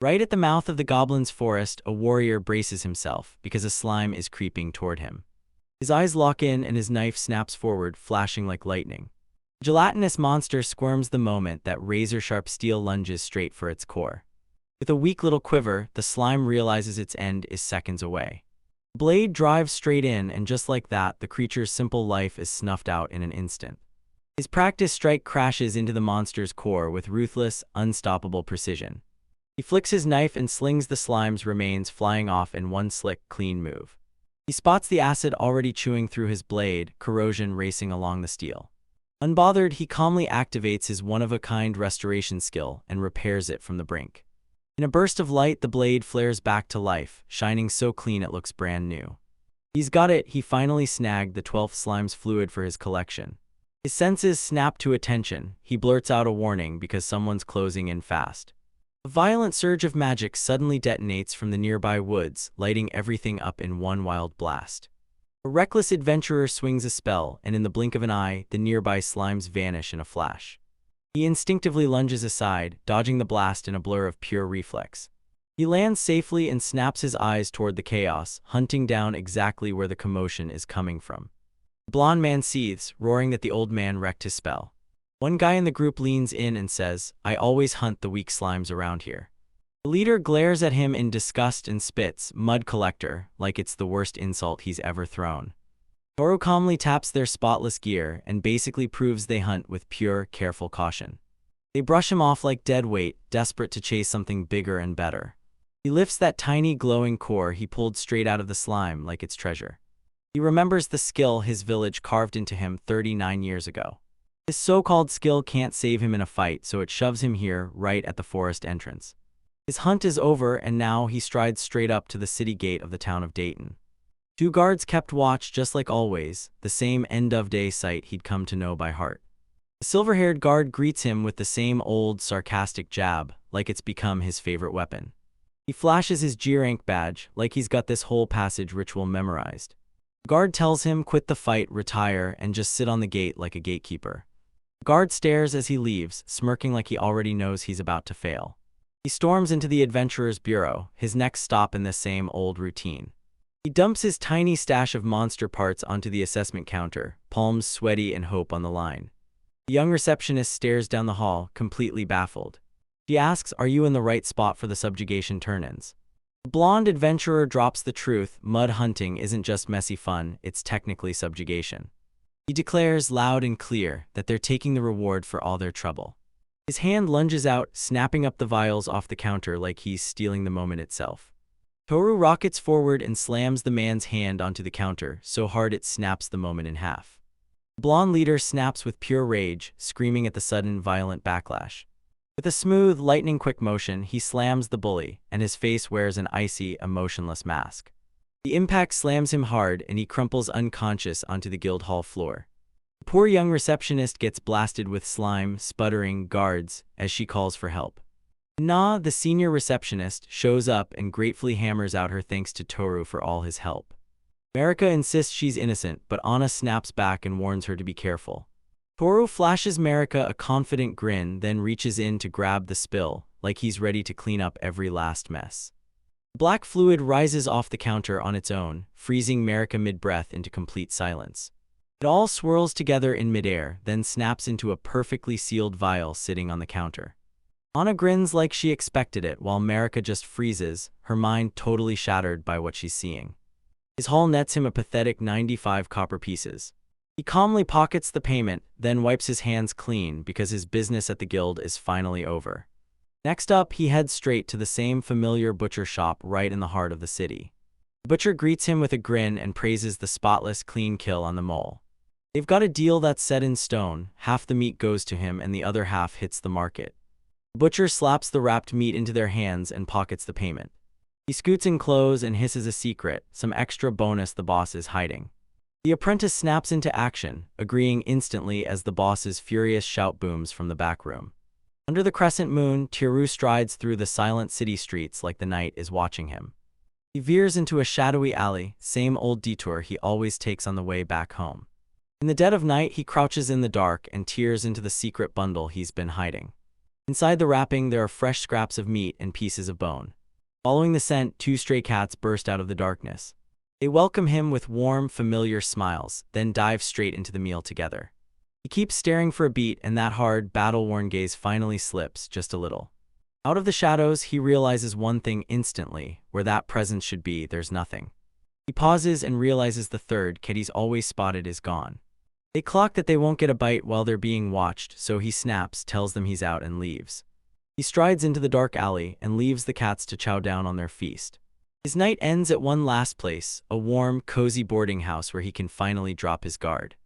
Right at the mouth of the goblin's forest, a warrior braces himself because a slime is creeping toward him. His eyes lock in and his knife snaps forward, flashing like lightning. The gelatinous monster squirms the moment that razor-sharp steel lunges straight for its core. With a weak little quiver, the slime realizes its end is seconds away. The blade drives straight in, and just like that, the creature's simple life is snuffed out in an instant. His practice strike crashes into the monster's core with ruthless, unstoppable precision. He flicks his knife and slings the slime's remains flying off in one slick, clean move. He spots the acid already chewing through his blade, corrosion racing along the steel. Unbothered, he calmly activates his one-of-a-kind restoration skill and repairs it from the brink. In a burst of light, the blade flares back to life, shining so clean it looks brand new. He's got it. He finally snagged the 12th slime's fluid for his collection. His senses snap to attention. He blurts out a warning because someone's closing in fast. A violent surge of magic suddenly detonates from the nearby woods, lighting everything up in one wild blast. A reckless adventurer swings a spell, and in the blink of an eye, the nearby slimes vanish in a flash. He instinctively lunges aside, dodging the blast in a blur of pure reflex. He lands safely and snaps his eyes toward the chaos, hunting down exactly where the commotion is coming from. The blonde man seethes, roaring that the old man wrecked his spell. One guy in the group leans in and says, "I always hunt the weak slimes around here." The leader glares at him in disgust and spits, "Mud collector," like it's the worst insult he's ever thrown. Toru calmly taps their spotless gear and basically proves they hunt with pure, careful caution. They brush him off like dead weight, desperate to chase something bigger and better. He lifts that tiny glowing core he pulled straight out of the slime like it's treasure. He remembers the skill his village carved into him 39 years ago. His so-called skill can't save him in a fight, so it shoves him here, right at the forest entrance. His hunt is over, and now he strides straight up to the city gate of the town of Dayton. 2 guards kept watch just like always, the same end-of-day sight he'd come to know by heart. The silver-haired guard greets him with the same old, sarcastic jab, like it's become his favorite weapon. He flashes his G-rank badge, like he's got this whole passage ritual memorized. The guard tells him, "Quit the fight, retire, and just sit on the gate like a gatekeeper." The guard stares as he leaves, smirking like he already knows he's about to fail. He storms into the adventurer's bureau, his next stop in the same old routine. He dumps his tiny stash of monster parts onto the assessment counter, palms sweaty and hope on the line. The young receptionist stares down the hall, completely baffled. She asks, "Are you in the right spot for the subjugation turn-ins?" The blonde adventurer drops the truth. Mud hunting isn't just messy fun, it's technically subjugation. He declares loud and clear that they're taking the reward for all their trouble. His hand lunges out, snapping up the vials off the counter like he's stealing the moment itself. Toru rockets forward and slams the man's hand onto the counter so hard it snaps the moment in half. The blonde leader snaps with pure rage, screaming at the sudden, violent backlash. With a smooth, lightning-quick motion, he slams the bully, and his face wears an icy, emotionless mask. The impact slams him hard, and he crumples unconscious onto the guild hall floor. The poor young receptionist gets blasted with slime, sputtering guards, as she calls for help. Na, the senior receptionist, shows up and gratefully hammers out her thanks to Toru for all his help. Marika insists she's innocent, but Anna snaps back and warns her to be careful. Toru flashes Marika a confident grin, then reaches in to grab the spill, like he's ready to clean up every last mess. Black fluid rises off the counter on its own, freezing Marika mid-breath into complete silence. It all swirls together in midair, then snaps into a perfectly sealed vial sitting on the counter. Anna grins like she expected it, while Marika just freezes, her mind totally shattered by what she's seeing. His haul nets him a pathetic 95 copper pieces. He calmly pockets the payment, then wipes his hands clean because his business at the guild is finally over. Next up, he heads straight to the same familiar butcher shop right in the heart of the city. The butcher greets him with a grin and praises the spotless, clean kill on the mole. They've got a deal that's set in stone. Half the meat goes to him and the other half hits the market. The butcher slaps the wrapped meat into their hands and pockets the payment. He scoots in close and hisses a secret, some extra bonus the boss is hiding. The apprentice snaps into action, agreeing instantly as the boss's furious shout booms from the back room. Under the crescent moon, Toru strides through the silent city streets like the night is watching him. He veers into a shadowy alley, same old detour he always takes on the way back home. In the dead of night, he crouches in the dark and tears into the secret bundle he's been hiding. Inside the wrapping, there are fresh scraps of meat and pieces of bone. Following the scent, two stray cats burst out of the darkness. They welcome him with warm, familiar smiles, then dive straight into the meal together. He keeps staring for a beat, and that hard, battle-worn gaze finally slips just a little. Out of the shadows, he realizes one thing instantly: where that presence should be, there's nothing. He pauses and realizes the third cat he's always spotted is gone. They clock that they won't get a bite while they're being watched, so he snaps, tells them he's out, and leaves. He strides into the dark alley and leaves the cats to chow down on their feast. His night ends at one last place, a warm, cozy boarding house where he can finally drop his guard.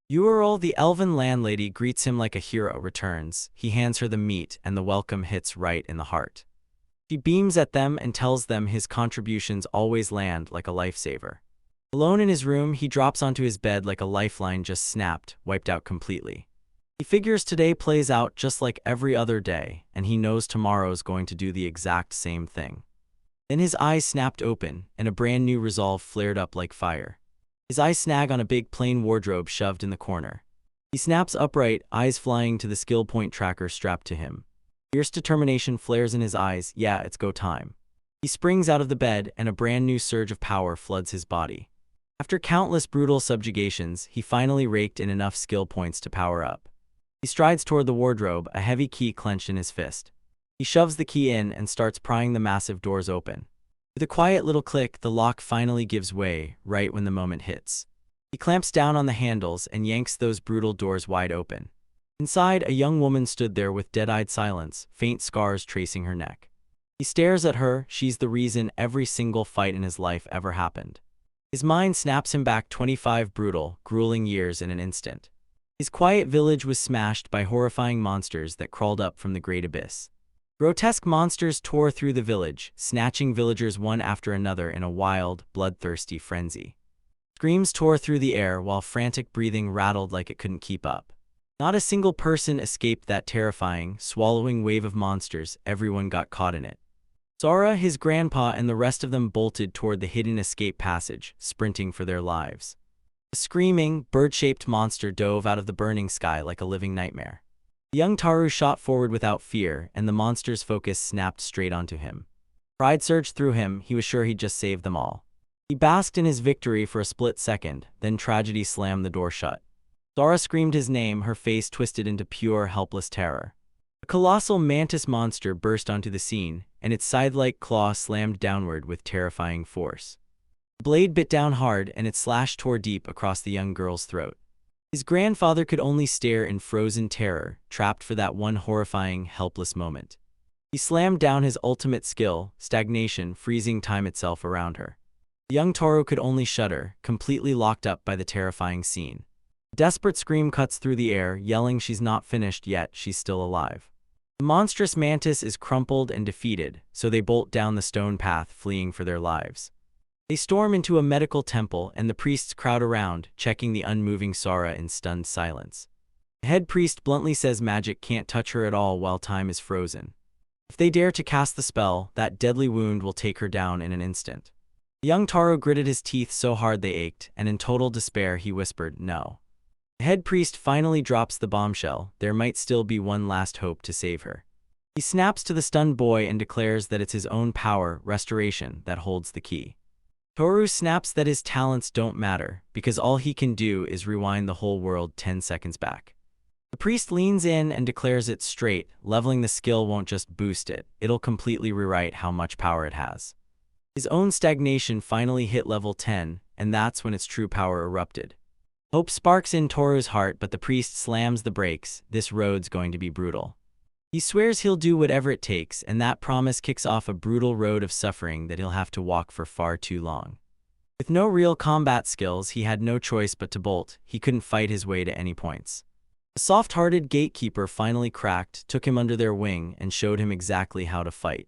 Ural, the elven landlady, greets him like a hero returns. He hands her the meat, and the welcome hits right in the heart. She beams at them and tells them his contributions always land like a lifesaver. Alone in his room, he drops onto his bed like a lifeline just snapped, wiped out completely. He figures today plays out just like every other day, and he knows tomorrow's going to do the exact same thing. Then his eyes snapped open, and a brand new resolve flared up like fire. His eyes snag on a big plain wardrobe shoved in the corner. He snaps upright, eyes flying to the skill point tracker strapped to him. Fierce determination flares in his eyes. Yeah, it's go time. He springs out of the bed, and a brand new surge of power floods his body. After countless brutal subjugations, he finally raked in enough skill points to power up. He strides toward the wardrobe, a heavy key clenched in his fist. He shoves the key in and starts prying the massive doors open. With a quiet little click, the lock finally gives way, right when the moment hits. He clamps down on the handles and yanks those brutal doors wide open. Inside, a young woman stood there with dead-eyed silence, faint scars tracing her neck. He stares at her. She's the reason every single fight in his life ever happened. His mind snaps him back 25 brutal, grueling years in an instant. His quiet village was smashed by horrifying monsters that crawled up from the great abyss. Grotesque monsters tore through the village, snatching villagers one after another in a wild, bloodthirsty frenzy. Screams tore through the air while frantic breathing rattled like it couldn't keep up. Not a single person escaped that terrifying, swallowing wave of monsters. Everyone got caught in it. Sora, his grandpa, and the rest of them bolted toward the hidden escape passage, sprinting for their lives. A screaming, bird-shaped monster dove out of the burning sky like a living nightmare. The young Taru shot forward without fear, and the monster's focus snapped straight onto him. Pride surged through him. He was sure he'd just saved them all. He basked in his victory for a split second, then tragedy slammed the door shut. Sora screamed his name, her face twisted into pure, helpless terror. A colossal mantis monster burst onto the scene, and its scythe-like claw slammed downward with terrifying force. The blade bit down hard, and it slashed tore deep across the young girl's throat. His grandfather could only stare in frozen terror, trapped for that one horrifying, helpless moment. He slammed down his ultimate skill, stagnation, freezing time itself around her. The young Toro could only shudder, completely locked up by the terrifying scene. A desperate scream cuts through the air, yelling she's not finished yet, she's still alive. The monstrous mantis is crumpled and defeated, so they bolt down the stone path, fleeing for their lives. They storm into a medical temple, and the priests crowd around, checking the unmoving Sora in stunned silence. The head priest bluntly says magic can't touch her at all while time is frozen. If they dare to cast the spell, that deadly wound will take her down in an instant. The young Taro gritted his teeth so hard they ached, and in total despair he whispered, "No." The head priest finally drops the bombshell. There might still be one last hope to save her. He snaps to the stunned boy and declares that it's his own power, restoration, that holds the key. Toru snaps that his talents don't matter, because all he can do is rewind the whole world 10 seconds back. The priest leans in and declares it straight: leveling the skill won't just boost it, it'll completely rewrite how much power it has. His own stagnation finally hit level 10, and that's when its true power erupted. Hope sparks in Toru's heart, but the priest slams the brakes. This road's going to be brutal. He swears he'll do whatever it takes, and that promise kicks off a brutal road of suffering that he'll have to walk for far too long. With no real combat skills, he had no choice but to bolt. He couldn't fight his way to any points. A soft-hearted gatekeeper finally cracked, took him under their wing, and showed him exactly how to fight.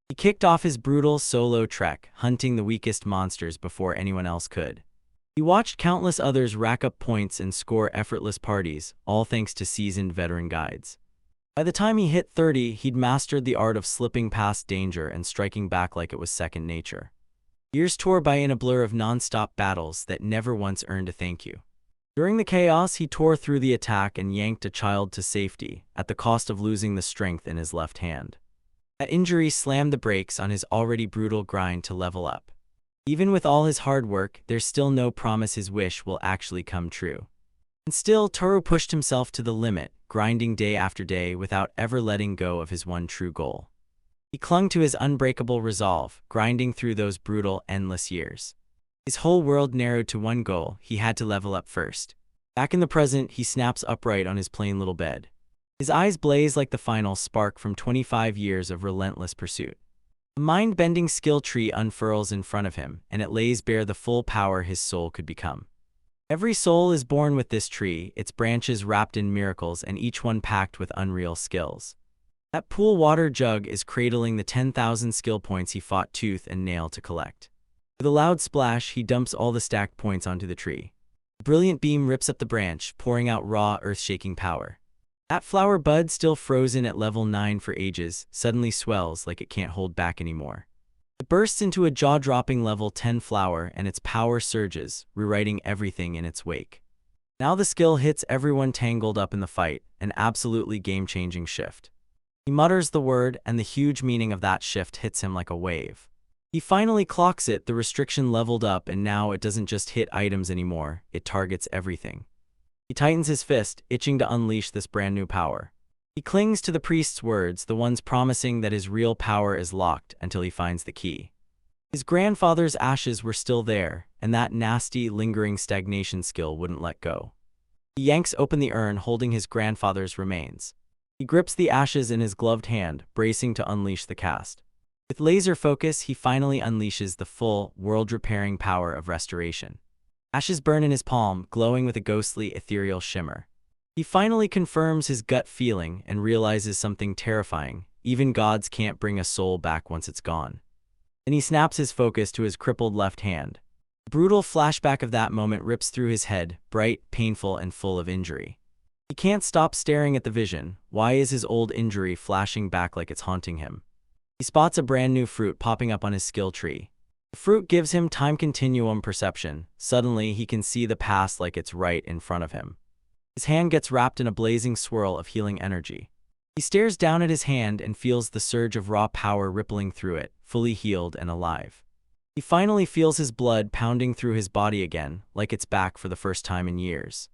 He kicked off his brutal solo trek, hunting the weakest monsters before anyone else could. He watched countless others rack up points and score effortless parties, all thanks to seasoned veteran guides. By the time he hit 30, he'd mastered the art of slipping past danger and striking back like it was second nature. Years tore by in a blur of non-stop battles that never once earned a thank you. During the chaos, he tore through the attack and yanked a child to safety, at the cost of losing the strength in his left hand. That injury slammed the brakes on his already brutal grind to level up. Even with all his hard work, there's still no promise his wish will actually come true. And still, Toru pushed himself to the limit, grinding day after day without ever letting go of his one true goal. He clung to his unbreakable resolve, grinding through those brutal, endless years. His whole world narrowed to one goal: he had to level up first. Back in the present, he snaps upright on his plain little bed. His eyes blaze like the final spark from 25 years of relentless pursuit. A mind-bending skill tree unfurls in front of him, and it lays bare the full power his soul could become. Every soul is born with this tree, its branches wrapped in miracles and each one packed with unreal skills. That pool water jug is cradling the 10,000 skill points he fought tooth and nail to collect. With a loud splash, he dumps all the stacked points onto the tree. A brilliant beam rips up the branch, pouring out raw, earth-shaking power. That flower bud, still frozen at level 9 for ages, suddenly swells like it can't hold back anymore. It bursts into a jaw-dropping level 10 flower, and its power surges, rewriting everything in its wake. Now the skill hits everyone tangled up in the fight, an absolutely game-changing shift. He mutters the word, and the huge meaning of that shift hits him like a wave. He finally clocks it: the restriction leveled up, and now it doesn't just hit items anymore, it targets everything. He tightens his fist, itching to unleash this brand new power. He clings to the priest's words, the ones promising that his real power is locked until he finds the key. His grandfather's ashes were still there, and that nasty, lingering stagnation skill wouldn't let go. He yanks open the urn holding his grandfather's remains. He grips the ashes in his gloved hand, bracing to unleash the cast. With laser focus, he finally unleashes the full, world-repairing power of restoration. Ashes burn in his palm, glowing with a ghostly, ethereal shimmer. He finally confirms his gut feeling and realizes something terrifying: even gods can't bring a soul back once it's gone. Then he snaps his focus to his crippled left hand. A brutal flashback of that moment rips through his head, bright, painful, and full of injury. He can't stop staring at the vision. Why is his old injury flashing back like it's haunting him? He spots a brand new fruit popping up on his skill tree. The fruit gives him time continuum perception. Suddenly, he can see the past like it's right in front of him. His hand gets wrapped in a blazing swirl of healing energy. He stares down at his hand and feels the surge of raw power rippling through it, fully healed and alive. He finally feels his blood pounding through his body again, like it's back for the first time in years.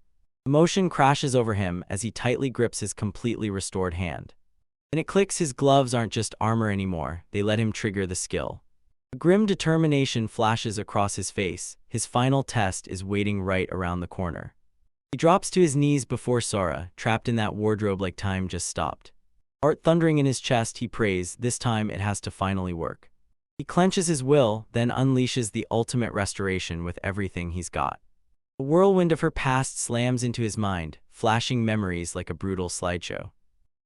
Emotion crashes over him as he tightly grips his completely restored hand. Then it clicks: his gloves aren't just armor anymore, they let him trigger the skill. A grim determination flashes across his face. His final test is waiting right around the corner. He drops to his knees before Sora, trapped in that wardrobe like time just stopped. Heart thundering in his chest, he prays, this time it has to finally work. He clenches his will, then unleashes the ultimate restoration with everything he's got. A whirlwind of her past slams into his mind, flashing memories like a brutal slideshow.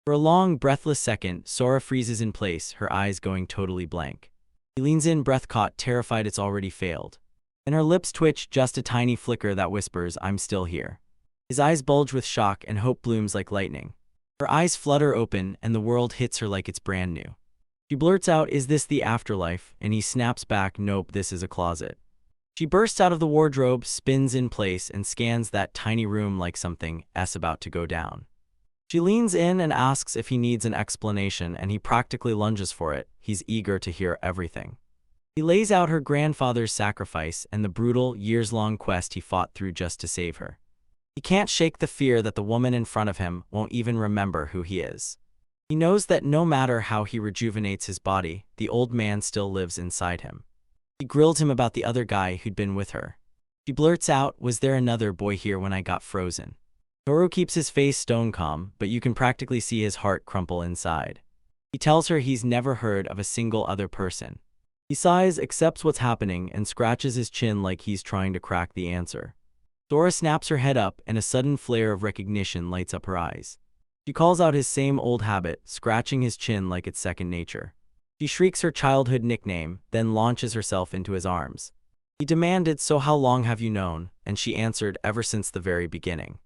For a long, breathless second, Sora freezes in place, her eyes going totally blank. He leans in, breath caught, terrified it's already failed. And her lips twitch, just a tiny flicker that whispers, I'm still here. His eyes bulge with shock and hope blooms like lightning. Her eyes flutter open and the world hits her like it's brand new. She blurts out, is this the afterlife? And he snaps back, nope, this is a closet. She bursts out of the wardrobe, spins in place, and scans that tiny room like something's about to go down. She leans in and asks if he needs an explanation, and he practically lunges for it. He's eager to hear everything. He lays out her grandfather's sacrifice and the brutal, years-long quest he fought through just to save her. He can't shake the fear that the woman in front of him won't even remember who he is. He knows that no matter how he rejuvenates his body, the old man still lives inside him. He grilled him about the other guy who'd been with her. She blurts out, was there another boy here when I got frozen? Toru keeps his face stone calm, but you can practically see his heart crumple inside. He tells her he's never heard of a single other person. He sighs, accepts what's happening, and scratches his chin like he's trying to crack the answer. Sora snaps her head up, and a sudden flare of recognition lights up her eyes. She calls out his same old habit, scratching his chin like it's second nature. She shrieks her childhood nickname, then launches herself into his arms. He demanded, so how long have you known? And she answered, ever since the very beginning.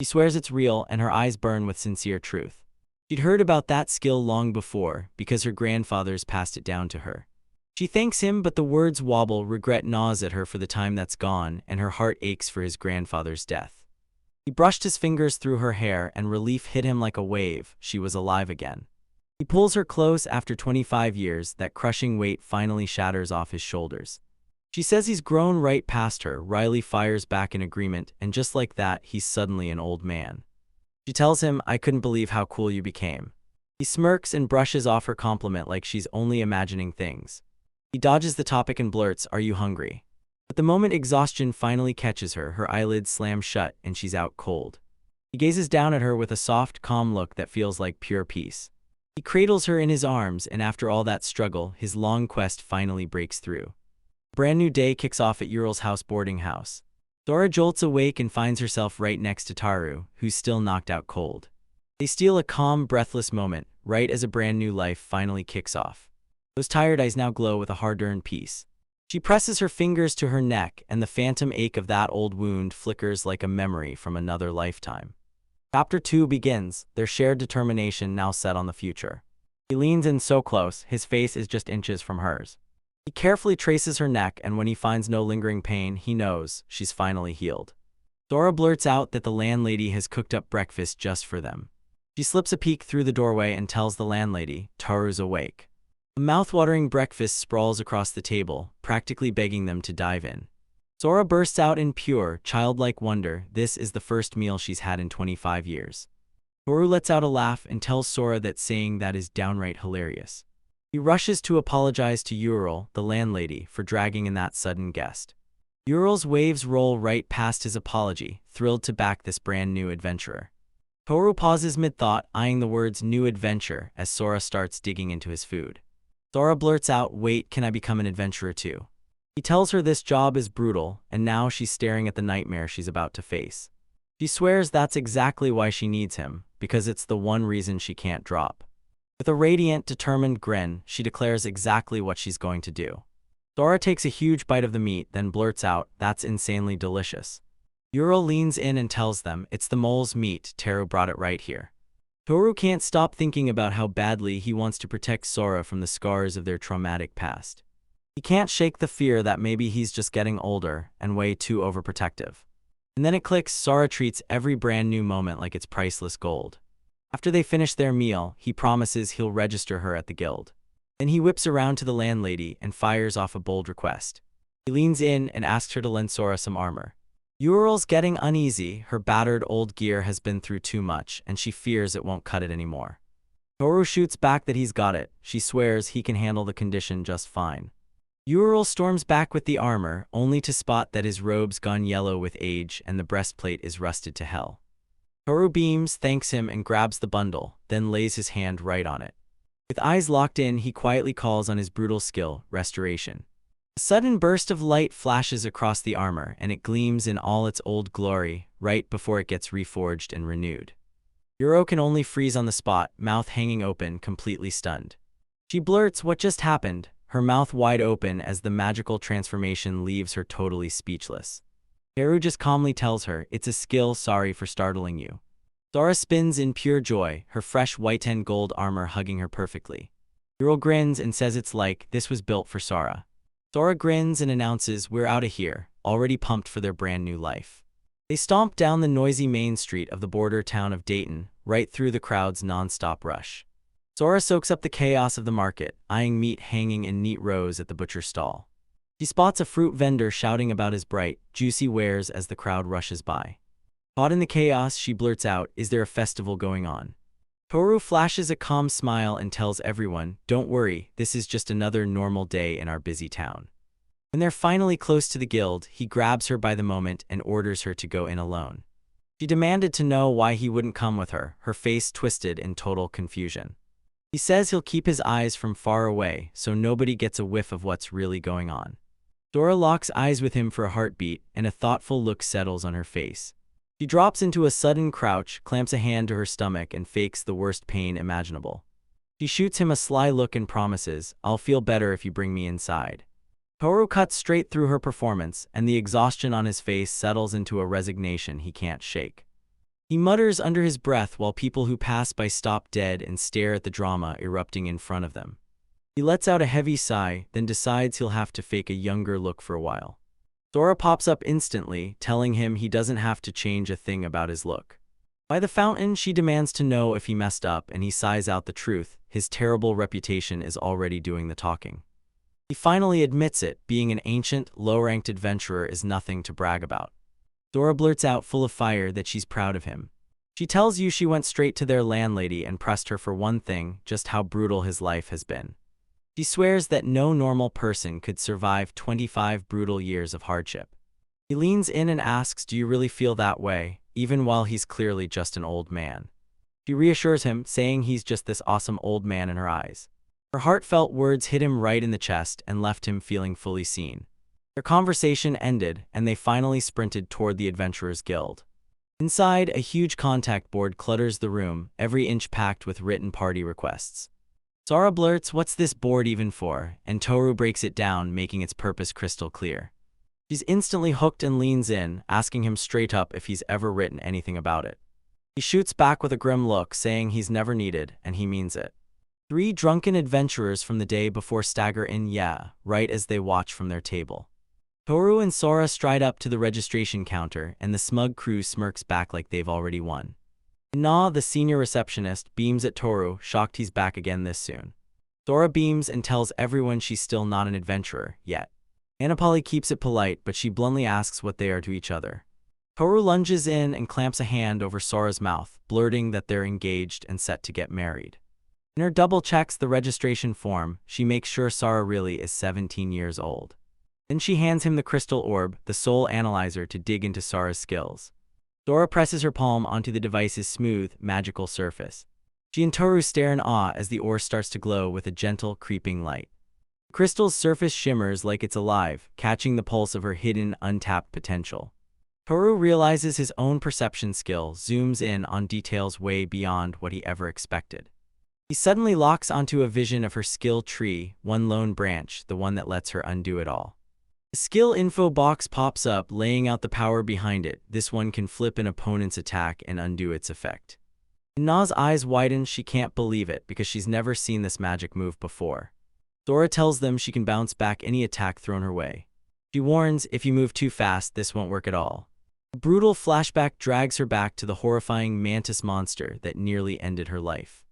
She swears it's real, and her eyes burn with sincere truth. She'd heard about that skill long before, because her grandfathers passed it down to her. She thanks him, but the words wobble, regret gnaws at her for the time that's gone, and her heart aches for his grandfather's death. He brushed his fingers through her hair and relief hit him like a wave. She was alive again. He pulls her close after 25 years, that crushing weight finally shatters off his shoulders. She says he's grown right past her. Riley fires back in agreement, and just like that, he's suddenly an old man. She tells him, "I couldn't believe how cool you became." He smirks and brushes off her compliment like she's only imagining things. He dodges the topic and blurts, "Are you hungry?" But the moment exhaustion finally catches her, her eyelids slam shut and she's out cold. He gazes down at her with a soft, calm look that feels like pure peace. He cradles her in his arms, and after all that struggle, his long quest finally breaks through. A brand new day kicks off at Ural's house boarding house. Sora jolts awake and finds herself right next to Taru, who's still knocked out cold. They steal a calm, breathless moment, right as a brand new life finally kicks off. Those tired eyes now glow with a hard-earned peace. She presses her fingers to her neck, and the phantom ache of that old wound flickers like a memory from another lifetime. Chapter 2 begins, their shared determination now set on the future. He leans in so close, his face is just inches from hers. He carefully traces her neck, and when he finds no lingering pain, he knows she's finally healed. Sora blurts out that the landlady has cooked up breakfast just for them. She slips a peek through the doorway and tells the landlady, Taru's awake. A mouth-watering breakfast sprawls across the table, practically begging them to dive in. Sora bursts out in pure, childlike wonder. This is the first meal she's had in 25 years. Toru lets out a laugh and tells Sora that saying that is downright hilarious. He rushes to apologize to Ural, the landlady, for dragging in that sudden guest. Ural's waves roll right past his apology, thrilled to back this brand new adventurer. Toru pauses mid-thought, eyeing the words new adventure as Sora starts digging into his food. Sora blurts out, "Wait, can I become an adventurer too?" He tells her this job is brutal, and now she's staring at the nightmare she's about to face. She swears that's exactly why she needs him, because it's the one reason she can't drop. With a radiant, determined grin, she declares exactly what she's going to do. Sora takes a huge bite of the meat, then blurts out, "That's insanely delicious." Ural leans in and tells them, "It's the mole's meat, Taru brought it right here." Toru can't stop thinking about how badly he wants to protect Sora from the scars of their traumatic past. He can't shake the fear that maybe he's just getting older and way too overprotective. And then it clicks, Sora treats every brand new moment like it's priceless gold. After they finish their meal, he promises he'll register her at the guild. Then he whips around to the landlady and fires off a bold request. He leans in and asks her to lend Sora some armor. Ural's getting uneasy. Her battered old gear has been through too much, and she fears it won't cut it anymore. Toru shoots back that he's got it. She swears he can handle the condition just fine. Ural storms back with the armor, only to spot that his robe's gone yellow with age and the breastplate is rusted to hell. Toru beams, thanks him, and grabs the bundle, then lays his hand right on it. With eyes locked in, he quietly calls on his brutal skill, Restoration. A sudden burst of light flashes across the armor, and it gleams in all its old glory, right before it gets reforged and renewed. Uro can only freeze on the spot, mouth hanging open, completely stunned. She blurts what just happened, her mouth wide open as the magical transformation leaves her totally speechless. Taru just calmly tells her, "It's a skill, sorry for startling you." Sora spins in pure joy, her fresh white and gold armor hugging her perfectly. Uro grins and says it's like, this was built for Sora. Sora grins and announces, "We're outta here," already pumped for their brand new life. They stomp down the noisy main street of the border town of Dayton, right through the crowd's non-stop rush. Sora soaks up the chaos of the market, eyeing meat hanging in neat rows at the butcher stall. He spots a fruit vendor shouting about his bright, juicy wares as the crowd rushes by. Caught in the chaos, she blurts out, "Is there a festival going on?" Toru flashes a calm smile and tells everyone, "Don't worry, this is just another normal day in our busy town." When they're finally close to the guild, he grabs her by the moment and orders her to go in alone. She demanded to know why he wouldn't come with her, her face twisted in total confusion. He says he'll keep his eyes from far away so nobody gets a whiff of what's really going on. Sora locks eyes with him for a heartbeat, and a thoughtful look settles on her face. She drops into a sudden crouch, clamps a hand to her stomach, and fakes the worst pain imaginable. She shoots him a sly look and promises, "I'll feel better if you bring me inside." Toru cuts straight through her performance, and the exhaustion on his face settles into a resignation he can't shake. He mutters under his breath while people who pass by stop dead and stare at the drama erupting in front of them. He lets out a heavy sigh, then decides he'll have to fake a younger look for a while. Sora pops up instantly, telling him he doesn't have to change a thing about his look. By the fountain, she demands to know if he messed up, and he sighs out the truth. His terrible reputation is already doing the talking. He finally admits it, being an ancient, low-ranked adventurer is nothing to brag about. Sora blurts out full of fire that she's proud of him. She tells you she went straight to their landlady and pressed her for one thing, just how brutal his life has been. She swears that no normal person could survive 25 brutal years of hardship. He leans in and asks, "Do you really feel that way?" even while he's clearly just an old man. She reassures him, saying he's just this awesome old man in her eyes. Her heartfelt words hit him right in the chest and left him feeling fully seen. Their conversation ended, and they finally sprinted toward the Adventurers Guild. Inside, a huge contact board clutters the room, every inch packed with written party requests. Sora blurts, "What's this board even for?" and Toru breaks it down, making its purpose crystal clear. She's instantly hooked and leans in, asking him straight up if he's ever written anything about it. He shoots back with a grim look, saying he's never needed, and he means it. 3 drunken adventurers from the day before stagger in, right as they watch from their table. Toru and Sora stride up to the registration counter, and the smug crew smirks back like they've already won. Na, the senior receptionist, beams at Toru, shocked he's back again this soon. Sora beams and tells everyone she's still not an adventurer, yet. Anipali keeps it polite, but she bluntly asks what they are to each other. Toru lunges in and clamps a hand over Sora's mouth, blurting that they're engaged and set to get married. In her double-checks the registration form, she makes sure Sora really is 17 years old. Then she hands him the crystal orb, the soul analyzer, to dig into Sora's skills. Sora presses her palm onto the device's smooth, magical surface. She and Toru stare in awe as the ore starts to glow with a gentle, creeping light. The crystal's surface shimmers like it's alive, catching the pulse of her hidden, untapped potential. Toru realizes his own perception skill, zooms in on details way beyond what he ever expected. He suddenly locks onto a vision of her skill tree, one lone branch, the one that lets her undo it all. A skill info box pops up, laying out the power behind it. This one can flip an opponent's attack and undo its effect. Na's eyes widen. She can't believe it because she's never seen this magic move before. Sora tells them she can bounce back any attack thrown her way. She warns, if you move too fast, this won't work at all. A brutal flashback drags her back to the horrifying mantis monster that nearly ended her life.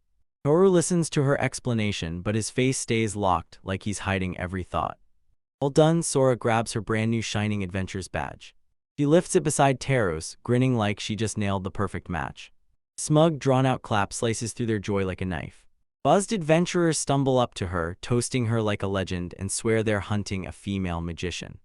Toru listens to her explanation, but his face stays locked, like he's hiding every thought. All done, Sora grabs her brand new Shining Adventures badge. She lifts it beside Teru's, grinning like she just nailed the perfect match. A smug, drawn-out clap slices through their joy like a knife. Buzzed adventurers stumble up to her, toasting her like a legend, and swear they're hunting a female magician.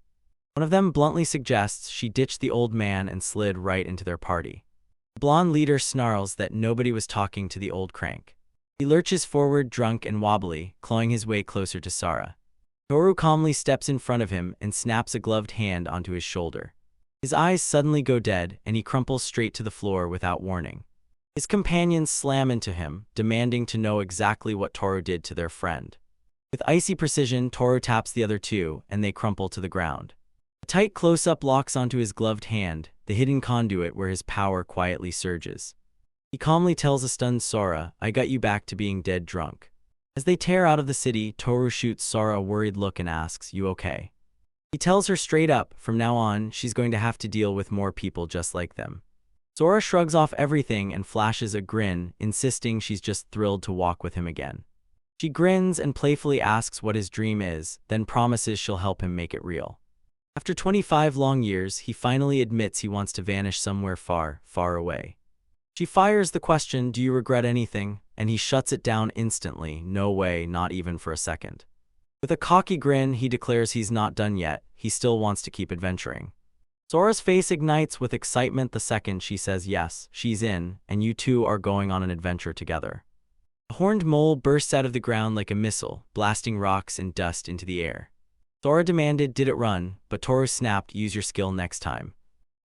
One of them bluntly suggests she ditched the old man and slid right into their party. The blonde leader snarls that nobody was talking to the old crank. He lurches forward, drunk and wobbly, clawing his way closer to Sora. Toru calmly steps in front of him and snaps a gloved hand onto his shoulder. His eyes suddenly go dead, and he crumples straight to the floor without warning. His companions slam into him, demanding to know exactly what Toru did to their friend. With icy precision, Toru taps the other two, and they crumple to the ground. A tight close-up locks onto his gloved hand, the hidden conduit where his power quietly surges. He calmly tells a stunned Sora, "I got you back to being dead drunk." As they tear out of the city, Toru shoots Sora a worried look and asks, "You okay?" He tells her straight up, from now on, she's going to have to deal with more people just like them. Sora shrugs off everything and flashes a grin, insisting she's just thrilled to walk with him again. She grins and playfully asks what his dream is, then promises she'll help him make it real. After 25 long years, he finally admits he wants to vanish somewhere far, far away. She fires the question, "Do you regret anything?" and he shuts it down instantly. No way, not even for a second. With a cocky grin, he declares he's not done yet. He still wants to keep adventuring. Sora's face ignites with excitement the second she says yes, she's in, and you two are going on an adventure together. A horned mole bursts out of the ground like a missile, blasting rocks and dust into the air. Sora demanded, "Did it run?" but Toru snapped, "Use your skill next time."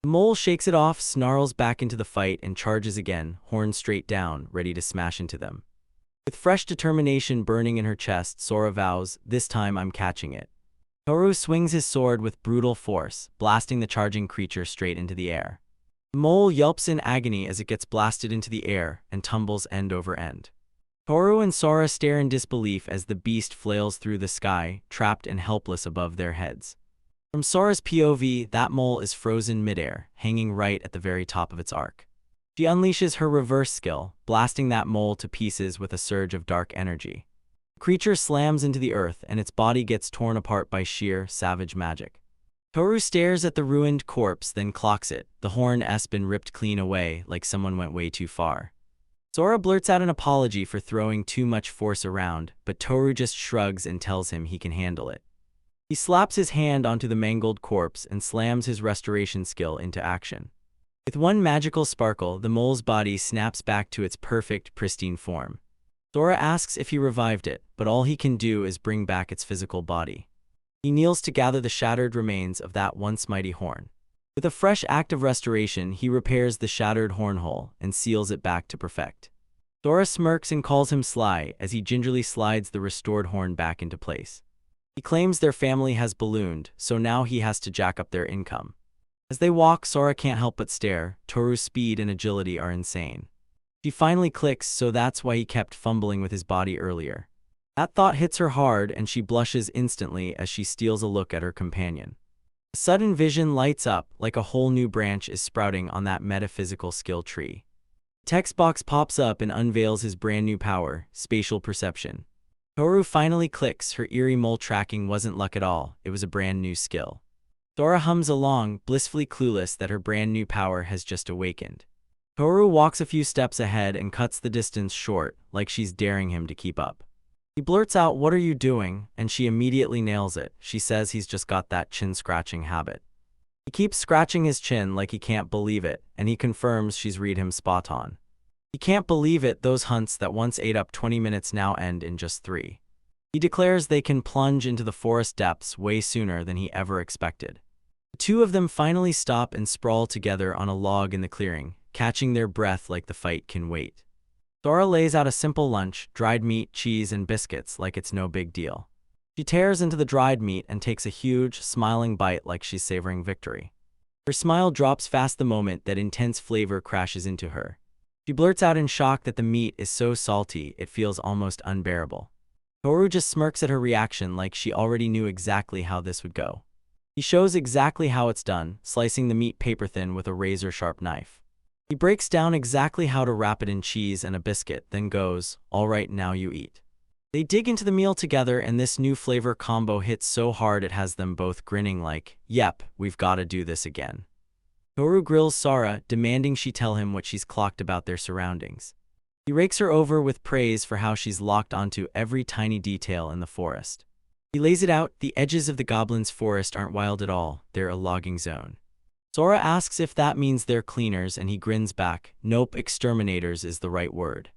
The mole shakes it off, snarls back into the fight, and charges again, horns straight down, ready to smash into them. With fresh determination burning in her chest, Sora vows, "This time I'm catching it." Toru swings his sword with brutal force, blasting the charging creature straight into the air. The mole yelps in agony as it gets blasted into the air and tumbles end over end. Toru and Sora stare in disbelief as the beast flails through the sky, trapped and helpless above their heads. From Sora's POV, that mole is frozen midair, hanging right at the very top of its arc. She unleashes her reverse skill, blasting that mole to pieces with a surge of dark energy. The creature slams into the earth, and its body gets torn apart by sheer, savage magic. Toru stares at the ruined corpse, then clocks it. The horn has been ripped clean away, like someone went way too far. Sora blurts out an apology for throwing too much force around, but Toru just shrugs and tells him he can handle it. He slaps his hand onto the mangled corpse and slams his restoration skill into action. With one magical sparkle, the mole's body snaps back to its perfect, pristine form. Sora asks if he revived it, but all he can do is bring back its physical body. He kneels to gather the shattered remains of that once mighty horn. With a fresh act of restoration, he repairs the shattered horn hole and seals it back to perfect. Sora smirks and calls him sly as he gingerly slides the restored horn back into place. He claims their family has ballooned, so now he has to jack up their income. As they walk, Sora can't help but stare. Toru's speed and agility are insane. She finally clicks, so that's why he kept fumbling with his body earlier. That thought hits her hard, and she blushes instantly as she steals a look at her companion. A sudden vision lights up, like a whole new branch is sprouting on that metaphysical skill tree. The text box pops up and unveils his brand new power, spatial perception. Toru finally clicks. Her eerie mole tracking wasn't luck at all, it was a brand new skill. Sora hums along, blissfully clueless that her brand new power has just awakened. Toru walks a few steps ahead and cuts the distance short, like she's daring him to keep up. He blurts out, "What are you doing?" and she immediately nails it. She says he's just got that chin-scratching habit. He keeps scratching his chin like he can't believe it, and he confirms she's read him spot on. He can't believe it, those hunts that once ate up 20 minutes now end in just 3. He declares they can plunge into the forest depths way sooner than he ever expected. The two of them finally stop and sprawl together on a log in the clearing, catching their breath like the fight can wait. Sora lays out a simple lunch, dried meat, cheese, and biscuits like it's no big deal. She tears into the dried meat and takes a huge, smiling bite like she's savoring victory. Her smile drops fast the moment that intense flavor crashes into her. She blurts out in shock that the meat is so salty it feels almost unbearable. Toru just smirks at her reaction like she already knew exactly how this would go. He shows exactly how it's done, slicing the meat paper-thin with a razor-sharp knife. He breaks down exactly how to wrap it in cheese and a biscuit, then goes, "All right, now you eat." They dig into the meal together, and this new flavor combo hits so hard it has them both grinning like, "Yep, we've gotta do this again." Toru grills Sora, demanding she tell him what she's clocked about their surroundings. He rakes her over with praise for how she's locked onto every tiny detail in the forest. He lays it out, the edges of the goblins' forest aren't wild at all, they're a logging zone. Sora asks if that means they're cleaners, and he grins back, "Nope, exterminators is the right word."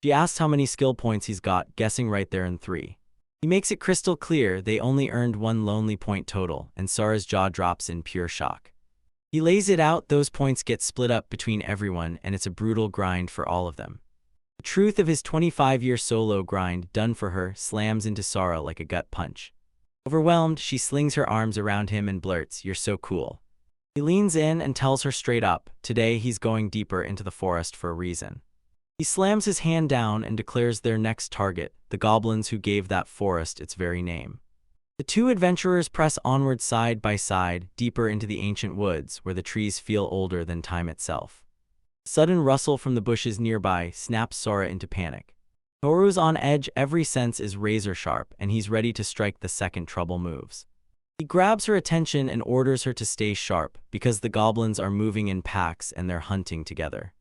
She asks how many skill points he's got, guessing right there in 3. He makes it crystal clear they only earned 1 lonely point total, and Sora's jaw drops in pure shock. He lays it out, those points get split up between everyone, and it's a brutal grind for all of them. The truth of his 25-year solo grind, done for her, slams into Sora like a gut punch. Overwhelmed, she slings her arms around him and blurts, "You're so cool." He leans in and tells her straight up, today he's going deeper into the forest for a reason. He slams his hand down and declares their next target, the goblins who gave that forest its very name. The two adventurers press onward side by side, deeper into the ancient woods where the trees feel older than time itself. A sudden rustle from the bushes nearby snaps Sora into panic. Toru's on edge, every sense is razor sharp, and he's ready to strike the second trouble moves. He grabs her attention and orders her to stay sharp, because the goblins are moving in packs and they're hunting together.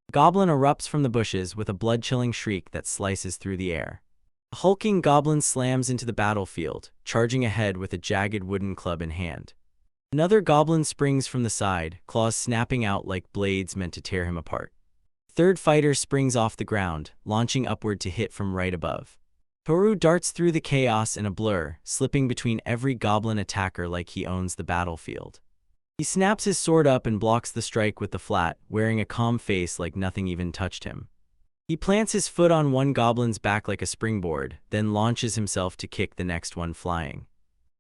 The goblin erupts from the bushes with a blood-chilling shriek that slices through the air. A hulking goblin slams into the battlefield, charging ahead with a jagged wooden club in hand. Another goblin springs from the side, claws snapping out like blades meant to tear him apart. The third fighter springs off the ground, launching upward to hit from right above. Toru darts through the chaos in a blur, slipping between every goblin attacker like he owns the battlefield. He snaps his sword up and blocks the strike with the flat, wearing a calm face like nothing even touched him. He plants his foot on one goblin's back like a springboard, then launches himself to kick the next one flying.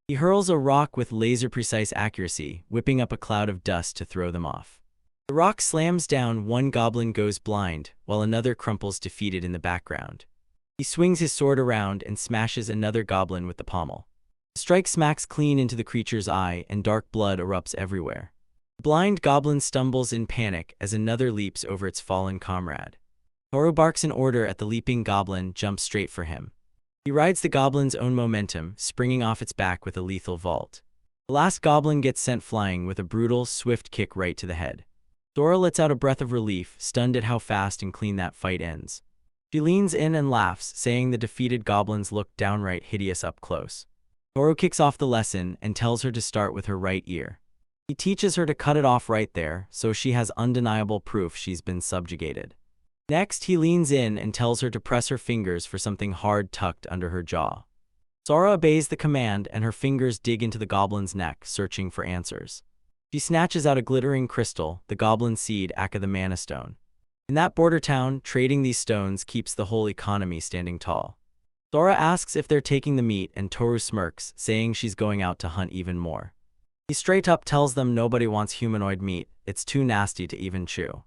He hurls a rock with laser-precise accuracy, whipping up a cloud of dust to throw them off. The rock slams down, one goblin goes blind, while another crumples defeated in the background. He swings his sword around and smashes another goblin with the pommel. The The strike smacks clean into the creature's eye and dark blood erupts everywhere. The blind goblin stumbles in panic as another leaps over its fallen comrade. Toru barks an order at the leaping goblin, jumps straight for him. He rides the goblin's own momentum, springing off its back with a lethal vault. The last goblin gets sent flying with a brutal, swift kick right to the head. Sora lets out a breath of relief, stunned at how fast and clean that fight ends. She leans in and laughs, saying the defeated goblins look downright hideous up close. Toru kicks off the lesson and tells her to start with her right ear. He teaches her to cut it off right there, so she has undeniable proof she's been subjugated. Next, he leans in and tells her to press her fingers for something hard tucked under her jaw. Sora obeys the command and her fingers dig into the goblin's neck, searching for answers. She snatches out a glittering crystal, the goblin seed aka the mana stone. In that border town, trading these stones keeps the whole economy standing tall. Sora asks if they're taking the meat and Toru smirks, saying she's going out to hunt even more. He straight up tells them nobody wants humanoid meat, it's too nasty to even chew.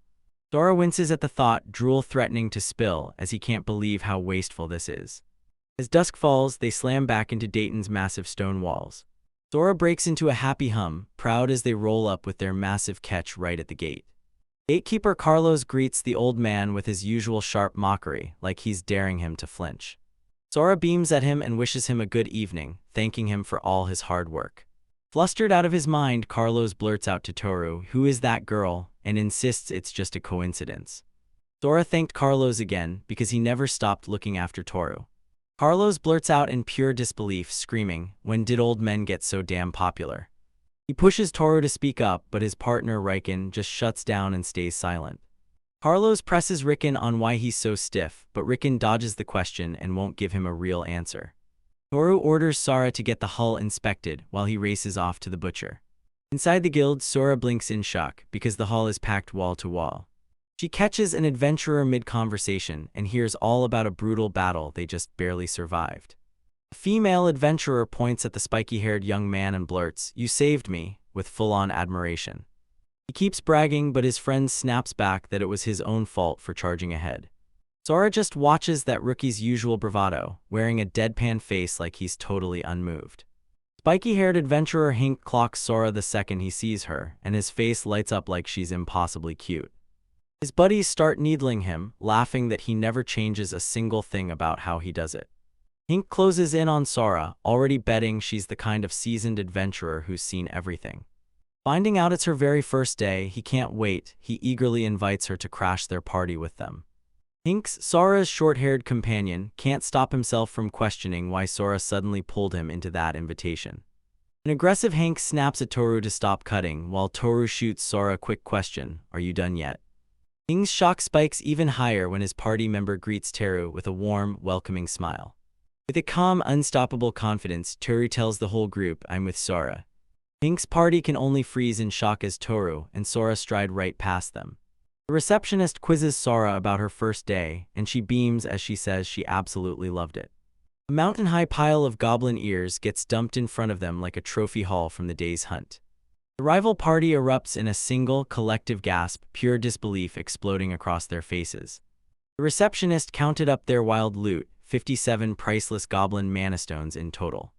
Sora winces at the thought, drool threatening to spill as he can't believe how wasteful this is. As dusk falls, they slam back into Dayton's massive stone walls. Sora breaks into a happy hum, proud as they roll up with their massive catch right at the gate. Gatekeeper Carlos greets the old man with his usual sharp mockery, like he's daring him to flinch. Sora beams at him and wishes him a good evening, thanking him for all his hard work. Flustered out of his mind, Carlos blurts out to Toru, "Who is that girl?" and insists it's just a coincidence. Sora thanked Carlos again because he never stopped looking after Toru. Carlos blurts out in pure disbelief, screaming, "When did old men get so damn popular?" He pushes Toru to speak up, but his partner Riken just shuts down and stays silent. Carlos presses Riken on why he's so stiff, but Riken dodges the question and won't give him a real answer. Toru orders Sora to get the hull inspected while he races off to the butcher. Inside the guild, Sora blinks in shock because the hall is packed wall to wall. She catches an adventurer mid-conversation and hears all about a brutal battle they just barely survived. A female adventurer points at the spiky-haired young man and blurts, "You saved me," with full-on admiration. He keeps bragging, but his friend snaps back that it was his own fault for charging ahead. Sora just watches that rookie's usual bravado, wearing a deadpan face like he's totally unmoved. Spiky-haired adventurer Hink clocks Sora the second he sees her, and his face lights up like she's impossibly cute. His buddies start needling him, laughing that he never changes a single thing about how he does it. Hink closes in on Sora, already betting she's the kind of seasoned adventurer who's seen everything. Finding out it's her very first day, he can't wait. He eagerly invites her to crash their party with them. Hink's, Sora's short-haired companion, can't stop himself from questioning why Sora suddenly pulled him into that invitation. An aggressive Hank snaps at Toru to stop cutting, while Toru shoots Sora a quick question, "Are you done yet?" Hink's shock spikes even higher when his party member greets Toru with a warm, welcoming smile. With a calm, unstoppable confidence, Toru tells the whole group, "I'm with Sora." Hink's party can only freeze in shock as Toru and Sora stride right past them. The receptionist quizzes Sora about her first day, and she beams as she says she absolutely loved it. A mountain-high pile of goblin ears gets dumped in front of them like a trophy haul from the day's hunt. The rival party erupts in a single, collective gasp, pure disbelief exploding across their faces. The receptionist counted up their wild loot, 57 priceless goblin mana stones in total.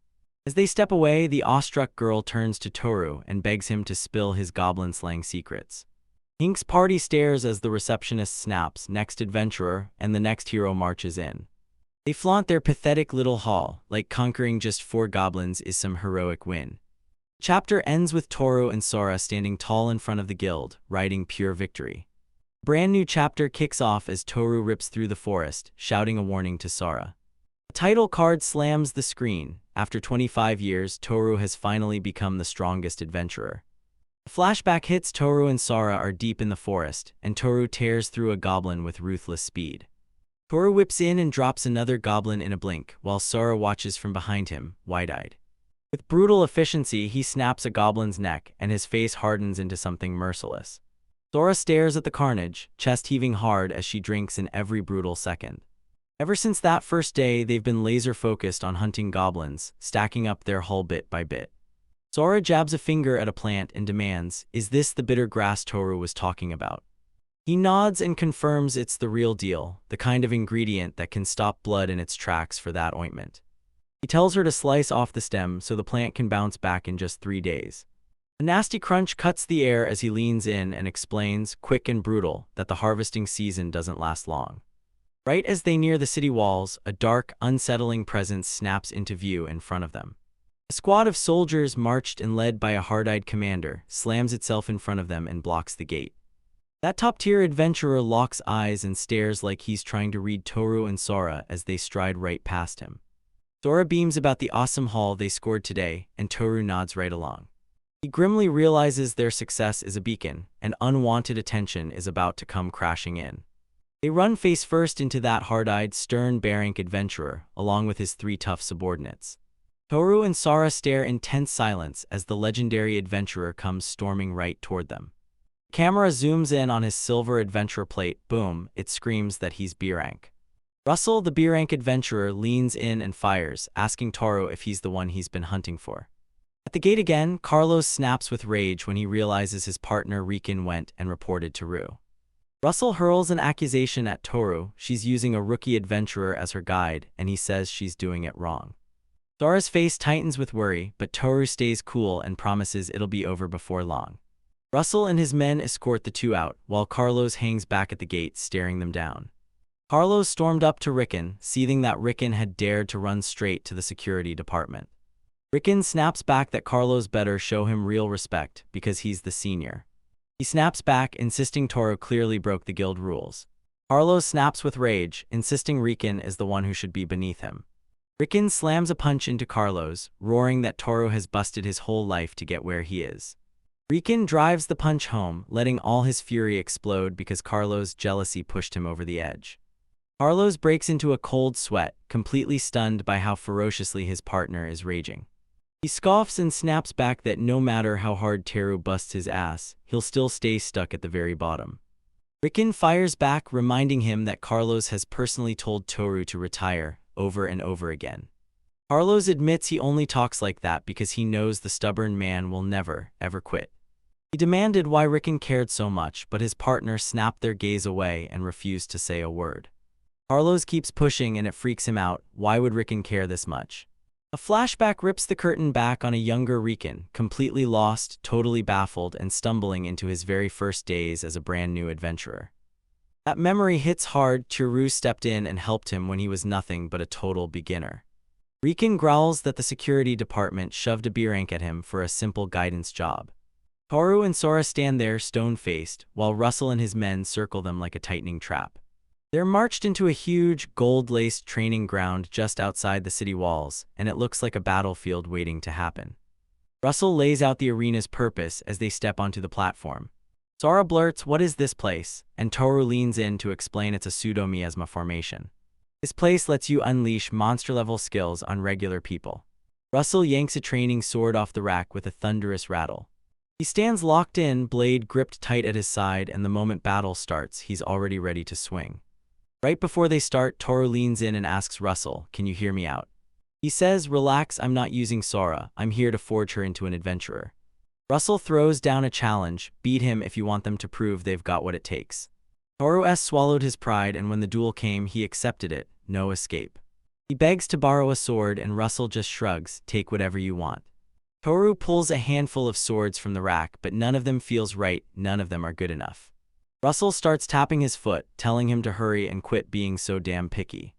As they step away, the awestruck girl turns to Toru and begs him to spill his goblin slang secrets. Hink's party stares as the receptionist snaps, "Next adventurer," and the next hero marches in. They flaunt their pathetic little haul, like conquering just 4 goblins is some heroic win. The chapter ends with Toru and Sora standing tall in front of the guild, riding pure victory. A brand new chapter kicks off as Toru rips through the forest, shouting a warning to Sora. A title card slams the screen. After 25 years, Toru has finally become the strongest adventurer. A flashback hits. Toru and Sora are deep in the forest, and Toru tears through a goblin with ruthless speed. Toru whips in and drops another goblin in a blink, while Sora watches from behind him, wide-eyed. With brutal efficiency, he snaps a goblin's neck, and his face hardens into something merciless. Sora stares at the carnage, chest heaving hard as she drinks in every brutal second. Ever since that first day, they've been laser-focused on hunting goblins, stacking up their hull bit by bit. Sora jabs a finger at a plant and demands, "Is this the bitter grass Toru was talking about?" He nods and confirms it's the real deal, the kind of ingredient that can stop blood in its tracks for that ointment. He tells her to slice off the stem so the plant can bounce back in just 3 days. A nasty crunch cuts the air as he leans in and explains, quick and brutal, that the harvesting season doesn't last long. Right as they near the city walls, a dark, unsettling presence snaps into view in front of them. A squad of soldiers, marched and led by a hard-eyed commander, slams itself in front of them and blocks the gate. That top-tier adventurer locks eyes and stares like he's trying to read Toru and Sora as they stride right past him. Sora beams about the awesome haul they scored today, and Toru nods right along. He grimly realizes their success is a beacon, and unwanted attention is about to come crashing in. They run face first into that hard-eyed, stern Barank adventurer, along with his 3 tough subordinates. Toru and Sora stare in tense silence as the legendary adventurer comes storming right toward them. The camera zooms in on his silver adventurer plate. Boom, it screams that he's Barank. Russell, the Barank adventurer, leans in and fires, asking Toru if he's the one he's been hunting for. At the gate again, Carlos snaps with rage when he realizes his partner Riken went and reported to Rue. Russell hurls an accusation at Toru. She's using a rookie adventurer as her guide, and he says she's doing it wrong. Sora's face tightens with worry, but Toru stays cool and promises it'll be over before long. Russell and his men escort the two out, while Carlos hangs back at the gate, staring them down. Carlos stormed up to Riken, seething that Riken had dared to run straight to the security department. Riken snaps back that Carlos better show him real respect, because he's the senior. He snaps back, insisting Toru clearly broke the guild rules. Carlos snaps with rage, insisting Riken is the one who should be beneath him. Riken slams a punch into Carlos, roaring that Toru has busted his whole life to get where he is. Riken drives the punch home, letting all his fury explode because Carlos' jealousy pushed him over the edge. Carlos breaks into a cold sweat, completely stunned by how ferociously his partner is raging. He scoffs and snaps back that no matter how hard Toru busts his ass, he'll still stay stuck at the very bottom. Riken fires back, reminding him that Carlos has personally told Toru to retire, over and over again. Carlos admits he only talks like that because he knows the stubborn man will never, ever quit. He demanded why Riken cared so much, but his partner snapped their gaze away and refused to say a word. Carlos keeps pushing and it freaks him out. Why would Riken care this much? A flashback rips the curtain back on a younger Riken, completely lost, totally baffled, and stumbling into his very first days as a brand new adventurer. That memory hits hard. Toru stepped in and helped him when he was nothing but a total beginner. Riken growls that the security department shoved a Barank at him for a simple guidance job. Toru and Sora stand there stone-faced, while Russell and his men circle them like a tightening trap. They're marched into a huge, gold-laced training ground just outside the city walls, and it looks like a battlefield waiting to happen. Russell lays out the arena's purpose as they step onto the platform. Sora blurts, "What is this place?" and Toru leans in to explain it's a pseudo-miasma formation. This place lets you unleash monster-level skills on regular people. Russell yanks a training sword off the rack with a thunderous rattle. He stands locked in, blade gripped tight at his side, and the moment battle starts, he's already ready to swing. Right before they start, Toru leans in and asks Russell, "Can you hear me out?" He says, "Relax, I'm not using Sora, I'm here to forge her into an adventurer." Russell throws down a challenge, "Beat him if you want them to prove they've got what it takes." Toru swallowed his pride, and when the duel came, he accepted it, no escape. He begs to borrow a sword, and Russell just shrugs, "Take whatever you want." Toru pulls a handful of swords from the rack, but none of them feels right, none of them are good enough. Russell starts tapping his foot, telling him to hurry and quit being so damn picky.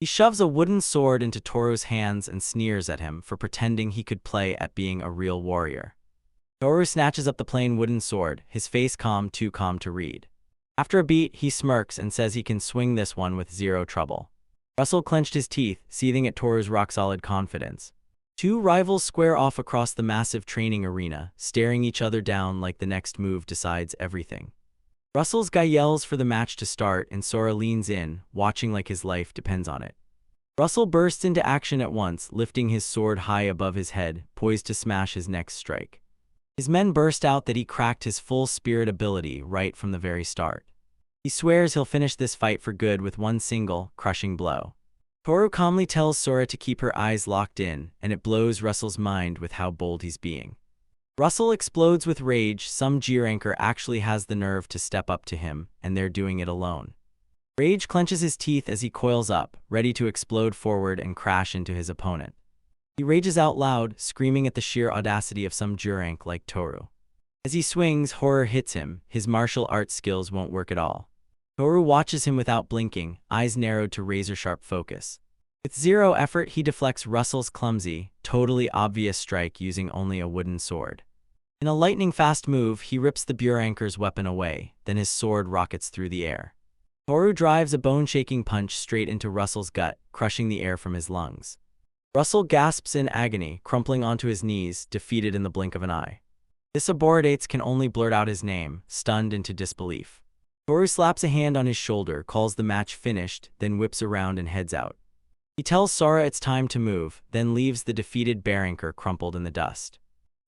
He shoves a wooden sword into Toru's hands and sneers at him for pretending he could play at being a real warrior. Toru snatches up the plain wooden sword, his face calm, too calm to read. After a beat, he smirks and says he can swing this one with zero trouble. Russell clenched his teeth, seething at Toru's rock-solid confidence. Two rivals square off across the massive training arena, staring each other down like the next move decides everything. Russell's guy yells for the match to start, and Sora leans in, watching like his life depends on it. Russell bursts into action at once, lifting his sword high above his head, poised to smash his next strike. His men burst out that he cracked his full spirit ability right from the very start. He swears he'll finish this fight for good with one single, crushing blow. Toru calmly tells Sora to keep her eyes locked in, and it blows Russell's mind with how bold he's being. Russell explodes with rage. Some G-ranker actually has the nerve to step up to him, and they're doing it alone. Rage clenches his teeth as he coils up, ready to explode forward and crash into his opponent. He rages out loud, screaming at the sheer audacity of some Jurank like Toru. As he swings, horror hits him. His martial arts skills won't work at all. Toru watches him without blinking, eyes narrowed to razor-sharp focus. With zero effort, he deflects Russell's clumsy, totally obvious strike using only a wooden sword. In a lightning-fast move, he rips the Buranker's weapon away, then his sword rockets through the air. Toru drives a bone-shaking punch straight into Russell's gut, crushing the air from his lungs. Russell gasps in agony, crumpling onto his knees, defeated in the blink of an eye. This Aboridates can only blurt out his name, stunned into disbelief. Toru slaps a hand on his shoulder, calls the match finished, then whips around and heads out. He tells Sora it's time to move, then leaves the defeated Buranker crumpled in the dust.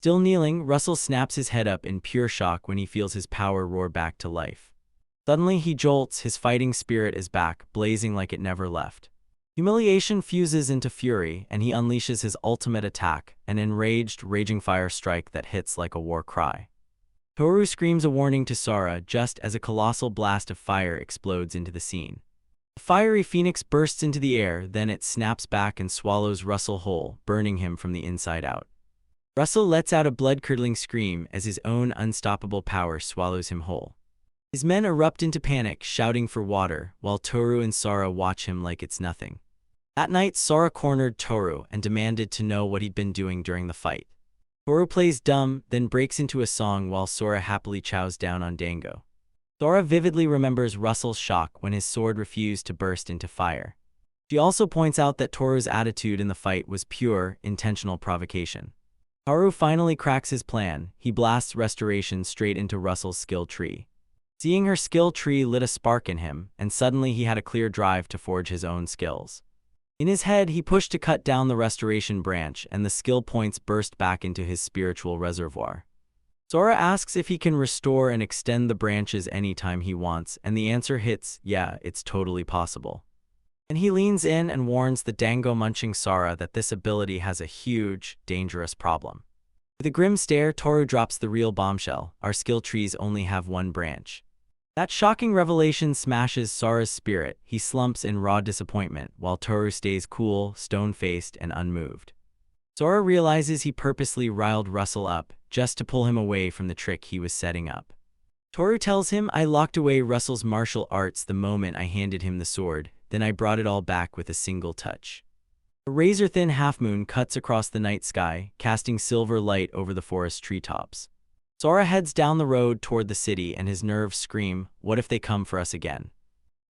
Still kneeling, Russell snaps his head up in pure shock when he feels his power roar back to life. Suddenly he jolts, his fighting spirit is back, blazing like it never left. Humiliation fuses into fury, and he unleashes his ultimate attack, an enraged, raging fire strike that hits like a war cry. Toru screams a warning to Sora just as a colossal blast of fire explodes into the scene. A fiery phoenix bursts into the air, then it snaps back and swallows Russell whole, burning him from the inside out. Russell lets out a blood-curdling scream as his own unstoppable power swallows him whole. His men erupt into panic, shouting for water, while Toru and Sora watch him like it's nothing. That night, Sora cornered Toru and demanded to know what he'd been doing during the fight. Toru plays dumb, then breaks into a song while Sora happily chows down on Dango. Sora vividly remembers Russell's shock when his sword refused to burst into fire. She also points out that Toru's attitude in the fight was pure, intentional provocation. Toru finally cracks his plan. He blasts Restoration straight into Russell's skill tree. Seeing her skill tree lit a spark in him, and suddenly he had a clear drive to forge his own skills. In his head, he pushed to cut down the Restoration branch, and the skill points burst back into his spiritual reservoir. Sora asks if he can restore and extend the branches anytime he wants, and the answer hits, yeah, it's totally possible. And he leans in and warns the Dango-munching Sora that this ability has a huge, dangerous problem. With a grim stare, Toru drops the real bombshell: our skill trees only have one branch. That shocking revelation smashes Sora's spirit. He slumps in raw disappointment, while Toru stays cool, stone-faced, and unmoved. Sora realizes he purposely riled Russell up, just to pull him away from the trick he was setting up. Toru tells him, I locked away Russell's martial arts the moment I handed him the sword, then I brought it all back with a single touch. A razor-thin half-moon cuts across the night sky, casting silver light over the forest treetops. Sora heads down the road toward the city and his nerves scream, what if they come for us again?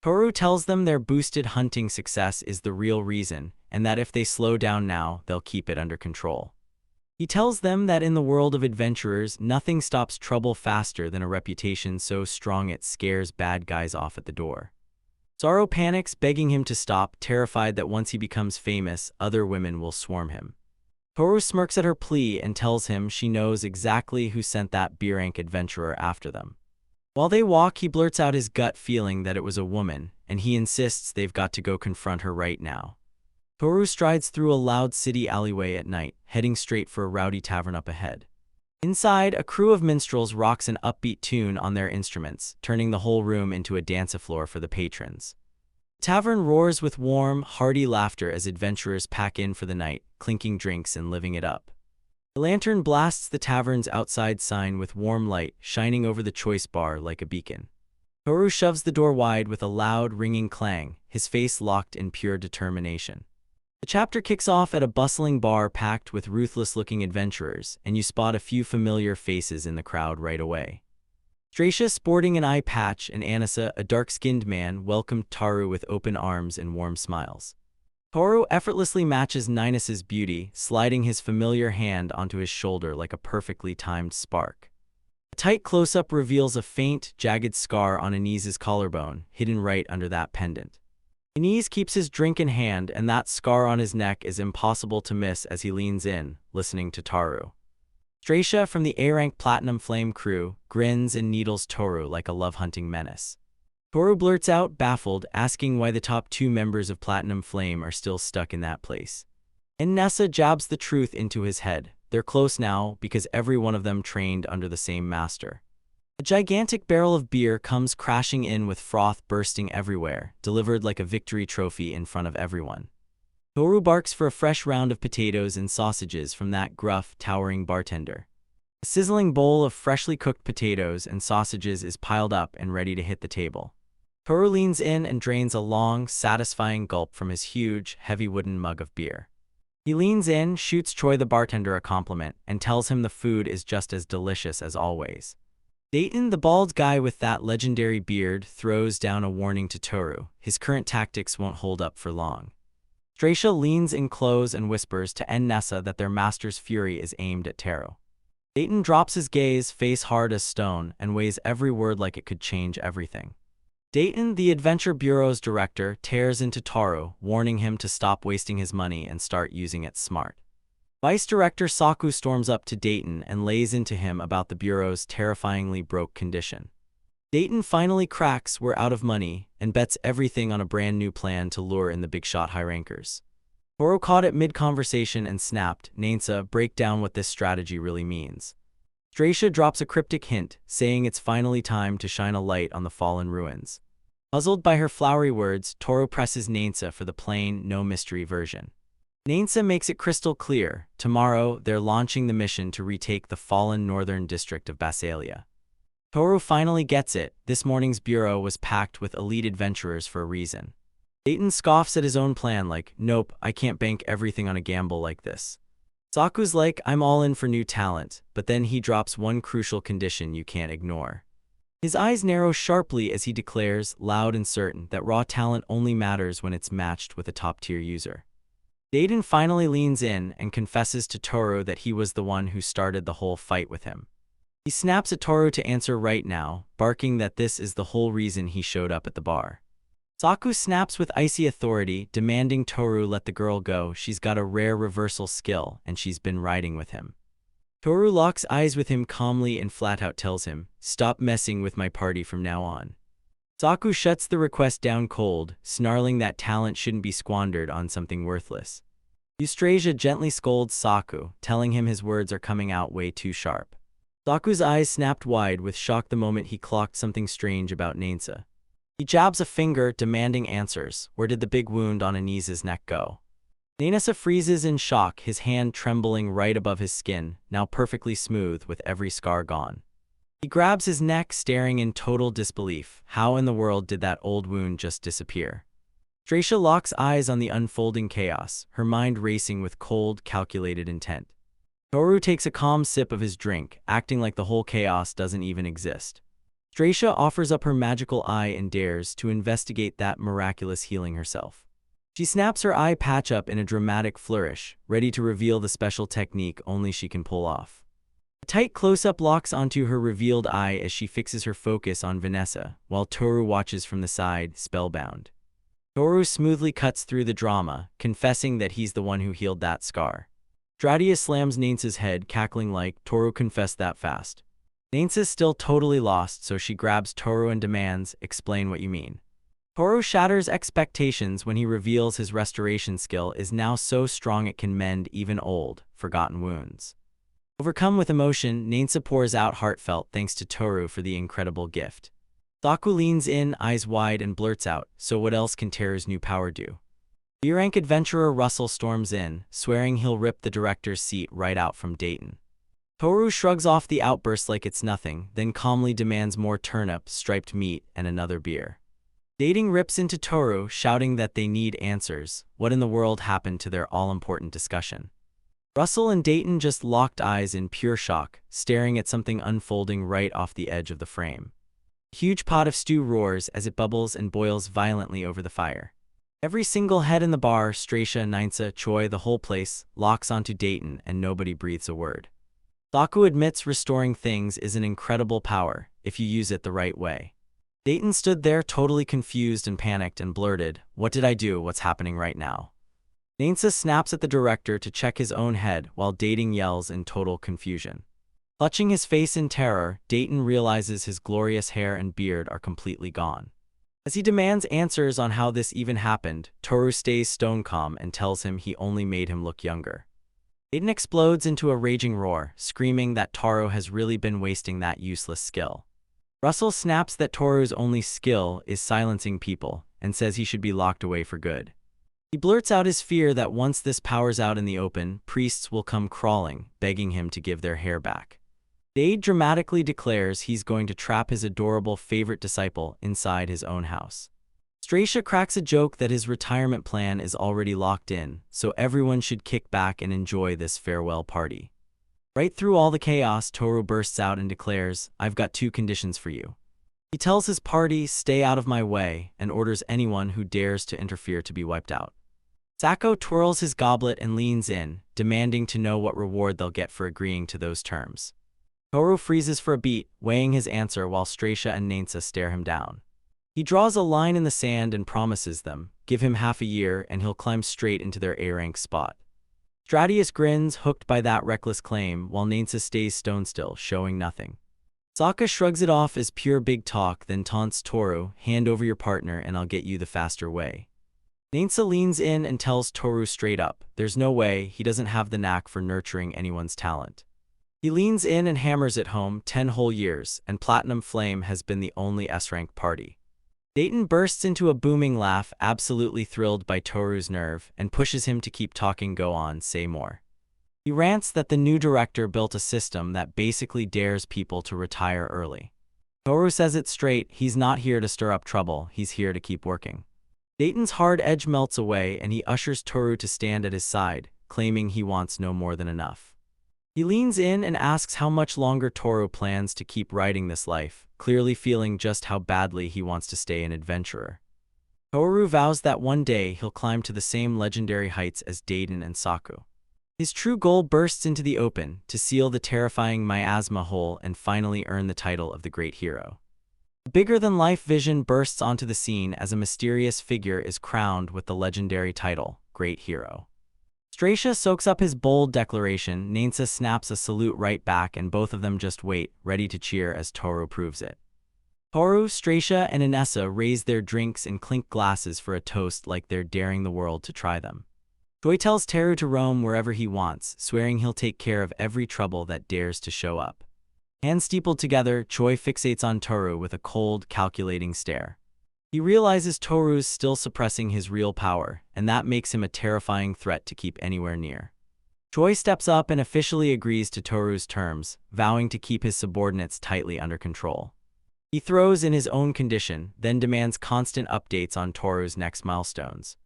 Toru tells them their boosted hunting success is the real reason, and that if they slow down now, they'll keep it under control. He tells them that in the world of adventurers, nothing stops trouble faster than a reputation so strong it scares bad guys off at the door. Sora panics, begging him to stop, terrified that once he becomes famous, other women will swarm him. Toru smirks at her plea and tells him she knows exactly who sent that Burank adventurer after them. While they walk, he blurts out his gut feeling that it was a woman, and he insists they've got to go confront her right now. Toru strides through a loud city alleyway at night, heading straight for a rowdy tavern up ahead. Inside, a crew of minstrels rocks an upbeat tune on their instruments, turning the whole room into a dance-floor for the patrons. The tavern roars with warm, hearty laughter as adventurers pack in for the night, clinking drinks and living it up. The lantern blasts the tavern's outside sign with warm light, shining over the choice bar like a beacon. Toru shoves the door wide with a loud, ringing clang, his face locked in pure determination. The chapter kicks off at a bustling bar packed with ruthless-looking adventurers, and you spot a few familiar faces in the crowd right away. Stracia, sporting an eye patch, and Anissa, a dark-skinned man, welcomed Toru with open arms and warm smiles. Toru effortlessly matches Ninus's beauty, sliding his familiar hand onto his shoulder like a perfectly timed spark. A tight close-up reveals a faint, jagged scar on Anise's collarbone, hidden right under that pendant. Anise keeps his drink in hand, and that scar on his neck is impossible to miss as he leans in, listening to Toru. Stracia from the A-Rank Platinum Flame crew grins and needles Toru like a love-hunting menace. Toru blurts out, baffled, asking why the top two members of Platinum Flame are still stuck in that place. And Nessa jabs the truth into his head. They're close now because every one of them trained under the same master. A gigantic barrel of beer comes crashing in with froth bursting everywhere, delivered like a victory trophy in front of everyone. Toru barks for a fresh round of potatoes and sausages from that gruff, towering bartender. A sizzling bowl of freshly cooked potatoes and sausages is piled up and ready to hit the table. Toru leans in and drains a long, satisfying gulp from his huge, heavy wooden mug of beer. He leans in, shoots Troy the bartender a compliment, and tells him the food is just as delicious as always. Dayton, the bald guy with that legendary beard, throws down a warning to Toru. His current tactics won't hold up for long. Stracia leans in close and whispers to Nessa that their master's fury is aimed at Toru. Dayton drops his gaze, face hard as stone, and weighs every word like it could change everything. Dayton, the Adventure Bureau's director, tears into Toru, warning him to stop wasting his money and start using it smart. Vice Director Saku storms up to Dayton and lays into him about the Bureau's terrifyingly broke condition. Dayton finally cracks we're out of money and bets everything on a brand new plan to lure in the big-shot high-rankers. Toru caught it mid-conversation and snapped, "Nansa, break down what this strategy really means." Stracia drops a cryptic hint, saying it's finally time to shine a light on the fallen ruins. Puzzled by her flowery words, Toru presses Nansa for the plain, no-mystery version. Nansa makes it crystal clear. Tomorrow, they're launching the mission to retake the fallen northern district of Basalia. Toru finally gets it. This morning's bureau was packed with elite adventurers for a reason. Dayton scoffs at his own plan like, "Nope, I can't bank everything on a gamble like this." Saku's like, "I'm all in for new talent," but then he drops one crucial condition you can't ignore. His eyes narrow sharply as he declares, loud and certain, that raw talent only matters when it's matched with a top-tier user. Dayton finally leans in and confesses to Toru that he was the one who started the whole fight with him. He snaps at Toru to answer right now, barking that this is the whole reason he showed up at the bar. Saku snaps with icy authority, demanding Toru let the girl go. She's got a rare reversal skill, and she's been riding with him. Toru locks eyes with him calmly and flat-out tells him, "Stop messing with my party from now on." Saku shuts the request down cold, snarling that talent shouldn't be squandered on something worthless. Eustrasia gently scolds Saku, telling him his words are coming out way too sharp. Saku's eyes snapped wide with shock the moment he clocked something strange about Nansa. He jabs a finger, demanding answers. Where did the big wound on Anisa's neck go? Nanasa freezes in shock, his hand trembling right above his skin, now perfectly smooth with every scar gone. He grabs his neck, staring in total disbelief. How in the world did that old wound just disappear? Stracia locks eyes on the unfolding chaos, her mind racing with cold, calculated intent. Toru takes a calm sip of his drink, acting like the whole chaos doesn't even exist. Stracia offers up her magical eye and dares to investigate that miraculous healing herself. She snaps her eye patch up in a dramatic flourish, ready to reveal the special technique only she can pull off. A tight close-up locks onto her revealed eye as she fixes her focus on Vanessa, while Toru watches from the side, spellbound. Toru smoothly cuts through the drama, confessing that he's the one who healed that scar. Stratia slams Nansa's head, cackling like, "Toru confessed that fast." Nansa's still totally lost, so she grabs Toru and demands, "Explain what you mean." Toru shatters expectations when he reveals his restoration skill is now so strong it can mend even old, forgotten wounds. Overcome with emotion, Nansa pours out heartfelt thanks to Toru for the incredible gift. Saku leans in, eyes wide, and blurts out, "So what else can Toru's new power do?" B-rank adventurer Russell storms in, swearing he'll rip the director's seat right out from Dayton. Toru shrugs off the outburst like it's nothing, then calmly demands more turnip, striped meat, and another beer. Dayton rips into Toru, shouting that they need answers. What in the world happened to their all-important discussion? Russell and Dayton just locked eyes in pure shock, staring at something unfolding right off the edge of the frame. A huge pot of stew roars as it bubbles and boils violently over the fire. Every single head in the bar, Stracia, Nansa, Choi, the whole place, locks onto Dayton and nobody breathes a word. Saku admits restoring things is an incredible power, if you use it the right way. Dayton stood there totally confused and panicked and blurted, "What did I do? What's happening right now?" Nansa snaps at the director to check his own head while Dayton yells in total confusion. Clutching his face in terror, Dayton realizes his glorious hair and beard are completely gone. As he demands answers on how this even happened, Toru stays stone calm and tells him he only made him look younger. Dayton explodes into a raging roar, screaming that Toru has really been wasting that useless skill. Russell snaps that Toru's only skill is silencing people, and says he should be locked away for good. He blurts out his fear that once this power's out in the open, priests will come crawling, begging him to give their hair back. Dade dramatically declares he's going to trap his adorable favorite disciple inside his own house. Stracia cracks a joke that his retirement plan is already locked in, so everyone should kick back and enjoy this farewell party. Right through all the chaos, Toru bursts out and declares, "I've got 2 conditions for you." He tells his party, "Stay out of my way," and orders anyone who dares to interfere to be wiped out. Sako twirls his goblet and leans in, demanding to know what reward they'll get for agreeing to those terms. Toru freezes for a beat, weighing his answer while Stracia and Nainsa stare him down. He draws a line in the sand and promises them, give him half a year and he'll climb straight into their A-rank spot. Stratius grins, hooked by that reckless claim, while Nainsa stays stone still, showing nothing. Sokka shrugs it off as pure big talk, then taunts Toru, "Hand over your partner and I'll get you the faster way." Nainsa leans in and tells Toru straight up, there's no way, he doesn't have the knack for nurturing anyone's talent. He leans in and hammers it home, 10 whole years, and Platinum Flame has been the only S-rank party. Dayton bursts into a booming laugh, absolutely thrilled by Toru's nerve, and pushes him to keep talking. Go on, say more. He rants that the new director built a system that basically dares people to retire early. Toru says it straight, he's not here to stir up trouble, he's here to keep working. Dayton's hard edge melts away and he ushers Toru to stand at his side, claiming he wants no more than enough. He leans in and asks how much longer Toru plans to keep riding this life, clearly feeling just how badly he wants to stay an adventurer. Toru vows that one day he'll climb to the same legendary heights as Dayton and Saku. His true goal bursts into the open, to seal the terrifying miasma hole and finally earn the title of the Great Hero. A bigger-than-life vision bursts onto the scene as a mysterious figure is crowned with the legendary title, Great Hero. Stracia soaks up his bold declaration, Nainsa snaps a salute right back, and both of them just wait, ready to cheer as Toru proves it. Toru, Stracia, and Inessa raise their drinks and clink glasses for a toast like they're daring the world to try them. Joy tells Teru to roam wherever he wants, swearing he'll take care of every trouble that dares to show up. Hands steepled together, Choi fixates on Toru with a cold, calculating stare. He realizes Toru's still suppressing his real power, and that makes him a terrifying threat to keep anywhere near. Choi steps up and officially agrees to Toru's terms, vowing to keep his subordinates tightly under control. He throws in his own condition, then demands constant updates on Toru's next milestones.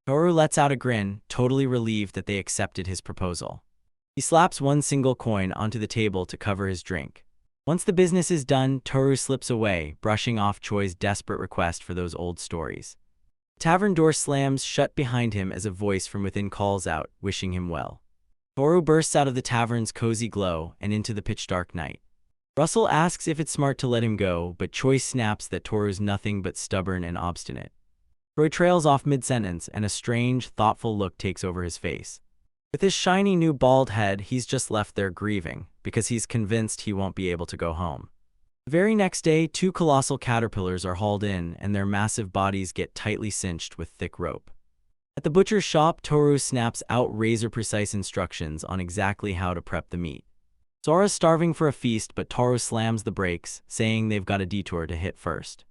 Toru lets out a grin, totally relieved that they accepted his proposal. He slaps one single coin onto the table to cover his drink. Once the business is done, Toru slips away, brushing off Choi's desperate request for those old stories. The tavern door slams shut behind him as a voice from within calls out, wishing him well. Toru bursts out of the tavern's cozy glow and into the pitch-dark night. Russell asks if it's smart to let him go, but Choi snaps that Toru's nothing but stubborn and obstinate. Choi trails off mid-sentence, and a strange, thoughtful look takes over his face. With his shiny new bald head, he's just left there grieving, because he's convinced he won't be able to go home. The very next day, 2 colossal caterpillars are hauled in, and their massive bodies get tightly cinched with thick rope. At the butcher's shop, Toru snaps out razor-precise instructions on exactly how to prep the meat. Sora's starving for a feast, but Toru slams the brakes, saying they've got a detour to hit first.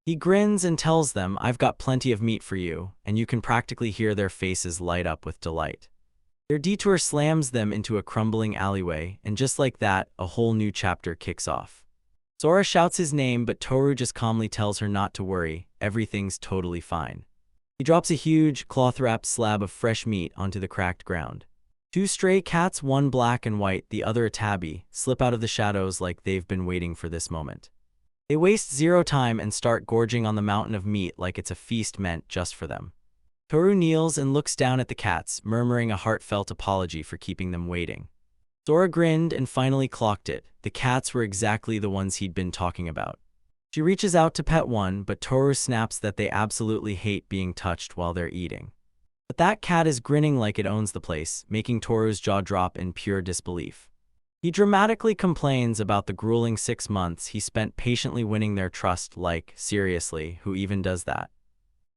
He grins and tells them, "I've got plenty of meat for you," and you can practically hear their faces light up with delight. Their detour slams them into a crumbling alleyway, and just like that, a whole new chapter kicks off. Sora shouts his name, but Toru just calmly tells her not to worry, everything's totally fine. He drops a huge, cloth-wrapped slab of fresh meat onto the cracked ground. 2 stray cats, one black and white, the other a tabby, slip out of the shadows like they've been waiting for this moment. They waste zero time and start gorging on the mountain of meat like it's a feast meant just for them. Toru kneels and looks down at the cats, murmuring a heartfelt apology for keeping them waiting. Sora grinned and finally clocked it. The cats were exactly the ones he'd been talking about. She reaches out to pet one, but Toru snaps that they absolutely hate being touched while they're eating. But that cat is grinning like it owns the place, making Toru's jaw drop in pure disbelief. He dramatically complains about the grueling 6 months he spent patiently winning their trust, like, seriously, who even does that?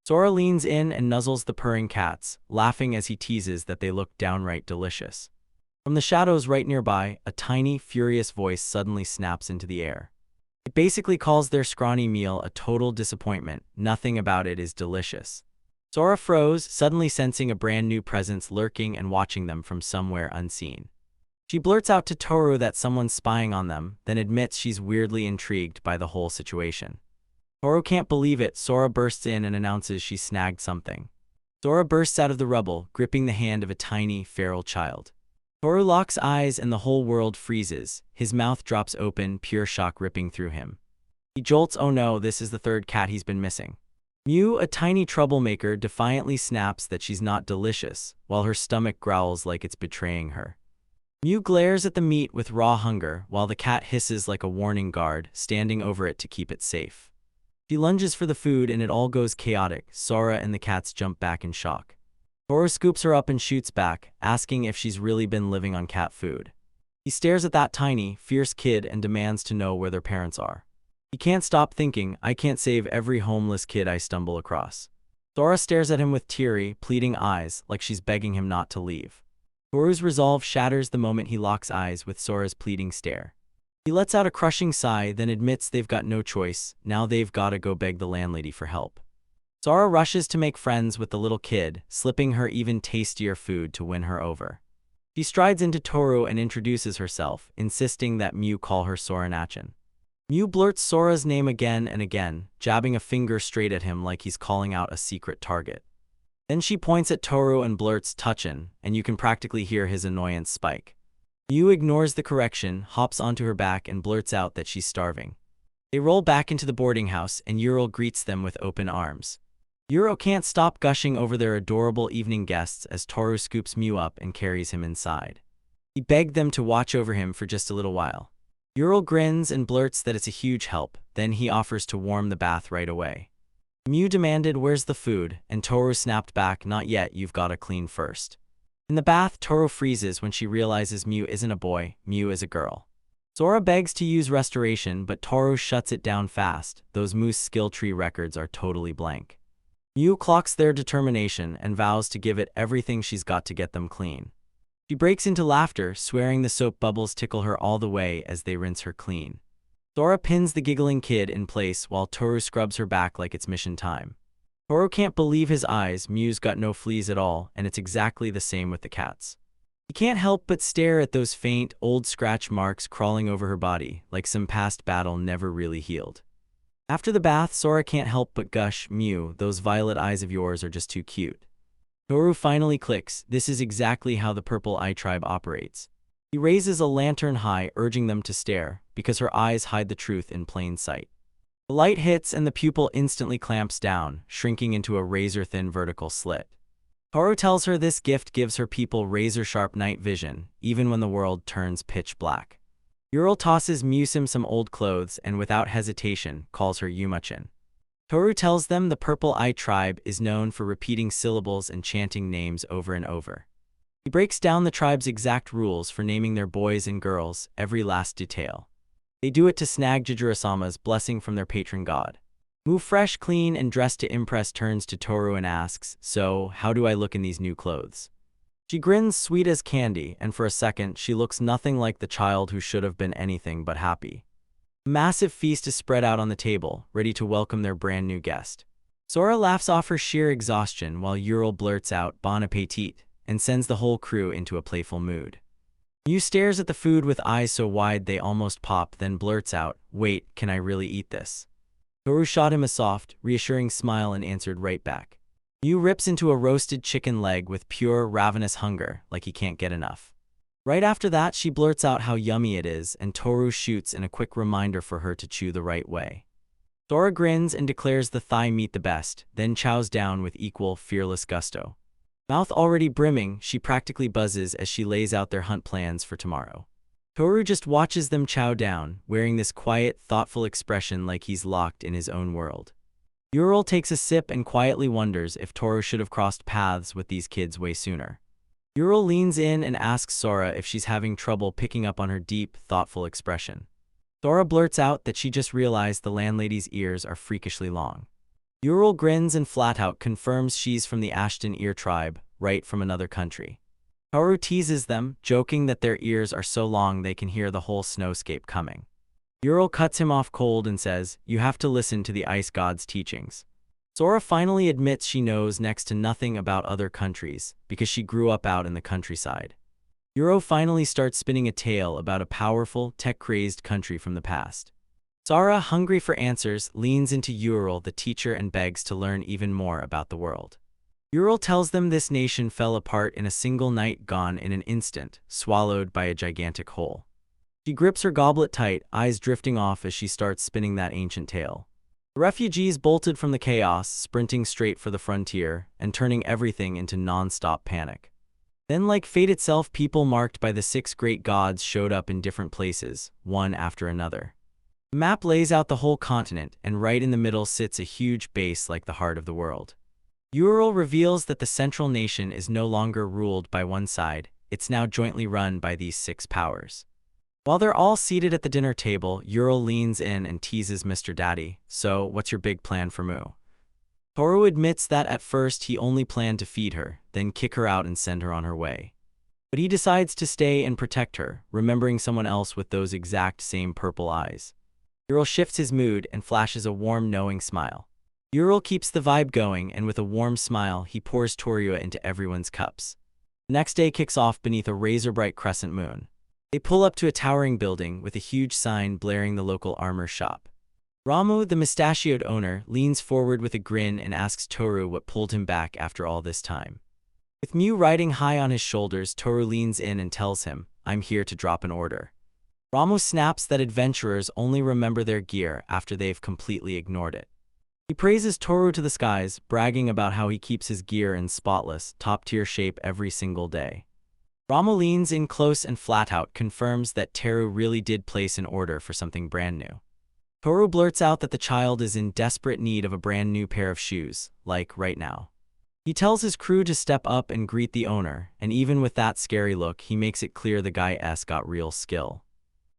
Sora leans in and nuzzles the purring cats, laughing as he teases that they look downright delicious. From the shadows right nearby, a tiny, furious voice suddenly snaps into the air. It basically calls their scrawny meal a total disappointment, nothing about it is delicious. Sora froze, suddenly sensing a brand new presence lurking and watching them from somewhere unseen. She blurts out to Toru that someone's spying on them, then admits she's weirdly intrigued by the whole situation. Toru can't believe it. Sora bursts in and announces she snagged something. Sora bursts out of the rubble, gripping the hand of a tiny, feral child. Toru locks eyes and the whole world freezes. His mouth drops open, pure shock ripping through him. He jolts. Oh no, this is the third cat he's been missing. Mew, a tiny troublemaker, defiantly snaps that she's not delicious, while her stomach growls like it's betraying her. Mew glares at the meat with raw hunger, while the cat hisses like a warning guard, standing over it to keep it safe. She lunges for the food and it all goes chaotic. Sora and the cats jump back in shock. Toru scoops her up and shoots back, asking if she's really been living on cat food. He stares at that tiny, fierce kid and demands to know where their parents are. He can't stop thinking, I can't save every homeless kid I stumble across. Sora stares at him with teary, pleading eyes, like she's begging him not to leave. Toru's resolve shatters the moment he locks eyes with Sora's pleading stare. He lets out a crushing sigh, then admits they've got no choice. Now they've gotta go beg the landlady for help. Sora rushes to make friends with the little kid, slipping her even tastier food to win her over. She strides into Toru and introduces herself, insisting that Mew call her Sora-nachan. Mew blurts Sora's name again and again, jabbing a finger straight at him like he's calling out a secret target. Then she points at Toru and blurts Touchin', and you can practically hear his annoyance spike. Mew ignores the correction, hops onto her back and blurts out that she's starving. They roll back into the boarding house and Ural greets them with open arms. Ural can't stop gushing over their adorable evening guests as Toru scoops Mew up and carries him inside. He begged them to watch over him for just a little while. Ural grins and blurts that it's a huge help, then he offers to warm the bath right away. Mew demanded where's the food, and Toru snapped back, not yet, you've gotta clean first. In the bath, Toru freezes when she realizes Mew isn't a boy, Mew is a girl. Sora begs to use restoration, but Toru shuts it down fast. Those Moose skill tree records are totally blank. Mew clocks their determination and vows to give it everything she's got to get them clean. She breaks into laughter, swearing the soap bubbles tickle her all the way as they rinse her clean. Sora pins the giggling kid in place while Toru scrubs her back like it's mission time. Toru can't believe his eyes. Mew's got no fleas at all, and it's exactly the same with the cats. He can't help but stare at those faint, old scratch marks crawling over her body, like some past battle never really healed. After the bath, Sora can't help but gush, Mew, those violet eyes of yours are just too cute. Toru finally clicks, this is exactly how the Purple Eye Tribe operates. He raises a lantern high, urging them to stare, because her eyes hide the truth in plain sight. The light hits and the pupil instantly clamps down, shrinking into a razor-thin vertical slit. Toru tells her this gift gives her people razor-sharp night vision, even when the world turns pitch black. Ural tosses Mewsim some old clothes and without hesitation calls her Yumachan. Toru tells them the Purple Eye Tribe is known for repeating syllables and chanting names over and over. He breaks down the tribe's exact rules for naming their boys and girls, every last detail. They do it to snag Jijurasama's blessing from their patron god. Mew, fresh, clean, and dressed to impress, turns to Toru and asks, so, how do I look in these new clothes? She grins sweet as candy, and for a second she looks nothing like the child who should have been anything but happy. A massive feast is spread out on the table, ready to welcome their brand new guest. Sora laughs off her sheer exhaustion while Ural blurts out bon appetit and sends the whole crew into a playful mood. Mew stares at the food with eyes so wide they almost pop, then blurts out, wait, can I really eat this? Toru shot him a soft, reassuring smile and answered right back. Mew rips into a roasted chicken leg with pure, ravenous hunger, like he can't get enough. Right after that, she blurts out how yummy it is, and Toru shoots in a quick reminder for her to chew the right way. Sora grins and declares the thigh meat the best, then chows down with equal, fearless gusto. Mouth already brimming, she practically buzzes as she lays out their hunt plans for tomorrow. Toru just watches them chow down, wearing this quiet, thoughtful expression like he's locked in his own world. Ural takes a sip and quietly wonders if Toru should have crossed paths with these kids way sooner. Ural leans in and asks Sora if she's having trouble picking up on her deep, thoughtful expression. Sora blurts out that she just realized the landlady's ears are freakishly long. Ural grins and flat out confirms she's from the Ashton Ear tribe, right from another country. Toru teases them, joking that their ears are so long they can hear the whole snowscape coming. Ural cuts him off cold and says, you have to listen to the ice god's teachings. Sora finally admits she knows next to nothing about other countries because she grew up out in the countryside. Yuro finally starts spinning a tale about a powerful, tech-crazed country from the past. Sora, hungry for answers, leans into Yuro, the teacher, and begs to learn even more about the world. Yuro tells them this nation fell apart in a single night, gone in an instant, swallowed by a gigantic hole. She grips her goblet tight, eyes drifting off as she starts spinning that ancient tale. The refugees bolted from the chaos, sprinting straight for the frontier, and turning everything into non-stop panic. Then, like fate itself, people marked by the 6 great gods showed up in different places, one after another. The map lays out the whole continent, and right in the middle sits a huge base like the heart of the world. Yuro reveals that the central nation is no longer ruled by one side, it's now jointly run by these 6 powers. While they're all seated at the dinner table, Yuro leans in and teases Mr. Daddy, "So, what's your big plan for Mu?" Toru admits that at first he only planned to feed her, then kick her out and send her on her way. But he decides to stay and protect her, remembering someone else with those exact same purple eyes. Yuro shifts his mood and flashes a warm, knowing smile. Yuro keeps the vibe going, and with a warm smile, he pours Toriyuha into everyone's cups. The next day kicks off beneath a razor-bright crescent moon. They pull up to a towering building with a huge sign blaring the local armor shop. Ramu, the mustachioed owner, leans forward with a grin and asks Toru what pulled him back after all this time. With Mew riding high on his shoulders, Toru leans in and tells him, "I'm here to drop an order." Ramu snaps that adventurers only remember their gear after they've completely ignored it. He praises Toru to the skies, bragging about how he keeps his gear in spotless, top-tier shape every single day. Ramu leans in close and flat out confirms that Teru really did place an order for something brand new. Toru blurts out that the child is in desperate need of a brand new pair of shoes, like right now. He tells his crew to step up and greet the owner, and even with that scary look, he makes it clear the guy's got real skill.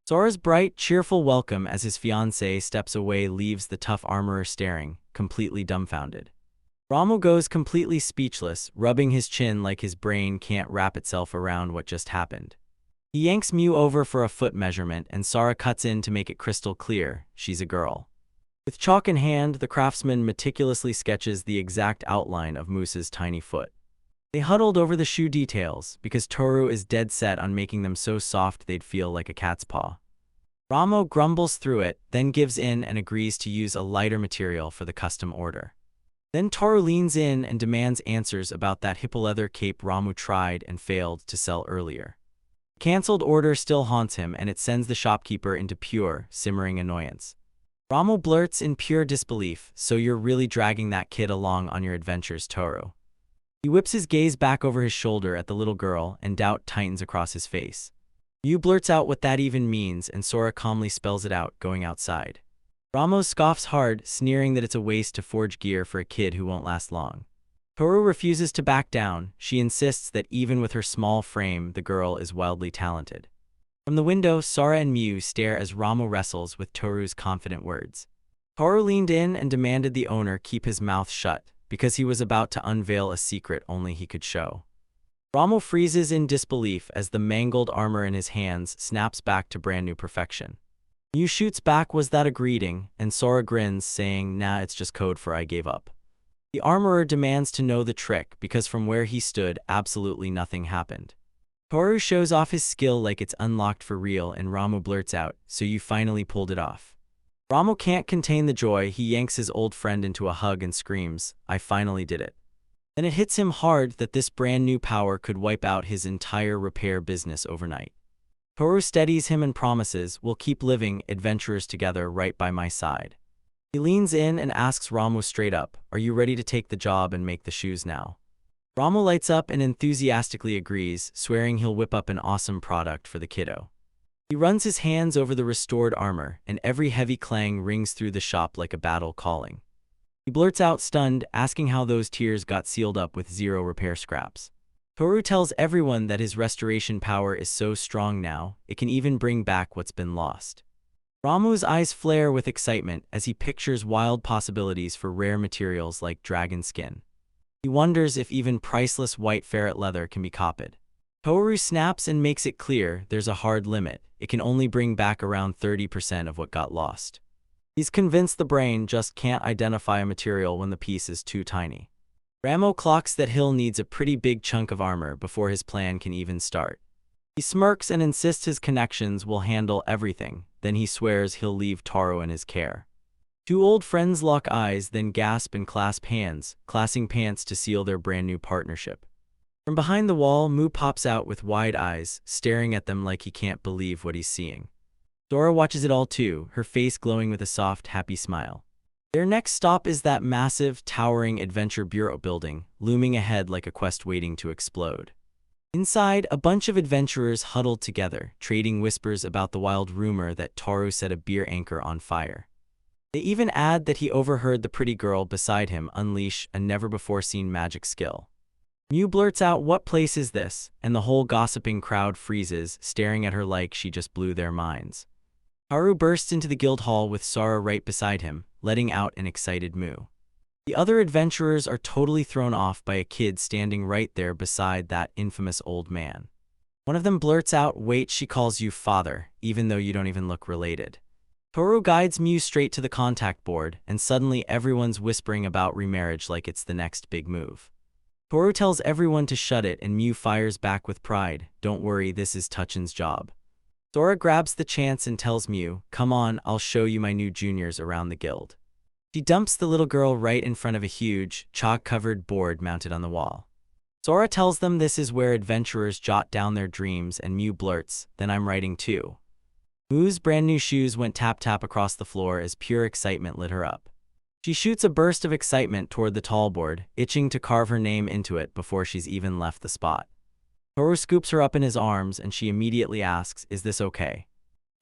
Sora's bright, cheerful welcome as his fiancée steps away leaves the tough armorer staring, completely dumbfounded. Ramu goes completely speechless, rubbing his chin like his brain can't wrap itself around what just happened. He yanks Mew over for a foot measurement, and Sora cuts in to make it crystal clear she's a girl. With chalk in hand, the craftsman meticulously sketches the exact outline of Moose's tiny foot. They huddled over the shoe details, because Toru is dead set on making them so soft they'd feel like a cat's paw. Ramu grumbles through it, then gives in and agrees to use a lighter material for the custom order. Then Toru leans in and demands answers about that hippoleather cape Ramu tried and failed to sell earlier. The cancelled order still haunts him, and it sends the shopkeeper into pure, simmering annoyance. Ramu blurts in pure disbelief, "So you're really dragging that kid along on your adventures, Toru?" He whips his gaze back over his shoulder at the little girl, and doubt tightens across his face. Mew blurts out what that even means, and Sora calmly spells it out, going outside. Ramu scoffs hard, sneering that it's a waste to forge gear for a kid who won't last long. Toru refuses to back down. She insists that even with her small frame, the girl is wildly talented. From the window, Sora and Mew stare as Ramu wrestles with Toru's confident words. Toru leaned in and demanded the owner keep his mouth shut, because he was about to unveil a secret only he could show. Ramu freezes in disbelief as the mangled armor in his hands snaps back to brand new perfection. Mew shoots back, "Was that a greeting?" and Sora grins, saying, "Nah, it's just code for I gave up." The armorer demands to know the trick, because from where he stood, absolutely nothing happened. Toru shows off his skill like it's unlocked for real, and Ramu blurts out, "So you finally pulled it off." Ramu can't contain the joy. He yanks his old friend into a hug and screams, "I finally did it." Then it hits him hard that this brand new power could wipe out his entire repair business overnight. Toru steadies him and promises, "We'll keep living adventurers together right by my side." He leans in and asks Ramu straight up, "Are you ready to take the job and make the shoes now?" Ramu lights up and enthusiastically agrees, swearing he'll whip up an awesome product for the kiddo. He runs his hands over the restored armor, and every heavy clang rings through the shop like a battle calling. He blurts out, stunned, asking how those tears got sealed up with 0 repair scraps. Toru tells everyone that his restoration power is so strong now, it can even bring back what's been lost. Ramu's eyes flare with excitement as he pictures wild possibilities for rare materials like dragon skin. He wonders if even priceless white ferret leather can be copied. Toru snaps and makes it clear there's a hard limit. It can only bring back around 30% of what got lost. He's convinced the brain just can't identify a material when the piece is too tiny. Ramo clocks that Hill needs a pretty big chunk of armor before his plan can even start. He smirks and insists his connections will handle everything, then he swears he'll leave Taro in his care. Two old friends lock eyes, then gasp and clasp hands, clasping pants to seal their brand new partnership. From behind the wall, Mu pops out with wide eyes, staring at them like he can't believe what he's seeing. Sora watches it all too, her face glowing with a soft, happy smile. Their next stop is that massive, towering Adventure Bureau building, looming ahead like a quest waiting to explode. Inside, a bunch of adventurers huddled together, trading whispers about the wild rumor that Toru set a beer anchor on fire. They even add that he overheard the pretty girl beside him unleash a never-before-seen magic skill. Mew blurts out, "What place is this?" and the whole gossiping crowd freezes, staring at her like she just blew their minds. Haru bursts into the guild hall with Sora right beside him, letting out an excited moo. The other adventurers are totally thrown off by a kid standing right there beside that infamous old man. One of them blurts out, "Wait, she calls you father, even though you don't even look related." Toru guides Mew straight to the contact board, and suddenly everyone's whispering about remarriage like it's the next big move. Toru tells everyone to shut it and Mew fires back with pride, "Don't worry, this is Tuchin's job." Sora grabs the chance and tells Mew, "Come on, I'll show you my new juniors around the guild." She dumps the little girl right in front of a huge, chalk-covered board mounted on the wall. Sora tells them this is where adventurers jot down their dreams and Mew blurts, "Then I'm writing too." Mew's brand new shoes went tap-tap across the floor as pure excitement lit her up. She shoots a burst of excitement toward the tall board, itching to carve her name into it before she's even left the spot. Toru scoops her up in his arms and she immediately asks, "Is this okay?"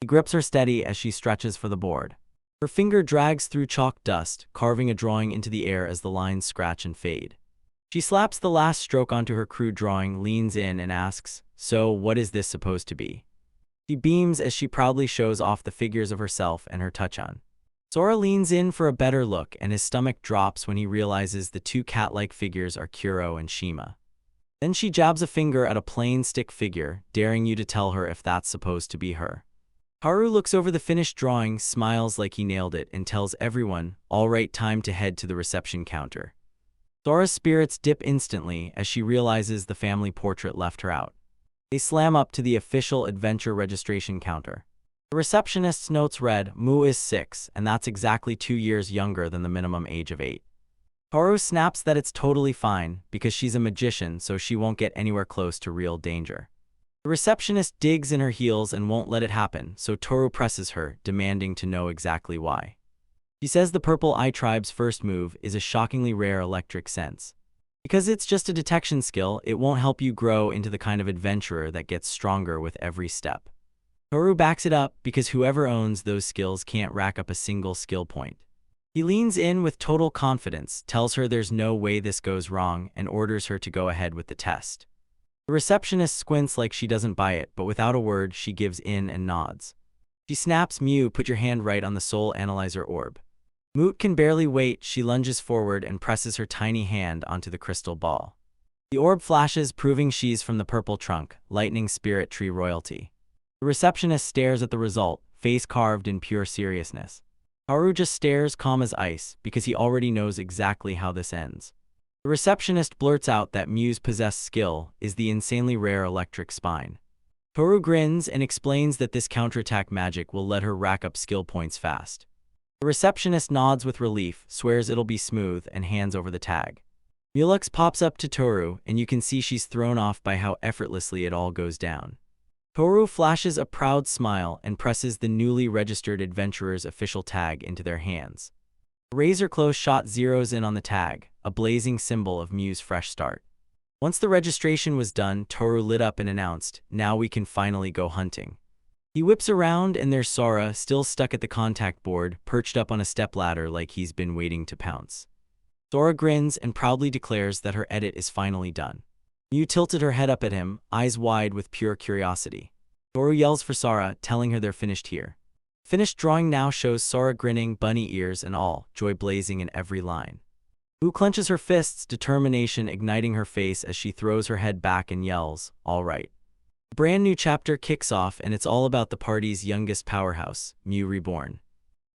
He grips her steady as she stretches for the board. Her finger drags through chalk dust, carving a drawing into the air as the lines scratch and fade. She slaps the last stroke onto her crude drawing, leans in and asks, "So, what is this supposed to be?" She beams as she proudly shows off the figures of herself and her Tuchan. Sora leans in for a better look and his stomach drops when he realizes the two cat-like figures are Kuro and Shima. Then she jabs a finger at a plain stick figure, daring you to tell her if that's supposed to be her. Haru looks over the finished drawing, smiles like he nailed it, and tells everyone, "All right, time to head to the reception counter." Sora's spirits dip instantly as she realizes the family portrait left her out. They slam up to the official adventure registration counter. The receptionist's notes read, "Mu is 6, and that's exactly 2 years younger than the minimum age of 8. Toru snaps that it's totally fine, because she's a magician so she won't get anywhere close to real danger. The receptionist digs in her heels and won't let it happen, so Toru presses her, demanding to know exactly why. She says the Purple Eye Tribe's first move is a shockingly rare electric sense. Because it's just a detection skill, it won't help you grow into the kind of adventurer that gets stronger with every step. Toru backs it up because whoever owns those skills can't rack up a single skill point. He leans in with total confidence, tells her there's no way this goes wrong, and orders her to go ahead with the test. The receptionist squints like she doesn't buy it, but without a word, she gives in and nods. She snaps, "Mew, put your hand right on the soul analyzer orb." Moot can barely wait, she lunges forward and presses her tiny hand onto the crystal ball. The orb flashes, proving she's from the purple trunk, lightning spirit tree royalty. The receptionist stares at the result, face carved in pure seriousness. Haru just stares, calm as ice, because he already knows exactly how this ends. The receptionist blurts out that Mew's possessed skill is the insanely rare electric spine. Toru grins and explains that this counterattack magic will let her rack up skill points fast. The receptionist nods with relief, swears it'll be smooth, and hands over the tag. Mulux pops up to Toru, and you can see she's thrown off by how effortlessly it all goes down. Toru flashes a proud smile and presses the newly registered adventurer's official tag into their hands. A razor-close shot zeroes in on the tag, a blazing symbol of Mew's fresh start. Once the registration was done, Toru lit up and announced, "Now we can finally go hunting." He whips around and there's Sora, still stuck at the contact board, perched up on a stepladder like he's been waiting to pounce. Sora grins and proudly declares that her edit is finally done. Mew tilted her head up at him, eyes wide with pure curiosity. Toru yells for Sora, telling her they're finished here. Finished drawing now shows Sora grinning, bunny ears and all, joy blazing in every line. Mew clenches her fists, determination igniting her face as she throws her head back and yells, "All right." A brand new chapter kicks off and it's all about the party's youngest powerhouse, Mew Reborn.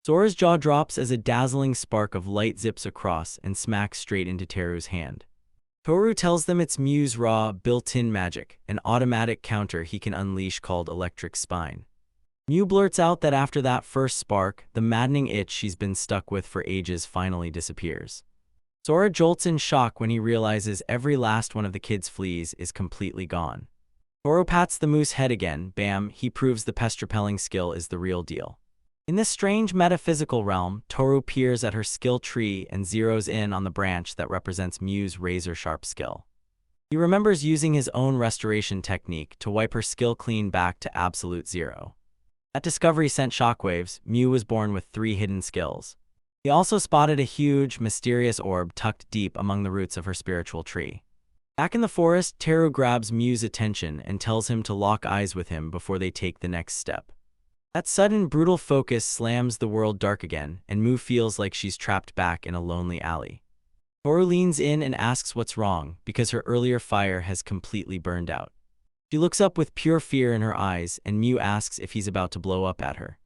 Sora's jaw drops as a dazzling spark of light zips across and smacks straight into Teru's hand. Toru tells them it's Mew's raw, built-in magic, an automatic counter he can unleash called Electric Spine. Mew blurts out that after that first spark, the maddening itch she's been stuck with for ages finally disappears. Sora jolts in shock when he realizes every last one of the kid's fleas is completely gone. Toru pats the moose head again. Bam, he proves the pest-repelling skill is the real deal. In this strange metaphysical realm, Toru peers at her skill tree and zeroes in on the branch that represents Mew's razor-sharp skill. He remembers using his own restoration technique to wipe her skill clean back to absolute zero. That discovery sent shockwaves. Mew was born with 3 hidden skills. He also spotted a huge, mysterious orb tucked deep among the roots of her spiritual tree. Back in the forest, Teru grabs Mew's attention and tells him to lock eyes with him before they take the next step. That sudden, brutal focus slams the world dark again, and Mew feels like she's trapped back in a lonely alley. Toru leans in and asks what's wrong, because her earlier fire has completely burned out. She looks up with pure fear in her eyes, and Mew asks if he's about to blow up at her.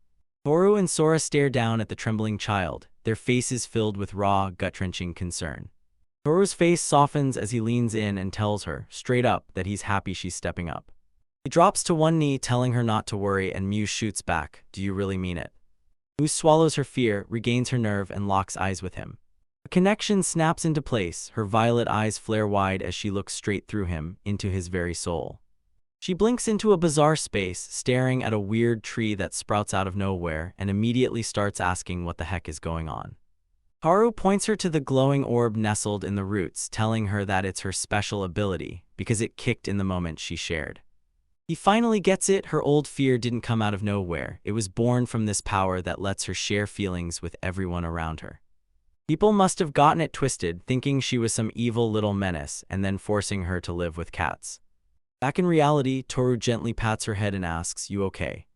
Toru and Sora stare down at the trembling child, their faces filled with raw, gut-wrenching concern. Toru's face softens as he leans in and tells her, straight up, that he's happy she's stepping up. He drops to one knee, telling her not to worry, and Mew shoots back, "Do you really mean it?" Mew swallows her fear, regains her nerve, and locks eyes with him. A connection snaps into place, her violet eyes flare wide as she looks straight through him, into his very soul. She blinks into a bizarre space, staring at a weird tree that sprouts out of nowhere, and immediately starts asking what the heck is going on. Toru points her to the glowing orb nestled in the roots, telling her that it's her special ability, because it kicked in the moment she shared. He finally gets it. Her old fear didn't come out of nowhere. It was born from this power that lets her share feelings with everyone around her. People must have gotten it twisted, thinking she was some evil little menace, and then forcing her to live with cats. Back in reality, Toru gently pats her head and asks, "You okay?"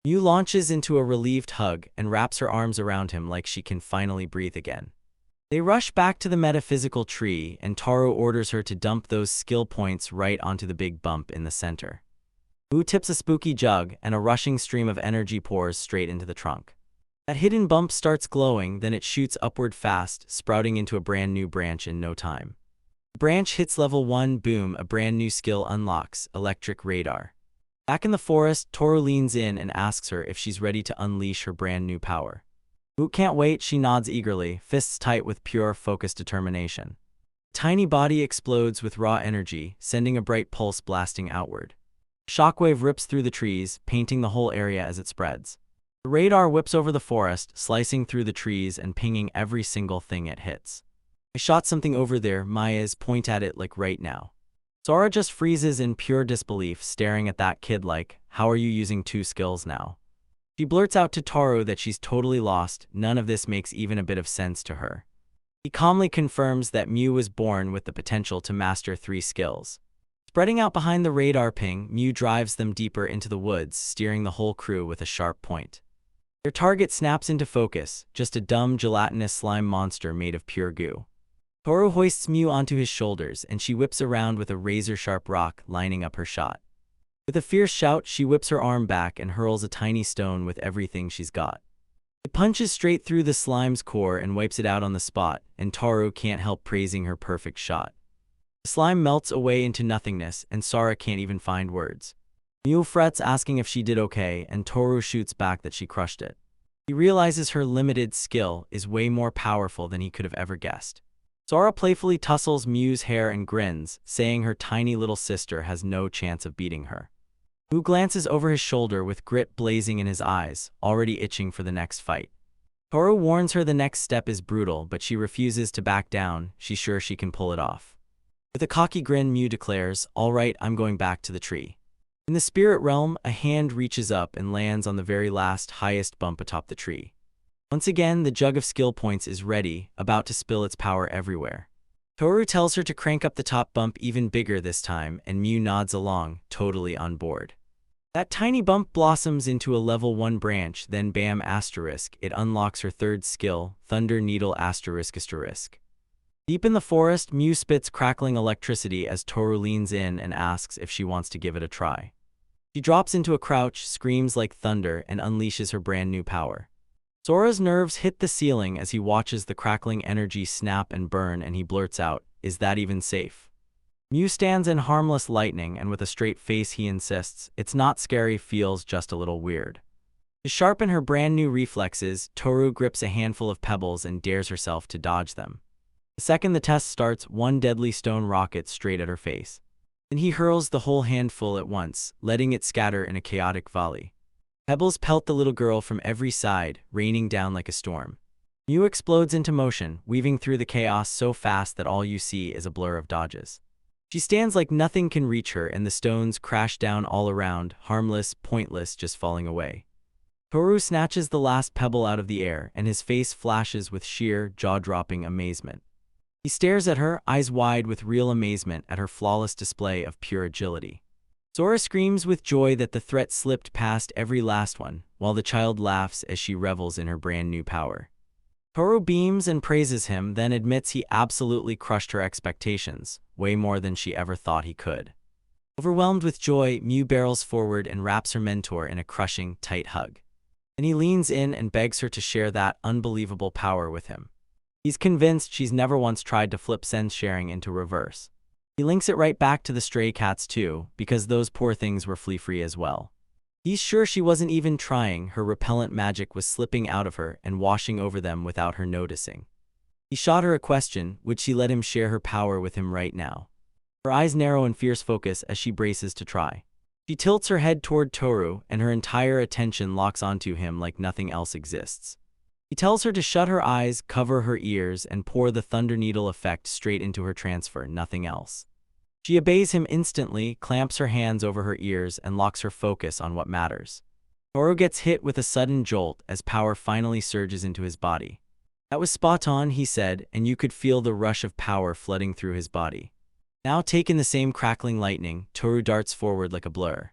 Mew launches into a relieved hug and wraps her arms around him like she can finally breathe again. They rush back to the metaphysical tree, and Toru orders her to dump those skill points right onto the big bump in the center. Mew tips a spooky jug, and a rushing stream of energy pours straight into the trunk. That hidden bump starts glowing, then it shoots upward fast, sprouting into a brand new branch in no time. The branch hits level 1, boom, a brand new skill unlocks, Electric Radar. Back in the forest, Toru leans in and asks her if she's ready to unleash her brand new power. Mew can't wait, she nods eagerly, fists tight with pure, focused determination. The tiny body explodes with raw energy, sending a bright pulse blasting outward. A shockwave rips through the trees, painting the whole area as it spreads. The radar whips over the forest, slicing through the trees and pinging every single thing it hits. "I shot something over there," Maya's point at it like right now. Sora just freezes in pure disbelief, staring at that kid like, "How are you using 2 skills now?" She blurts out to Toru that she's totally lost. None of this makes even a bit of sense to her. He calmly confirms that Mew was born with the potential to master 3 skills. Spreading out behind the radar ping, Mew drives them deeper into the woods, steering the whole crew with a sharp point. Their target snaps into focus, just a dumb gelatinous slime monster made of pure goo. Toru hoists Mew onto his shoulders, and she whips around with a razor-sharp rock, lining up her shot. With a fierce shout, she whips her arm back and hurls a tiny stone with everything she's got. It punches straight through the slime's core and wipes it out on the spot, and Toru can't help praising her perfect shot. The slime melts away into nothingness, and Sora can't even find words. Mew frets, asking if she did okay, and Toru shoots back that she crushed it. He realizes her limited skill is way more powerful than he could have ever guessed. Sora playfully tussles Mew's hair and grins, saying her tiny little sister has no chance of beating her. Mew glances over his shoulder with grit blazing in his eyes, already itching for the next fight. Toru warns her the next step is brutal, but she refuses to back down. She's sure she can pull it off. With a cocky grin, Mew declares, "All right, I'm going back to the tree." In the spirit realm, a hand reaches up and lands on the very last, highest bump atop the tree. Once again, the jug of skill points is ready, about to spill its power everywhere. Toru tells her to crank up the top bump even bigger this time, and Mew nods along, totally on board. That tiny bump blossoms into a level 1 branch, then bam asterisk, it unlocks her 3rd skill, Thunder Needle asterisk asterisk. Deep in the forest, Mew spits crackling electricity as Toru leans in and asks if she wants to give it a try. She drops into a crouch, screams like thunder, and unleashes her brand new power. Sora's nerves hit the ceiling as he watches the crackling energy snap and burn, and he blurts out, "Is that even safe?" Mew stands in harmless lightning, and with a straight face he insists, "It's not scary, feels just a little weird." To sharpen her brand new reflexes, Toru grips a handful of pebbles and dares herself to dodge them. The second the test starts, one deadly stone rockets straight at her face. Then he hurls the whole handful at once, letting it scatter in a chaotic volley. Pebbles pelt the little girl from every side, raining down like a storm. Mew explodes into motion, weaving through the chaos so fast that all you see is a blur of dodges. She stands like nothing can reach her, and the stones crash down all around, harmless, pointless, just falling away. Toru snatches the last pebble out of the air, and his face flashes with sheer, jaw-dropping amazement. He stares at her, eyes wide with real amazement at her flawless display of pure agility. Sora screams with joy that the threat slipped past every last one, while the child laughs as she revels in her brand new power. Toru beams and praises him, then admits he absolutely crushed her expectations, way more than she ever thought he could. Overwhelmed with joy, Mew barrels forward and wraps her mentor in a crushing, tight hug. Then he leans in and begs her to share that unbelievable power with him. He's convinced she's never once tried to flip sense sharing into reverse. He links it right back to the stray cats too, because those poor things were flea-free as well. He's sure she wasn't even trying, her repellent magic was slipping out of her and washing over them without her noticing. He shot her a question, would she let him share her power with him right now? Her eyes narrow in fierce focus as she braces to try. She tilts her head toward Toru, and her entire attention locks onto him like nothing else exists. He tells her to shut her eyes, cover her ears, and pour the thunder needle effect straight into her transfer, nothing else. She obeys him instantly, clamps her hands over her ears, and locks her focus on what matters. Toru gets hit with a sudden jolt as power finally surges into his body. "That was spot on," he said, and you could feel the rush of power flooding through his body. Now taking the same crackling lightning, Toru darts forward like a blur.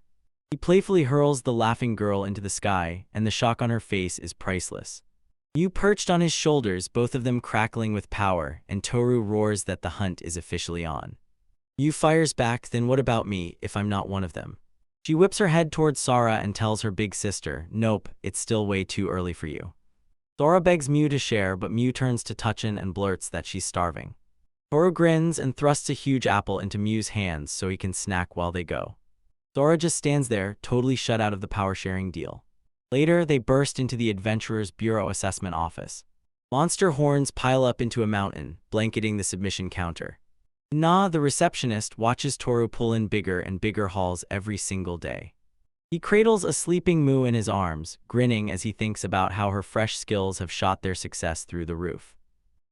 He playfully hurls the laughing girl into the sky, and the shock on her face is priceless. Mew perched on his shoulders, both of them crackling with power, and Toru roars that the hunt is officially on. Mew fires back, "Then what about me, if I'm not one of them?" She whips her head towards Sora and tells her big sister, "Nope, it's still way too early for you." Sora begs Mew to share, but Mew turns to Touchin and blurts that she's starving. Toru grins and thrusts a huge apple into Mew's hands so he can snack while they go. Sora just stands there, totally shut out of the power-sharing deal. Later, they burst into the Adventurer's Bureau Assessment Office. Monster horns pile up into a mountain, blanketing the submission counter. Na, the receptionist, watches Toru pull in bigger and bigger hauls every single day. He cradles a sleeping Moo in his arms, grinning as he thinks about how her fresh skills have shot their success through the roof.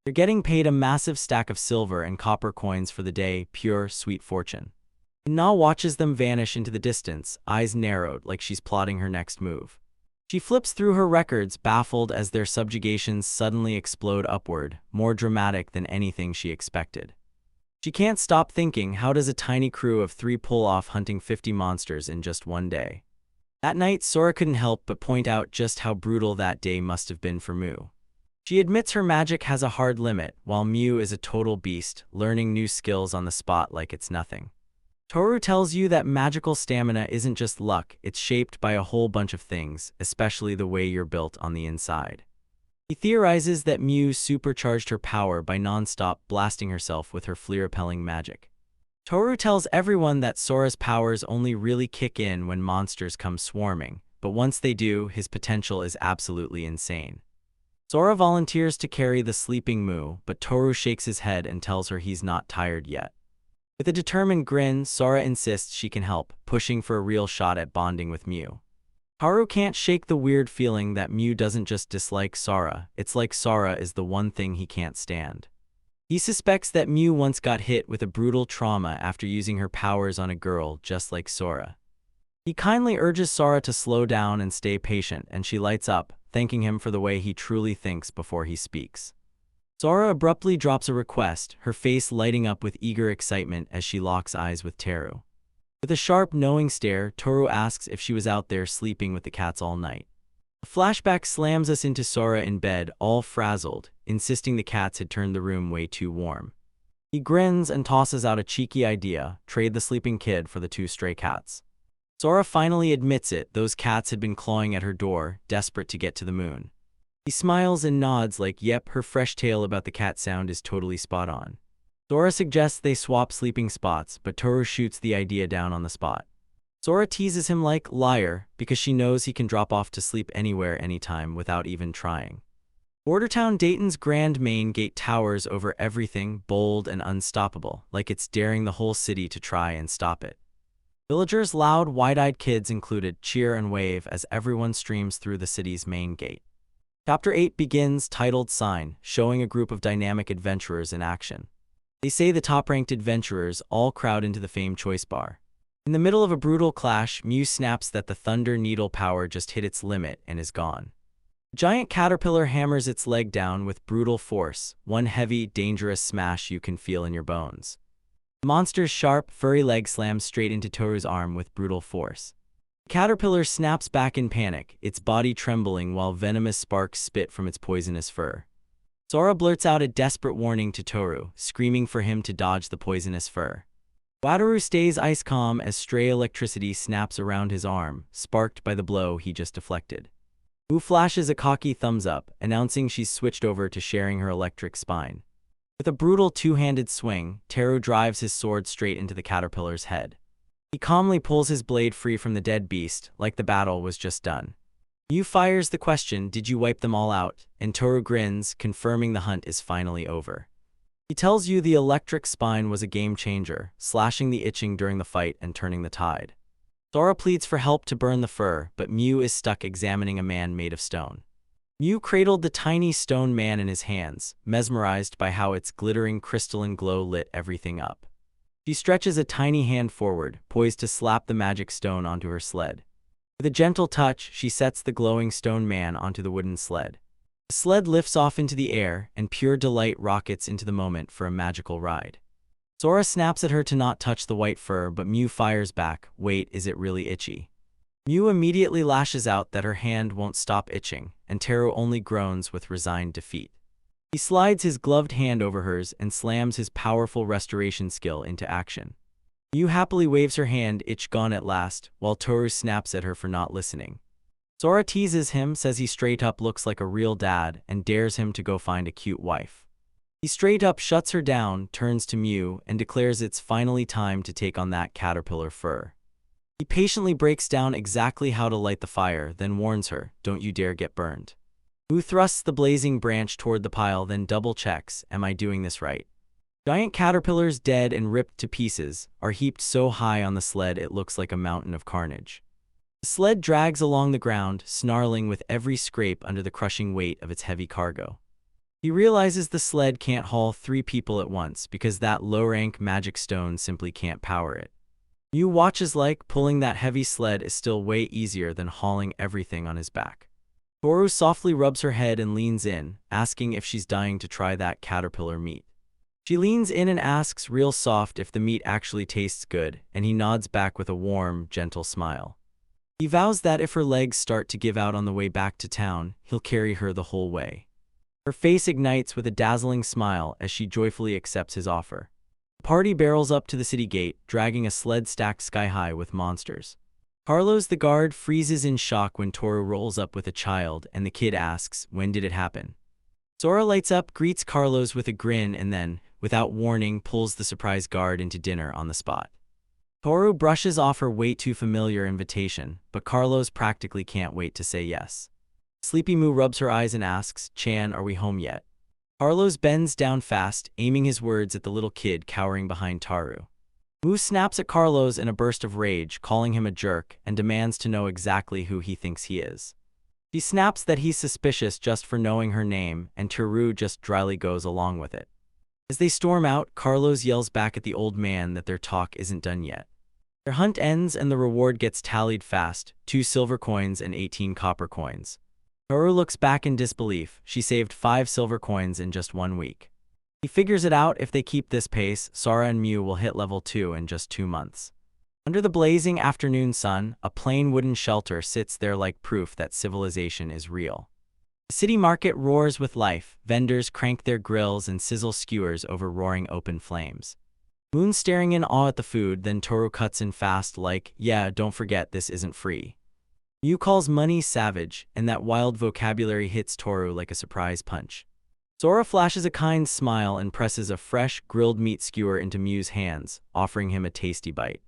They're getting paid a massive stack of silver and copper coins for the day, pure, sweet fortune. Na watches them vanish into the distance, eyes narrowed like she's plotting her next move. She flips through her records, baffled as their subjugations suddenly explode upward, more dramatic than anything she expected. She can't stop thinking, how does a tiny crew of 3 pull off hunting 50 monsters in just one day? That night, Sora couldn't help but point out just how brutal that day must have been for Mew. She admits her magic has a hard limit, while Mew is a total beast, learning new skills on the spot like it's nothing. Toru tells you that magical stamina isn't just luck, it's shaped by a whole bunch of things, especially the way you're built on the inside. He theorizes that Mew supercharged her power by non-stop blasting herself with her flea-repelling magic. Toru tells everyone that Sora's powers only really kick in when monsters come swarming, but once they do, his potential is absolutely insane. Sora volunteers to carry the sleeping Moo, but Toru shakes his head and tells her he's not tired yet. With a determined grin, Sora insists she can help, pushing for a real shot at bonding with Mew. Haru can't shake the weird feeling that Mew doesn't just dislike Sora, it's like Sora is the one thing he can't stand. He suspects that Mew once got hit with a brutal trauma after using her powers on a girl just like Sora. He kindly urges Sora to slow down and stay patient, and she lights up, thanking him for the way he truly thinks before he speaks. Sora abruptly drops a request, her face lighting up with eager excitement as she locks eyes with Teru. With a sharp, knowing stare, Toru asks if she was out there sleeping with the cats all night. A flashback slams us into Sora in bed, all frazzled, insisting the cats had turned the room way too warm. He grins and tosses out a cheeky idea, trade the sleeping kid for the 2 stray cats. Sora finally admits it, those cats had been clawing at her door, desperate to get to the moon. He smiles and nods like, yep, her fresh tale about the cat sound is totally spot on. Sora suggests they swap sleeping spots, but Toru shoots the idea down on the spot. Sora teases him like, liar, because she knows he can drop off to sleep anywhere anytime without even trying. Bordertown Dayton's grand main gate towers over everything, bold and unstoppable, like it's daring the whole city to try and stop it. Villagers, loud, wide-eyed kids included, cheer and wave as everyone streams through the city's main gate. Chapter 8 begins, titled Sign, showing a group of dynamic adventurers in action. They say the top-ranked adventurers all crowd into the famed choice bar. In the middle of a brutal clash, Mew snaps that the Thunder Needle power just hit its limit and is gone. A giant caterpillar hammers its leg down with brutal force, one heavy, dangerous smash you can feel in your bones. The monster's sharp, furry leg slams straight into Toru's arm with brutal force. The caterpillar snaps back in panic, its body trembling while venomous sparks spit from its poisonous fur. Sora blurts out a desperate warning to Toru, screaming for him to dodge the poisonous fur. Wataru stays ice calm as stray electricity snaps around his arm, sparked by the blow he just deflected. Wu flashes a cocky thumbs up, announcing she's switched over to sharing her electric spine. With a brutal two-handed swing, Teru drives his sword straight into the caterpillar's head. He calmly pulls his blade free from the dead beast, like the battle was just done. Mew fires the question, did you wipe them all out? And Toru grins, confirming the hunt is finally over. He tells you the electric spine was a game changer, slashing the itching during the fight and turning the tide. Sora pleads for help to burn the fur, but Mew is stuck examining a man made of stone. Mew cradled the tiny stone man in his hands, mesmerized by how its glittering crystalline glow lit everything up. She stretches a tiny hand forward, poised to slap the magic stone onto her sled. With a gentle touch, she sets the glowing stone man onto the wooden sled. The sled lifts off into the air, and pure delight rockets into the moment for a magical ride. Sora snaps at her to not touch the white fur, but Mew fires back, wait, is it really itchy? Mew immediately lashes out that her hand won't stop itching, and Teru only groans with resigned defeat. He slides his gloved hand over hers and slams his powerful restoration skill into action. Mew happily waves her hand, itch gone at last, while Toru snaps at her for not listening. Sora teases him, says he straight up looks like a real dad, and dares him to go find a cute wife. He straight up shuts her down, turns to Mew, and declares it's finally time to take on that caterpillar fur. He patiently breaks down exactly how to light the fire, then warns her, don't you dare get burned. Mew thrusts the blazing branch toward the pile, then double-checks, am I doing this right? Giant caterpillars, dead and ripped to pieces, are heaped so high on the sled it looks like a mountain of carnage. The sled drags along the ground, snarling with every scrape under the crushing weight of its heavy cargo. He realizes the sled can't haul 3 people at once because that low-rank magic stone simply can't power it. Mew watches like pulling that heavy sled is still way easier than hauling everything on his back. Toru softly rubs her head and leans in, asking if she's dying to try that caterpillar meat. She leans in and asks real soft if the meat actually tastes good, and he nods back with a warm, gentle smile. He vows that if her legs start to give out on the way back to town, he'll carry her the whole way. Her face ignites with a dazzling smile as she joyfully accepts his offer. The party barrels up to the city gate, dragging a sled stacked sky-high with monsters. Carlos the guard freezes in shock when Toru rolls up with a child, and the kid asks, when did it happen? Sora lights up, greets Carlos with a grin, and then, without warning, pulls the surprise guard into dinner on the spot. Toru brushes off her way too familiar invitation, but Carlos practically can't wait to say yes. Sleepy Moo rubs her eyes and asks, Chan, are we home yet? Carlos bends down fast, aiming his words at the little kid cowering behind Toru. Moo snaps at Carlos in a burst of rage, calling him a jerk, and demands to know exactly who he thinks he is. She snaps that he's suspicious just for knowing her name, and Toru just dryly goes along with it. As they storm out, Carlos yells back at the old man that their talk isn't done yet. Their hunt ends and the reward gets tallied fast, 2 silver coins and 18 copper coins. Toru looks back in disbelief, she saved 5 silver coins in just 1 week. He figures it out, if they keep this pace, Sora and Mew will hit level 2 in just 2 months. Under the blazing afternoon sun, a plain wooden shelter sits there like proof that civilization is real. The city market roars with life, vendors crank their grills and sizzle skewers over roaring open flames. Moon staring in awe at the food, then Toru cuts in fast like, yeah, don't forget this isn't free. Mew calls money savage, and that wild vocabulary hits Toru like a surprise punch. Sora flashes a kind smile and presses a fresh, grilled meat skewer into Mew's hands, offering him a tasty bite.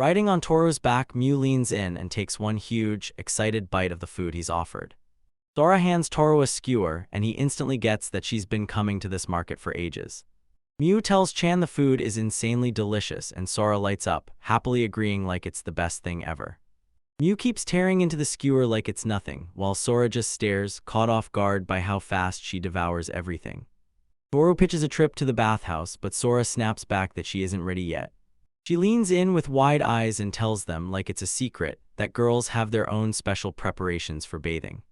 Riding on Toru's back, Mew leans in and takes one huge, excited bite of the food he's offered. Sora hands Toru a skewer, and he instantly gets that she's been coming to this market for ages. Mew tells Chan the food is insanely delicious, and Sora lights up, happily agreeing like it's the best thing ever. Mew keeps tearing into the skewer like it's nothing, while Sora just stares, caught off guard by how fast she devours everything. Toru pitches a trip to the bathhouse, but Sora snaps back that she isn't ready yet. She leans in with wide eyes and tells them, like it's a secret, that girls have their own special preparations for bathing.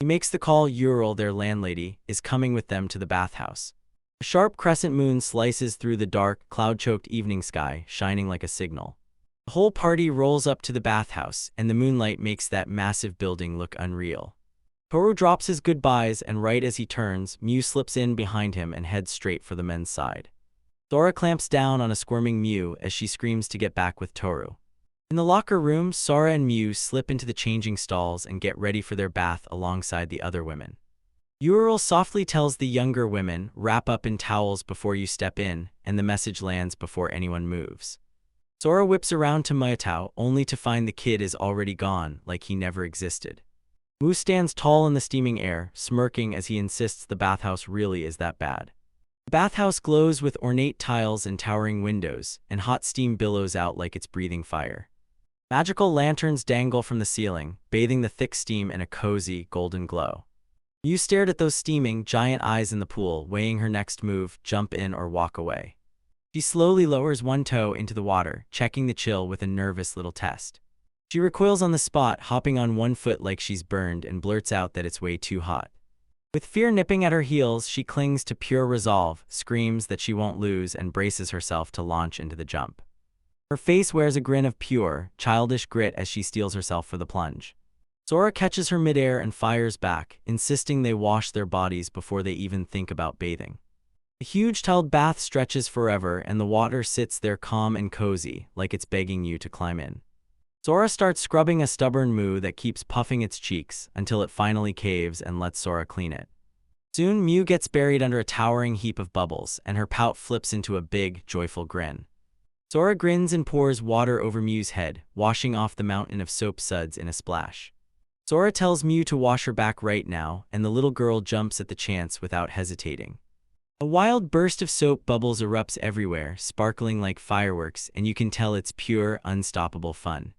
He makes the call Ural, their landlady, is coming with them to the bathhouse. A sharp crescent moon slices through the dark, cloud-choked evening sky, shining like a signal. The whole party rolls up to the bathhouse, and the moonlight makes that massive building look unreal. Toru drops his goodbyes, and right as he turns, Mew slips in behind him and heads straight for the men's side. Sora clamps down on a squirming Mew as she screams to get back with Toru. In the locker room, Sora and Mew slip into the changing stalls and get ready for their bath alongside the other women. Ural softly tells the younger women, "Wrap up in towels before you step in," and the message lands before anyone moves. Sora whips around to Mayatao, only to find the kid is already gone, like he never existed. Mew stands tall in the steaming air, smirking as he insists the bathhouse really is that bad. The bathhouse glows with ornate tiles and towering windows, and hot steam billows out like it's breathing fire. Magical lanterns dangle from the ceiling, bathing the thick steam in a cozy, golden glow. Mew stared at those steaming, giant eyes in the pool, weighing her next move, jump in or walk away. She slowly lowers one toe into the water, checking the chill with a nervous little test. She recoils on the spot, hopping on one foot like she's burned, and blurts out that it's way too hot. With fear nipping at her heels, she clings to pure resolve, screams that she won't lose, and braces herself to launch into the jump. Her face wears a grin of pure, childish grit as she steels herself for the plunge. Sora catches her midair and fires back, insisting they wash their bodies before they even think about bathing. The huge tiled bath stretches forever, and the water sits there calm and cozy, like it's begging you to climb in. Sora starts scrubbing a stubborn Mew that keeps puffing its cheeks until it finally caves and lets Sora clean it. Soon, Mew gets buried under a towering heap of bubbles, and her pout flips into a big, joyful grin. Sora grins and pours water over Mew's head, washing off the mountain of soap suds in a splash. Sora tells Mew to wash her back right now, and the little girl jumps at the chance without hesitating. A wild burst of soap bubbles erupts everywhere, sparkling like fireworks, and you can tell it's pure, unstoppable fun.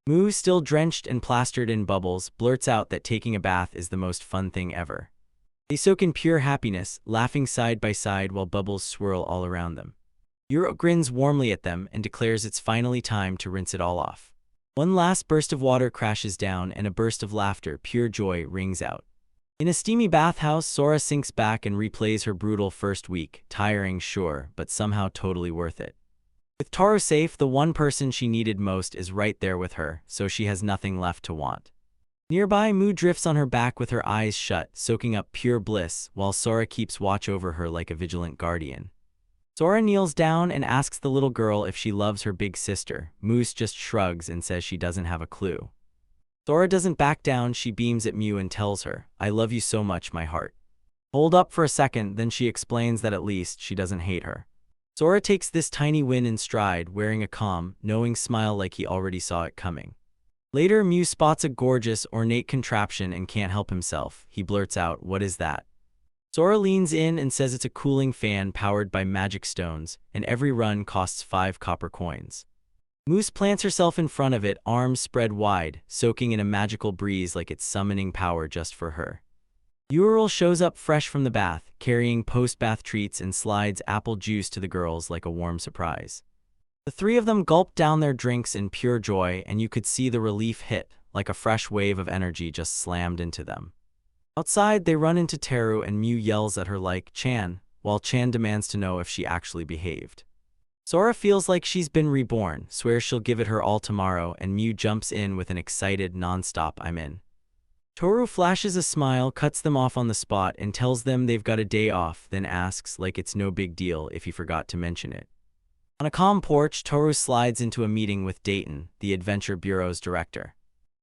Mew, still drenched and plastered in bubbles, blurts out that taking a bath is the most fun thing ever. They soak in pure happiness, laughing side by side while bubbles swirl all around them. Uro grins warmly at them and declares it's finally time to rinse it all off. One last burst of water crashes down, and a burst of laughter, pure joy, rings out. In a steamy bathhouse, Sora sinks back and replays her brutal first week, tiring, sure, but somehow totally worth it. With Toru safe, the one person she needed most is right there with her, so she has nothing left to want. Nearby, Mew drifts on her back with her eyes shut, soaking up pure bliss, while Sora keeps watch over her like a vigilant guardian. Sora kneels down and asks the little girl if she loves her big sister. Moose just shrugs and says she doesn't have a clue. Sora doesn't back down. She beams at Mew and tells her, "I love you so much, my heart." Hold up for a second, then she explains that at least she doesn't hate her. Sora takes this tiny win in stride, wearing a calm, knowing smile like he already saw it coming. Later, Mew spots a gorgeous, ornate contraption and can't help himself. He blurts out, "What is that?" Sora leans in and says it's a cooling fan powered by magic stones, and every run costs 5 copper coins. Moose plants herself in front of it, arms spread wide, soaking in a magical breeze like it's summoning power just for her. Ural shows up fresh from the bath, carrying post-bath treats, and slides apple juice to the girls like a warm surprise. The three of them gulp down their drinks in pure joy, and you could see the relief hit, like a fresh wave of energy just slammed into them. Outside, they run into Teru, and Mew yells at her like, "Chan," while Chan demands to know if she actually behaved. Sora feels like she's been reborn, swears she'll give it her all tomorrow, and Mew jumps in with an excited, non-stop "I'm in." Toru flashes a smile, cuts them off on the spot, and tells them they've got a day off, then asks like it's no big deal if he forgot to mention it. On a calm porch, Toru slides into a meeting with Dayton, the Adventure Bureau's director.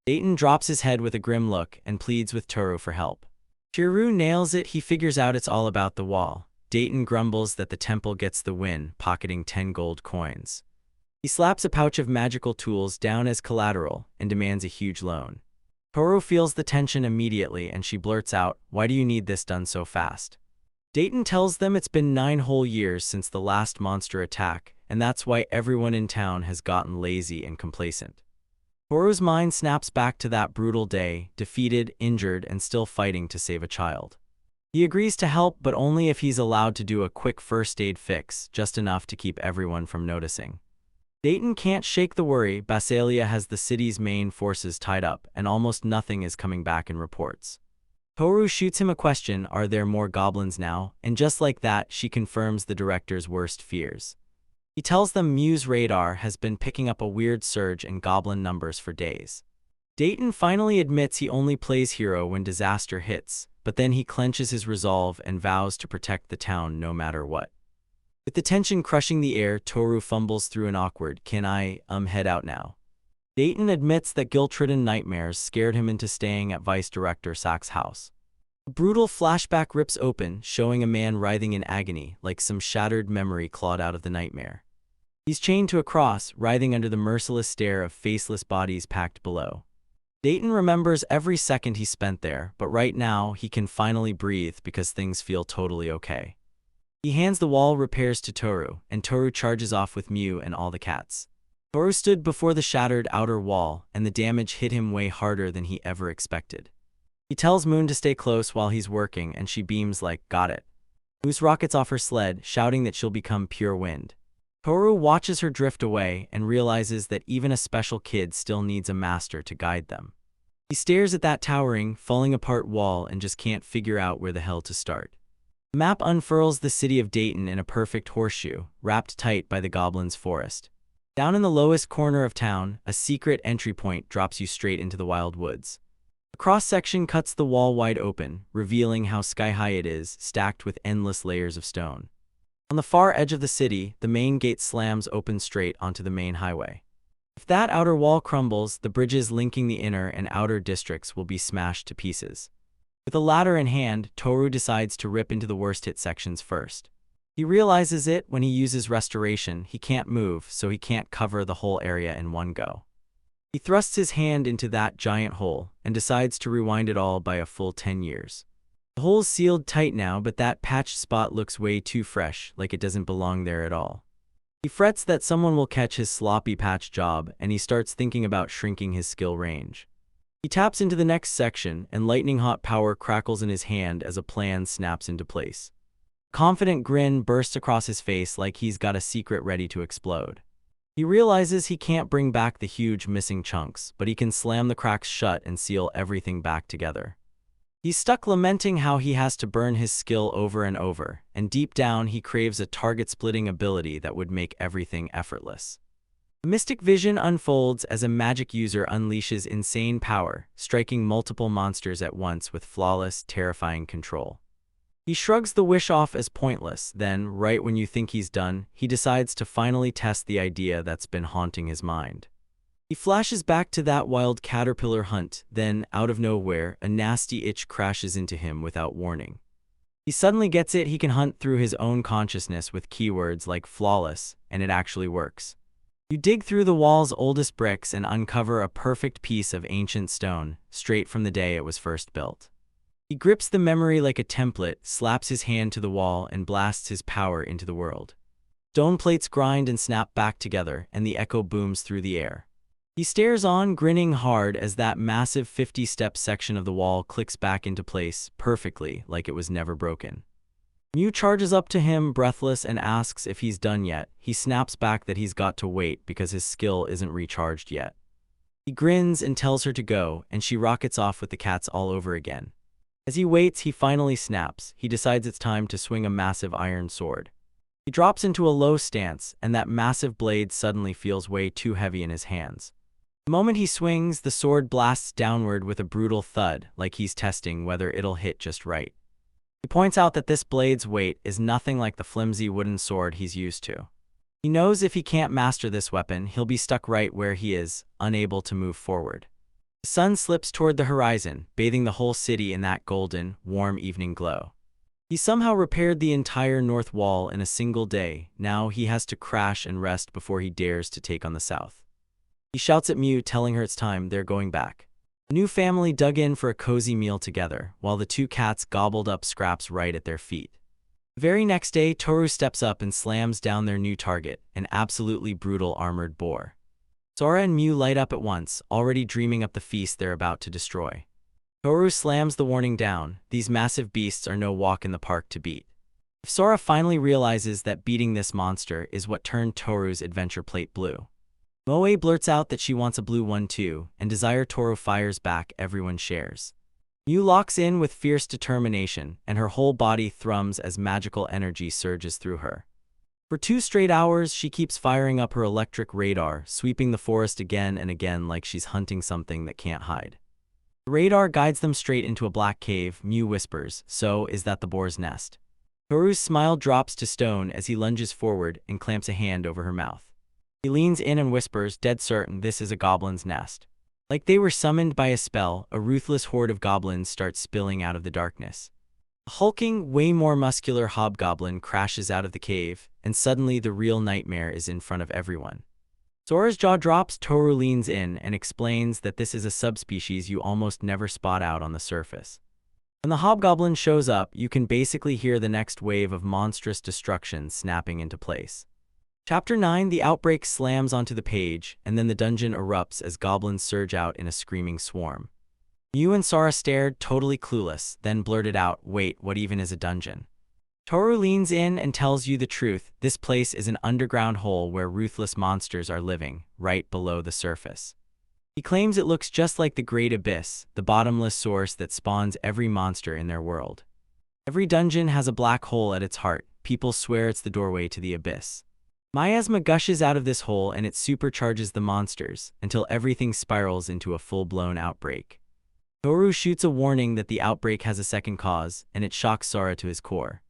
Dayton drops his head with a grim look and pleads with Toru for help. Shiru nails it. He figures out it's all about the wall. Dayton grumbles that the temple gets the win, pocketing 10 gold coins. He slaps a pouch of magical tools down as collateral and demands a huge loan. Toru feels the tension immediately and she blurts out, "Why do you need this done so fast?" Dayton tells them it's been 9 whole years since the last monster attack, and that's why everyone in town has gotten lazy and complacent. Toru's mind snaps back to that brutal day, defeated, injured, and still fighting to save a child. He agrees to help, but only if he's allowed to do a quick first aid fix, just enough to keep everyone from noticing. Dayton can't shake the worry. Basalia has the city's main forces tied up, and almost nothing is coming back in reports. Toru shoots him a question, "Are there more goblins now?" And just like that, she confirms the director's worst fears. He tells them Mew's radar has been picking up a weird surge in goblin numbers for days. Dayton finally admits he only plays hero when disaster hits, but then he clenches his resolve and vows to protect the town no matter what. With the tension crushing the air, Toru fumbles through an awkward, "Can I, head out now?" Dayton admits that guilt-ridden nightmares scared him into staying at Vice Director Sack's house. A brutal flashback rips open, showing a man writhing in agony, like some shattered memory clawed out of the nightmare. He's chained to a cross, writhing under the merciless stare of faceless bodies packed below. Dayton remembers every second he spent there, but right now he can finally breathe because things feel totally okay. He hands the wall repairs to Toru, and Toru charges off with Mew and all the cats. Toru stood before the shattered outer wall, and the damage hit him way harder than he ever expected. He tells Moon to stay close while he's working, and she beams like, "Got it." Moose rockets off her sled, shouting that she'll become pure wind. Toru watches her drift away and realizes that even a special kid still needs a master to guide them. He stares at that towering, falling apart wall and just can't figure out where the hell to start. The map unfurls the city of Dayton in a perfect horseshoe, wrapped tight by the goblin's forest. Down in the lowest corner of town, a secret entry point drops you straight into the wild woods. A cross-section cuts the wall wide open, revealing how sky-high it is, stacked with endless layers of stone. On the far edge of the city, the main gate slams open straight onto the main highway. If that outer wall crumbles, the bridges linking the inner and outer districts will be smashed to pieces. With a ladder in hand, Toru decides to rip into the worst-hit sections first. He realizes it when he uses restoration. He can't move, so he can't cover the whole area in one go. He thrusts his hand into that giant hole and decides to rewind it all by a full 10 years. The hole's sealed tight now, but that patched spot looks way too fresh, like it doesn't belong there at all. He frets that someone will catch his sloppy patch job, and he starts thinking about shrinking his skill range. He taps into the next section, and lightning-hot power crackles in his hand as a plan snaps into place. A confident grin bursts across his face like he's got a secret ready to explode. He realizes he can't bring back the huge missing chunks, but he can slam the cracks shut and seal everything back together. He's stuck lamenting how he has to burn his skill over and over, and deep down he craves a target-splitting ability that would make everything effortless. A mystic vision unfolds as a magic user unleashes insane power, striking multiple monsters at once with flawless, terrifying control. He shrugs the wish off as pointless, then, right when you think he's done, he decides to finally test the idea that's been haunting his mind. He flashes back to that wild caterpillar hunt, then, out of nowhere, a nasty itch crashes into him without warning. He suddenly gets it. He can hunt through his own consciousness with keywords like flawless, and it actually works. You dig through the wall's oldest bricks and uncover a perfect piece of ancient stone, straight from the day it was first built. He grips the memory like a template, slaps his hand to the wall, and blasts his power into the world. Stone plates grind and snap back together, and the echo booms through the air. He stares on, grinning hard as that massive 50-step section of the wall clicks back into place, perfectly, like it was never broken. Mew charges up to him, breathless, and asks if he's done yet. He snaps back that he's got to wait because his skill isn't recharged yet. He grins and tells her to go, and she rockets off with the cats all over again. As he waits, he finally snaps. He decides it's time to swing a massive iron sword. He drops into a low stance, and that massive blade suddenly feels way too heavy in his hands. The moment he swings, the sword blasts downward with a brutal thud, like he's testing whether it'll hit just right. He points out that this blade's weight is nothing like the flimsy wooden sword he's used to. He knows if he can't master this weapon, he'll be stuck right where he is, unable to move forward. The sun slips toward the horizon, bathing the whole city in that golden, warm evening glow. He somehow repaired the entire north wall in a single day. Now he has to crash and rest before he dares to take on the south. He shouts at Mew, telling her it's time they're going back. The new family dug in for a cozy meal together, while the two cats gobbled up scraps right at their feet. The very next day, Toru steps up and slams down their new target, an absolutely brutal armored boar. Sora and Mew light up at once, already dreaming up the feast they're about to destroy. Toru slams the warning down. These massive beasts are no walk in the park to beat. If Sora finally realizes that beating this monster is what turned Toru's adventure plate blue. Moe blurts out that she wants a blue one too, and Desire Toru fires back. Everyone shares. Mew locks in with fierce determination, and her whole body thrums as magical energy surges through her. For 2 straight hours, she keeps firing up her electric radar, sweeping the forest again and again like she's hunting something that can't hide. The radar guides them straight into a black cave. Mew whispers, "So, is that the boar's nest?" Toru's smile drops to stone as he lunges forward and clamps a hand over her mouth. He leans in and whispers, "Dead certain this is a goblin's nest." Like they were summoned by a spell, a ruthless horde of goblins starts spilling out of the darkness. A hulking, way more muscular hobgoblin crashes out of the cave, and suddenly the real nightmare is in front of everyone. Sora's jaw drops. Toru leans in and explains that this is a subspecies you almost never spot out on the surface. When the hobgoblin shows up, you can basically hear the next wave of monstrous destruction snapping into place. Chapter 9, the outbreak slams onto the page, and then the dungeon erupts as goblins surge out in a screaming swarm. Mew and Sora stared, totally clueless, then blurted out, "Wait, what even is a dungeon?" Toru leans in and tells you the truth. This place is an underground hole where ruthless monsters are living, right below the surface. He claims it looks just like the Great Abyss, the bottomless source that spawns every monster in their world. Every dungeon has a black hole at its heart. People swear it's the doorway to the abyss. Miasma gushes out of this hole and it supercharges the monsters, until everything spirals into a full-blown outbreak. Toru shoots a warning that the outbreak has a second cause, and it shocks Sora to his core.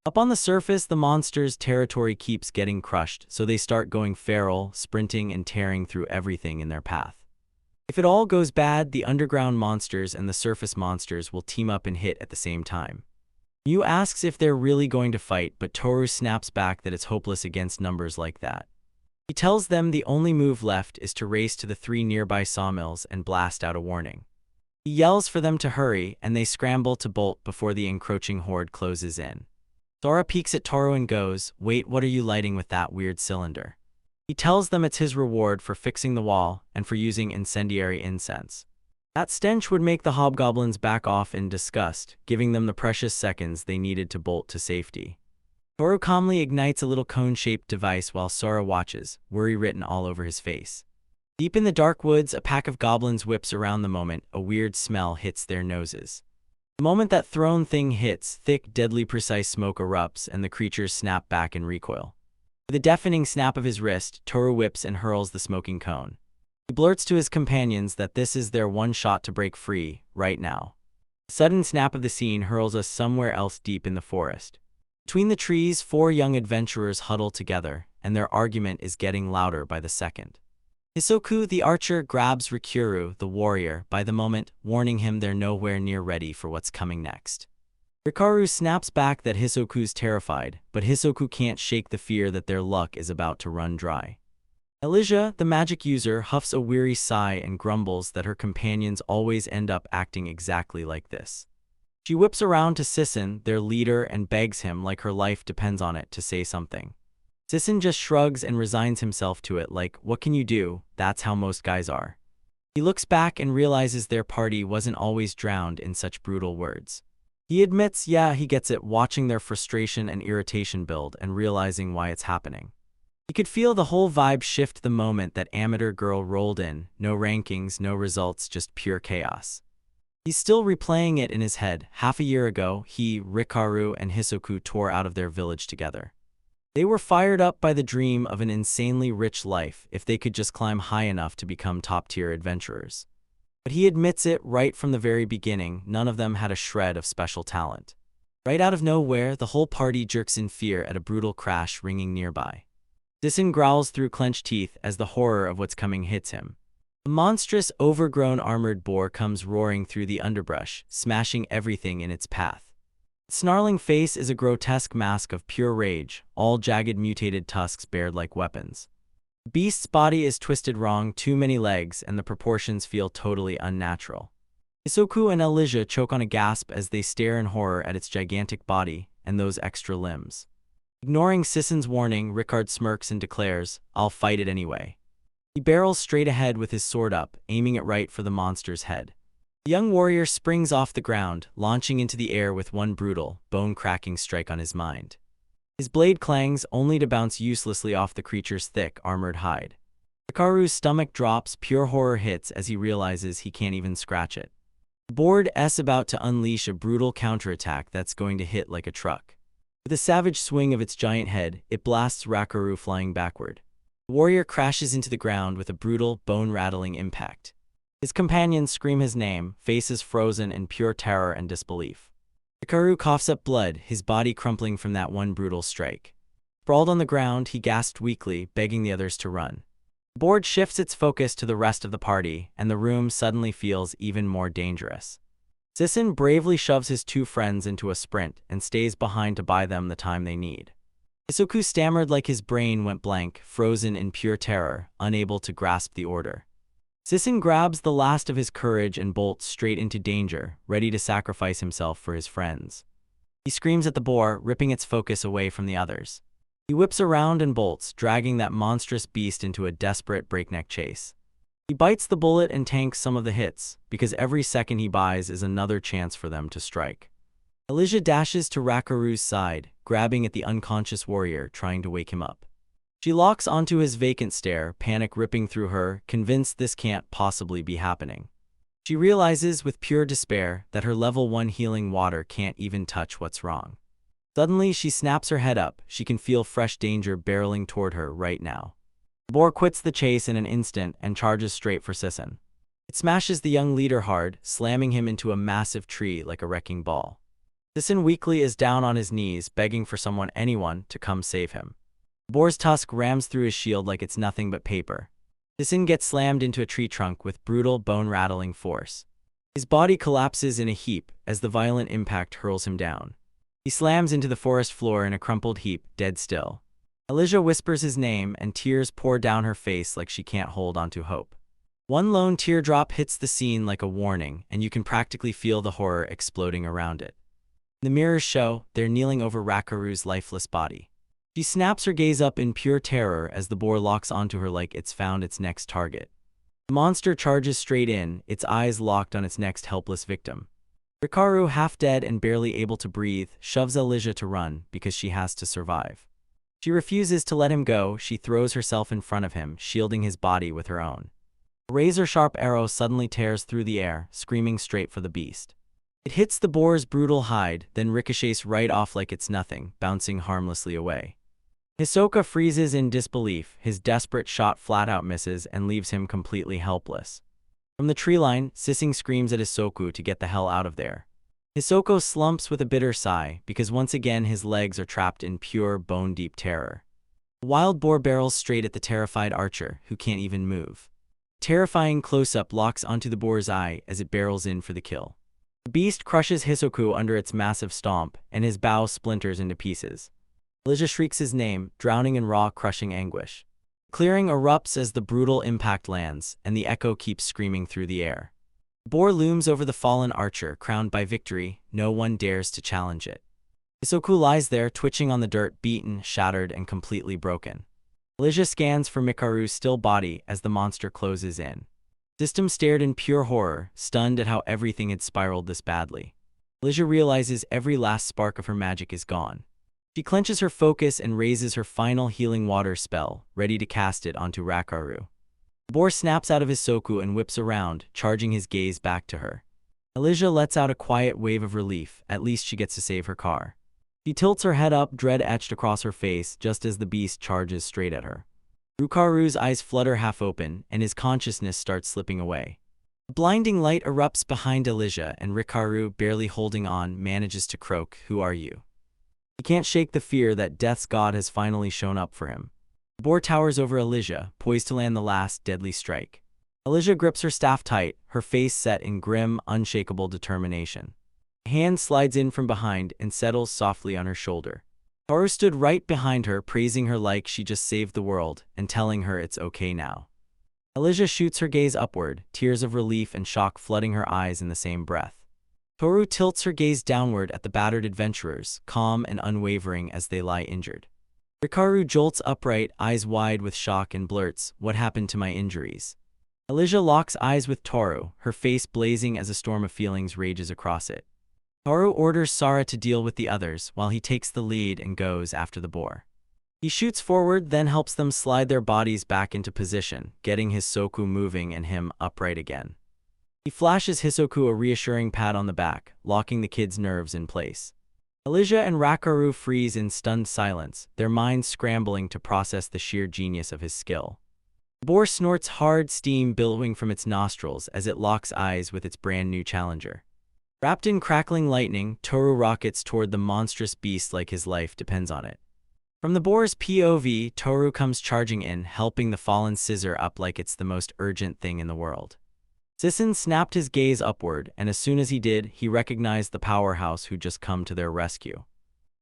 Up on the surface, the monsters' territory keeps getting crushed, so they start going feral, sprinting and tearing through everything in their path. If it all goes bad, the underground monsters and the surface monsters will team up and hit at the same time. Mew asks if they're really going to fight, but Toru snaps back that it's hopeless against numbers like that. He tells them the only move left is to race to the 3 nearby sawmills and blast out a warning. He yells for them to hurry, and they scramble to bolt before the encroaching horde closes in. Sora peeks at Toru and goes, "Wait, what are you lighting with that weird cylinder?" He tells them it's his reward for fixing the wall and for using incendiary incense. That stench would make the hobgoblins back off in disgust, giving them the precious seconds they needed to bolt to safety. Toru calmly ignites a little cone-shaped device while Sora watches, worry written all over his face. Deep in the dark woods, a pack of goblins whips around the moment a weird smell hits their noses. The moment that thrown thing hits, thick, deadly precise smoke erupts and the creatures snap back in recoil. With a deafening snap of his wrist, Toru whips and hurls the smoking cone. He blurts to his companions that this is their one shot to break free, right now. A sudden snap of the scene hurls us somewhere else deep in the forest. Between the trees, 4 young adventurers huddle together, and their argument is getting louder by the second. Hisoku, the archer, grabs Rikuru, the warrior, by the moment, warning him they're nowhere near ready for what's coming next. Rikaru snaps back that Hisoku's terrified, but Hisoku can't shake the fear that their luck is about to run dry. Elijah, the magic user, huffs a weary sigh and grumbles that her companions always end up acting exactly like this. She whips around to Sisson, their leader, and begs him like her life depends on it to say something. Sisson just shrugs and resigns himself to it like, "What can you do? That's how most guys are." He looks back and realizes their party wasn't always drowned in such brutal words. He admits, yeah, he gets it, watching their frustration and irritation build and realizing why it's happening. He could feel the whole vibe shift the moment that amateur girl rolled in, no rankings, no results, just pure chaos. He's still replaying it in his head. Half a year ago, he, Rikaru, and Hisoku tore out of their village together. They were fired up by the dream of an insanely rich life if they could just climb high enough to become top-tier adventurers. But he admits it right from the very beginning, none of them had a shred of special talent. Right out of nowhere, the whole party jerks in fear at a brutal crash ringing nearby. Sisson growls through clenched teeth as the horror of what's coming hits him. A monstrous, overgrown armored boar comes roaring through the underbrush, smashing everything in its path. Its snarling face is a grotesque mask of pure rage, all jagged mutated tusks bared like weapons. The beast's body is twisted wrong, too many legs, and the proportions feel totally unnatural. Hisoku and Elijah choke on a gasp as they stare in horror at its gigantic body and those extra limbs. Ignoring Sissen's warning, Rickard smirks and declares, "I'll fight it anyway." He barrels straight ahead with his sword up, aiming it right for the monster's head. The young warrior springs off the ground, launching into the air with one brutal, bone-cracking strike on his mind. His blade clangs, only to bounce uselessly off the creature's thick, armored hide. Hikaru's stomach drops, pure horror hits as he realizes he can't even scratch it. The board is about to unleash a brutal counterattack that's going to hit like a truck. With a savage swing of its giant head, it blasts Rakaru flying backward. The warrior crashes into the ground with a brutal, bone-rattling impact. His companions scream his name, faces frozen in pure terror and disbelief. Hikaru coughs up blood, his body crumpling from that one brutal strike. Sprawled on the ground, he gasped weakly, begging the others to run. The board shifts its focus to the rest of the party, and the room suddenly feels even more dangerous. Sissen bravely shoves his two friends into a sprint and stays behind to buy them the time they need. Hisoku stammered like his brain went blank, frozen in pure terror, unable to grasp the order. Sissen grabs the last of his courage and bolts straight into danger, ready to sacrifice himself for his friends. He screams at the boar, ripping its focus away from the others. He whips around and bolts, dragging that monstrous beast into a desperate breakneck chase. He bites the bullet and tanks some of the hits, because every second he buys is another chance for them to strike. Elijah dashes to Rakaru's side, grabbing at the unconscious warrior, trying to wake him up. She locks onto his vacant stare, panic ripping through her, convinced this can't possibly be happening. She realizes with pure despair that her level 1 healing water can't even touch what's wrong. Suddenly, she snaps her head up. She can feel fresh danger barreling toward her right now. The boar quits the chase in an instant and charges straight for Sissen. It smashes the young leader hard, slamming him into a massive tree like a wrecking ball. Sissen weakly is down on his knees, begging for anyone, to come save him. The boar's tusk rams through his shield like it's nothing but paper. Sissen gets slammed into a tree trunk with brutal, bone-rattling force. His body collapses in a heap as the violent impact hurls him down. He slams into the forest floor in a crumpled heap, dead still. Elijah whispers his name, and tears pour down her face like she can't hold onto hope. One lone teardrop hits the scene like a warning, and you can practically feel the horror exploding around it. The mirrors show they're kneeling over Rakaru's lifeless body. She snaps her gaze up in pure terror as the boar locks onto her like it's found its next target. The monster charges straight in, its eyes locked on its next helpless victim. Rikaru, half dead and barely able to breathe, shoves Elijah to run because she has to survive. She refuses to let him go. She throws herself in front of him, shielding his body with her own. A razor-sharp arrow suddenly tears through the air, screaming straight for the beast. It hits the boar's brutal hide, then ricochets right off like it's nothing, bouncing harmlessly away. Hisoka freezes in disbelief. His desperate shot flat-out misses and leaves him completely helpless. From the tree line, Sissen screams at Hisoku to get the hell out of there. Hisoka slumps with a bitter sigh, because once again his legs are trapped in pure, bone-deep terror. The wild boar barrels straight at the terrified archer, who can't even move. A terrifying close-up locks onto the boar's eye as it barrels in for the kill. The beast crushes Hisoku under its massive stomp, and his bow splinters into pieces. Elijah shrieks his name, drowning in raw, crushing anguish. Clearing erupts as the brutal impact lands, and the echo keeps screaming through the air. The boar looms over the fallen archer, crowned by victory. No one dares to challenge it. Hisoku lies there, twitching on the dirt, beaten, shattered, and completely broken. Elijah scans for Mikaru's still body as the monster closes in. System stared in pure horror, stunned at how everything had spiraled this badly. Elijah realizes every last spark of her magic is gone. She clenches her focus and raises her final healing water spell, ready to cast it onto Rakaru. The boar snaps out of Hisoku and whips around, charging his gaze back to her. Elijah lets out a quiet wave of relief. At least she gets to save her car. She tilts her head up, dread etched across her face, just as the beast charges straight at her. Rikaru's eyes flutter half open, and his consciousness starts slipping away. A blinding light erupts behind Elijah, and Rikaru, barely holding on, manages to croak, "Who are you?" He can't shake the fear that death's god has finally shown up for him. The boar towers over Elijah, poised to land the last deadly strike. Elijah grips her staff tight, her face set in grim, unshakable determination. A hand slides in from behind and settles softly on her shoulder. Toru stood right behind her, praising her like she just saved the world and telling her it's okay now. Elijah shoots her gaze upward, tears of relief and shock flooding her eyes in the same breath. Toru tilts her gaze downward at the battered adventurers, calm and unwavering as they lie injured. Rikaru jolts upright, eyes wide with shock, and blurts, "What happened to my injuries?" Elijah locks eyes with Toru, her face blazing as a storm of feelings rages across it. Toru orders Sara to deal with the others while he takes the lead and goes after the boar. He shoots forward, then helps them slide their bodies back into position, getting his Soku moving and him upright again. He flashes Hisoku a reassuring pat on the back, locking the kid's nerves in place. Elijah and Rakaru freeze in stunned silence, their minds scrambling to process the sheer genius of his skill. The boar snorts hard, steam billowing from its nostrils as it locks eyes with its brand new challenger. Wrapped in crackling lightning, Toru rockets toward the monstrous beast like his life depends on it. From the boar's POV, Toru comes charging in, helping the fallen scissor up like it's the most urgent thing in the world. Sisson snapped his gaze upward, and as soon as he did, he recognized the powerhouse who'd just come to their rescue.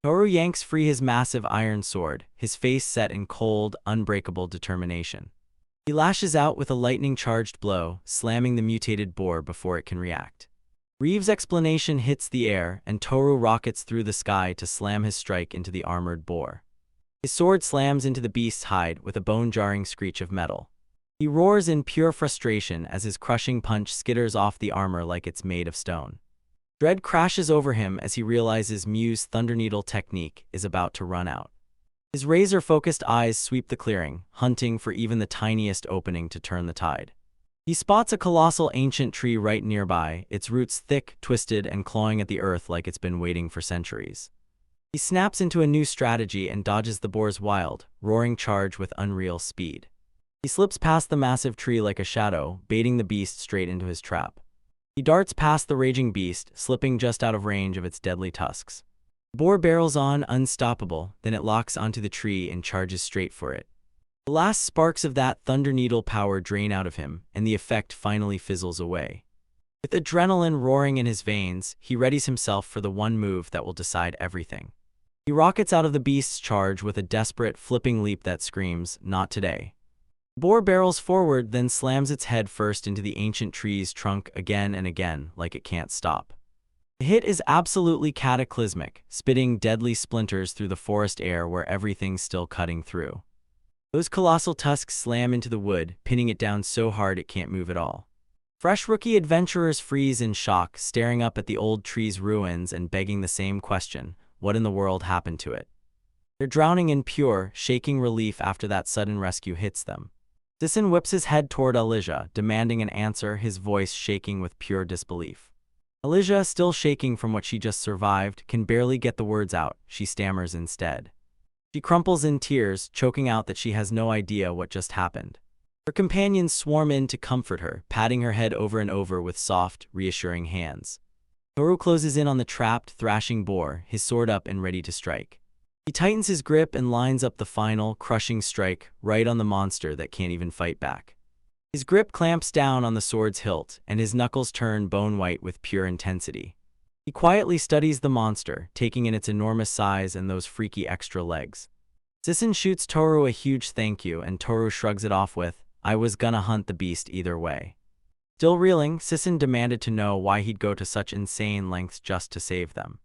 Toru yanks free his massive iron sword, his face set in cold, unbreakable determination. He lashes out with a lightning-charged blow, slamming the mutated boar before it can react. Reeve's explanation hits the air, and Toru rockets through the sky to slam his strike into the armored boar. His sword slams into the beast's hide with a bone-jarring screech of metal. He roars in pure frustration as his crushing punch skitters off the armor like it's made of stone. Dread crashes over him as he realizes Mew's Thunderneedle technique is about to run out. His razor-focused eyes sweep the clearing, hunting for even the tiniest opening to turn the tide. He spots a colossal ancient tree right nearby, its roots thick, twisted, and clawing at the earth like it's been waiting for centuries. He snaps into a new strategy and dodges the boar's wild, roaring charge with unreal speed. He slips past the massive tree like a shadow, baiting the beast straight into his trap. He darts past the raging beast, slipping just out of range of its deadly tusks. The boar barrels on, unstoppable, then it locks onto the tree and charges straight for it. The last sparks of that Thunderneedle power drain out of him, and the effect finally fizzles away. With adrenaline roaring in his veins, he readies himself for the one move that will decide everything. He rockets out of the beast's charge with a desperate, flipping leap that screams, "Not today." The boar barrels forward, then slams its head first into the ancient tree's trunk again and again, like it can't stop. The hit is absolutely cataclysmic, spitting deadly splinters through the forest air where everything's still cutting through. Those colossal tusks slam into the wood, pinning it down so hard it can't move at all. Fresh rookie adventurers freeze in shock, staring up at the old tree's ruins and begging the same question, what in the world happened to it? They're drowning in pure, shaking relief after that sudden rescue hits them. Sisson whips his head toward Elijah, demanding an answer, his voice shaking with pure disbelief. Elijah, still shaking from what she just survived, can barely get the words out. She stammers instead. She crumples in tears, choking out that she has no idea what just happened. Her companions swarm in to comfort her, patting her head over and over with soft, reassuring hands. Toru closes in on the trapped, thrashing boar, his sword up and ready to strike. He tightens his grip and lines up the final, crushing strike right on the monster that can't even fight back. His grip clamps down on the sword's hilt, and his knuckles turn bone-white with pure intensity. He quietly studies the monster, taking in its enormous size and those freaky extra legs. Sisson shoots Toru a huge thank you, and Toru shrugs it off with, "I was gonna hunt the beast either way." Still reeling, Sisson demanded to know why he'd go to such insane lengths just to save them.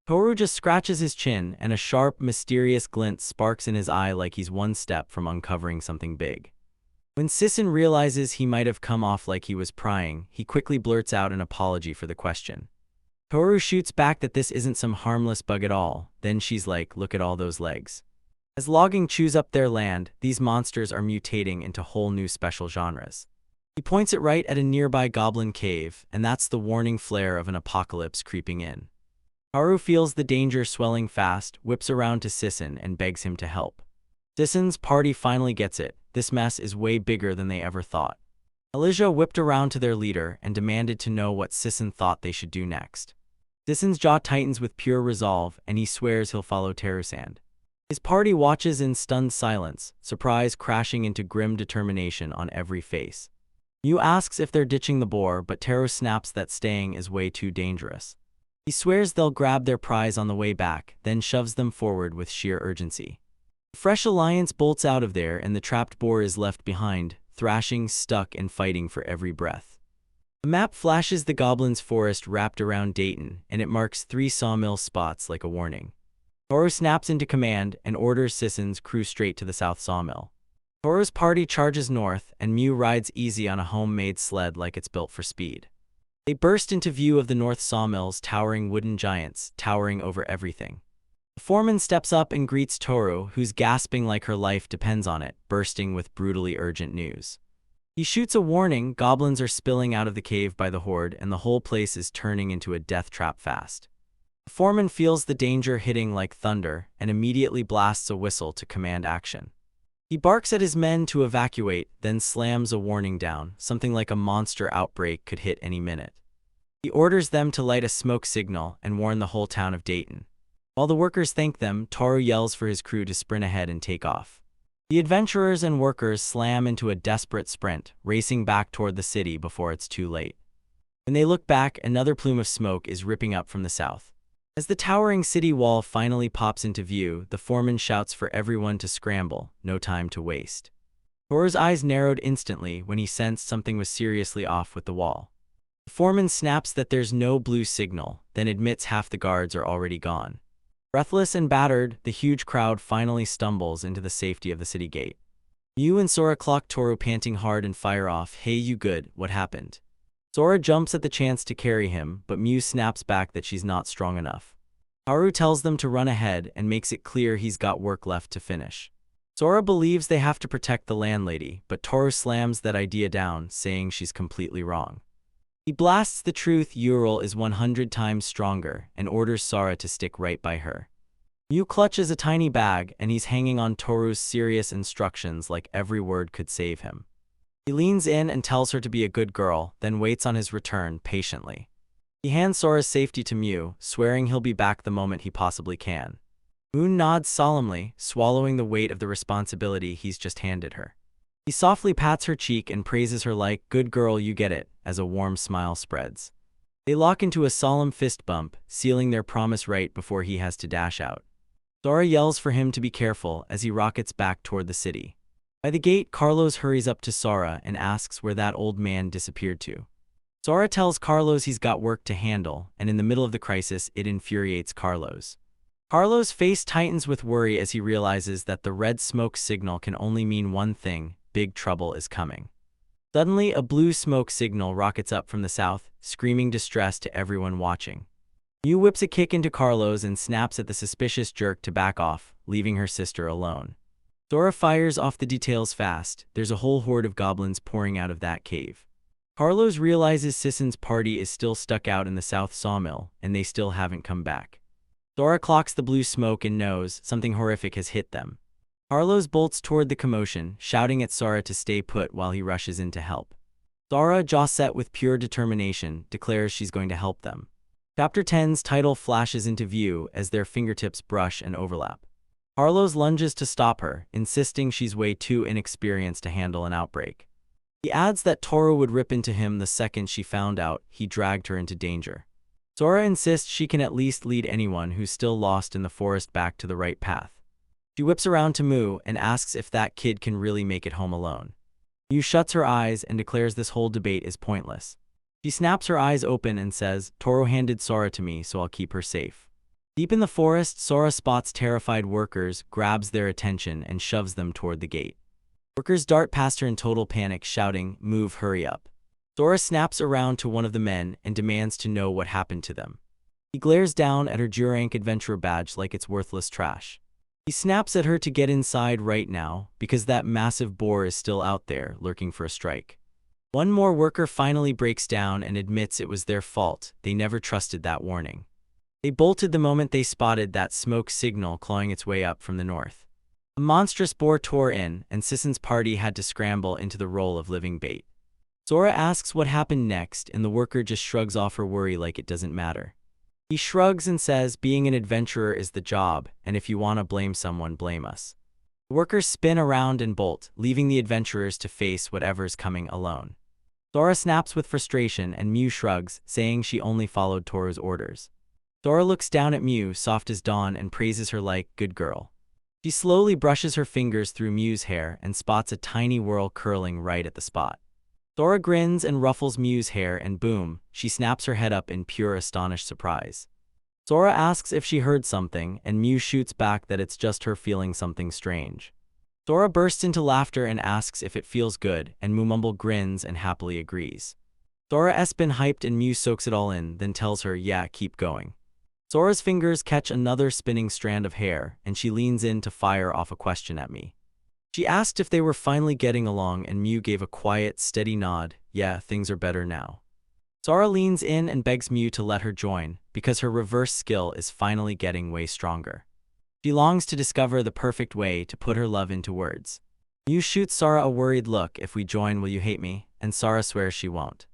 Toru just scratches his chin, and a sharp, mysterious glint sparks in his eye like he's one step from uncovering something big. When Sisson realizes he might have come off like he was prying, he quickly blurts out an apology for the question. Toru shoots back that this isn't some harmless bug at all, then she's like, "Look at all those legs." As logging chews up their land, these monsters are mutating into whole new special genres. He points it right at a nearby goblin cave, and that's the warning flare of an apocalypse creeping in. Toru feels the danger swelling fast, whips around to Sisson and begs him to help. Sisson's party finally gets it. This mess is way bigger than they ever thought. Elijah whipped around to their leader and demanded to know what Sisson thought they should do next. Sisson's jaw tightens with pure resolve, and he swears he'll follow Terusand. His party watches in stunned silence, surprise crashing into grim determination on every face. Mew asks if they're ditching the boar, but Taro snaps that staying is way too dangerous. He swears they'll grab their prize on the way back, then shoves them forward with sheer urgency. The fresh alliance bolts out of there and the trapped boar is left behind, thrashing, stuck, and fighting for every breath. A map flashes the goblin's forest wrapped around Dayton, and it marks 3 sawmill spots like a warning. Toro snaps into command and orders Sisson's crew straight to the south sawmill. Toro's party charges north, and Mew rides easy on a homemade sled like it's built for speed. They burst into view of the north sawmill's towering wooden giants, towering over everything. The foreman steps up and greets Toru, who's gasping like her life depends on it, bursting with brutally urgent news. He shoots a warning: goblins are spilling out of the cave by the horde, and the whole place is turning into a death trap fast. The foreman feels the danger hitting like thunder and immediately blasts a whistle to command action. He barks at his men to evacuate, then slams a warning down, something like a monster outbreak could hit any minute. He orders them to light a smoke signal and warn the whole town of Dayton. While the workers thank them, Toru yells for his crew to sprint ahead and take off. The adventurers and workers slam into a desperate sprint, racing back toward the city before it's too late. When they look back, another plume of smoke is ripping up from the south. As the towering city wall finally pops into view, the foreman shouts for everyone to scramble, no time to waste. Toru's eyes narrowed instantly when he sensed something was seriously off with the wall. The foreman snaps that there's no blue signal, then admits half the guards are already gone. Breathless and battered, the huge crowd finally stumbles into the safety of the city gate. Mew and Sora clock Toru panting hard and fire off. "Hey, you good, what happened?" Sora jumps at the chance to carry him, but Mew snaps back that she's not strong enough. Haru tells them to run ahead and makes it clear he's got work left to finish. Sora believes they have to protect the landlady, but Toru slams that idea down, saying she's completely wrong. He blasts the truth Ural is 100 times stronger and orders Sora to stick right by her. Mew clutches a tiny bag and he's hanging on Toru's serious instructions like every word could save him. He leans in and tells her to be a good girl, then waits on his return patiently. He hands Sora's safety to Mew, swearing he'll be back the moment he possibly can. Moon nods solemnly, swallowing the weight of the responsibility he's just handed her. He softly pats her cheek and praises her like, "Good girl, you get it," as a warm smile spreads. They lock into a solemn fist bump, sealing their promise right before he has to dash out. Sora yells for him to be careful as he rockets back toward the city. By the gate, Carlos hurries up to Sora and asks where that old man disappeared to. Sora tells Carlos he's got work to handle, and in the middle of the crisis, it infuriates Carlos. Carlos' face tightens with worry as he realizes that the red smoke signal can only mean one thing: big trouble is coming. Suddenly, a blue smoke signal rockets up from the south, screaming distress to everyone watching. Mew whips a kick into Carlos and snaps at the suspicious jerk to back off, leaving her sister alone. Sora fires off the details fast. There's a whole horde of goblins pouring out of that cave. Carlos realizes Sisson's party is still stuck out in the south sawmill, and they still haven't come back. Sora clocks the blue smoke and knows something horrific has hit them. Carlos bolts toward the commotion, shouting at Sora to stay put while he rushes in to help. Sora, jaw set with pure determination, declares she's going to help them. Chapter 10's title flashes into view as their fingertips brush and overlap. Carlos lunges to stop her, insisting she's way too inexperienced to handle an outbreak. He adds that Toru would rip into him the second she found out he dragged her into danger. Sora insists she can at least lead anyone who's still lost in the forest back to the right path. She whips around to Mew and asks if that kid can really make it home alone. Mew shuts her eyes and declares this whole debate is pointless. She snaps her eyes open and says, "Toru handed Sora to me, so I'll keep her safe." Deep in the forest, Sora spots terrified workers, grabs their attention, and shoves them toward the gate. Workers dart past her in total panic, shouting, "Move, hurry up." Sora snaps around to one of the men and demands to know what happened to them. He glares down at her Jurank adventurer badge like it's worthless trash. He snaps at her to get inside right now, because that massive boar is still out there, lurking for a strike. One more worker finally breaks down and admits it was their fault. They never trusted that warning. They bolted the moment they spotted that smoke signal clawing its way up from the north. A monstrous boar tore in, and Sisson's party had to scramble into the role of living bait. Sora asks what happened next, and the worker just shrugs off her worry like it doesn't matter. He shrugs and says being an adventurer is the job, and if you want to blame someone, blame us. The workers spin around and bolt, leaving the adventurers to face whatever's coming alone. Sora snaps with frustration and Mew shrugs, saying she only followed Toru's orders. Sora looks down at Mew, soft as dawn, and praises her like, good girl. She slowly brushes her fingers through Mew's hair and spots a tiny whirl curling right at the spot. Sora grins and ruffles Mew's hair and boom, she snaps her head up in pure astonished surprise. Sora asks if she heard something and Mew shoots back that it's just her feeling something strange. Sora bursts into laughter and asks if it feels good, and Mumumble grins and happily agrees. Sora's been hyped and Mew soaks it all in, then tells her, yeah, keep going. Sora's fingers catch another spinning strand of hair, and she leans in to fire off a question at me. She asked if they were finally getting along, and Mew gave a quiet, steady nod, yeah, things are better now. Sora leans in and begs Mew to let her join, because her reverse skill is finally getting way stronger. She longs to discover the perfect way to put her love into words. Mew shoots Sora a worried look, if we join will you hate me, and Sora swears she won't.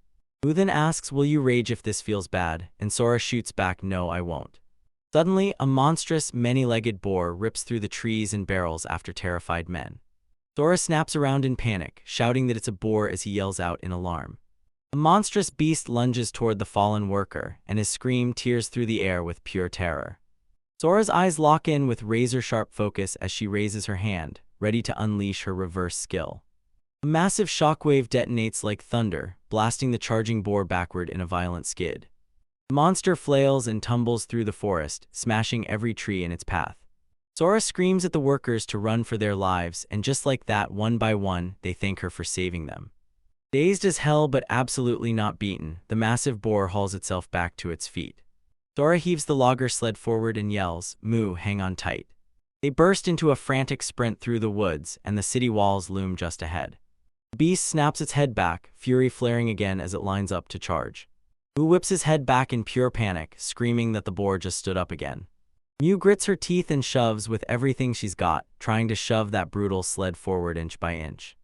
Mew then asks will you rage if this feels bad, and Sora shoots back no I won't. Suddenly, a monstrous, many-legged boar rips through the trees and barrels after terrified men. Sora snaps around in panic, shouting that it's a boar as he yells out in alarm. A monstrous beast lunges toward the fallen worker, and his scream tears through the air with pure terror. Sora's eyes lock in with razor-sharp focus as she raises her hand, ready to unleash her reverse skill. A massive shockwave detonates like thunder, blasting the charging boar backward in a violent skid. The monster flails and tumbles through the forest, smashing every tree in its path. Sora screams at the workers to run for their lives, and just like that, one by one, they thank her for saving them. Dazed as hell but absolutely not beaten, the massive boar hauls itself back to its feet. Sora heaves the logger sled forward and yells, Moo, hang on tight. They burst into a frantic sprint through the woods, and the city walls loom just ahead. The beast snaps its head back, fury flaring again as it lines up to charge. Moo whips his head back in pure panic, screaming that the boar just stood up again. Mew grits her teeth and shoves with everything she's got, trying to shove that brutal sled forward inch by inch.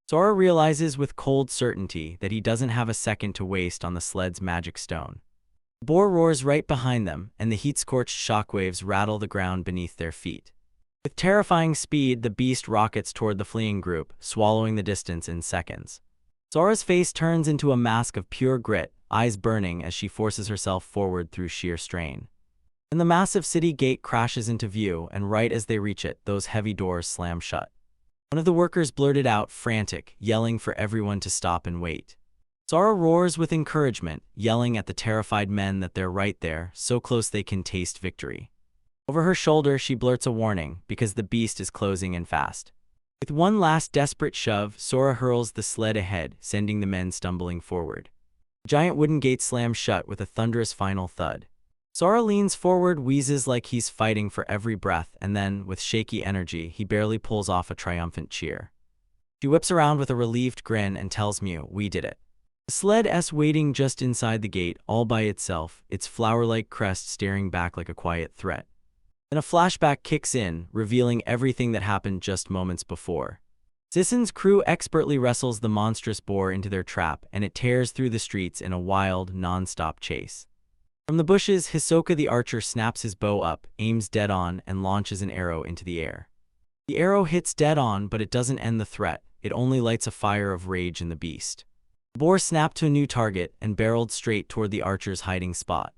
Sora realizes with cold certainty that he doesn't have a second to waste on the sled's magic stone. The boar roars right behind them, and the heat-scorched shockwaves rattle the ground beneath their feet. With terrifying speed, the beast rockets toward the fleeing group, swallowing the distance in seconds. Sora's face turns into a mask of pure grit, eyes burning as she forces herself forward through sheer strain. Then the massive city gate crashes into view, and right as they reach it, those heavy doors slam shut. One of the workers blurted out, frantic, yelling for everyone to stop and wait. Sora roars with encouragement, yelling at the terrified men that they're right there, so close they can taste victory. Over her shoulder, she blurts a warning, because the beast is closing in fast. With one last desperate shove, Sora hurls the sled ahead, sending the men stumbling forward. The giant wooden gate slams shut with a thunderous final thud. Sora leans forward, wheezes like he's fighting for every breath, and then, with shaky energy, he barely pulls off a triumphant cheer. She whips around with a relieved grin and tells Mew, we did it. The sled's waiting just inside the gate, all by itself, its flower-like crest staring back like a quiet threat. Then a flashback kicks in, revealing everything that happened just moments before. Sissin's crew expertly wrestles the monstrous boar into their trap, and it tears through the streets in a wild, non-stop chase. From the bushes, Hisoka the archer snaps his bow up, aims dead on, and launches an arrow into the air. The arrow hits dead on, but it doesn't end the threat, it only lights a fire of rage in the beast. The boar snapped to a new target and barreled straight toward the archer's hiding spot.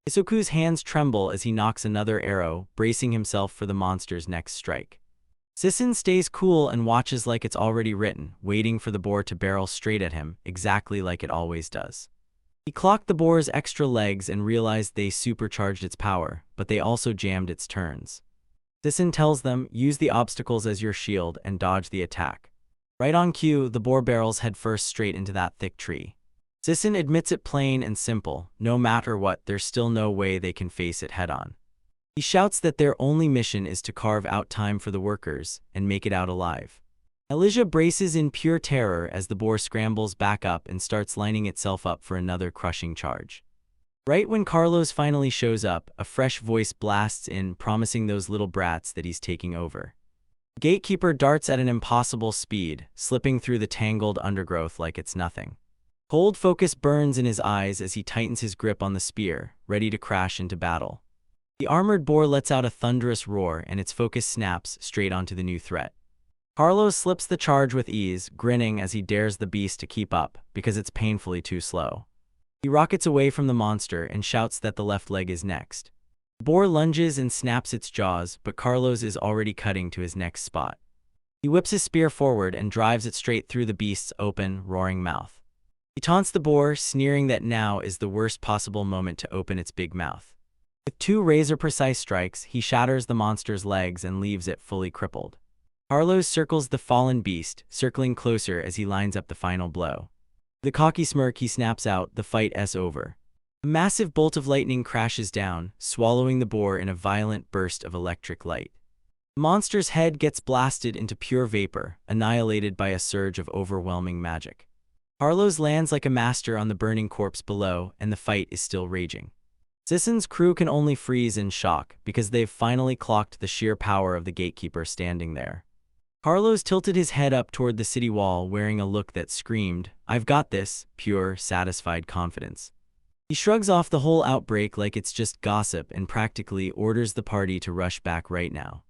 Hisoku's hands tremble as he knocks another arrow, bracing himself for the monster's next strike. Sissin stays cool and watches like it's already written, waiting for the boar to barrel straight at him, exactly like it always does. He clocked the boar's extra legs and realized they supercharged its power, but they also jammed its turns. Sissin tells them, use the obstacles as your shield and dodge the attack. Right on cue, the boar barrels headfirst straight into that thick tree. Sissin admits it plain and simple, no matter what, there's still no way they can face it head-on. He shouts that their only mission is to carve out time for the workers and make it out alive. Elijah braces in pure terror as the boar scrambles back up and starts lining itself up for another crushing charge. Right when Carlos finally shows up, a fresh voice blasts in, promising those little brats that he's taking over. The gatekeeper darts at an impossible speed, slipping through the tangled undergrowth like it's nothing. Cold focus burns in his eyes as he tightens his grip on the spear, ready to crash into battle. The armored boar lets out a thunderous roar and its focus snaps straight onto the new threat. Carlos slips the charge with ease, grinning as he dares the beast to keep up, because it's painfully too slow. He rockets away from the monster and shouts that the left leg is next. The boar lunges and snaps its jaws, but Carlos is already cutting to his next spot. He whips his spear forward and drives it straight through the beast's open, roaring mouth. He taunts the boar, sneering that now is the worst possible moment to open its big mouth. With 2 razor-precise strikes, he shatters the monster's legs and leaves it fully crippled. Carlos circles the fallen beast, circling closer as he lines up the final blow. With a cocky smirk, he snaps out, "The fight's over." A massive bolt of lightning crashes down, swallowing the boar in a violent burst of electric light. The monster's head gets blasted into pure vapor, annihilated by a surge of overwhelming magic. Carlos lands like a master on the burning corpse below, and the fight is still raging. Sisson's crew can only freeze in shock, because they've finally clocked the sheer power of the gatekeeper standing there. Carlos tilted his head up toward the city wall, wearing a look that screamed, "I've got this," pure, satisfied confidence. He shrugs off the whole outbreak like it's just gossip and practically orders the party to rush back right now.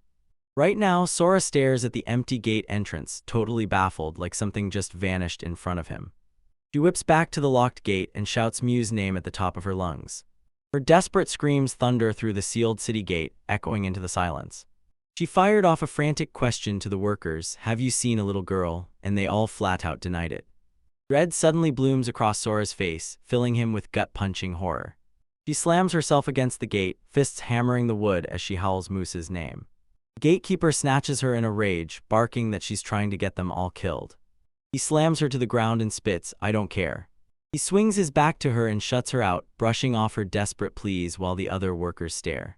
Right now, Sora stares at the empty gate entrance, totally baffled, like something just vanished in front of him. She whips back to the locked gate and shouts Mew's name at the top of her lungs. Her desperate screams thunder through the sealed city gate, echoing into the silence. She fired off a frantic question to the workers, "Have you seen a little girl?" and they all flat out denied it. Dread suddenly blooms across Sora's face, filling him with gut-punching horror. She slams herself against the gate, fists hammering the wood as she howls Moose's name. The gatekeeper snatches her in a rage, barking that she's trying to get them all killed. He slams her to the ground and spits, "I don't care." He swings his back to her and shuts her out, brushing off her desperate pleas while the other workers stare.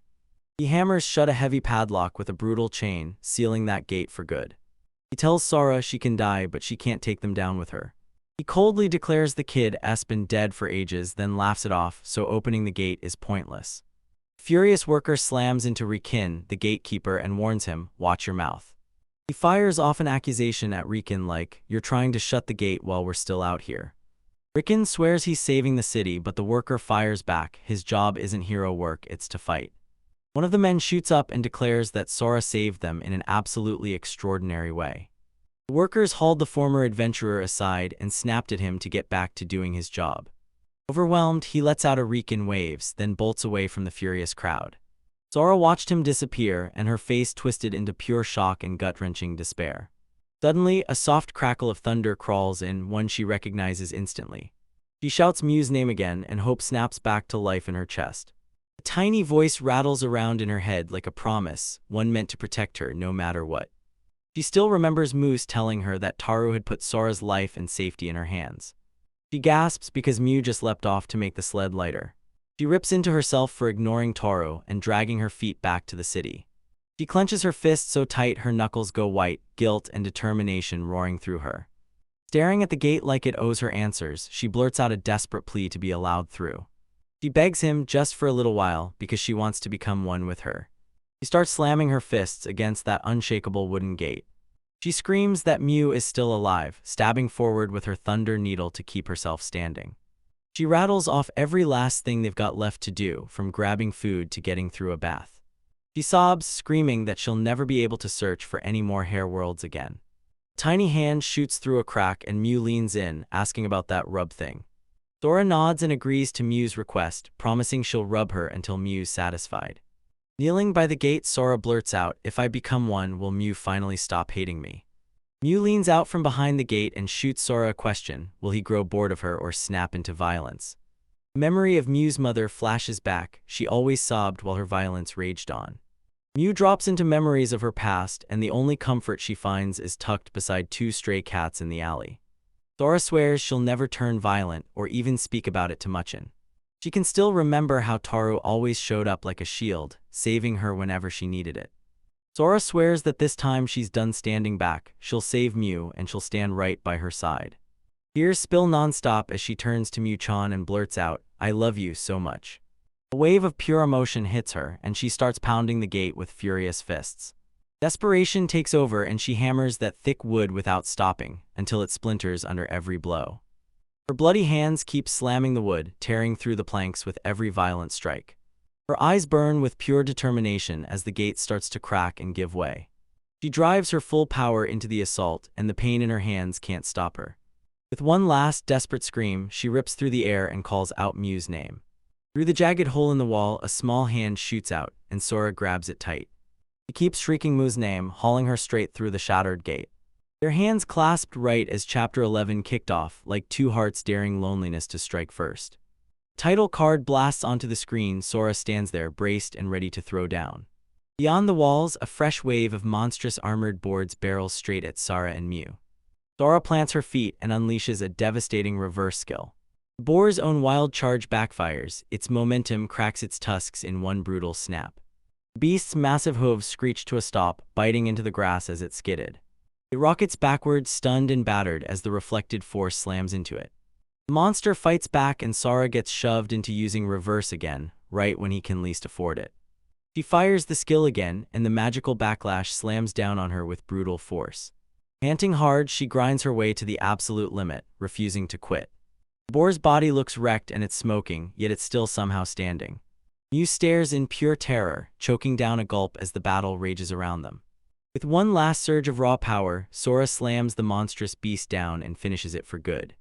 He hammers shut a heavy padlock with a brutal chain, sealing that gate for good. He tells Sora she can die, but she can't take them down with her. He coldly declares the kid's been dead for ages, then laughs it off, so opening the gate is pointless. A furious worker slams into Rikin, the gatekeeper, and warns him, "Watch your mouth." He fires off an accusation at Rikin like, "You're trying to shut the gate while we're still out here." Rikin swears he's saving the city, but the worker fires back, his job isn't hero work, it's to fight. One of the men shoots up and declares that Sora saved them in an absolutely extraordinary way. The workers hauled the former adventurer aside and snapped at him to get back to doing his job. Overwhelmed, he lets out a reek in waves, then bolts away from the furious crowd. Sora watched him disappear, and her face twisted into pure shock and gut-wrenching despair. Suddenly, a soft crackle of thunder crawls in, one she recognizes instantly. She shouts Mew's name again, and hope snaps back to life in her chest. A tiny voice rattles around in her head like a promise, one meant to protect her no matter what. She still remembers Moose telling her that Taru had put Sora's life and safety in her hands. She gasps because Mew just leapt off to make the sled lighter. She rips into herself for ignoring Taru and dragging her feet back to the city. She clenches her fists so tight her knuckles go white, guilt and determination roaring through her. Staring at the gate like it owes her answers, she blurts out a desperate plea to be allowed through. She begs him just for a little while because she wants to become one with her. She starts slamming her fists against that unshakable wooden gate. She screams that Mew is still alive, stabbing forward with her thunder needle to keep herself standing. She rattles off every last thing they've got left to do, from grabbing food to getting through a bath. She sobs, screaming that she'll never be able to search for any more hair worlds again. A tiny hand shoots through a crack and Mew leans in, asking about that rub thing. Sora nods and agrees to Mew's request, promising she'll rub her until Mew's satisfied. Kneeling by the gate, Sora blurts out, "If I become one, will Mew finally stop hating me?" Mew leans out from behind the gate and shoots Sora a question, will he grow bored of her or snap into violence? The memory of Mew's mother flashes back, she always sobbed while her violence raged on. Mew drops into memories of her past, and the only comfort she finds is tucked beside 2 stray cats in the alley. Sora swears she'll never turn violent or even speak about it to Muchin. She can still remember how Taru always showed up like a shield, saving her whenever she needed it. Sora swears that this time she's done standing back, she'll save Mew and she'll stand right by her side. Tears spill nonstop as she turns to Mew-chan and blurts out, "I love you so much." A wave of pure emotion hits her, and she starts pounding the gate with furious fists. Desperation takes over and she hammers that thick wood without stopping, until it splinters under every blow. Her bloody hands keep slamming the wood, tearing through the planks with every violent strike. Her eyes burn with pure determination as the gate starts to crack and give way. She drives her full power into the assault, and the pain in her hands can't stop her. With one last desperate scream, she rips through the air and calls out Miu's name. Through the jagged hole in the wall, a small hand shoots out, and Sora grabs it tight. He keeps shrieking Miu's name, hauling her straight through the shattered gate. Their hands clasped right as Chapter 11 kicked off, like two hearts daring loneliness to strike first. Title card blasts onto the screen. Sora stands there, braced and ready to throw down. Beyond the walls, a fresh wave of monstrous armored boards barrels straight at Sora and Miu. Sora plants her feet and unleashes a devastating reverse skill. The boar's own wild charge backfires, its momentum cracks its tusks in one brutal snap. The beast's massive hooves screech to a stop, biting into the grass as it skidded. It rockets backwards, stunned and battered as the reflected force slams into it. The monster fights back and Sora gets shoved into using reverse again, right when he can least afford it. She fires the skill again, and the magical backlash slams down on her with brutal force. Panting hard, she grinds her way to the absolute limit, refusing to quit. The boar's body looks wrecked and it's smoking, yet it's still somehow standing. Miu stares in pure terror, choking down a gulp as the battle rages around them. With one last surge of raw power, Sora slams the monstrous beast down and finishes it for good.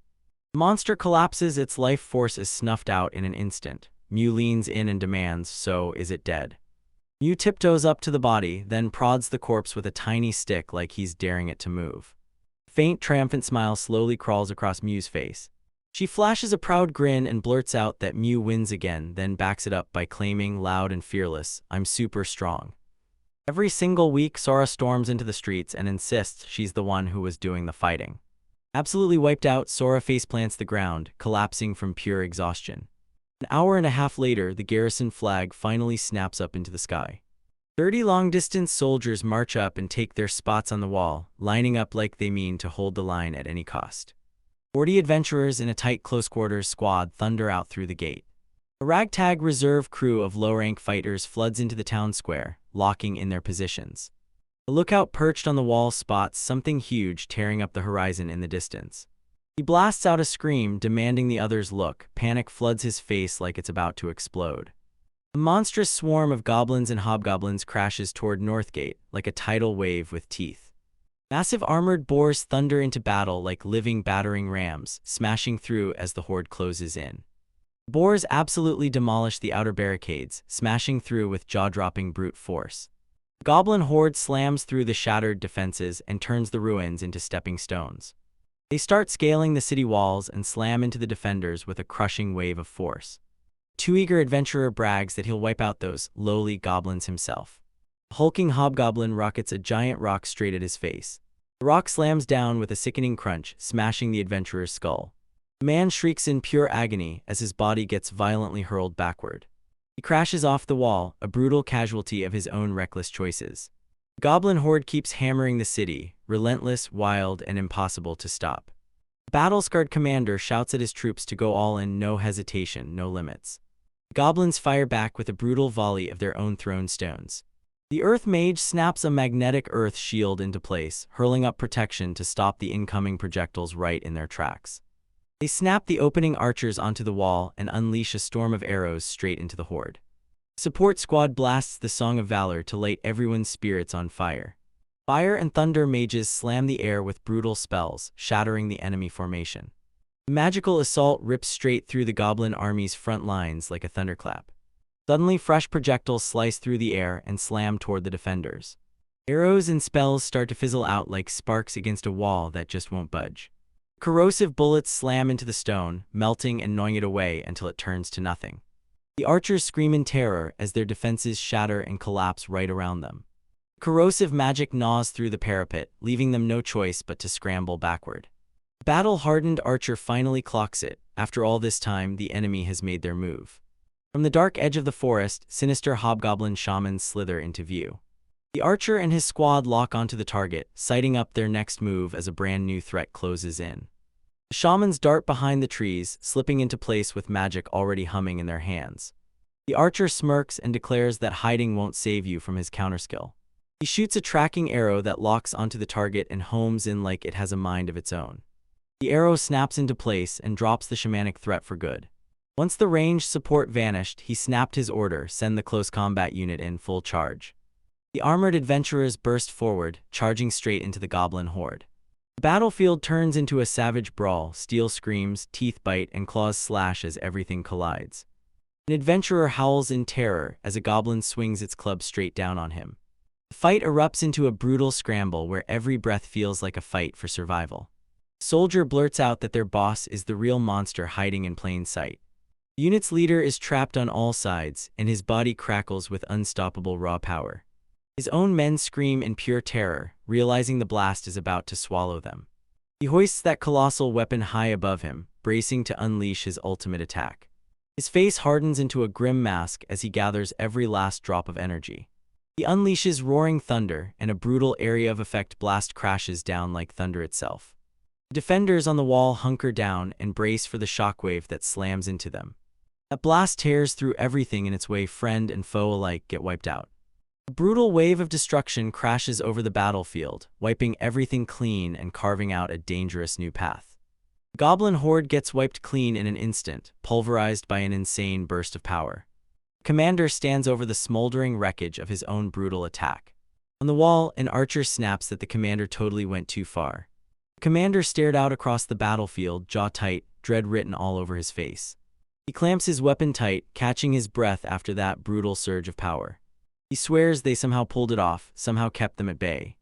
The monster collapses, its life force is snuffed out in an instant. Miu leans in and demands, "So, is it dead?" Miu tiptoes up to the body, then prods the corpse with a tiny stick like he's daring it to move. A faint, triumphant smile slowly crawls across Miu's face. She flashes a proud grin and blurts out that Miu wins again, then backs it up by claiming, loud and fearless, "I'm super strong." Every single week, Sora storms into the streets and insists she's the one who was doing the fighting. Absolutely wiped out, Sora faceplants the ground, collapsing from pure exhaustion. An hour and a half later, the garrison flag finally snaps up into the sky. 30 long-distance soldiers march up and take their spots on the wall, lining up like they mean to hold the line at any cost. 40 adventurers in a tight close-quarters squad thunder out through the gate. A ragtag reserve crew of low-rank fighters floods into the town square, locking in their positions. A lookout perched on the wall spots something huge tearing up the horizon in the distance. He blasts out a scream, demanding the others look. Panic floods his face like it's about to explode. A monstrous swarm of goblins and hobgoblins crashes toward Northgate, like a tidal wave with teeth. Massive armored boars thunder into battle like living battering rams, smashing through as the horde closes in. Boars absolutely demolish the outer barricades, smashing through with jaw-dropping brute force. The goblin horde slams through the shattered defenses and turns the ruins into stepping stones. They start scaling the city walls and slam into the defenders with a crushing wave of force. Too eager adventurer brags that he'll wipe out those lowly goblins himself. A hulking hobgoblin rockets a giant rock straight at his face. The rock slams down with a sickening crunch, smashing the adventurer's skull. The man shrieks in pure agony as his body gets violently hurled backward. He crashes off the wall, a brutal casualty of his own reckless choices. The goblin horde keeps hammering the city, relentless, wild, and impossible to stop. The battle-scarred commander shouts at his troops to go all in, no hesitation, no limits. The goblins fire back with a brutal volley of their own thrown stones. The Earth Mage snaps a magnetic earth shield into place, hurling up protection to stop the incoming projectiles right in their tracks. They snap the opening archers onto the wall and unleash a storm of arrows straight into the horde. The support squad blasts the Song of Valor to light everyone's spirits on fire. Fire and thunder mages slam the air with brutal spells, shattering the enemy formation. The magical assault rips straight through the goblin army's front lines like a thunderclap. Suddenly, fresh projectiles slice through the air and slam toward the defenders. Arrows and spells start to fizzle out like sparks against a wall that just won't budge. Corrosive bullets slam into the stone, melting and gnawing it away until it turns to nothing. The archers scream in terror as their defenses shatter and collapse right around them. Corrosive magic gnaws through the parapet, leaving them no choice but to scramble backward. The battle-hardened archer finally clocks it. After all this time, the enemy has made their move. From the dark edge of the forest, sinister hobgoblin shamans slither into view. The archer and his squad lock onto the target, sighting up their next move as a brand new threat closes in. The shamans dart behind the trees, slipping into place with magic already humming in their hands. The archer smirks and declares that hiding won't save you from his counterskill. He shoots a tracking arrow that locks onto the target and homes in like it has a mind of its own. The arrow snaps into place and drops the shamanic threat for good. Once the ranged support vanished, he snapped his order, send the close combat unit in full charge. The armored adventurers burst forward, charging straight into the goblin horde. The battlefield turns into a savage brawl, steel screams, teeth bite, and claws slash as everything collides. An adventurer howls in terror as a goblin swings its club straight down on him. The fight erupts into a brutal scramble where every breath feels like a fight for survival. A soldier blurts out that their boss is the real monster hiding in plain sight. The unit's leader is trapped on all sides, and his body crackles with unstoppable raw power. His own men scream in pure terror, realizing the blast is about to swallow them. He hoists that colossal weapon high above him, bracing to unleash his ultimate attack. His face hardens into a grim mask as he gathers every last drop of energy. He unleashes roaring thunder, and a brutal area of effect blast crashes down like thunder itself. The defenders on the wall hunker down and brace for the shockwave that slams into them. That blast tears through everything in its way. Friend and foe alike get wiped out. A brutal wave of destruction crashes over the battlefield, wiping everything clean and carving out a dangerous new path. The goblin horde gets wiped clean in an instant, pulverized by an insane burst of power. The commander stands over the smoldering wreckage of his own brutal attack. On the wall, an archer snaps that the commander totally went too far. The commander stared out across the battlefield, jaw tight, dread written all over his face. He clamps his weapon tight, catching his breath after that brutal surge of power. He swears they somehow pulled it off, somehow kept them at bay.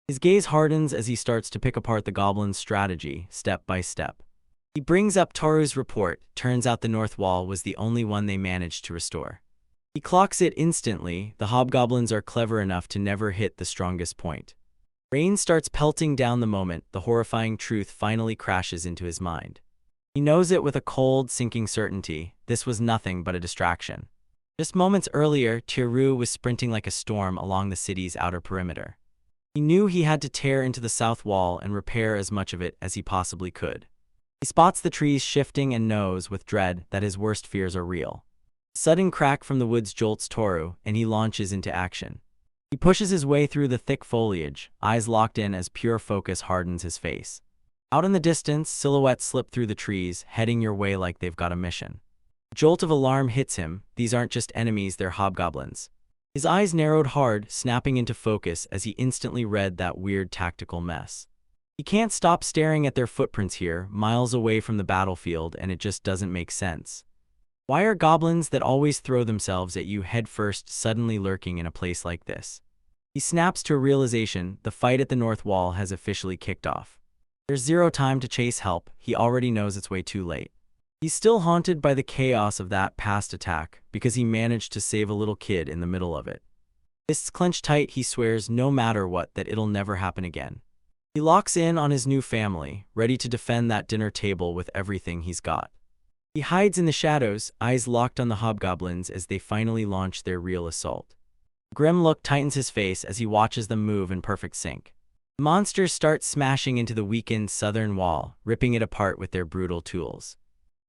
His gaze hardens as he starts to pick apart the goblin's strategy, step by step. He brings up Toru's report. Turns out the north wall was the only one they managed to restore. He clocks it instantly. The hobgoblins are clever enough to never hit the strongest point. Rain starts pelting down the moment the horrifying truth finally crashes into his mind. He knows it with a cold, sinking certainty. This was nothing but a distraction. Just moments earlier, Tiru was sprinting like a storm along the city's outer perimeter. He knew he had to tear into the south wall and repair as much of it as he possibly could. He spots the trees shifting and knows with dread that his worst fears are real. A sudden crack from the woods jolts Toru, and he launches into action. He pushes his way through the thick foliage, eyes locked in as pure focus hardens his face. Out in the distance, silhouettes slip through the trees, heading your way like they've got a mission. A jolt of alarm hits him. These aren't just enemies, they're hobgoblins. His eyes narrowed hard, snapping into focus as he instantly read that weird tactical mess. He can't stop staring at their footprints here, miles away from the battlefield, and it just doesn't make sense. Why are goblins that always throw themselves at you headfirst suddenly lurking in a place like this? He snaps to a realization: the fight at the north wall has officially kicked off. There's zero time to chase help. He already knows it's way too late. He's still haunted by the chaos of that past attack because he managed to save a little kid in the middle of it. Fists clenched tight, he swears no matter what that it'll never happen again. He locks in on his new family, ready to defend that dinner table with everything he's got. He hides in the shadows, eyes locked on the hobgoblins as they finally launch their real assault. A grim look tightens his face as he watches them move in perfect sync. The monsters start smashing into the weakened southern wall, ripping it apart with their brutal tools.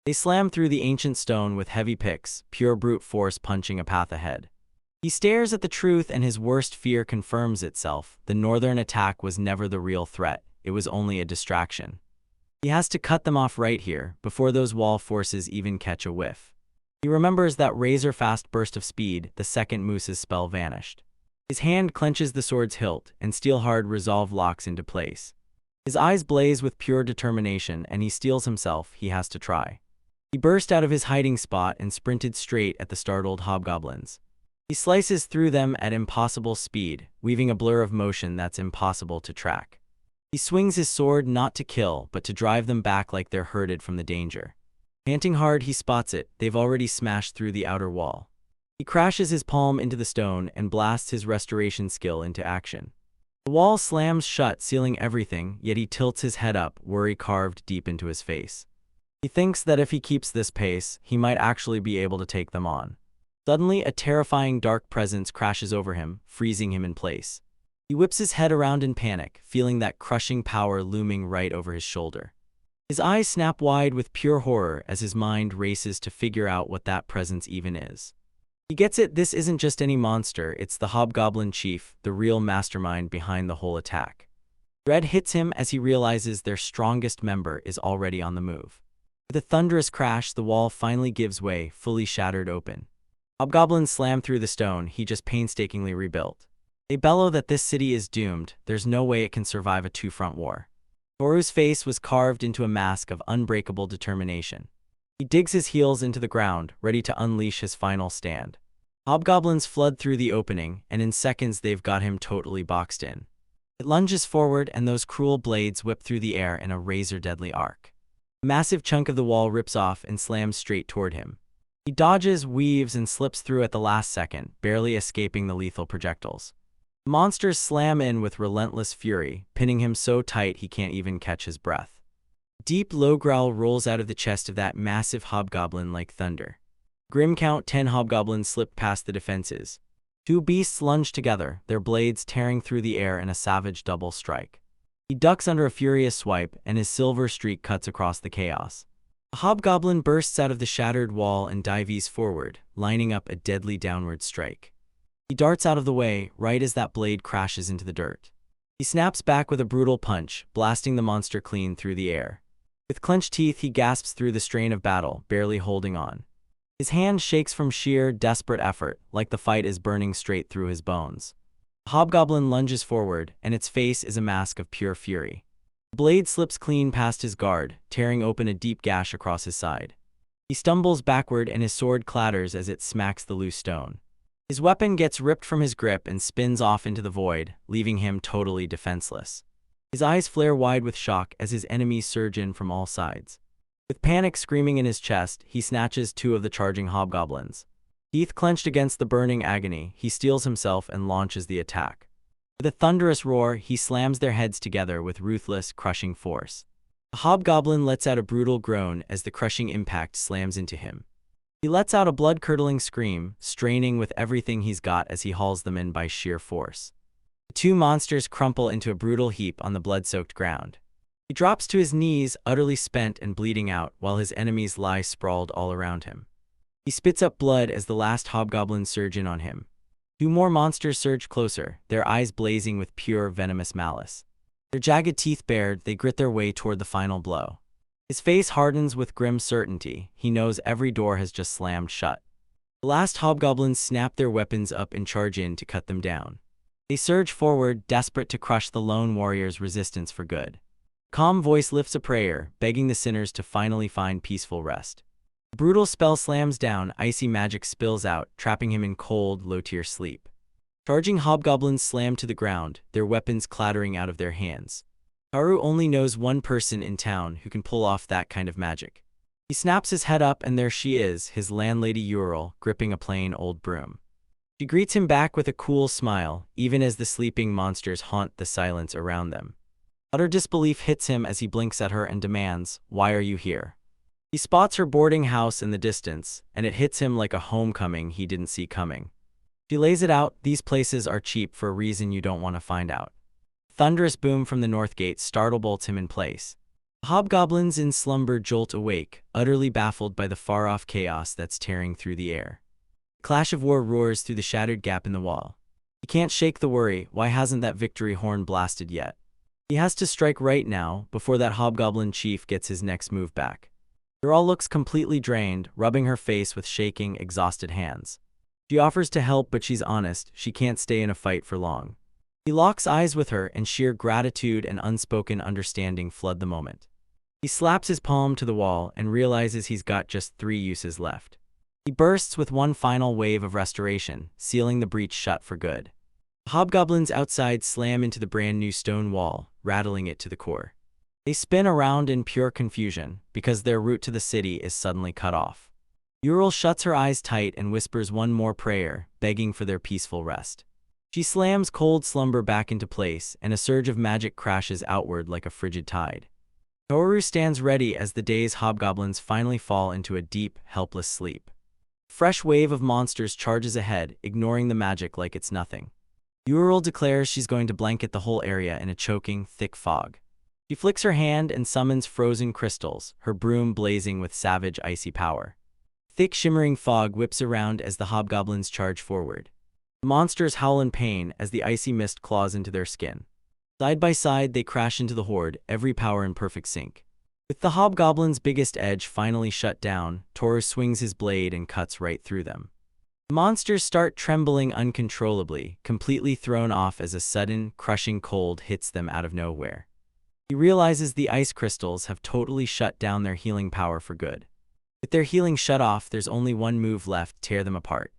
They slam through the ancient stone with heavy picks, pure brute force punching a path ahead. He stares at the truth and his worst fear confirms itself. The northern attack was never the real threat, it was only a distraction. He has to cut them off right here, before those wall forces even catch a whiff. He remembers that razor-fast burst of speed the second Moose's spell vanished. His hand clenches the sword's hilt, and steel-hard resolve locks into place. His eyes blaze with pure determination, and he steels himself. He has to try. He burst out of his hiding spot and sprinted straight at the startled hobgoblins. He slices through them at impossible speed, weaving a blur of motion that's impossible to track. He swings his sword not to kill, but to drive them back like they're herded from the danger. Panting hard, he spots it. They've already smashed through the outer wall. He crashes his palm into the stone and blasts his restoration skill into action. The wall slams shut, sealing everything, yet he tilts his head up, worry carved deep into his face. He thinks that if he keeps this pace, he might actually be able to take them on. Suddenly, a terrifying dark presence crashes over him, freezing him in place. He whips his head around in panic, feeling that crushing power looming right over his shoulder. His eyes snap wide with pure horror as his mind races to figure out what that presence even is. He gets it, this isn't just any monster, it's the Hobgoblin Chief, the real mastermind behind the whole attack. Dread hits him as he realizes their strongest member is already on the move. With a thunderous crash, the wall finally gives way, fully shattered open. Hobgoblins slam through the stone he just painstakingly rebuilt. They bellow that this city is doomed, there's no way it can survive a two-front war. Toru's face was carved into a mask of unbreakable determination. He digs his heels into the ground, ready to unleash his final stand. Hobgoblins flood through the opening, and in seconds they've got him totally boxed in. It lunges forward, and those cruel blades whip through the air in a razor-deadly arc. A massive chunk of the wall rips off and slams straight toward him. He dodges, weaves, and slips through at the last second, barely escaping the lethal projectiles. The monsters slam in with relentless fury, pinning him so tight he can't even catch his breath. A deep, low growl rolls out of the chest of that massive hobgoblin like thunder. Grim count 10 hobgoblins slipped past the defenses. Two beasts lunge together, their blades tearing through the air in a savage double strike. He ducks under a furious swipe, and his silver streak cuts across the chaos. A hobgoblin bursts out of the shattered wall and dives forward, lining up a deadly downward strike. He darts out of the way, right as that blade crashes into the dirt. He snaps back with a brutal punch, blasting the monster clean through the air. With clenched teeth, he gasps through the strain of battle, barely holding on. His hand shakes from sheer, desperate effort, like the fight is burning straight through his bones. The hobgoblin lunges forward, and its face is a mask of pure fury. The blade slips clean past his guard, tearing open a deep gash across his side. He stumbles backward, and his sword clatters as it smacks the loose stone. His weapon gets ripped from his grip and spins off into the void, leaving him totally defenseless. His eyes flare wide with shock as his enemies surge in from all sides. With panic screaming in his chest, he snatches two of the charging hobgoblins. Teeth clenched against the burning agony, he steels himself and launches the attack. With a thunderous roar, he slams their heads together with ruthless, crushing force. The hobgoblin lets out a brutal groan as the crushing impact slams into him. He lets out a blood-curdling scream, straining with everything he's got as he hauls them in by sheer force. The two monsters crumple into a brutal heap on the blood-soaked ground. He drops to his knees, utterly spent and bleeding out, while his enemies lie sprawled all around him. He spits up blood as the last hobgoblins surge in on him. Two more monsters surge closer, their eyes blazing with pure, venomous malice. Their jagged teeth bared, they grit their way toward the final blow. His face hardens with grim certainty. He knows every door has just slammed shut. The last hobgoblins snap their weapons up and charge in to cut them down. They surge forward, desperate to crush the lone warrior's resistance for good. A calm voice lifts a prayer, begging the sinners to finally find peaceful rest. The brutal spell slams down, icy magic spills out, trapping him in cold, low-tier sleep. Charging hobgoblins slam to the ground, their weapons clattering out of their hands. Toru only knows one person in town who can pull off that kind of magic. He snaps his head up, and there she is, his landlady Ural, gripping a plain old broom. She greets him back with a cool smile, even as the sleeping monsters haunt the silence around them. Utter disbelief hits him as he blinks at her and demands, "Why are you here?" He spots her boarding house in the distance, and it hits him like a homecoming he didn't see coming. She lays it out, "These places are cheap for a reason you don't want to find out." Thunderous boom from the north gate startle-bolts him in place. The hobgoblins in slumber jolt awake, utterly baffled by the far-off chaos that's tearing through the air. The clash of war roars through the shattered gap in the wall. He can't shake the worry, why hasn't that victory horn blasted yet? He has to strike right now, before that hobgoblin chief gets his next move back. Ural looks completely drained, rubbing her face with shaking, exhausted hands. She offers to help, but she's honest, she can't stay in a fight for long. He locks eyes with her, and sheer gratitude and unspoken understanding flood the moment. He slaps his palm to the wall and realizes he's got just 3 uses left. He bursts with one final wave of restoration, sealing the breach shut for good. The hobgoblins outside slam into the brand new stone wall, rattling it to the core. They spin around in pure confusion, because their route to the city is suddenly cut off. Ural shuts her eyes tight and whispers one more prayer, begging for their peaceful rest. She slams cold slumber back into place, and a surge of magic crashes outward like a frigid tide. Toru stands ready as the day's hobgoblins finally fall into a deep, helpless sleep. A fresh wave of monsters charges ahead, ignoring the magic like it's nothing. Ural declares she's going to blanket the whole area in a choking, thick fog. She flicks her hand and summons frozen crystals, her broom blazing with savage, icy power. Thick, shimmering fog whips around as the hobgoblins charge forward. The monsters howl in pain as the icy mist claws into their skin. Side by side, they crash into the horde, every power in perfect sync. With the hobgoblin's biggest edge finally shut down, Toru swings his blade and cuts right through them. The monsters start trembling uncontrollably, completely thrown off as a sudden, crushing cold hits them out of nowhere. He realizes the ice crystals have totally shut down their healing power for good. With their healing shut off, there's only one move left: tear them apart.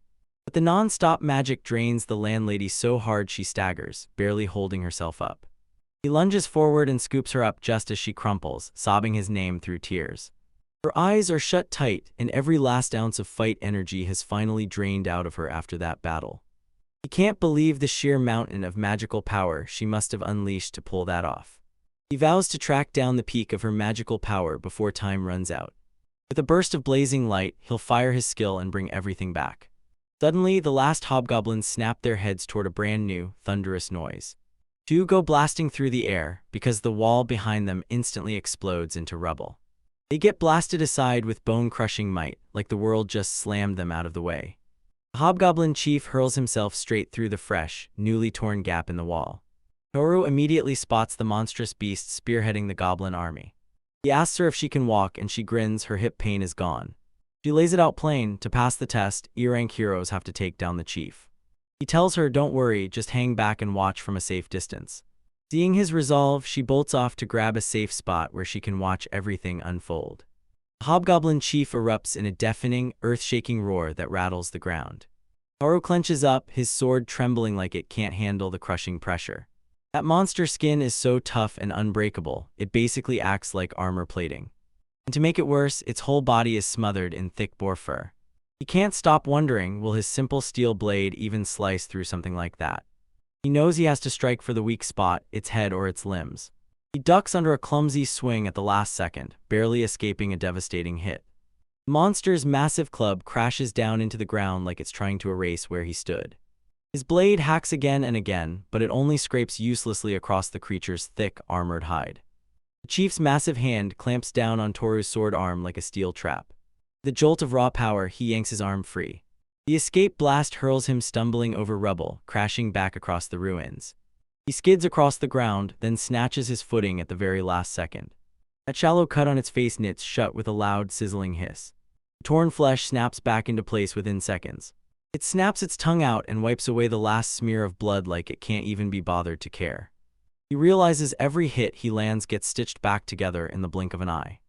But the non-stop magic drains the landlady so hard she staggers, barely holding herself up. He lunges forward and scoops her up just as she crumples, sobbing his name through tears. Her eyes are shut tight, and every last ounce of fight energy has finally drained out of her after that battle. He can't believe the sheer mountain of magical power she must have unleashed to pull that off. He vows to track down the peak of her magical power before time runs out. With a burst of blazing light, he'll fire his skill and bring everything back. Suddenly, the last hobgoblins snap their heads toward a brand new, thunderous noise. Two go blasting through the air, because the wall behind them instantly explodes into rubble. They get blasted aside with bone-crushing might, like the world just slammed them out of the way. The hobgoblin chief hurls himself straight through the fresh, newly torn gap in the wall. Toru immediately spots the monstrous beast spearheading the goblin army. He asks her if she can walk, and she grins. Her hip pain is gone. She lays it out plain: to pass the test, E-rank heroes have to take down the chief. He tells her, don't worry, just hang back and watch from a safe distance. Seeing his resolve, she bolts off to grab a safe spot where she can watch everything unfold. The hobgoblin chief erupts in a deafening, earth-shaking roar that rattles the ground. Toru clenches up, his sword trembling like it can't handle the crushing pressure. That monster skin is so tough and unbreakable, it basically acts like armor plating. And to make it worse, its whole body is smothered in thick boar fur. He can't stop wondering, will his simple steel blade even slice through something like that? He knows he has to strike for the weak spot, its head or its limbs. He ducks under a clumsy swing at the last second, barely escaping a devastating hit. The monster's massive club crashes down into the ground like it's trying to erase where he stood. His blade hacks again and again, but it only scrapes uselessly across the creature's thick, armored hide. The chief's massive hand clamps down on Toru's sword arm like a steel trap. With a jolt of raw power, he yanks his arm free. The escape blast hurls him stumbling over rubble, crashing back across the ruins. He skids across the ground, then snatches his footing at the very last second. That shallow cut on its face knits shut with a loud, sizzling hiss. The torn flesh snaps back into place within seconds. It snaps its tongue out and wipes away the last smear of blood like it can't even be bothered to care. He realizes every hit he lands gets stitched back together in the blink of an eye.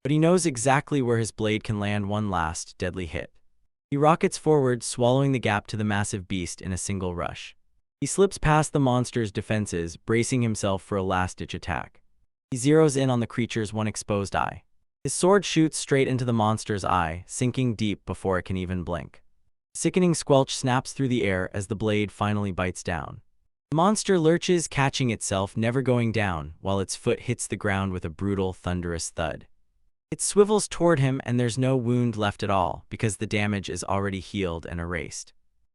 But he knows exactly where his blade can land one last, deadly hit. He rockets forward, swallowing the gap to the massive beast in a single rush. He slips past the monster's defenses, bracing himself for a last-ditch attack. He zeroes in on the creature's one exposed eye. His sword shoots straight into the monster's eye, sinking deep before it can even blink. A sickening squelch snaps through the air as the blade finally bites down. The monster lurches, catching itself, never going down, while its foot hits the ground with a brutal, thunderous thud. It swivels toward him, and there's no wound left at all, because the damage is already healed and erased.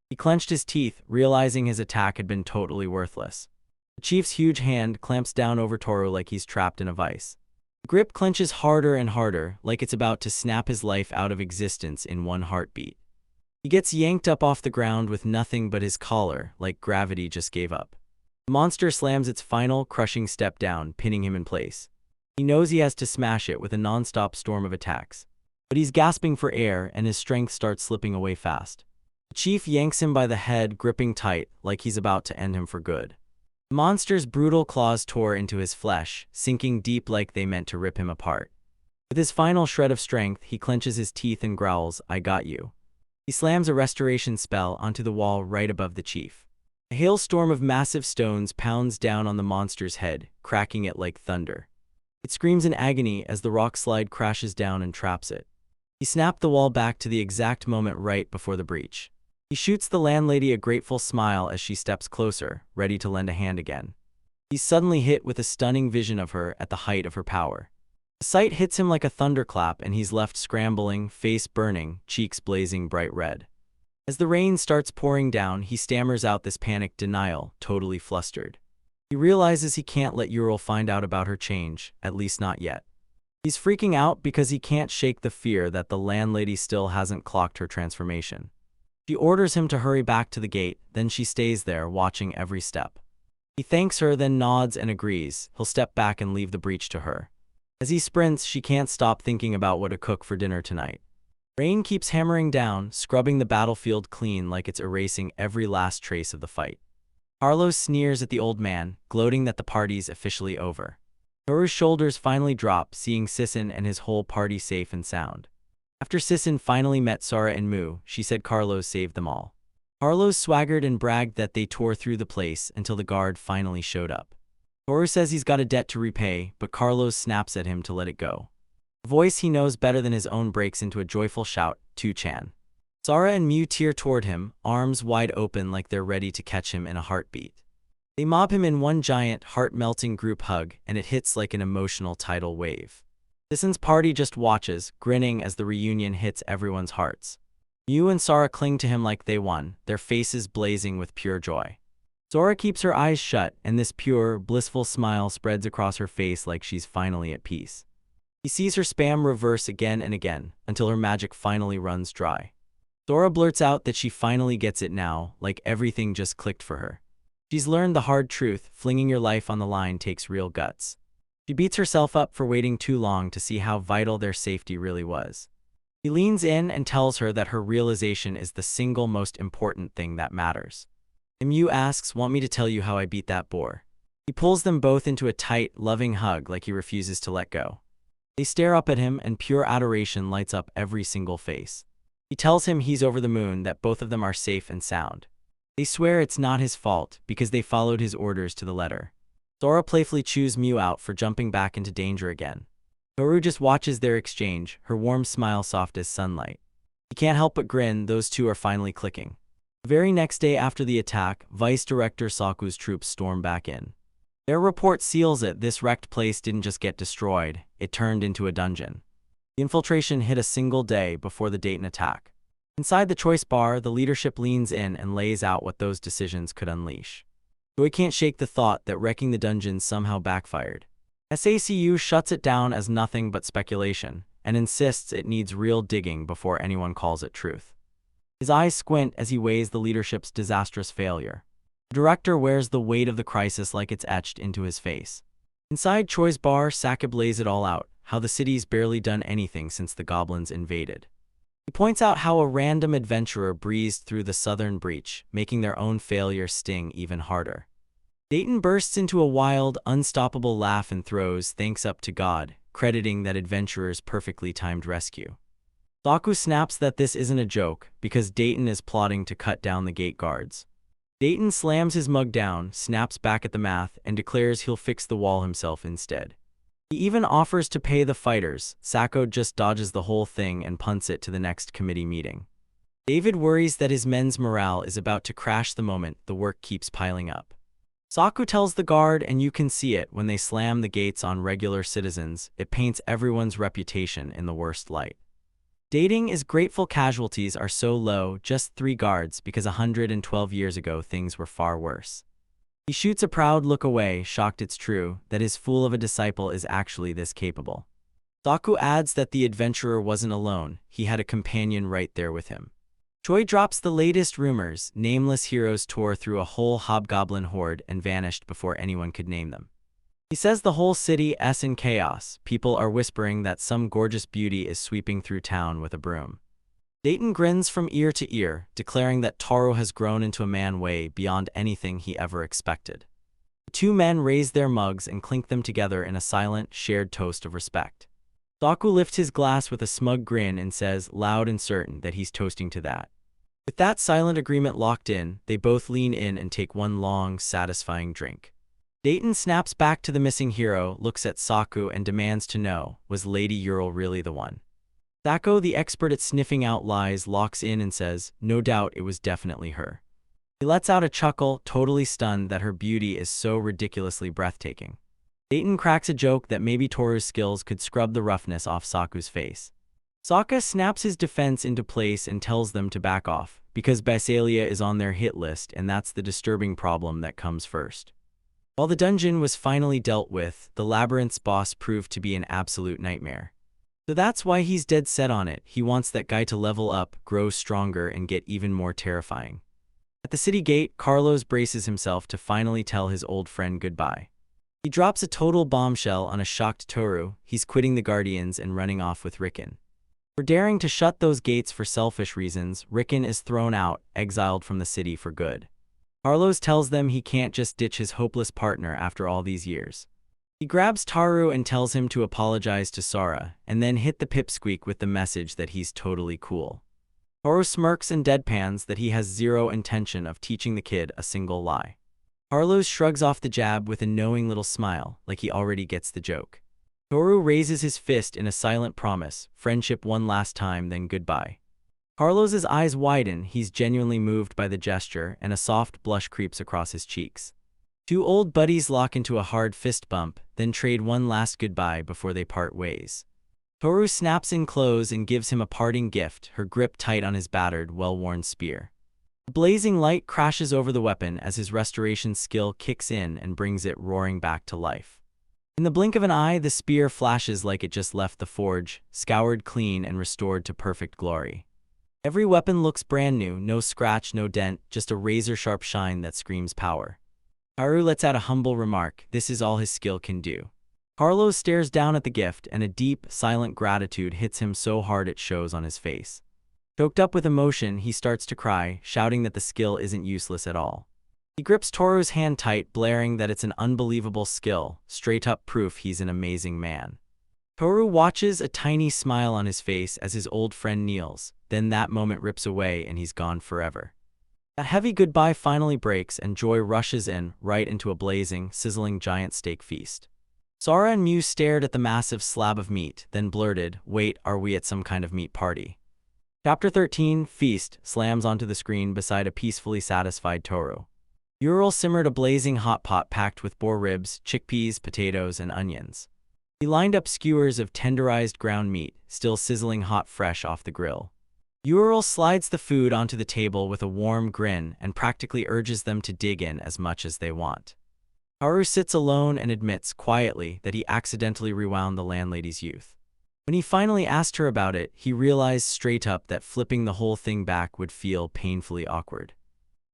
He clenched his teeth, realizing his attack had been totally worthless. The chief's huge hand clamps down over Toru like he's trapped in a vice. The grip clenches harder and harder, like it's about to snap his life out of existence in one heartbeat. He gets yanked up off the ground with nothing but his collar, like gravity just gave up. The monster slams its final, crushing step down, pinning him in place. He knows he has to smash it with a non-stop storm of attacks. But he's gasping for air, and his strength starts slipping away fast. The chief yanks him by the head, gripping tight, like he's about to end him for good. The monster's brutal claws tore into his flesh, sinking deep like they meant to rip him apart. With his final shred of strength, he clenches his teeth and growls, "I got you." He slams a restoration spell onto the wall right above the chief. A hailstorm of massive stones pounds down on the monster's head, cracking it like thunder. It screams in agony as the rock slide crashes down and traps it. He snapped the wall back to the exact moment right before the breach. He shoots the landlady a grateful smile as she steps closer, ready to lend a hand again. He's suddenly hit with a stunning vision of her at the height of her power. The sight hits him like a thunderclap, and he's left scrambling, face burning, cheeks blazing bright red. As the rain starts pouring down, he stammers out this panicked denial, totally flustered. He realizes he can't let Ural find out about her change, at least not yet. He's freaking out because he can't shake the fear that the landlady still hasn't clocked her transformation. She orders him to hurry back to the gate, then she stays there, watching every step. He thanks her, then nods and agrees. He'll step back and leave the breach to her. As he sprints, she can't stop thinking about what to cook for dinner tonight. Rain keeps hammering down, scrubbing the battlefield clean like it's erasing every last trace of the fight. Carlos sneers at the old man, gloating that the party's officially over. Toru's shoulders finally drop, seeing Sisson and his whole party safe and sound. After Sisson finally met Sora and Mu, she said Carlos saved them all. Carlos swaggered and bragged that they tore through the place until the guard finally showed up. Toru says he's got a debt to repay, but Carlos snaps at him to let it go. A voice he knows better than his own breaks into a joyful shout, "Tu-chan." Sora and Mu tear toward him, arms wide open like they're ready to catch him in a heartbeat. They mob him in one giant, heart-melting group hug, and it hits like an emotional tidal wave. Sisson's party just watches, grinning as the reunion hits everyone's hearts. Mu and Sora cling to him like they won, their faces blazing with pure joy. Sora keeps her eyes shut, and this pure, blissful smile spreads across her face like she's finally at peace. He sees her spam reverse again and again, until her magic finally runs dry. Sora blurts out that she finally gets it now, like everything just clicked for her. She's learned the hard truth, flinging your life on the line takes real guts. She beats herself up for waiting too long to see how vital their safety really was. He leans in and tells her that her realization is the single most important thing that matters. Mu asks, "Want me to tell you how I beat that boar?" He pulls them both into a tight, loving hug like he refuses to let go. They stare up at him, and pure adoration lights up every single face. He tells him he's over the moon, that both of them are safe and sound. They swear it's not his fault, because they followed his orders to the letter. Sora playfully chews Mu out for jumping back into danger again. Toru just watches their exchange, her warm smile soft as sunlight. He can't help but grin, those two are finally clicking. The very next day after the attack, Vice Director Saku's troops storm back in. Their report seals it, this wrecked place didn't just get destroyed, it turned into a dungeon. The infiltration hit a single day before the Dayton attack. Inside the choice bar, the leadership leans in and lays out what those decisions could unleash. Joy can't shake the thought that wrecking the dungeon somehow backfired. SACU shuts it down as nothing but speculation, and insists it needs real digging before anyone calls it truth. His eyes squint as he weighs the leadership's disastrous failure. The director wears the weight of the crisis like it's etched into his face. Inside Choi's bar, Sakib lays it all out, how the city's barely done anything since the goblins invaded. He points out how a random adventurer breezed through the southern breach, making their own failure sting even harder. Dayton bursts into a wild, unstoppable laugh and throws thanks up to God, crediting that adventurer's perfectly timed rescue. Saku snaps that this isn't a joke, because Dayton is plotting to cut down the gate guards. Dayton slams his mug down, snaps back at the math, and declares he'll fix the wall himself instead. He even offers to pay the fighters. Sako just dodges the whole thing and punts it to the next committee meeting. David worries that his men's morale is about to crash the moment the work keeps piling up. Saku tells the guard, and you can see it when they slam the gates on regular citizens, it paints everyone's reputation in the worst light. Dating is grateful casualties are so low, just 3 guards, because 112 years ago things were far worse. He shoots a proud look away, shocked it's true, that his fool of a disciple is actually this capable. Saku adds that the adventurer wasn't alone, he had a companion right there with him. Choi drops the latest rumors, nameless heroes tore through a whole hobgoblin horde and vanished before anyone could name them. He says the whole city is in chaos, people are whispering that some gorgeous beauty is sweeping through town with a broom. Dayton grins from ear to ear, declaring that Taro has grown into a man way beyond anything he ever expected. The 2 men raise their mugs and clink them together in a silent, shared toast of respect. Saku lifts his glass with a smug grin and says, loud and certain, that he's toasting to that. With that silent agreement locked in, they both lean in and take one long, satisfying drink. Dayton snaps back to the missing hero, looks at Saku and demands to know, was Lady Ural really the one? Sako, the expert at sniffing out lies, locks in and says, no doubt it was definitely her. He lets out a chuckle, totally stunned that her beauty is so ridiculously breathtaking. Dayton cracks a joke that maybe Toru's skills could scrub the roughness off Saku's face. Sokka snaps his defense into place and tells them to back off, because Basalia is on their hit list and that's the disturbing problem that comes first. While the dungeon was finally dealt with, the labyrinth's boss proved to be an absolute nightmare. So that's why he's dead set on it, he wants that guy to level up, grow stronger, and get even more terrifying. At the city gate, Carlos braces himself to finally tell his old friend goodbye. He drops a total bombshell on a shocked Toru, he's quitting the Guardians and running off with Riken. For daring to shut those gates for selfish reasons, Rickon is thrown out, exiled from the city for good. Carlos tells them he can't just ditch his hopeless partner after all these years. He grabs Taru and tells him to apologize to Sora, and then hit the pipsqueak with the message that he's totally cool. Toru smirks and deadpans that he has zero intention of teaching the kid a single lie. Carlos shrugs off the jab with a knowing little smile, like he already gets the joke. Toru raises his fist in a silent promise, friendship one last time, then goodbye. Carlos's eyes widen, he's genuinely moved by the gesture, and a soft blush creeps across his cheeks. Two old buddies lock into a hard fist bump, then trade one last goodbye before they part ways. Toru snaps in clothes and gives him a parting gift, her grip tight on his battered, well-worn spear. A blazing light crashes over the weapon as his restoration skill kicks in and brings it roaring back to life. In the blink of an eye, the spear flashes like it just left the forge, scoured clean and restored to perfect glory. Every weapon looks brand new, no scratch, no dent, just a razor-sharp shine that screams power. Taru lets out a humble remark, this is all his skill can do. Carlos stares down at the gift, and a deep, silent gratitude hits him so hard it shows on his face. Choked up with emotion, he starts to cry, shouting that the skill isn't useless at all. He grips Toru's hand tight, blaring that it's an unbelievable skill, straight-up proof he's an amazing man. Toru watches, a tiny smile on his face as his old friend kneels, then that moment rips away and he's gone forever. A heavy goodbye finally breaks and joy rushes in, right into a blazing, sizzling giant steak feast. Sora and Mew stared at the massive slab of meat, then blurted, wait, are we at some kind of meat party? Chapter 13, Feast, slams onto the screen beside a peacefully satisfied Toru. Ural simmered a blazing hot pot packed with boar ribs, chickpeas, potatoes, and onions. He lined up skewers of tenderized ground meat, still sizzling hot fresh off the grill. Ural slides the food onto the table with a warm grin and practically urges them to dig in as much as they want. Toru sits alone and admits quietly that he accidentally rewound the landlady's youth. When he finally asked her about it, he realized straight up that flipping the whole thing back would feel painfully awkward.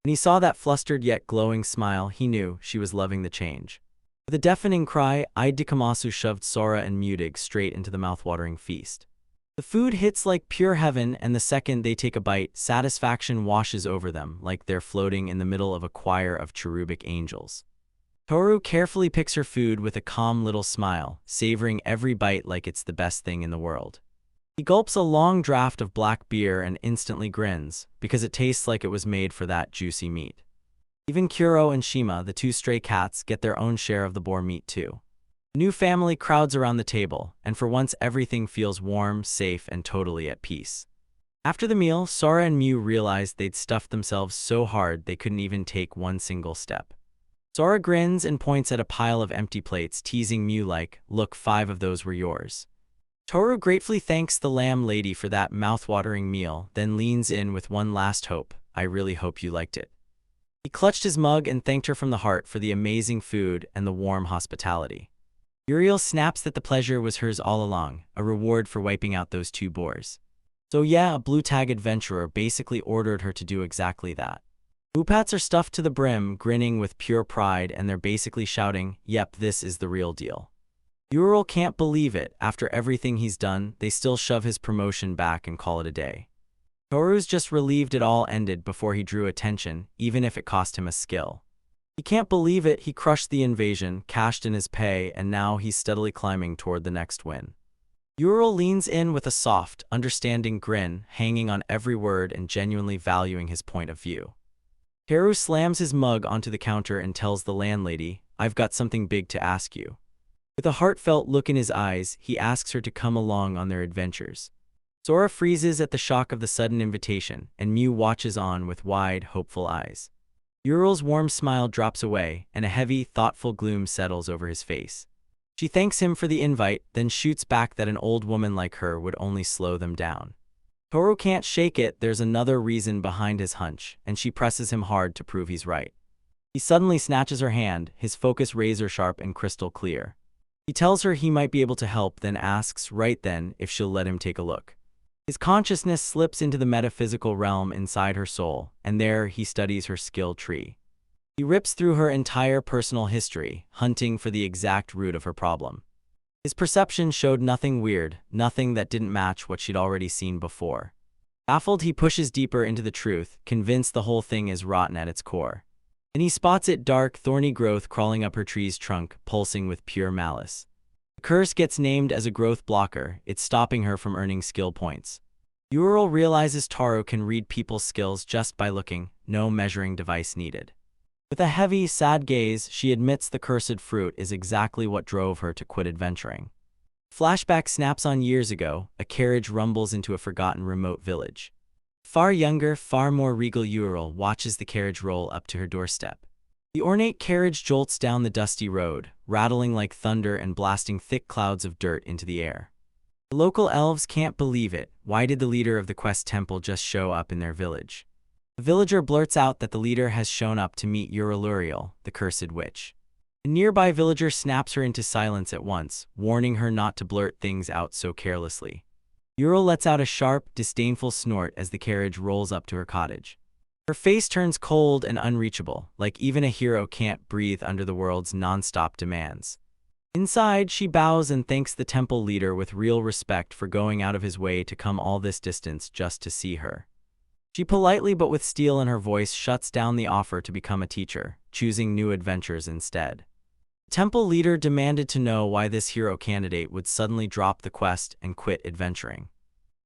When he saw that flustered yet glowing smile, he knew she was loving the change. With a deafening cry, Idikamasu shoved Sora and Mudig straight into the mouthwatering feast. The food hits like pure heaven, and the second they take a bite, satisfaction washes over them like they're floating in the middle of a choir of cherubic angels. Toru carefully picks her food with a calm little smile, savoring every bite like it's the best thing in the world. He gulps a long draught of black beer and instantly grins, because it tastes like it was made for that juicy meat. Even Kuro and Shima, the two stray cats, get their own share of the boar meat too. The new family crowds around the table, and for once everything feels warm, safe, and totally at peace. After the meal, Sora and Mew realized they'd stuffed themselves so hard they couldn't even take one single step. Sora grins and points at a pile of empty plates, teasing Mew like, look, 5 of those were yours. Toru gratefully thanks the lamb lady for that mouth-watering meal, then leans in with one last hope, I really hope you liked it. He clutched his mug and thanked her from the heart for the amazing food and the warm hospitality. Uriel snaps that the pleasure was hers all along, a reward for wiping out those 2 boars. So yeah, a blue-tag adventurer basically ordered her to do exactly that. Boopats are stuffed to the brim, grinning with pure pride, and they're basically shouting, yep, this is the real deal. Ural can't believe it. After everything he's done, they still shove his promotion back and call it a day. Toru's just relieved it all ended before he drew attention, even if it cost him a skill. He can't believe it, he crushed the invasion, cashed in his pay, and now he's steadily climbing toward the next win. Ural leans in with a soft, understanding grin, hanging on every word and genuinely valuing his point of view. Teru slams his mug onto the counter and tells the landlady, I've got something big to ask you. With a heartfelt look in his eyes, he asks her to come along on their adventures. Sora freezes at the shock of the sudden invitation, and Mew watches on with wide, hopeful eyes. Ural's warm smile drops away, and a heavy, thoughtful gloom settles over his face. She thanks him for the invite, then shoots back that an old woman like her would only slow them down. Toru can't shake it, there's another reason behind his hunch, and she presses him hard to prove he's right. He suddenly snatches her hand, his focus razor-sharp and crystal clear. He tells her he might be able to help, then asks right then if she'll let him take a look. His consciousness slips into the metaphysical realm inside her soul, and there he studies her skill tree. He rips through her entire personal history, hunting for the exact root of her problem. His perception showed nothing weird, nothing that didn't match what she'd already seen before. Baffled, he pushes deeper into the truth, convinced the whole thing is rotten at its core. And he spots it dark, thorny growth crawling up her tree's trunk, pulsing with pure malice. The curse gets named as a growth blocker, it's stopping her from earning skill points. Ural realizes Toru can read people's skills just by looking, no measuring device needed. With a heavy, sad gaze, she admits the cursed fruit is exactly what drove her to quit adventuring. Flashback snaps on years ago, a carriage rumbles into a forgotten remote village. Far younger, far more regal Ural watches the carriage roll up to her doorstep. The ornate carriage jolts down the dusty road, rattling like thunder and blasting thick clouds of dirt into the air. The local elves can't believe it. Why did the leader of the quest temple just show up in their village? The villager blurts out that the leader has shown up to meet Uraluriel, the cursed witch. A nearby villager snaps her into silence at once, warning her not to blurt things out so carelessly. Ural lets out a sharp, disdainful snort as the carriage rolls up to her cottage. Her face turns cold and unreachable, like even a hero can't breathe under the world's non-stop demands. Inside, she bows and thanks the temple leader with real respect for going out of his way to come all this distance just to see her. She politely but with steel in her voice shuts down the offer to become a teacher, choosing new adventures instead. The temple leader demanded to know why this hero candidate would suddenly drop the quest and quit adventuring.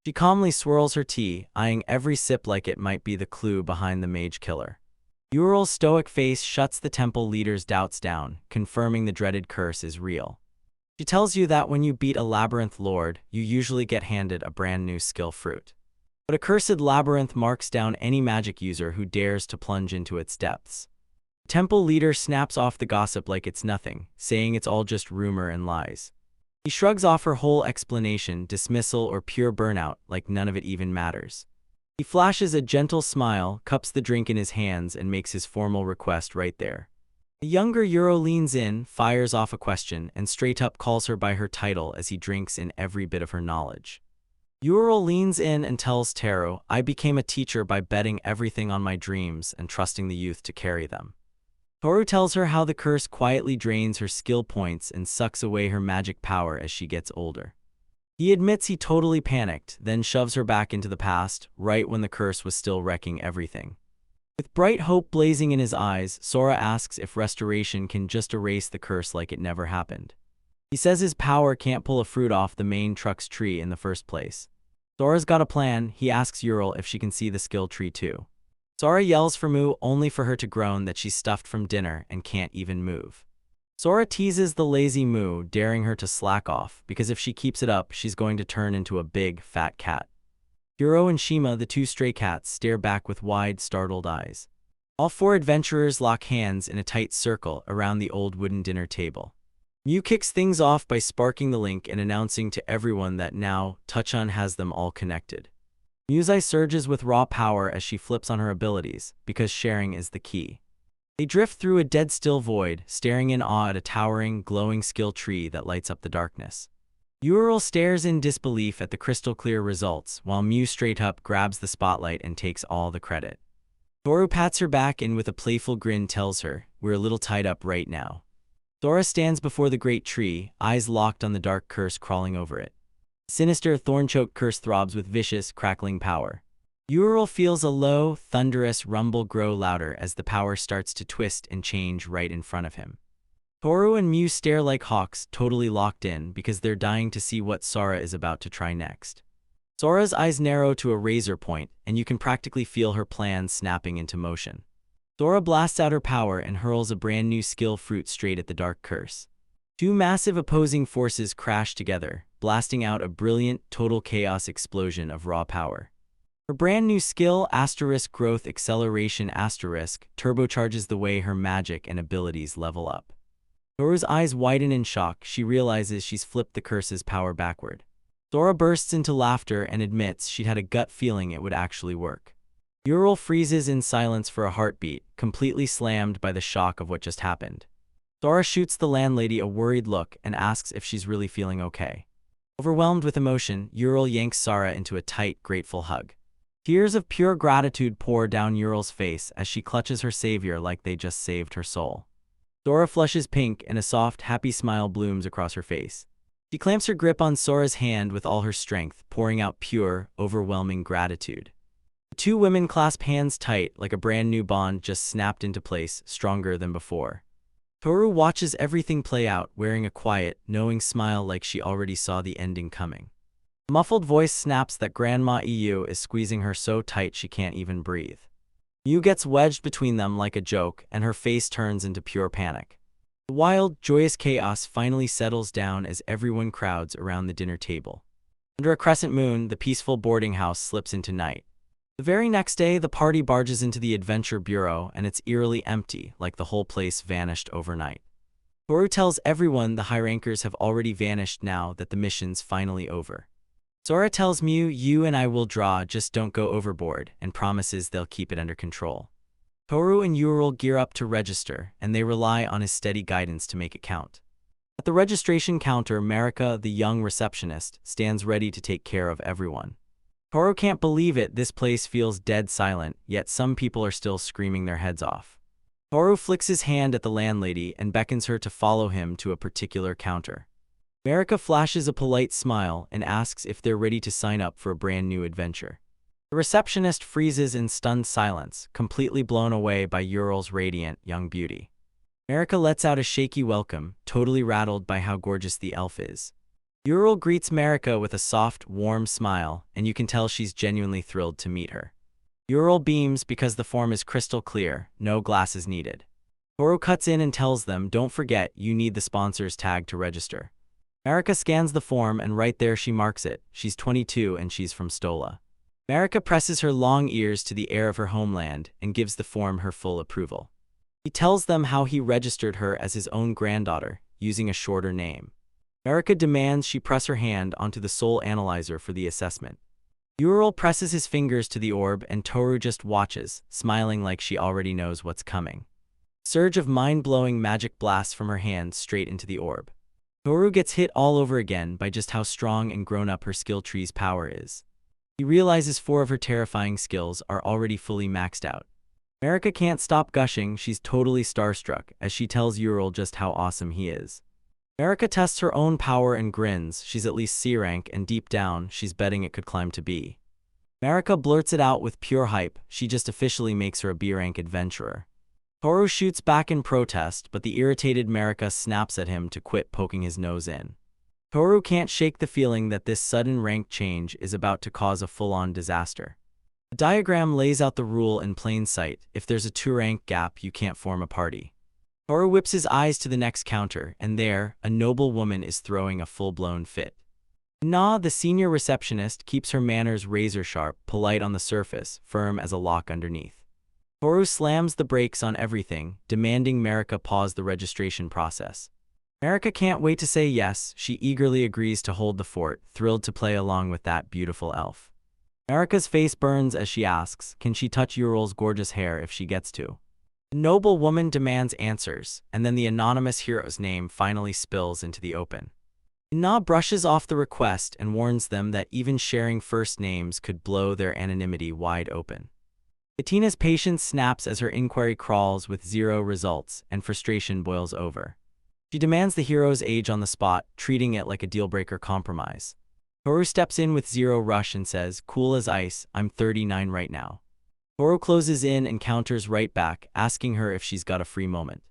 She calmly swirls her tea, eyeing every sip like it might be the clue behind the mage killer. Ural's stoic face shuts the temple leader's doubts down, confirming the dreaded curse is real. She tells you that when you beat a labyrinth lord, you usually get handed a brand new skill fruit. But a cursed labyrinth marks down any magic user who dares to plunge into its depths. The temple leader snaps off the gossip like it's nothing, saying it's all just rumor and lies. He shrugs off her whole explanation, dismissal, or pure burnout, like none of it even matters. He flashes a gentle smile, cups the drink in his hands, and makes his formal request right there. The younger Uro leans in, fires off a question, and straight up calls her by her title as he drinks in every bit of her knowledge. Ural leans in and tells Taro, "I became a teacher by betting everything on my dreams and trusting the youth to carry them." Toru tells her how the curse quietly drains her skill points and sucks away her magic power as she gets older. He admits he totally panicked, then shoves her back into the past, right when the curse was still wrecking everything. With bright hope blazing in his eyes, Sora asks if restoration can just erase the curse like it never happened. He says his power can't pull a fruit off the main truck's tree in the first place. Sora's got a plan. He asks Ural if she can see the skill tree too. Sora yells for Moo, only for her to groan that she's stuffed from dinner and can't even move. Sora teases the lazy Moo, daring her to slack off, because if she keeps it up, she's going to turn into a big, fat cat. Hiro and Shima, the two stray cats, stare back with wide, startled eyes. All four adventurers lock hands in a tight circle around the old wooden dinner table. Mew kicks things off by sparking the link and announcing to everyone that now, Touchon has them all connected. Mew's eye surges with raw power as she flips on her abilities, because sharing is the key. They drift through a dead-still void, staring in awe at a towering, glowing skill tree that lights up the darkness. Ural stares in disbelief at the crystal-clear results, while Mew straight up grabs the spotlight and takes all the credit. Toru pats her back and with a playful grin tells her, "We're a little tied up right now." Sora stands before the great tree, eyes locked on the dark curse crawling over it. Sinister, thorn-choked curse throbs with vicious, crackling power. Ural feels a low, thunderous rumble grow louder as the power starts to twist and change right in front of him. Toru and Mew stare like hawks, totally locked in, because they're dying to see what Sora is about to try next. Sora's eyes narrow to a razor point, and you can practically feel her plan snapping into motion. Sora blasts out her power and hurls a brand new skill fruit straight at the dark curse. Two massive opposing forces crash together, blasting out a brilliant, total chaos explosion of raw power. Her brand new skill, *growth acceleration * turbocharges the way her magic and abilities level up. Sora's eyes widen in shock. She realizes she's flipped the curse's power backward. Sora bursts into laughter and admits she'd had a gut feeling it would actually work. Ural freezes in silence for a heartbeat, completely slammed by the shock of what just happened. Sora shoots the landlady a worried look and asks if she's really feeling okay. Overwhelmed with emotion, Ural yanks Sora into a tight, grateful hug. Tears of pure gratitude pour down Ural's face as she clutches her savior like they just saved her soul. Sora flushes pink and a soft, happy smile blooms across her face. She clamps her grip on Sora's hand with all her strength, pouring out pure, overwhelming gratitude. The two women clasp hands tight like a brand new bond just snapped into place, stronger than before. Toru watches everything play out, wearing a quiet, knowing smile like she already saw the ending coming. A muffled voice snaps that Grandma EU is squeezing her so tight she can't even breathe. Miu gets wedged between them like a joke, and her face turns into pure panic. The wild, joyous chaos finally settles down as everyone crowds around the dinner table. Under a crescent moon, the peaceful boarding house slips into night. The very next day, the party barges into the Adventure Bureau, and it's eerily empty, like the whole place vanished overnight. Toru tells everyone the high rankers have already vanished now that the mission's finally over. Sora tells Miu, "You and I will draw, just don't go overboard," and promises they'll keep it under control. Toru and Ural gear up to register, and they rely on his steady guidance to make it count. At the registration counter, Marika, the young receptionist, stands ready to take care of everyone. Toru can't believe it, this place feels dead silent, yet some people are still screaming their heads off. Toru flicks his hand at the landlady and beckons her to follow him to a particular counter. Marika flashes a polite smile and asks if they're ready to sign up for a brand new adventure. The receptionist freezes in stunned silence, completely blown away by Ural's radiant, young beauty. Marika lets out a shaky welcome, totally rattled by how gorgeous the elf is. Ural greets Marika with a soft, warm smile, and you can tell she's genuinely thrilled to meet her. Ural beams because the form is crystal clear, no glasses needed. Toru cuts in and tells them, "Don't forget, you need the sponsor's tag to register." Marika scans the form, and right there she marks it. She's 22 and she's from Stola. Marika presses her long ears to the air of her homeland and gives the form her full approval. He tells them how he registered her as his own granddaughter, using a shorter name. Marika demands she press her hand onto the soul analyzer for the assessment. Ural presses his fingers to the orb, and Toru just watches, smiling like she already knows what's coming. A surge of mind-blowing magic blasts from her hand straight into the orb. Toru gets hit all over again by just how strong and grown-up her skill tree's power is. He realizes 4 of her terrifying skills are already fully maxed out. Marika can't stop gushing, she's totally starstruck as she tells Ural just how awesome he is. Marika tests her own power and grins, she's at least C rank, and deep down, she's betting it could climb to B. Marika blurts it out with pure hype, she just officially makes her a B rank adventurer. Toru shoots back in protest, but the irritated Marika snaps at him to quit poking his nose in. Toru can't shake the feeling that this sudden rank change is about to cause a full-on disaster. The diagram lays out the rule in plain sight: if there's a 2-rank gap, you can't form a party. Toru whips his eyes to the next counter, and there, a noble woman is throwing a full-blown fit. Na, the senior receptionist, keeps her manners razor-sharp, polite on the surface, firm as a lock underneath. Toru slams the brakes on everything, demanding Marika pause the registration process. Marika can't wait to say yes, she eagerly agrees to hold the fort, thrilled to play along with that beautiful elf. Marika's face burns as she asks, can she touch Ural's gorgeous hair if she gets to? The noble woman demands answers, and then the anonymous hero's name finally spills into the open. Na brushes off the request and warns them that even sharing first names could blow their anonymity wide open. Atina's patience snaps as her inquiry crawls with 0 results, and frustration boils over. She demands the hero's age on the spot, treating it like a deal-breaker compromise. Toru steps in with 0 rush and says, "Cool as ice, I'm 39 right now." Toru closes in and counters right back, asking her if she's got a free moment.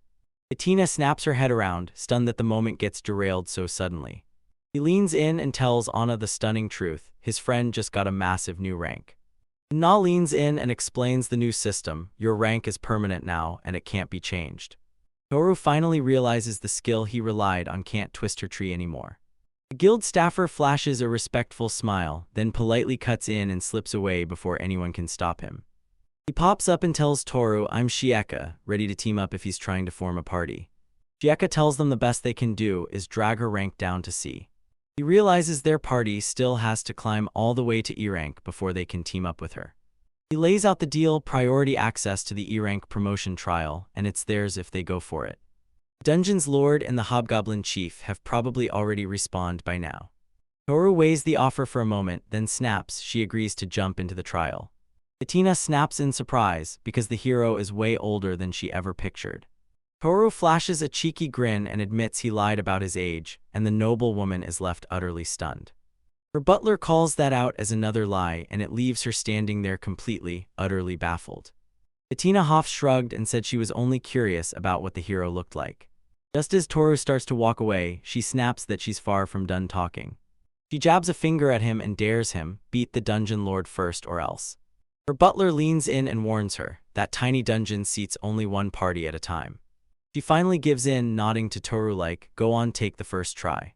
Atina snaps her head around, stunned that the moment gets derailed so suddenly. He leans in and tells Anna the stunning truth: his friend just got a massive new rank. Na leans in and explains the new system: your rank is permanent now, and it can't be changed. Toru finally realizes the skill he relied on can't twist her tree anymore. The guild staffer flashes a respectful smile, then politely cuts in and slips away before anyone can stop him. He pops up and tells Toru, "I'm Shieka, ready to team up if he's trying to form a party." Shieka tells them the best they can do is drag her rank down to C. He realizes their party still has to climb all the way to E rank before they can team up with her. He lays out the deal: priority access to the E rank promotion trial, and it's theirs if they go for it. Dungeon's Lord and the Hobgoblin Chief have probably already respawned by now. Toru weighs the offer for a moment, then snaps she agrees to jump into the trial. Atina snaps in surprise, because the hero is way older than she ever pictured. Toru flashes a cheeky grin and admits he lied about his age, and the noble woman is left utterly stunned. Her butler calls that out as another lie, and it leaves her standing there completely, utterly baffled. Bettina Hoff shrugged and said she was only curious about what the hero looked like. Just as Toru starts to walk away, she snaps that she's far from done talking. She jabs a finger at him and dares him, beat the dungeon lord first or else. Her butler leans in and warns her, that tiny dungeon seats only one party at a time. She finally gives in, nodding to Toru like, go on, take the first try.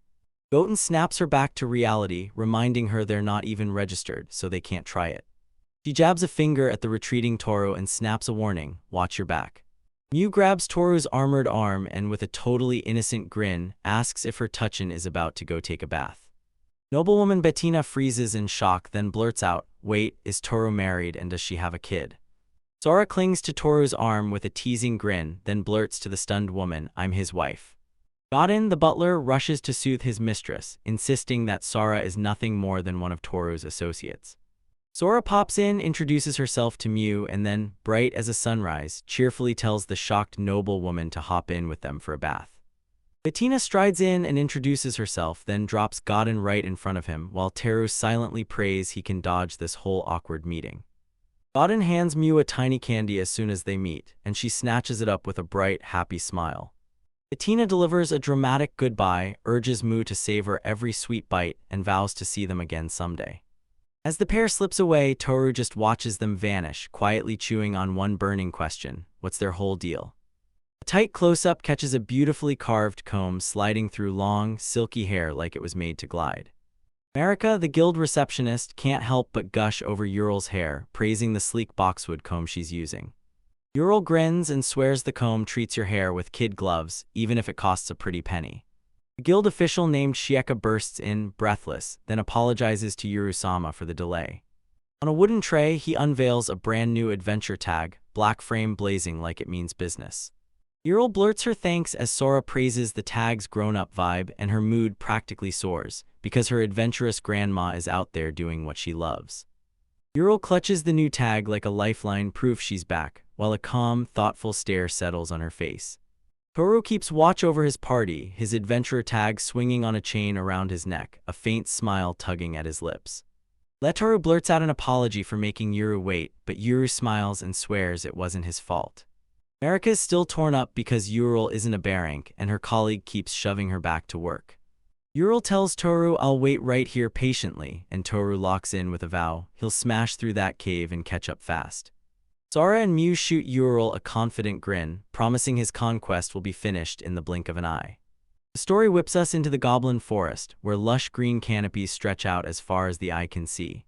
Goten snaps her back to reality, reminding her they're not even registered, so they can't try it. She jabs a finger at the retreating Toru and snaps a warning, watch your back. Mew grabs Toru's armored arm and with a totally innocent grin, asks if her touchin is about to go take a bath. Noblewoman Bettina freezes in shock, then blurts out, wait, is Toru married and does she have a kid? Sora clings to Toru's arm with a teasing grin, then blurts to the stunned woman, I'm his wife. Godin, the butler, rushes to soothe his mistress, insisting that Sora is nothing more than one of Toru's associates. Sora pops in, introduces herself to Mew, and then, bright as a sunrise, cheerfully tells the shocked noblewoman to hop in with them for a bath. Bettina strides in and introduces herself, then drops Godin right in front of him, while Teru silently prays he can dodge this whole awkward meeting. Godin hands Mew a tiny candy as soon as they meet, and she snatches it up with a bright, happy smile. Bettina delivers a dramatic goodbye, urges Mew to savor every sweet bite, and vows to see them again someday. As the pair slips away, Toru just watches them vanish, quietly chewing on one burning question, what's their whole deal? A tight close-up catches a beautifully carved comb sliding through long, silky hair like it was made to glide. Marika, the guild receptionist, can't help but gush over Ural's hair, praising the sleek boxwood comb she's using. Ural grins and swears the comb treats your hair with kid gloves, even if it costs a pretty penny. The guild official named Shieka bursts in, breathless, then apologizes to Yuru-sama for the delay. On a wooden tray, he unveils a brand new adventure tag, black frame blazing like it means business. Ural blurts her thanks as Sora praises the tag's grown-up vibe, and her mood practically soars, because her adventurous grandma is out there doing what she loves. Ural clutches the new tag like a lifeline, proof she's back, while a calm, thoughtful stare settles on her face. Toru keeps watch over his party, his adventurer tag swinging on a chain around his neck, a faint smile tugging at his lips. Toru blurts out an apology for making Yuru wait, but Yuru smiles and swears it wasn't his fault. Marika is still torn up because Ural isn't a Barank, and her colleague keeps shoving her back to work. Ural tells Toru, I'll wait right here patiently, and Toru locks in with a vow, he'll smash through that cave and catch up fast. Sora and Mew shoot Ural a confident grin, promising his conquest will be finished in the blink of an eye. The story whips us into the Goblin Forest, where lush green canopies stretch out as far as the eye can see.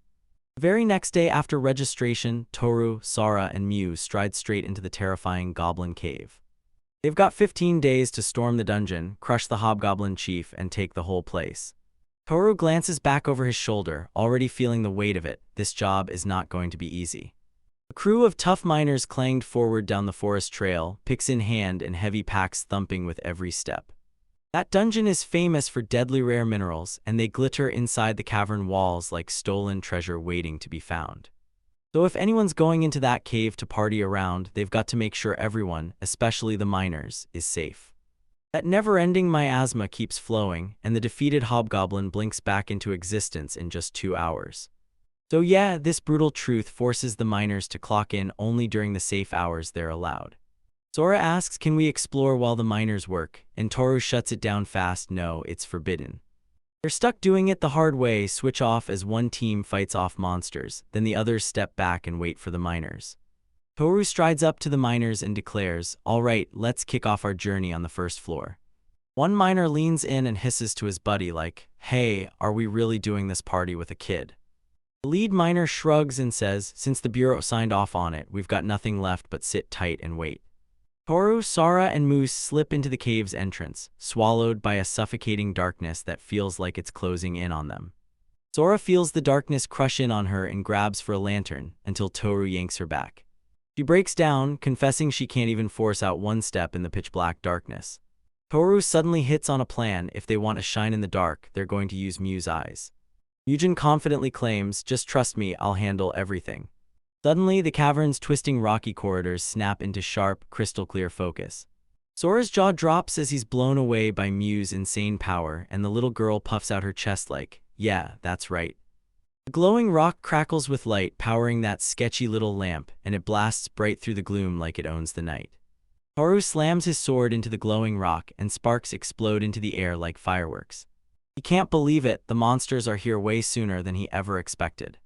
The very next day after registration, Toru, Sora, and Mew stride straight into the terrifying Goblin Cave. They've got 15 days to storm the dungeon, crush the Hobgoblin Chief, and take the whole place. Toru glances back over his shoulder, already feeling the weight of it. This job is not going to be easy. A crew of tough miners clanged forward down the forest trail, picks in hand and heavy packs thumping with every step. That dungeon is famous for deadly rare minerals, and they glitter inside the cavern walls like stolen treasure waiting to be found. So if anyone's going into that cave to party around, they've got to make sure everyone, especially the miners, is safe. That never-ending miasma keeps flowing, and the defeated hobgoblin blinks back into existence in just 2 hours. So yeah, this brutal truth forces the miners to clock in only during the safe hours they're allowed. Sora asks, can we explore while the miners work, and Toru shuts it down fast, no, it's forbidden. They're stuck doing it the hard way, switch off as one team fights off monsters, then the others step back and wait for the miners. Toru strides up to the miners and declares, all right, let's kick off our journey on the first floor. One miner leans in and hisses to his buddy like, hey, are we really doing this party with a kid? The lead miner shrugs and says, since the Bureau signed off on it, we've got nothing left but sit tight and wait. Toru, Sora, and Moose slip into the cave's entrance, swallowed by a suffocating darkness that feels like it's closing in on them. Sora feels the darkness crush in on her and grabs for a lantern, until Toru yanks her back. She breaks down, confessing she can't even force out one step in the pitch-black darkness. Toru suddenly hits on a plan. If they want to shine in the dark, they're going to use Mew's eyes. Mugen confidently claims, just trust me, I'll handle everything. Suddenly, the cavern's twisting rocky corridors snap into sharp, crystal-clear focus. Sora's jaw drops as he's blown away by Mew's insane power, and the little girl puffs out her chest like, yeah, that's right. The glowing rock crackles with light, powering that sketchy little lamp, and it blasts bright through the gloom like it owns the night. Toru slams his sword into the glowing rock, and sparks explode into the air like fireworks. He can't believe it, the monsters are here way sooner than he ever expected.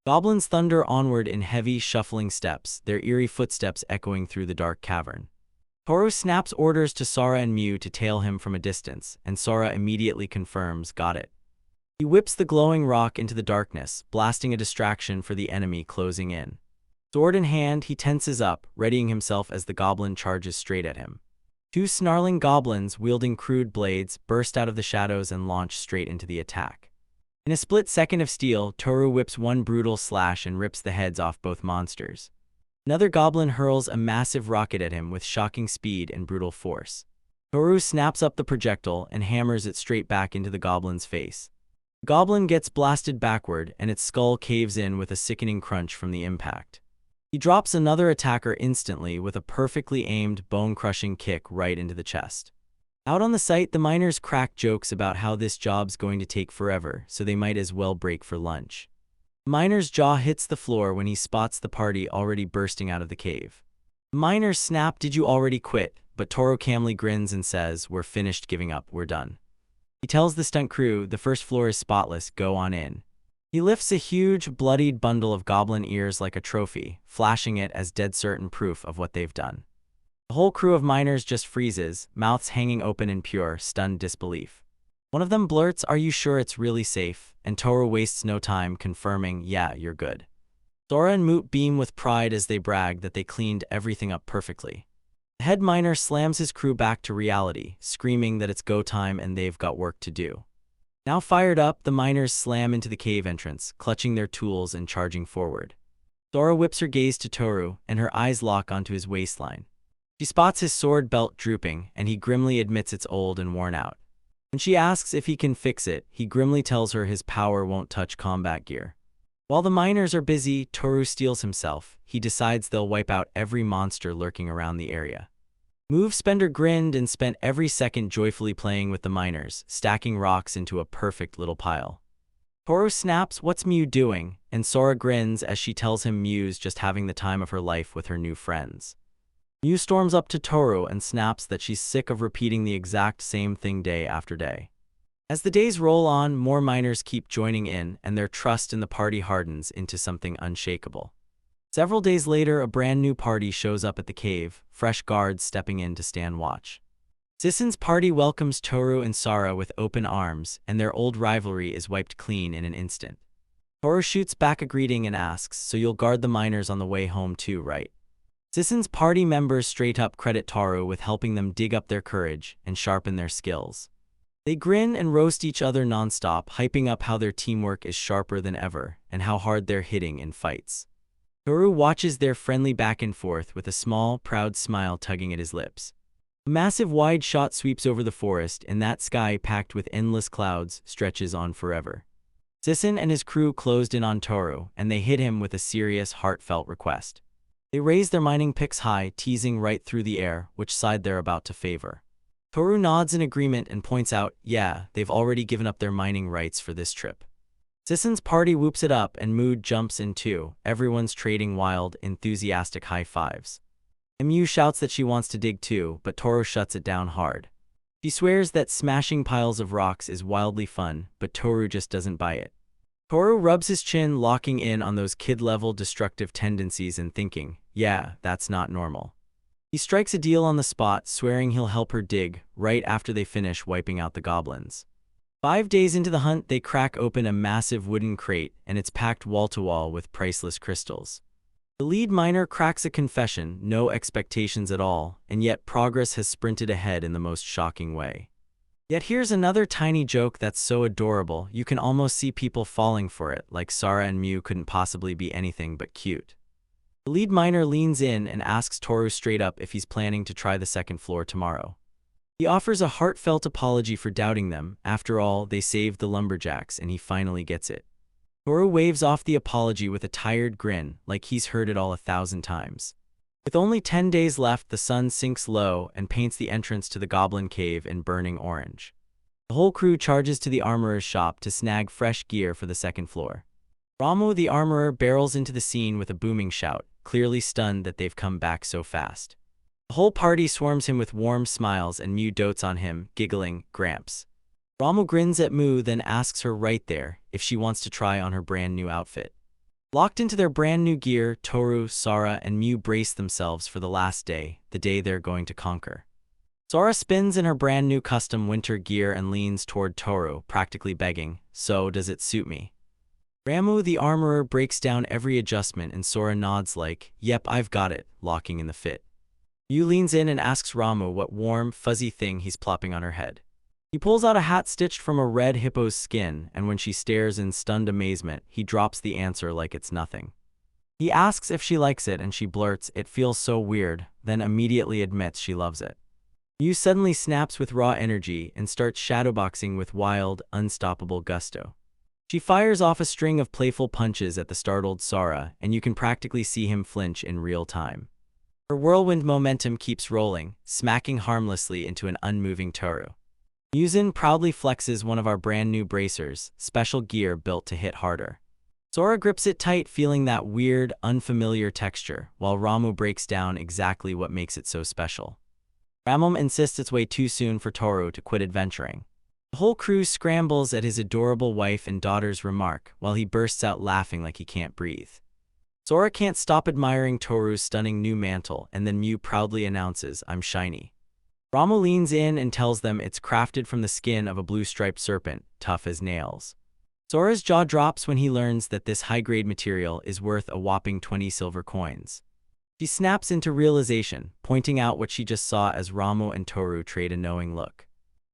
Goblins thunder onward in heavy, shuffling steps, their eerie footsteps echoing through the dark cavern. Toru snaps orders to Sora and Mew to tail him from a distance, and Sora immediately confirms, got it. He whips the glowing rock into the darkness, blasting a distraction for the enemy closing in. Sword in hand, he tenses up, readying himself as the goblin charges straight at him. Two snarling goblins, wielding crude blades, burst out of the shadows and launch straight into the attack. In a split second of steel, Toru whips one brutal slash and rips the heads off both monsters. Another goblin hurls a massive rocket at him with shocking speed and brutal force. Toru snaps up the projectile and hammers it straight back into the goblin's face. The goblin gets blasted backward, and its skull caves in with a sickening crunch from the impact. He drops another attacker instantly with a perfectly aimed, bone-crushing kick right into the chest. Out on the site, the miners crack jokes about how this job's going to take forever, so they might as well break for lunch. The miner's jaw hits the floor when he spots the party already bursting out of the cave. The miners snap, "Did you already quit?" But Toru calmly grins and says, "We're finished giving up, we're done." He tells the stunt crew, "The first floor is spotless, go on in." He lifts a huge, bloodied bundle of goblin ears like a trophy, flashing it as dead certain proof of what they've done. The whole crew of miners just freezes, mouths hanging open in pure, stunned disbelief. One of them blurts, "Are you sure it's really safe?" And Toru wastes no time, confirming, "Yeah, you're good." Sora and Moot beam with pride as they brag that they cleaned everything up perfectly. The head miner slams his crew back to reality, screaming that it's go time and they've got work to do. Now fired up, the miners slam into the cave entrance, clutching their tools and charging forward. Sora whips her gaze to Toru, and her eyes lock onto his waistline. She spots his sword belt drooping, and he grimly admits it's old and worn out. When she asks if he can fix it, he grimly tells her his power won't touch combat gear. While the miners are busy, Toru steels himself. He decides they'll wipe out every monster lurking around the area. Move Spender grinned and spent every second joyfully playing with the miners, stacking rocks into a perfect little pile. Toru snaps, "What's Mew doing?" And Sora grins as she tells him Mew's just having the time of her life with her new friends. Mew storms up to Toru and snaps that she's sick of repeating the exact same thing day after day. As the days roll on, more miners keep joining in, and their trust in the party hardens into something unshakable. Several days later, a brand new party shows up at the cave, fresh guards stepping in to stand watch. Sissin's party welcomes Toru and Sora with open arms, and their old rivalry is wiped clean in an instant. Toru shoots back a greeting and asks, "So you'll guard the miners on the way home too, right?" Sissin's party members straight up credit Toru with helping them dig up their courage and sharpen their skills. They grin and roast each other nonstop, hyping up how their teamwork is sharper than ever and how hard they're hitting in fights. Toru watches their friendly back and forth with a small, proud smile tugging at his lips. A massive wide shot sweeps over the forest, and that sky packed with endless clouds stretches on forever. Sissin and his crew closed in on Toru, and they hit him with a serious, heartfelt request. They raise their mining picks high, teasing right through the air which side they're about to favor. Toru nods in agreement and points out, yeah, they've already given up their mining rights for this trip. Sissin's party whoops it up and mood jumps in too, everyone's trading wild, enthusiastic high fives. Mew shouts that she wants to dig too, but Toru shuts it down hard. She swears that smashing piles of rocks is wildly fun, but Toru just doesn't buy it. Toru rubs his chin, locking in on those kid-level destructive tendencies and thinking, yeah, that's not normal. He strikes a deal on the spot, swearing he'll help her dig, right after they finish wiping out the goblins. 5 days into the hunt, they crack open a massive wooden crate, and it's packed wall-to-wall with priceless crystals. The lead miner cracks a confession, no expectations at all, and yet progress has sprinted ahead in the most shocking way. Yet here's another tiny joke that's so adorable, you can almost see people falling for it, like Sora and Mew couldn't possibly be anything but cute. The lead miner leans in and asks Toru straight up if he's planning to try the second floor tomorrow. He offers a heartfelt apology for doubting them. After all, they saved the lumberjacks, and he finally gets it. Toru waves off the apology with a tired grin, like he's heard it all 1,000 times. With only 10 days left, the sun sinks low and paints the entrance to the goblin cave in burning orange. The whole crew charges to the armorer's shop to snag fresh gear for the second floor. Ramu the armorer barrels into the scene with a booming shout, clearly stunned that they've come back so fast. The whole party swarms him with warm smiles and Mew dotes on him, giggling, "Gramps." Ramu grins at Mew, then asks her right there if she wants to try on her brand new outfit. Locked into their brand new gear, Toru, Sora, and Mew brace themselves for the last day, the day they're going to conquer. Sora spins in her brand new custom winter gear and leans toward Toru, practically begging, "So, does it suit me?" Ramu the armorer breaks down every adjustment and Sora nods like, "Yep, I've got it," locking in the fit. Mew leans in and asks Ramu what warm, fuzzy thing he's plopping on her head. He pulls out a hat stitched from a red hippo's skin, and when she stares in stunned amazement, he drops the answer like it's nothing. He asks if she likes it and she blurts, "It feels so weird," then immediately admits she loves it. Mew suddenly snaps with raw energy and starts shadowboxing with wild, unstoppable gusto. She fires off a string of playful punches at the startled Sora, and you can practically see him flinch in real time. Her whirlwind momentum keeps rolling, smacking harmlessly into an unmoving Toru. Muzin proudly flexes one of our brand new bracers, special gear built to hit harder. Sora grips it tight, feeling that weird, unfamiliar texture, while Ramu breaks down exactly what makes it so special. Ramu insists it's way too soon for Toru to quit adventuring. The whole crew scrambles at his adorable wife and daughter's remark, while he bursts out laughing like he can't breathe. Sora can't stop admiring Toru's stunning new mantle, and then Mew proudly announces, "I'm shiny." Ramu leans in and tells them it's crafted from the skin of a blue-striped serpent, tough as nails. Sora's jaw drops when he learns that this high-grade material is worth a whopping 20 silver coins. She snaps into realization, pointing out what she just saw as Ramu and Toru trade a knowing look.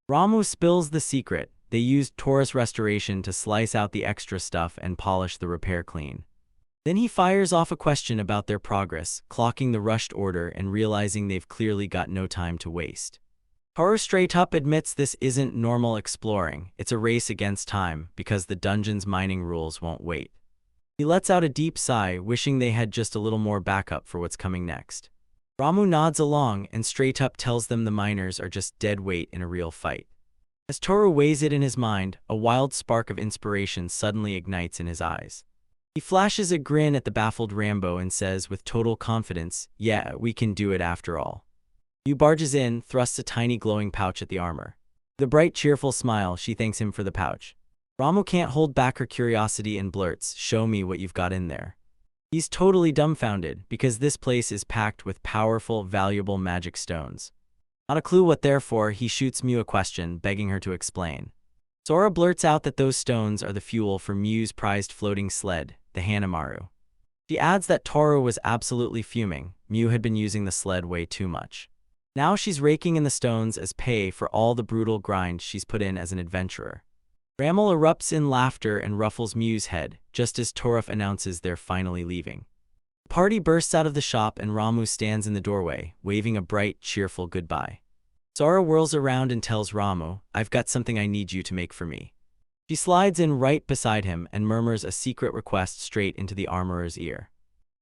Ramu spills the secret. They used Taurus restoration to slice out the extra stuff and polish the repair clean. Then he fires off a question about their progress, clocking the rushed order and realizing they've clearly got no time to waste. Toru straight up admits this isn't normal exploring, it's a race against time, because the dungeon's mining rules won't wait. He lets out a deep sigh, wishing they had just a little more backup for what's coming next. Ramu nods along and straight up tells them the miners are just dead weight in a real fight. As Toru weighs it in his mind, a wild spark of inspiration suddenly ignites in his eyes. He flashes a grin at the baffled Rambo and says with total confidence, "Yeah, we can do it after all." Mew barges in, thrusts a tiny glowing pouch at the armor. With a bright, cheerful smile, she thanks him for the pouch. Ramu can't hold back her curiosity and blurts, "Show me what you've got in there." He's totally dumbfounded, because this place is packed with powerful, valuable magic stones. Not a clue what they're for, he shoots Mew a question, begging her to explain. Sora blurts out that those stones are the fuel for Mew's prized floating sled, the Hanamaru. She adds that Toru was absolutely fuming. Mew had been using the sled way too much. Now she's raking in the stones as pay for all the brutal grind she's put in as an adventurer. Ramu erupts in laughter and ruffles Mew's head, just as Toru announces they're finally leaving. The party bursts out of the shop and Ramu stands in the doorway, waving a bright, cheerful goodbye. Sora whirls around and tells Ramu, "I've got something I need you to make for me." She slides in right beside him and murmurs a secret request straight into the armorer's ear.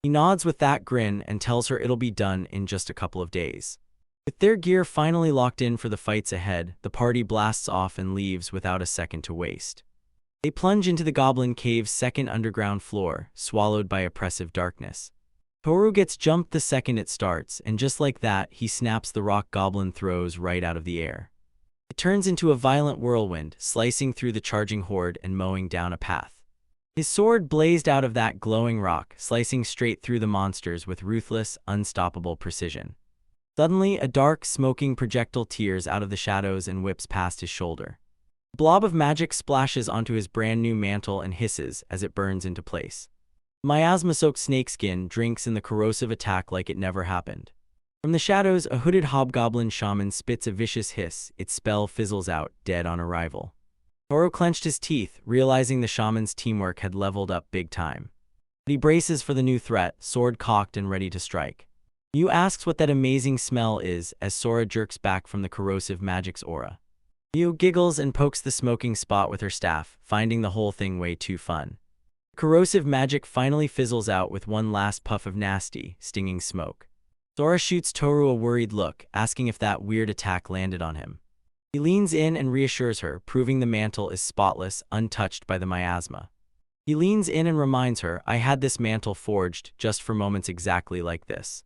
He nods with that grin and tells her it'll be done in just a couple of days. With their gear finally locked in for the fights ahead, the party blasts off and leaves without a second to waste. They plunge into the Goblin Cave's second underground floor, swallowed by oppressive darkness. Toru gets jumped the second it starts, and just like that, he snaps the rock Goblin throws right out of the air. It turns into a violent whirlwind, slicing through the charging horde and mowing down a path. His sword blazed out of that glowing rock, slicing straight through the monsters with ruthless, unstoppable precision. Suddenly, a dark, smoking projectile tears out of the shadows and whips past his shoulder. A blob of magic splashes onto his brand new mantle and hisses as it burns into place. Miasma-soaked snakeskin drinks in the corrosive attack like it never happened. From the shadows, a hooded hobgoblin shaman spits a vicious hiss. Its spell fizzles out, dead on arrival. Toru clenched his teeth, realizing the shaman's teamwork had leveled up big time. But he braces for the new threat, sword cocked and ready to strike. Mew asks what that amazing smell is as Sora jerks back from the corrosive magic's aura. Mew giggles and pokes the smoking spot with her staff, finding the whole thing way too fun. Corrosive magic finally fizzles out with one last puff of nasty, stinging smoke. Sora shoots Toru a worried look, asking if that weird attack landed on him. He leans in and reassures her, proving the mantle is spotless, untouched by the miasma. He leans in and reminds her, I had this mantle forged just for moments exactly like this.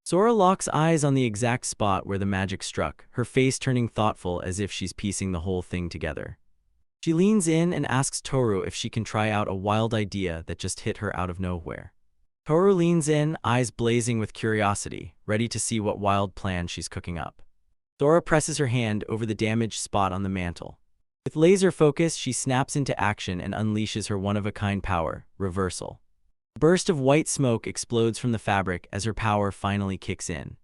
Sora locks eyes on the exact spot where the magic struck, her face turning thoughtful as if she's piecing the whole thing together. She leans in and asks Toru if she can try out a wild idea that just hit her out of nowhere. Toru leans in, eyes blazing with curiosity, ready to see what wild plan she's cooking up. Sora presses her hand over the damaged spot on the mantle. With laser focus, she snaps into action and unleashes her one-of-a-kind power, Reversal. A burst of white smoke explodes from the fabric as her power finally kicks in.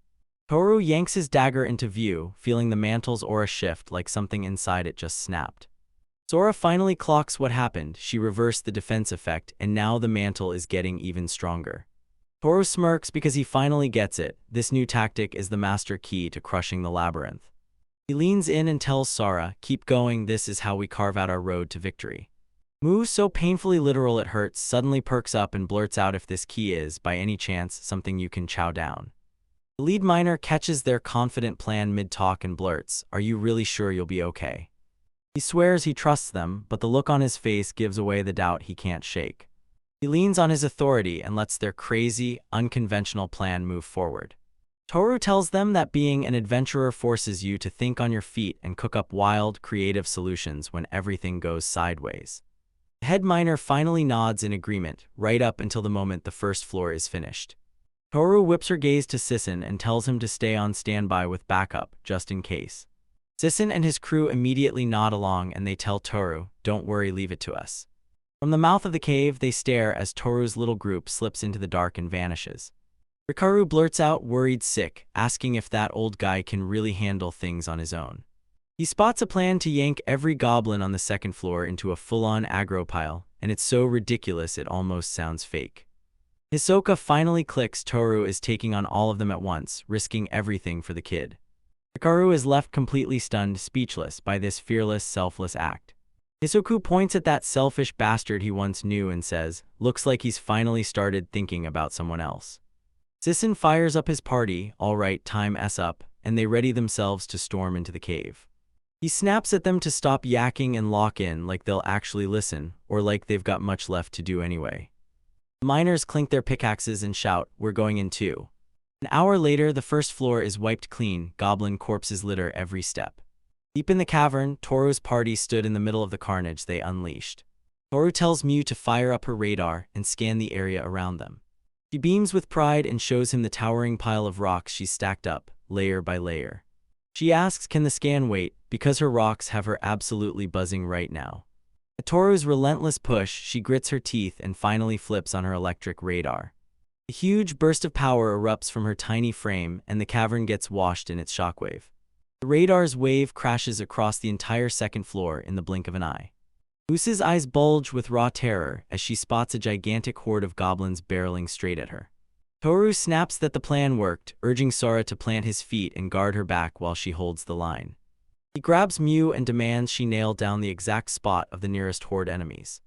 Toru yanks his dagger into view, feeling the mantle's aura shift like something inside it just snapped. Sora finally clocks what happened. She reversed the defense effect, and now the mantle is getting even stronger. Toru smirks because he finally gets it. This new tactic is the master key to crushing the labyrinth. He leans in and tells Sora, keep going, this is how we carve out our road to victory. Mu, so painfully literal it hurts, suddenly perks up and blurts out if this key is, by any chance, something you can chow down. The lead miner catches their confident plan mid-talk and blurts, are you really sure you'll be okay? He swears he trusts them, but the look on his face gives away the doubt he can't shake. He leans on his authority and lets their crazy, unconventional plan move forward. Toru tells them that being an adventurer forces you to think on your feet and cook up wild, creative solutions when everything goes sideways. The head miner finally nods in agreement, right up until the moment the first floor is finished. Toru whips her gaze to Sisson and tells him to stay on standby with backup, just in case. Sisson and his crew immediately nod along and they tell Toru, don't worry, leave it to us. From the mouth of the cave, they stare as Toru's little group slips into the dark and vanishes. Rikaru blurts out, worried sick, asking if that old guy can really handle things on his own. He spots a plan to yank every goblin on the second floor into a full-on aggro pile, and it's so ridiculous it almost sounds fake. Hisoka finally clicks Toru is taking on all of them at once, risking everything for the kid. Rikaru is left completely stunned, speechless by this fearless, selfless act. Hisoku points at that selfish bastard he once knew and says, looks like he's finally started thinking about someone else. Sisson fires up his party, all right, time S up, and they ready themselves to storm into the cave. He snaps at them to stop yakking and lock in like they'll actually listen, or like they've got much left to do anyway. The miners clink their pickaxes and shout, we're going in too. An hour later, the first floor is wiped clean, goblin corpses litter every step. Deep in the cavern, Toru's party stood in the middle of the carnage they unleashed. Toru tells Mew to fire up her radar and scan the area around them. She beams with pride and shows him the towering pile of rocks she's stacked up, layer by layer. She asks, can the scan wait, because her rocks have her absolutely buzzing right now. At Toru's relentless push, she grits her teeth and finally flips on her electric radar. A huge burst of power erupts from her tiny frame and the cavern gets washed in its shockwave. The radar's wave crashes across the entire second floor in the blink of an eye. Moose's eyes bulge with raw terror as she spots a gigantic horde of goblins barreling straight at her. Toru snaps that the plan worked, urging Sora to plant his feet and guard her back while she holds the line. He grabs Mew and demands she nail down the exact spot of the nearest horde enemies.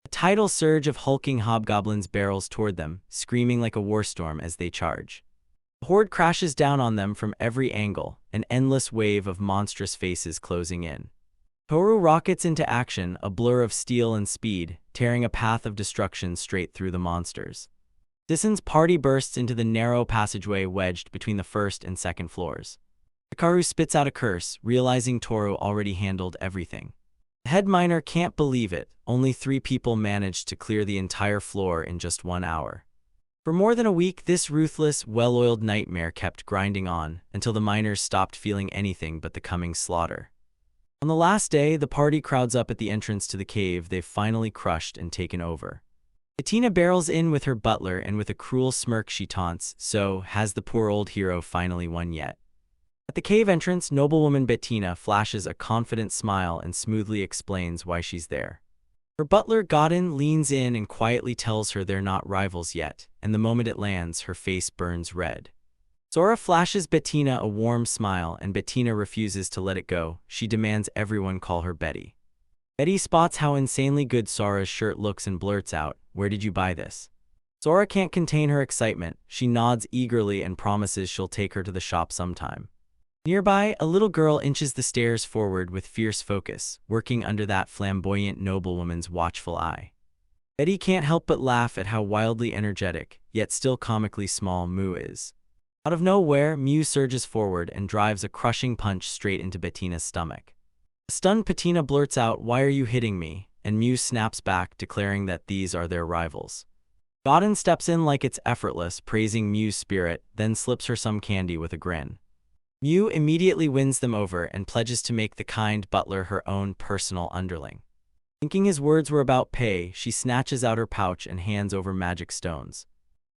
A tidal surge of hulking hobgoblins barrels toward them, screaming like a war storm as they charge. The horde crashes down on them from every angle, an endless wave of monstrous faces closing in. Toru rockets into action, a blur of steel and speed, tearing a path of destruction straight through the monsters. Sisson's party bursts into the narrow passageway wedged between the first and second floors. Hikaru spits out a curse, realizing Toru already handled everything. The head miner can't believe it, only 3 people managed to clear the entire floor in just 1 hour. For more than a week, this ruthless, well-oiled nightmare kept grinding on, until the miners stopped feeling anything but the coming slaughter. On the last day, the party crowds up at the entrance to the cave they've finally crushed and taken over. Bettina barrels in with her butler and with a cruel smirk she taunts, so, has the poor old hero finally won yet? At the cave entrance, noblewoman Bettina flashes a confident smile and smoothly explains why she's there. Her butler Godin leans in and quietly tells her they're not rivals yet, and the moment it lands, her face burns red. Sora flashes Bettina a warm smile and Bettina refuses to let it go. She demands everyone call her Betty. Betty spots how insanely good Sora's shirt looks and blurts out, where did you buy this? Sora can't contain her excitement. She nods eagerly and promises she'll take her to the shop sometime. Nearby, a little girl inches the stairs forward with fierce focus, working under that flamboyant noblewoman's watchful eye. Betty can't help but laugh at how wildly energetic, yet still comically small Moo is. Out of nowhere, Mew surges forward and drives a crushing punch straight into Bettina's stomach. A stunned Bettina blurts out, "Why are you hitting me?" and Mew snaps back, declaring that these are their rivals. Godin steps in like it's effortless, praising Mew's spirit, then slips her some candy with a grin. Mew immediately wins them over and pledges to make the kind butler her own personal underling. Thinking his words were about pay, she snatches out her pouch and hands over magic stones.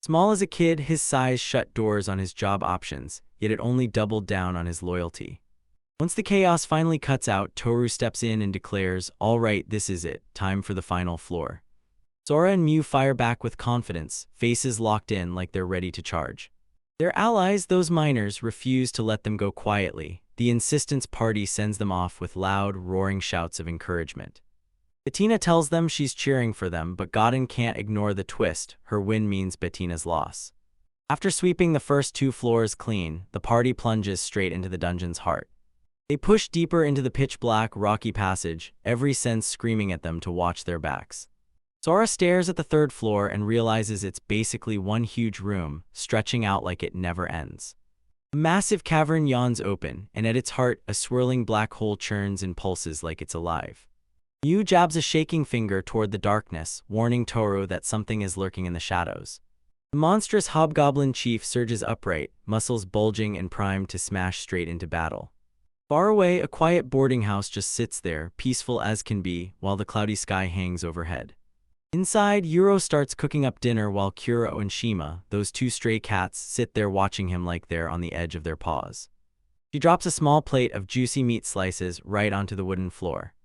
Small as a kid, his size shut doors on his job options, yet it only doubled down on his loyalty. Once the chaos finally cuts out, Toru steps in and declares, "All right, this is it, time for the final floor." Sora and Mew fire back with confidence, faces locked in like they're ready to charge. Their allies, those miners, refuse to let them go quietly. The insistence party sends them off with loud, roaring shouts of encouragement. Bettina tells them she's cheering for them, but Godin can't ignore the twist. Her win means Bettina's loss. After sweeping the first 2 floors clean, the party plunges straight into the dungeon's heart. They push deeper into the pitch-black, rocky passage, every sense screaming at them to watch their backs. Sora stares at the 3rd floor and realizes it's basically one huge room, stretching out like it never ends. A massive cavern yawns open, and at its heart, a swirling black hole churns and pulses like it's alive. Mew jabs a shaking finger toward the darkness, warning Toru that something is lurking in the shadows. The monstrous hobgoblin chief surges upright, muscles bulging and primed to smash straight into battle. Far away, a quiet boarding house just sits there, peaceful as can be, while the cloudy sky hangs overhead. Inside, Yuro starts cooking up dinner while Kuro and Shima, those 2 stray cats, sit there watching him like they're on the edge of their paws. She drops a small plate of juicy meat slices right onto the wooden floor.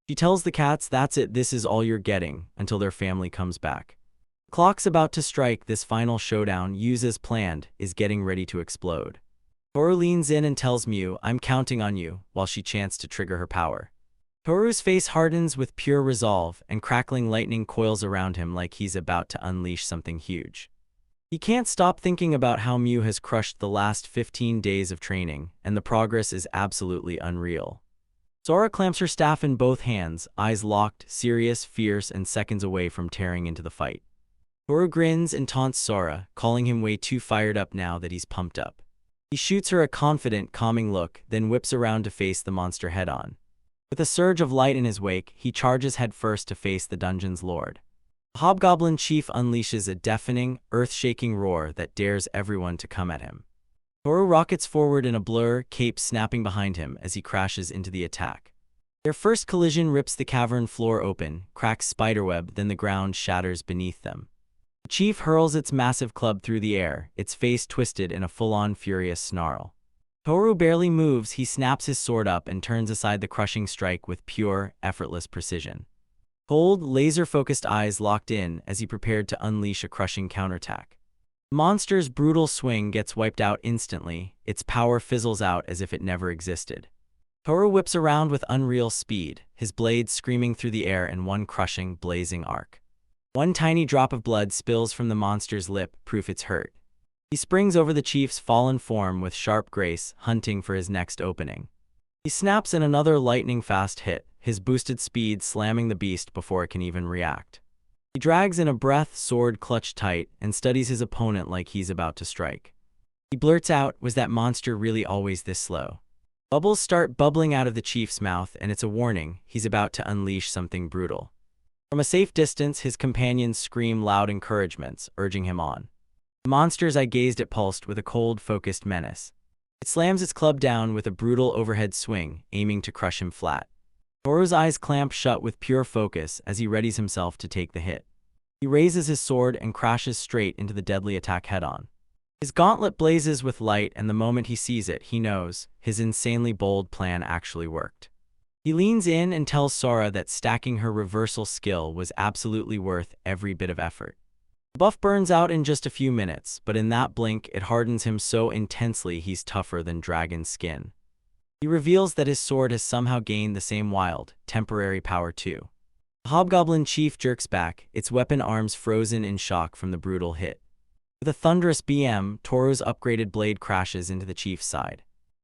She tells the cats, "That's it, this is all you're getting, until their family comes back." The clock's about to strike. This final showdown, used as planned, is getting ready to explode. Toru leans in and tells Mew, "I'm counting on you," while she chants to trigger her power. Toru's face hardens with pure resolve, and crackling lightning coils around him like he's about to unleash something huge. He can't stop thinking about how Mew has crushed the last 15 days of training, and the progress is absolutely unreal. Sora clamps her staff in both hands, eyes locked, serious, fierce, and seconds away from tearing into the fight. Toru grins and taunts Sora, calling him way too fired up now that he's pumped up. He shoots her a confident, calming look, then whips around to face the monster head-on. With a surge of light in his wake, he charges headfirst to face the dungeon's lord. The hobgoblin chief unleashes a deafening, earth-shaking roar that dares everyone to come at him. Toru rockets forward in a blur, cape snapping behind him as he crashes into the attack. Their first collision rips the cavern floor open, cracks spiderweb, then the ground shatters beneath them. The chief hurls its massive club through the air, its face twisted in a full-on furious snarl. Toru barely moves. He snaps his sword up and turns aside the crushing strike with pure, effortless precision. Cold, laser-focused eyes locked in as he prepared to unleash a crushing counterattack. The monster's brutal swing gets wiped out instantly, its power fizzles out as if it never existed. Toru whips around with unreal speed, his blades screaming through the air in one crushing, blazing arc. One tiny drop of blood spills from the monster's lip, proof it's hurt. He springs over the chief's fallen form with sharp grace, hunting for his next opening. He snaps in another lightning-fast hit, his boosted speed slamming the beast before it can even react. He drags in a breath, sword clutched tight, and studies his opponent like he's about to strike. He blurts out, "Was that monster really always this slow?" Bubbles start bubbling out of the chief's mouth, and it's a warning, he's about to unleash something brutal. From a safe distance, his companions scream loud encouragements, urging him on. The monster's eye gazed at pulsed with a cold, focused menace. It slams its club down with a brutal overhead swing, aiming to crush him flat. Toru's eyes clamp shut with pure focus as he readies himself to take the hit. He raises his sword and crashes straight into the deadly attack head-on. His gauntlet blazes with light, and the moment he sees it, he knows his insanely bold plan actually worked. He leans in and tells Sora that stacking her reversal skill was absolutely worth every bit of effort. The buff burns out in just a few minutes, but in that blink, it hardens him so intensely he's tougher than dragon skin. He reveals that his sword has somehow gained the same wild, temporary power too. The Hobgoblin chief jerks back, its weapon arms frozen in shock from the brutal hit. With a thunderous BM, Toru's upgraded blade crashes into the chief's side.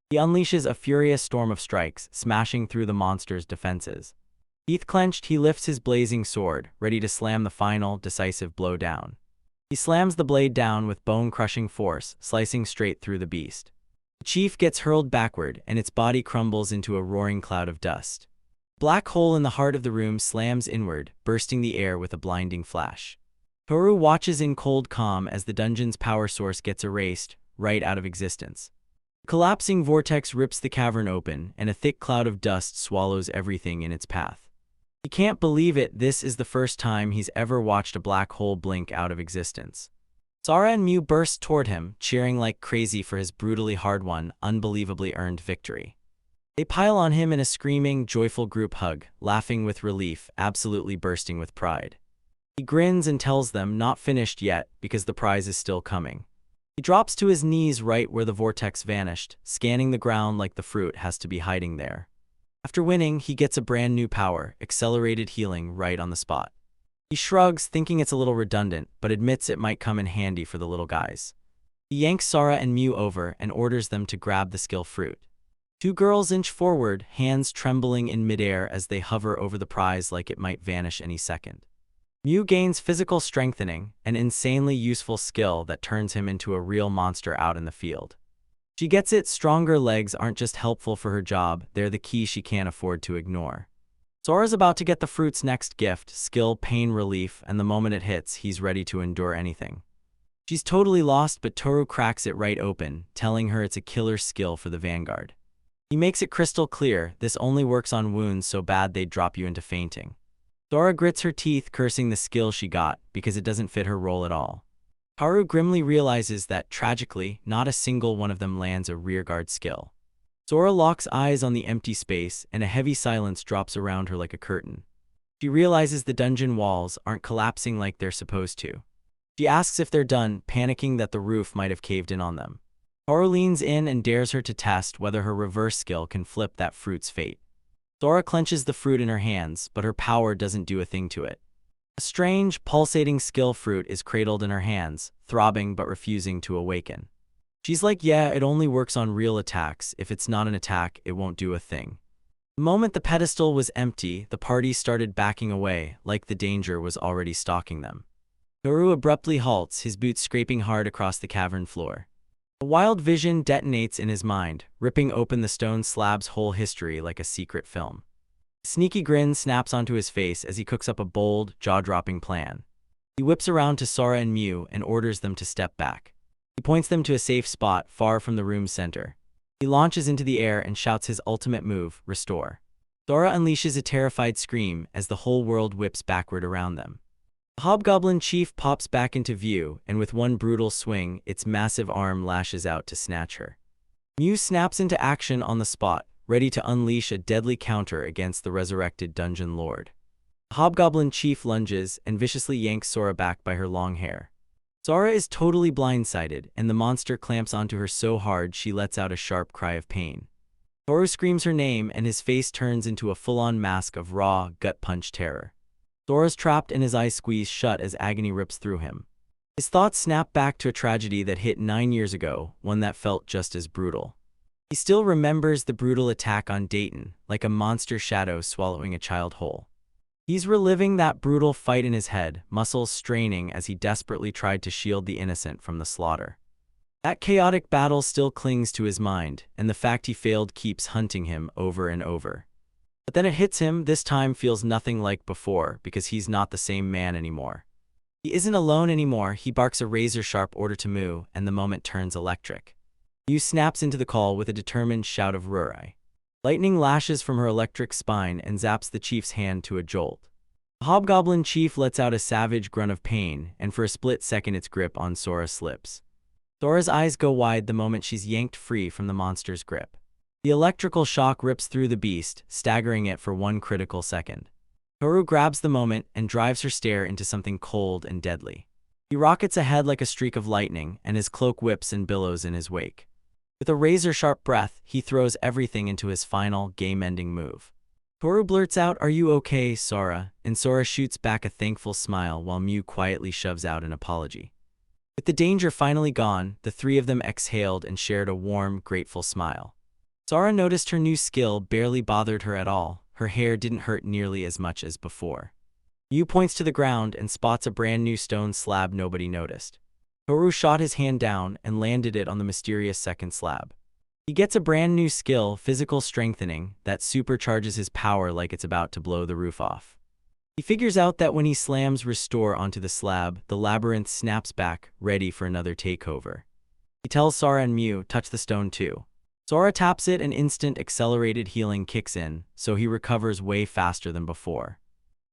He unleashes a furious storm of strikes, smashing through the monster's defenses. Teeth clenched, he lifts his blazing sword, ready to slam the final, decisive blow down. He slams the blade down with bone-crushing force, slicing straight through the beast. The chief gets hurled backward, and its body crumbles into a roaring cloud of dust. A black hole in the heart of the room slams inward, bursting the air with a blinding flash. Toru watches in cold calm as the dungeon's power source gets erased, right out of existence. The collapsing vortex rips the cavern open, and a thick cloud of dust swallows everything in its path. He can't believe it, this is the first time he's ever watched a black hole blink out of existence. Sora and Mew burst toward him, cheering like crazy for his brutally hard-won, unbelievably earned victory. They pile on him in a screaming, joyful group hug, laughing with relief, absolutely bursting with pride. He grins and tells them not finished yet because the prize is still coming. He drops to his knees right where the vortex vanished, scanning the ground like the fruit has to be hiding there. After winning, he gets a brand new power, accelerated healing, right on the spot. He shrugs, thinking it's a little redundant, but admits it might come in handy for the little guys. He yanks Sora and Mew over and orders them to grab the skill fruit. Two girls inch forward, hands trembling in midair as they hover over the prize like it might vanish any second. Mew gains physical strengthening, an insanely useful skill that turns him into a real monster out in the field. She gets it, stronger legs aren't just helpful for her job, they're the key she can't afford to ignore. Sora's about to get the fruit's next gift, skill pain relief, and the moment it hits, he's ready to endure anything. She's totally lost, but Toru cracks it right open, telling her it's a killer skill for the Vanguard. He makes it crystal clear, this only works on wounds so bad they'd drop you into fainting. Sora grits her teeth, cursing the skill she got, because it doesn't fit her role at all. Haru grimly realizes that, tragically, not a single one of them lands a rearguard skill. Sora locks eyes on the empty space, and a heavy silence drops around her like a curtain. She realizes the dungeon walls aren't collapsing like they're supposed to. She asks if they're done, panicking that the roof might have caved in on them. Haru leans in and dares her to test whether her reverse skill can flip that fruit's fate. Sora clenches the fruit in her hands, but her power doesn't do a thing to it. A strange, pulsating skill fruit is cradled in her hands, throbbing but refusing to awaken. She's like, yeah, it only works on real attacks. If it's not an attack, it won't do a thing. The moment the pedestal was empty, the party started backing away, like the danger was already stalking them. Toru abruptly halts, his boots scraping hard across the cavern floor. A wild vision detonates in his mind, ripping open the stone slab's whole history like a secret film. A sneaky grin snaps onto his face as he cooks up a bold, jaw-dropping plan. He whips around to Sora and Mew and orders them to step back. He points them to a safe spot far from the room's center. He launches into the air and shouts his ultimate move, Restore. Sora unleashes a terrified scream as the whole world whips backward around them. The Hobgoblin chief pops back into view, and with one brutal swing, its massive arm lashes out to snatch her. Mew snaps into action on the spot, ready to unleash a deadly counter against the resurrected dungeon lord. The Hobgoblin chief lunges and viciously yanks Sora back by her long hair. Sora is totally blindsided, and the monster clamps onto her so hard she lets out a sharp cry of pain. Toru screams her name, and his face turns into a full-on mask of raw, gut-punch terror. Sora's trapped and his eyes squeeze shut as agony rips through him. His thoughts snap back to a tragedy that hit 9 years ago, one that felt just as brutal. He still remembers the brutal attack on Dayton, like a monster shadow swallowing a child whole. He's reliving that brutal fight in his head, muscles straining as he desperately tried to shield the innocent from the slaughter. That chaotic battle still clings to his mind, and the fact he failed keeps hunting him over and over. But then it hits him, this time feels nothing like before, because he's not the same man anymore. He isn't alone anymore, he barks a razor-sharp order to Mew, and the moment turns electric. Mew snaps into the call with a determined shout of Rurai. Lightning lashes from her electric spine and zaps the chief's hand to a jolt. The Hobgoblin chief lets out a savage grunt of pain, and for a split second its grip on Sora slips. Sora's eyes go wide the moment she's yanked free from the monster's grip. The electrical shock rips through the beast, staggering it for one critical second. Toru grabs the moment and drives her stare into something cold and deadly. He rockets ahead like a streak of lightning, and his cloak whips and billows in his wake. With a razor-sharp breath, he throws everything into his final, game-ending move. Toru blurts out, "Are you okay, Sora?" And Sora shoots back a thankful smile while Mew quietly shoves out an apology. With the danger finally gone, the three of them exhaled and shared a warm, grateful smile. Sora noticed her new skill barely bothered her at all. Her hair didn't hurt nearly as much as before. Mew points to the ground and spots a brand new stone slab nobody noticed. Toru shot his hand down and landed it on the mysterious second slab. He gets a brand new skill, physical strengthening, that supercharges his power like it's about to blow the roof off. He figures out that when he slams Restore onto the slab, the labyrinth snaps back, ready for another takeover. He tells Sora and Mew, touch the stone too. Sora taps it and instant accelerated healing kicks in, so he recovers way faster than before.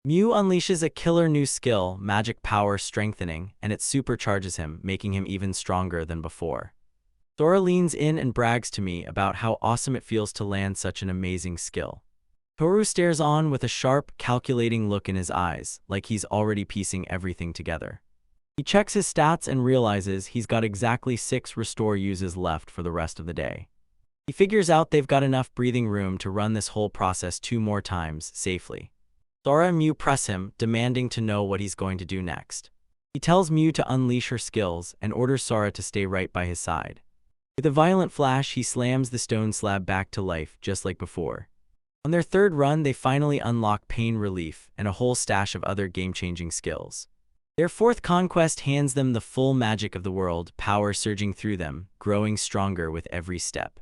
Mew unleashes a killer new skill, Magic Power Strengthening, and it supercharges him, making him even stronger than before. Sora leans in and brags to me about how awesome it feels to land such an amazing skill. Toru stares on with a sharp, calculating look in his eyes, like he's already piecing everything together. He checks his stats and realizes he's got exactly 6 Restore uses left for the rest of the day. He figures out they've got enough breathing room to run this whole process 2 more times, safely. Sora and Mew press him, demanding to know what he's going to do next. He tells Mew to unleash her skills and orders Sora to stay right by his side. With a violent flash, he slams the stone slab back to life, just like before. On their third run, they finally unlock Pain Relief and a whole stash of other game-changing skills. Their fourth conquest hands them the full magic of the world, power surging through them, growing stronger with every step.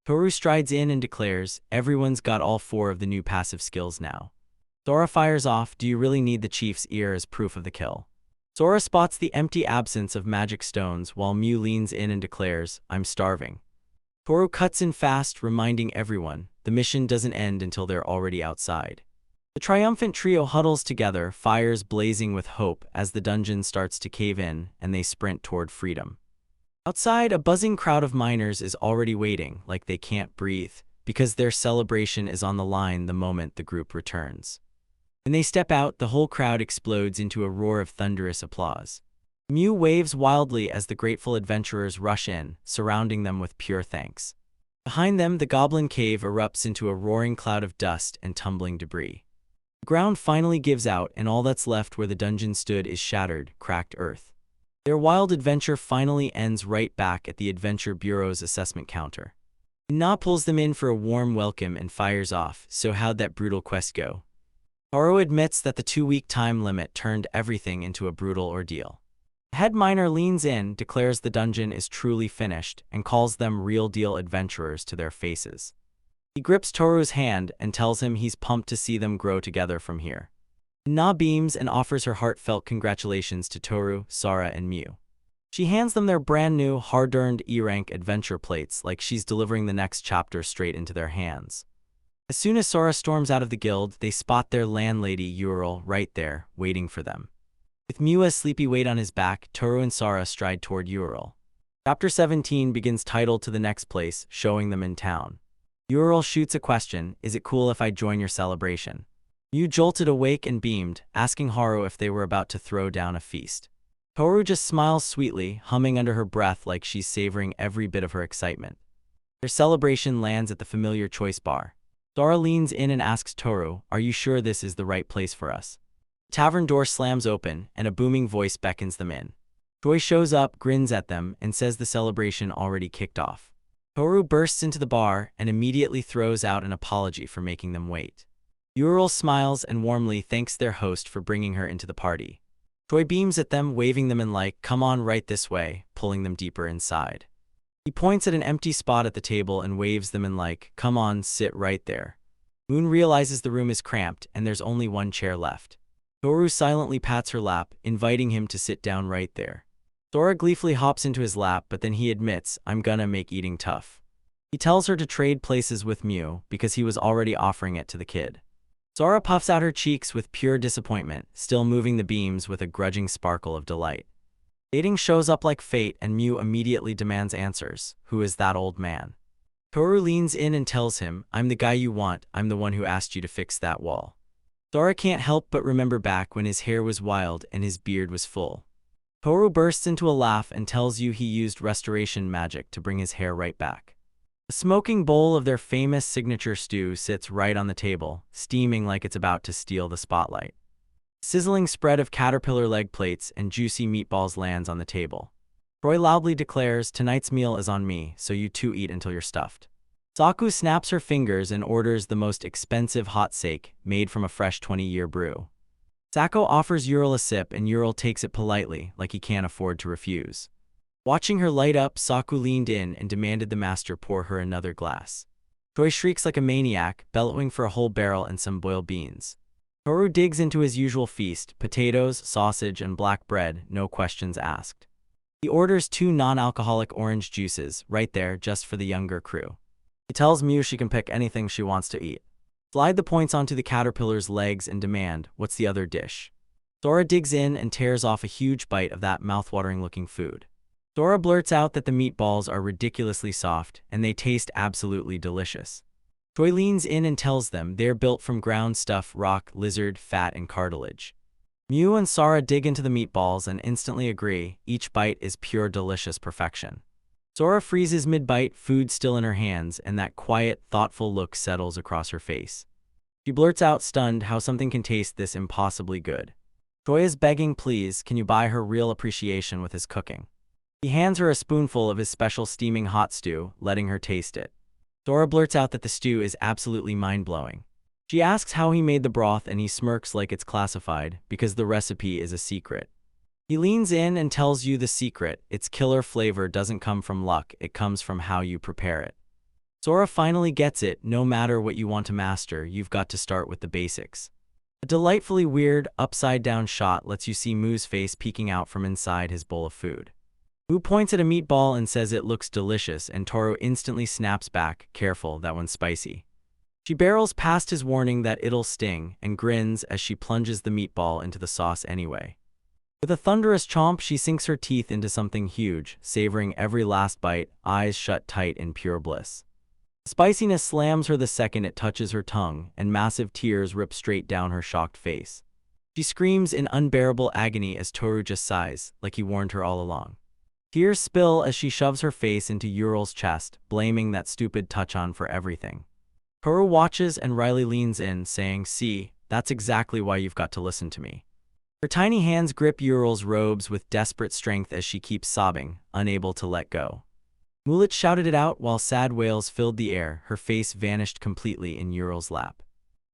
Toru strides in and declares, everyone's got all 4 of the new passive skills now. Sora fires off, do you really need the chief's ear as proof of the kill? Sora spots the empty absence of magic stones while Mew leans in and declares, I'm starving. Toru cuts in fast, reminding everyone, the mission doesn't end until they're already outside. The triumphant trio huddles together, fires blazing with hope as the dungeon starts to cave in and they sprint toward freedom. Outside, a buzzing crowd of miners is already waiting, like they can't breathe, because their celebration is on the line the moment the group returns. When they step out, the whole crowd explodes into a roar of thunderous applause. Mew waves wildly as the grateful adventurers rush in, surrounding them with pure thanks. Behind them, the goblin cave erupts into a roaring cloud of dust and tumbling debris. The ground finally gives out, and all that's left where the dungeon stood is shattered, cracked earth. Their wild adventure finally ends right back at the Adventure Bureau's assessment counter. Na pulls them in for a warm welcome and fires off, so how'd that brutal quest go? Toru admits that the 2-week time limit turned everything into a brutal ordeal. The head miner leans in, declares the dungeon is truly finished, and calls them real-deal adventurers to their faces. He grips Toru's hand and tells him he's pumped to see them grow together from here. Na beams and offers her heartfelt congratulations to Toru, Sora, and Mew. She hands them their brand new, hard-earned E-rank adventure plates like she's delivering the next chapter straight into their hands. As soon as Sora storms out of the guild, they spot their landlady Ural right there, waiting for them. With Mew's sleepy weight on his back, Toru and Sora stride toward Ural. Chapter 17 begins titled to the next place, showing them in town. Ural shoots a question, is it cool if I join your celebration? Mew jolted awake and beamed, asking Haru if they were about to throw down a feast. Toru just smiles sweetly, humming under her breath like she's savoring every bit of her excitement. Their celebration lands at the familiar choice bar. Sora leans in and asks Toru, are you sure this is the right place for us? The tavern door slams open, and a booming voice beckons them in. Joy shows up, grins at them, and says the celebration already kicked off. Toru bursts into the bar and immediately throws out an apology for making them wait. Ural smiles and warmly thanks their host for bringing her into the party. Joy beams at them, waving them in like, come on right this way, pulling them deeper inside. He points at an empty spot at the table and waves them in like, come on, sit right there. Moon realizes the room is cramped and there's only 1 chair left. Toru silently pats her lap, inviting him to sit down right there. Sora gleefully hops into his lap, but then he admits, I'm gonna make eating tough. He tells her to trade places with Mew because he was already offering it to the kid. Sora puffs out her cheeks with pure disappointment, still moving the beams with a grudging sparkle of delight. Dating shows up like fate and Mew immediately demands answers. Who is that old man? Toru leans in and tells him, I'm the guy you want, I'm the one who asked you to fix that wall. Sora can't help but remember back when his hair was wild and his beard was full. Toru bursts into a laugh and tells you he used restoration magic to bring his hair right back. The smoking bowl of their famous signature stew sits right on the table, steaming like it's about to steal the spotlight. Sizzling spread of caterpillar leg plates and juicy meatballs lands on the table. Troy loudly declares, "Tonight's meal is on me, so you two eat until you're stuffed." Saku snaps her fingers and orders the most expensive hot sake, made from a fresh 20-year brew. Sako offers Ural a sip and Ural takes it politely, like he can't afford to refuse. Watching her light up, Saku leaned in and demanded the master pour her another glass. Troy shrieks like a maniac, bellowing for a whole barrel and some boiled beans. Toru digs into his usual feast, potatoes, sausage, and black bread, no questions asked. He orders 2 non-alcoholic orange juices, right there, just for the younger crew. He tells Mew she can pick anything she wants to eat. Slide the points onto the caterpillar's legs and demand, "What's the other dish?" Sora digs in and tears off a huge bite of that mouthwatering-looking food. Sora blurts out that the meatballs are ridiculously soft, and they taste absolutely delicious. Troy leans in and tells them they're built from ground stuff, rock, lizard, fat, and cartilage. Mew and Sora dig into the meatballs and instantly agree, each bite is pure delicious perfection. Sora freezes mid-bite, food still in her hands, and that quiet, thoughtful look settles across her face. She blurts out, stunned, how something can taste this impossibly good. Troy is begging, please, can you buy her real appreciation with his cooking? He hands her a spoonful of his special steaming hot stew, letting her taste it. Sora blurts out that the stew is absolutely mind-blowing. She asks how he made the broth and he smirks like it's classified, because the recipe is a secret. He leans in and tells you the secret, its killer flavor doesn't come from luck, it comes from how you prepare it. Sora finally gets it, no matter what you want to master, you've got to start with the basics. A delightfully weird, upside-down shot lets you see Moo's face peeking out from inside his bowl of food. Moo points at a meatball and says it looks delicious, and Toru instantly snaps back, careful, that one's spicy. She barrels past his warning that it'll sting, and grins as she plunges the meatball into the sauce anyway. With a thunderous chomp, she sinks her teeth into something huge, savoring every last bite, eyes shut tight in pure bliss. The spiciness slams her the second it touches her tongue, and massive tears rip straight down her shocked face. She screams in unbearable agony as Toru just sighs, like he warned her all along. Tears spill as she shoves her face into Ural's chest, blaming that stupid touch-on for everything. Toru watches and Riley leans in, saying, "See, that's exactly why you've got to listen to me." Her tiny hands grip Ural's robes with desperate strength as she keeps sobbing, unable to let go. Mulet shouted it out while sad wails filled the air, her face vanished completely in Ural's lap.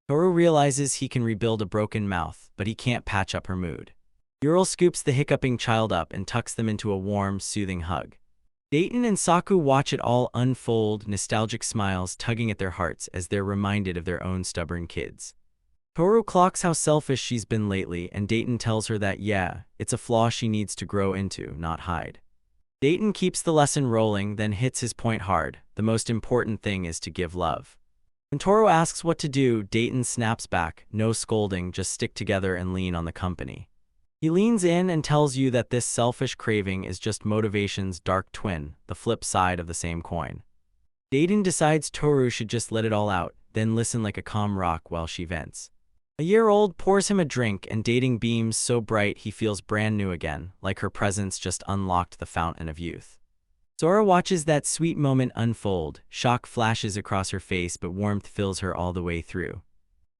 Toru realizes he can rebuild a broken mouth, but he can't patch up her mood. Ural scoops the hiccuping child up and tucks them into a warm, soothing hug. Dayton and Saku watch it all unfold, nostalgic smiles tugging at their hearts as they're reminded of their own stubborn kids. Toru clocks how selfish she's been lately, and Dayton tells her that, yeah, it's a flaw she needs to grow into, not hide. Dayton keeps the lesson rolling, then hits his point hard. The most important thing is to give love. When Toru asks what to do, Dayton snaps back, no scolding, just stick together and lean on the company. He leans in and tells you that this selfish craving is just motivation's dark twin, the flip side of the same coin. Dayton decides Toru should just let it all out, then listen like a calm rock while she vents. A year-old pours him a drink and Dayton beams so bright he feels brand new again, like her presence just unlocked the fountain of youth. Sora watches that sweet moment unfold, shock flashes across her face but warmth fills her all the way through.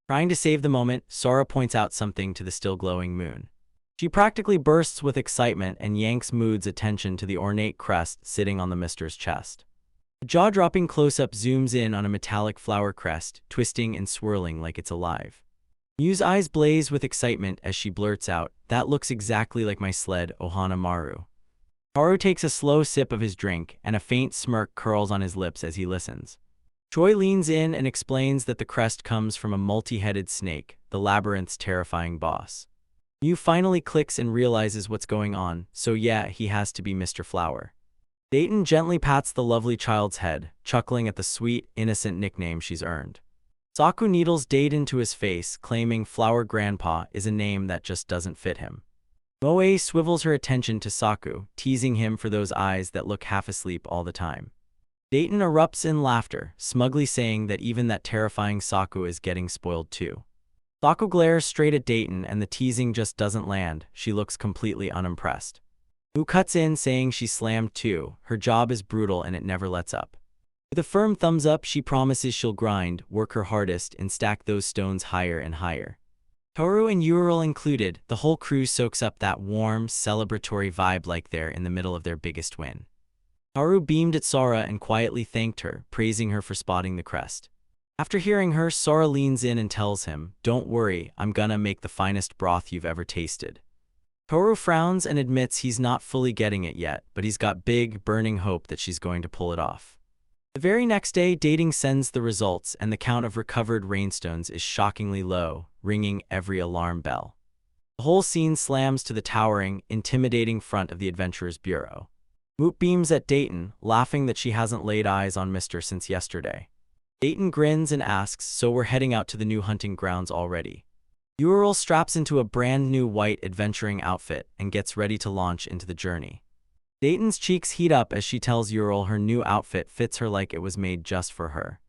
Trying to save the moment, Sora points out something to the still glowing moon. She practically bursts with excitement and yanks Mood's attention to the ornate crest sitting on the mister's chest. A jaw-dropping close-up zooms in on a metallic flower crest, twisting and swirling like it's alive. Mew's eyes blaze with excitement as she blurts out, "That looks exactly like my sled, Ohana Maru." Toru takes a slow sip of his drink, and a faint smirk curls on his lips as he listens. Troy leans in and explains that the crest comes from a multi-headed snake, the labyrinth's terrifying boss. Mew finally clicks and realizes what's going on, so yeah, he has to be Mr. Flower. Dayton gently pats the lovely child's head, chuckling at the sweet, innocent nickname she's earned. Saku needles Dayton to his face, claiming Flower Grandpa is a name that just doesn't fit him. Moe swivels her attention to Saku, teasing him for those eyes that look half asleep all the time. Dayton erupts in laughter, smugly saying that even that terrifying Saku is getting spoiled too. Saku glares straight at Dayton and the teasing just doesn't land, she looks completely unimpressed. Moo cuts in saying she's slammed too, her job is brutal and it never lets up. With a firm thumbs up, she promises she'll grind, work her hardest, and stack those stones higher and higher. Toru and Ural included, the whole crew soaks up that warm, celebratory vibe like they're in the middle of their biggest win. Toru beamed at Sora and quietly thanked her, praising her for spotting the crest. After hearing her, Sora leans in and tells him, "Don't worry, I'm gonna make the finest broth you've ever tasted." Toru frowns and admits he's not fully getting it yet, but he's got big, burning hope that she's going to pull it off. The very next day, dating sends the results, and the count of recovered rainstones is shockingly low, ringing every alarm bell. The whole scene slams to the towering, intimidating front of the Adventurers Bureau. Moot beams at Dayton, laughing that she hasn't laid eyes on Mister since yesterday. Dayton grins and asks, "So we're heading out to the new hunting grounds already?" Ural straps into a brand new white adventuring outfit and gets ready to launch into the journey. Dayton's cheeks heat up as she tells Ural her new outfit fits her like it was made just for her.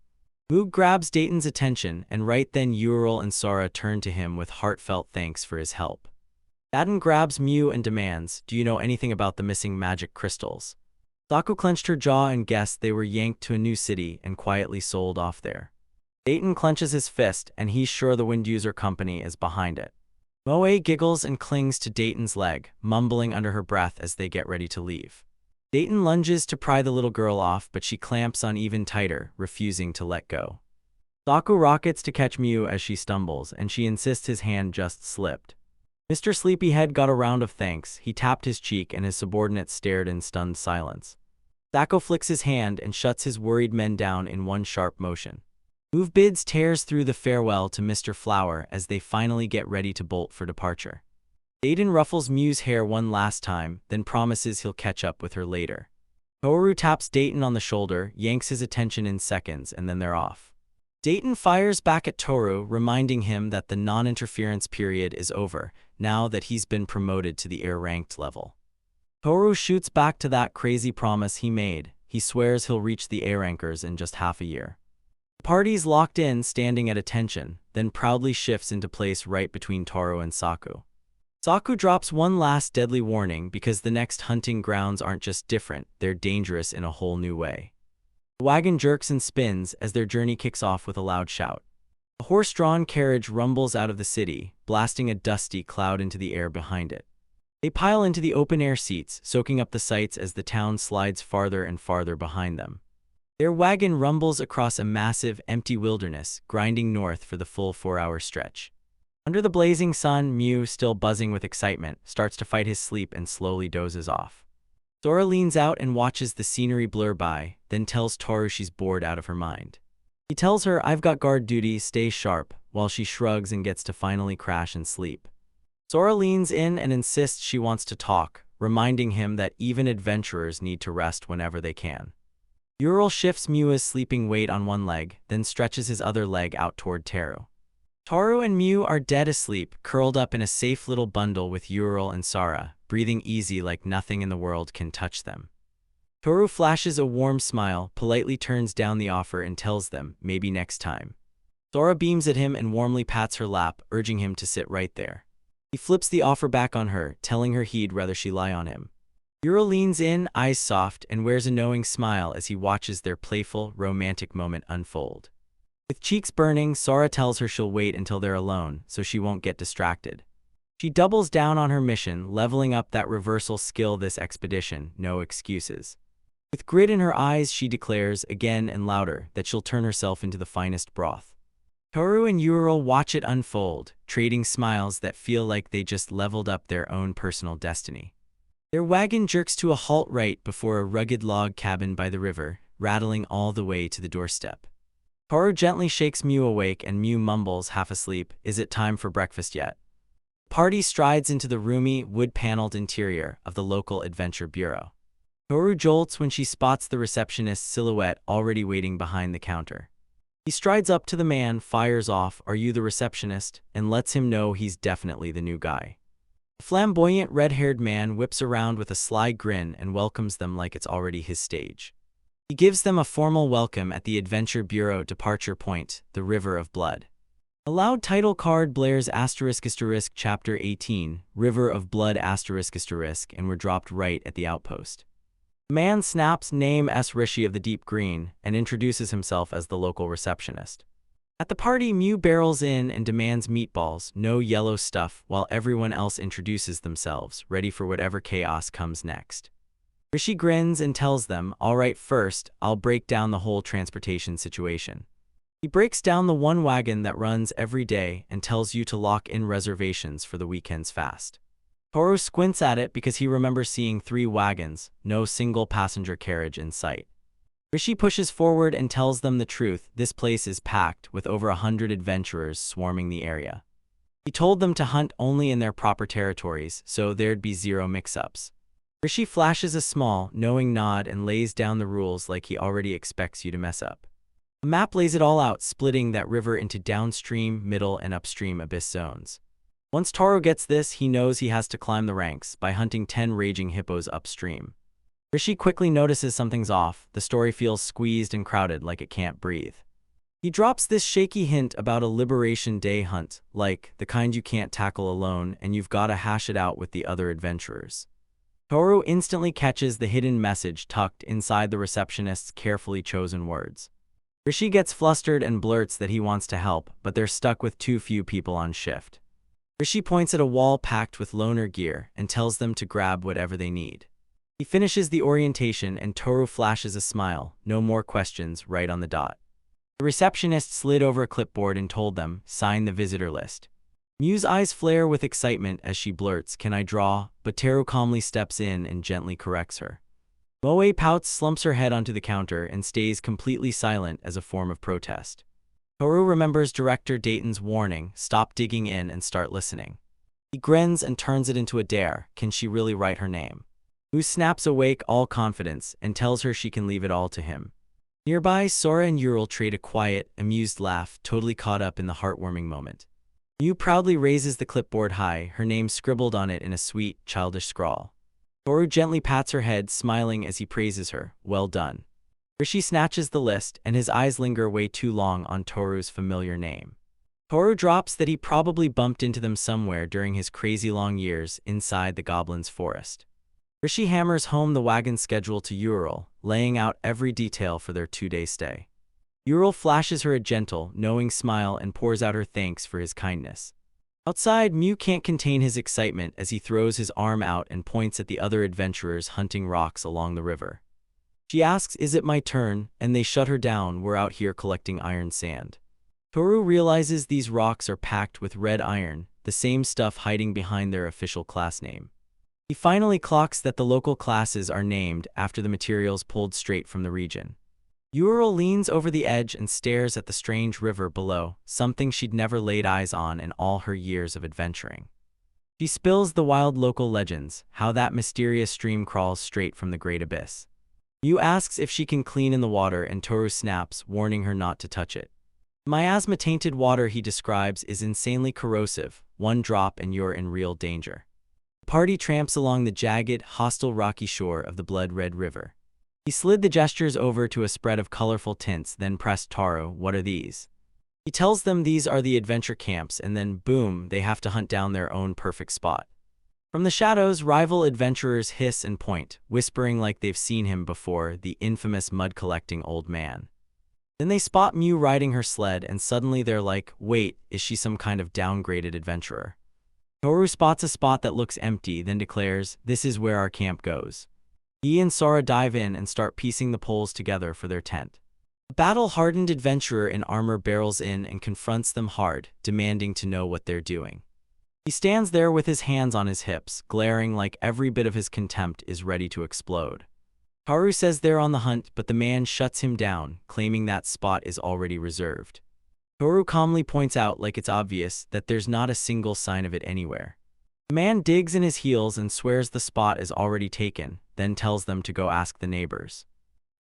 Moog grabs Dayton's attention, and right then Ural and Sora turn to him with heartfelt thanks for his help. Dayton grabs Mew and demands, "Do you know anything about the missing magic crystals?" Saku clenched her jaw and guessed they were yanked to a new city and quietly sold off there. Dayton clenches his fist, and he's sure the Wind User Company is behind it. Moe giggles and clings to Dayton's leg, mumbling under her breath as they get ready to leave. Dayton lunges to pry the little girl off, but she clamps on even tighter, refusing to let go. Saku rockets to catch Mew as she stumbles, and she insists his hand just slipped. Mr. Sleepyhead got a round of thanks. He tapped his cheek, and his subordinates stared in stunned silence. Sako flicks his hand and shuts his worried men down in one sharp motion. Move Bids tears through the farewell to Mr. Flower as they finally get ready to bolt for departure. Dayton ruffles Mew's hair one last time, then promises he'll catch up with her later. Toru taps Dayton on the shoulder, yanks his attention in seconds, and then they're off. Dayton fires back at Toru, reminding him that the non-interference period is over, now that he's been promoted to the air-ranked level. Toru shoots back to that crazy promise he made. He swears he'll reach the A-rankers in just half a year. The party's locked in, standing at attention, then proudly shifts into place right between Toru and Saku. Saku drops one last deadly warning because the next hunting grounds aren't just different, they're dangerous in a whole new way. The wagon jerks and spins as their journey kicks off with a loud shout. A horse-drawn carriage rumbles out of the city, blasting a dusty cloud into the air behind it. They pile into the open-air seats, soaking up the sights as the town slides farther and farther behind them. Their wagon rumbles across a massive, empty wilderness, grinding north for the full 4-hour stretch. Under the blazing sun, Mew, still buzzing with excitement, starts to fight his sleep and slowly dozes off. Sora leans out and watches the scenery blur by, then tells Toru she's bored out of her mind. He tells her, "I've got guard duty, stay sharp," while she shrugs and gets to finally crash and sleep. Sora leans in and insists she wants to talk, reminding him that even adventurers need to rest whenever they can. Ural shifts Mew's sleeping weight on one leg, then stretches his other leg out toward Toru. Toru and Mew are dead asleep, curled up in a safe little bundle with Ural and Sora, breathing easy like nothing in the world can touch them. Toru flashes a warm smile, politely turns down the offer and tells them, maybe next time. Sora beams at him and warmly pats her lap, urging him to sit right there. He flips the offer back on her, telling her he'd rather she lie on him. Ural leans in, eyes soft, and wears a knowing smile as he watches their playful, romantic moment unfold. With cheeks burning, Sora tells her she'll wait until they're alone, so she won't get distracted. She doubles down on her mission, leveling up that reversal skill this expedition, no excuses. With grit in her eyes, she declares, again and louder, that she'll turn herself into the finest broth. Toru and Ural watch it unfold, trading smiles that feel like they just leveled up their own personal destiny. Their wagon jerks to a halt right before a rugged log cabin by the river, rattling all the way to the doorstep. Toru gently shakes Mew awake and Mew mumbles, half asleep, "Is it time for breakfast yet?" The party strides into the roomy, wood-paneled interior of the local adventure bureau. Toru jolts when she spots the receptionist's silhouette already waiting behind the counter. He strides up to the man, fires off, "Are you the receptionist?" and lets him know he's definitely the new guy. The flamboyant red-haired man whips around with a sly grin and welcomes them like it's already his stage. He gives them a formal welcome at the Adventure Bureau departure point, the River of Blood. A loud title card blares *** Chapter 18, River of Blood ***, and we're dropped right at the outpost. The man snaps name S. Rishi of the Deep Green and introduces himself as the local receptionist. At the party, Mew barrels in and demands meatballs, no yellow stuff, while everyone else introduces themselves, ready for whatever chaos comes next. Rishi grins and tells them, "All right, first, I'll break down the whole transportation situation." He breaks down the one wagon that runs every day and tells you to lock in reservations for the weekends fast. Toru squints at it because he remembers seeing 3 wagons, no single passenger carriage in sight. Rishi pushes forward and tells them the truth. This place is packed with over 100 adventurers swarming the area. He told them to hunt only in their proper territories, so there'd be 0 mix-ups. Rishi flashes a small, knowing nod and lays down the rules like he already expects you to mess up. A map lays it all out, splitting that river into downstream, middle, and upstream abyss zones. Once Toru gets this, he knows he has to climb the ranks by hunting 10 raging hippos upstream. Rishi quickly notices something's off. The story feels squeezed and crowded, like it can't breathe. He drops this shaky hint about a Liberation Day hunt, like the kind you can't tackle alone and you've gotta hash it out with the other adventurers. Toru instantly catches the hidden message tucked inside the receptionist's carefully chosen words. Rishi gets flustered and blurts that he wants to help, but they're stuck with too few people on shift. Rishi points at a wall packed with loaner gear and tells them to grab whatever they need. He finishes the orientation and Toru flashes a smile, no more questions, right on the dot. The receptionist slid over a clipboard and told them, "Sign the visitor list." Mew's eyes flare with excitement as she blurts, "Can I draw?" But Toru calmly steps in and gently corrects her. Moe pouts, slumps her head onto the counter, and stays completely silent as a form of protest. Toru remembers Director Dayton's warning, "Stop digging in and start listening." He grins and turns it into a dare. Can she really write her name? Mew snaps awake, all confidence, and tells her she can leave it all to him. Nearby, Sora and Ural trade a quiet, amused laugh, totally caught up in the heartwarming moment. Mew proudly raises the clipboard high, her name scribbled on it in a sweet, childish scrawl. Toru gently pats her head, smiling as he praises her. "Well done." Rishi snatches the list, and his eyes linger way too long on Toru's familiar name. Toru drops that he probably bumped into them somewhere during his crazy long years inside the goblin's forest. Rishi hammers home the wagon schedule to Ural, laying out every detail for their 2-day stay. Ural flashes her a gentle, knowing smile and pours out her thanks for his kindness. Outside, Mew can't contain his excitement as he throws his arm out and points at the other adventurers hunting rocks along the river. She asks, "Is it my turn?" and they shut her down. "We're out here collecting iron sand." Toru realizes these rocks are packed with red iron, the same stuff hiding behind their official class name. He finally clocks that the local classes are named after the materials pulled straight from the region. Ural leans over the edge and stares at the strange river below, something she'd never laid eyes on in all her years of adventuring. She spills the wild local legends, how that mysterious stream crawls straight from the great abyss. Mew asks if she can clean in the water and Toru snaps, warning her not to touch it. Miasma-tainted water, he describes, is insanely corrosive. One drop and you're in real danger. The party tramps along the jagged, hostile rocky shore of the blood-red river. He slid the gestures over to a spread of colorful tints, then pressed Toru, "What are these?" He tells them these are the adventure camps, and then, boom, they have to hunt down their own perfect spot. From the shadows, rival adventurers hiss and point, whispering like they've seen him before, the infamous mud-collecting old man. Then they spot Mew riding her sled, and suddenly they're like, "Wait, is she some kind of downgraded adventurer?" Toru spots a spot that looks empty, then declares, "This is where our camp goes." He and Sora dive in and start piecing the poles together for their tent. A battle-hardened adventurer in armor barrels in and confronts them hard, demanding to know what they're doing. He stands there with his hands on his hips, glaring like every bit of his contempt is ready to explode. Toru says they're on the hunt, but the man shuts him down, claiming that spot is already reserved. Toru calmly points out, like it's obvious, that there's not a single sign of it anywhere. The man digs in his heels and swears the spot is already taken, then tells them to go ask the neighbors.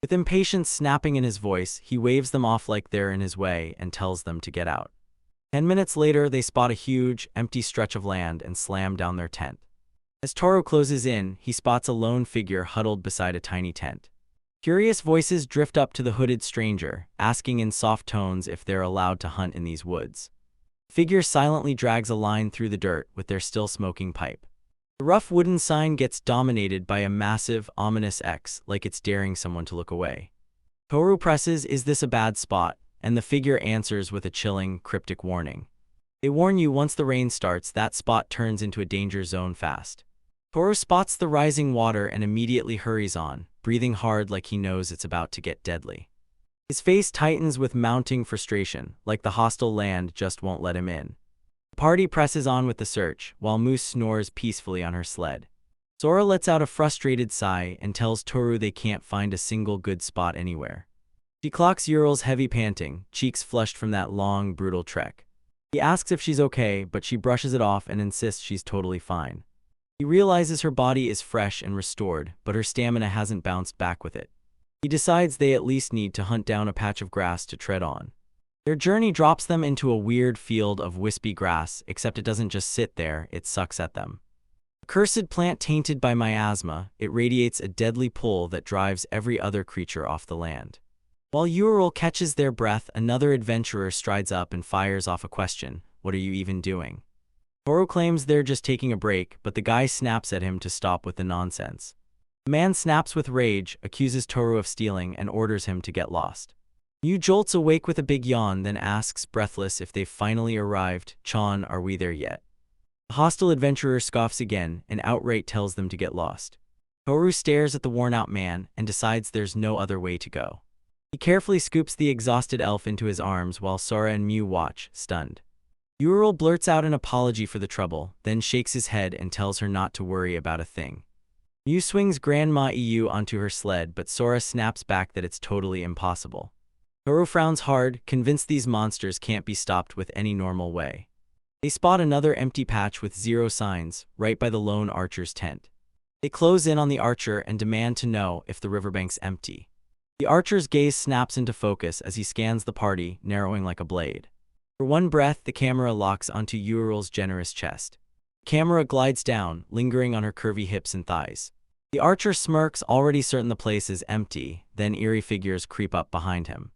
With impatience snapping in his voice, he waves them off like they're in his way and tells them to get out. 10 minutes later, they spot a huge, empty stretch of land and slam down their tent. As Toru closes in, he spots a lone figure huddled beside a tiny tent. Curious voices drift up to the hooded stranger, asking in soft tones if they're allowed to hunt in these woods. The figure silently drags a line through the dirt with their still smoking pipe. The rough wooden sign gets dominated by a massive, ominous X, like it's daring someone to look away. Toru presses, "Is this a bad spot?" and the figure answers with a chilling, cryptic warning. "They warn you once the rain starts, that spot turns into a danger zone fast." Toru spots the rising water and immediately hurries on, breathing hard like he knows it's about to get deadly. His face tightens with mounting frustration, like the hostile land just won't let him in. The party presses on with the search, while Moose snores peacefully on her sled. Sora lets out a frustrated sigh and tells Toru they can't find a single good spot anywhere. She clocks Ural's heavy panting, cheeks flushed from that long, brutal trek. He asks if she's okay, but she brushes it off and insists she's totally fine. He realizes her body is fresh and restored, but her stamina hasn't bounced back with it. He decides they at least need to hunt down a patch of grass to tread on. Their journey drops them into a weird field of wispy grass, except it doesn't just sit there, it sucks at them. A cursed plant tainted by miasma, it radiates a deadly pull that drives every other creature off the land. While Ural catches their breath, another adventurer strides up and fires off a question: "What are you even doing?" Toru claims they're just taking a break, but the guy snaps at him to stop with the nonsense. The man snaps with rage, accuses Toru of stealing, and orders him to get lost. Yu jolts awake with a big yawn, then asks, breathless, if they've finally arrived. "Chan, are we there yet?" The hostile adventurer scoffs again and outright tells them to get lost. Toru stares at the worn-out man and decides there's no other way to go. He carefully scoops the exhausted elf into his arms while Sora and Mew watch, stunned. Ural blurts out an apology for the trouble, then shakes his head and tells her not to worry about a thing. Mew swings Grandma EU onto her sled, but Sora snaps back that it's totally impossible. Toru frowns hard, convinced these monsters can't be stopped with any normal way. They spot another empty patch with 0 signs, right by the lone archer's tent. They close in on the archer and demand to know if the riverbank's empty. The archer's gaze snaps into focus as he scans the party, narrowing like a blade. For one breath, the camera locks onto Ural's generous chest. The camera glides down, lingering on her curvy hips and thighs. The archer smirks, already certain the place is empty, then eerie figures creep up behind him.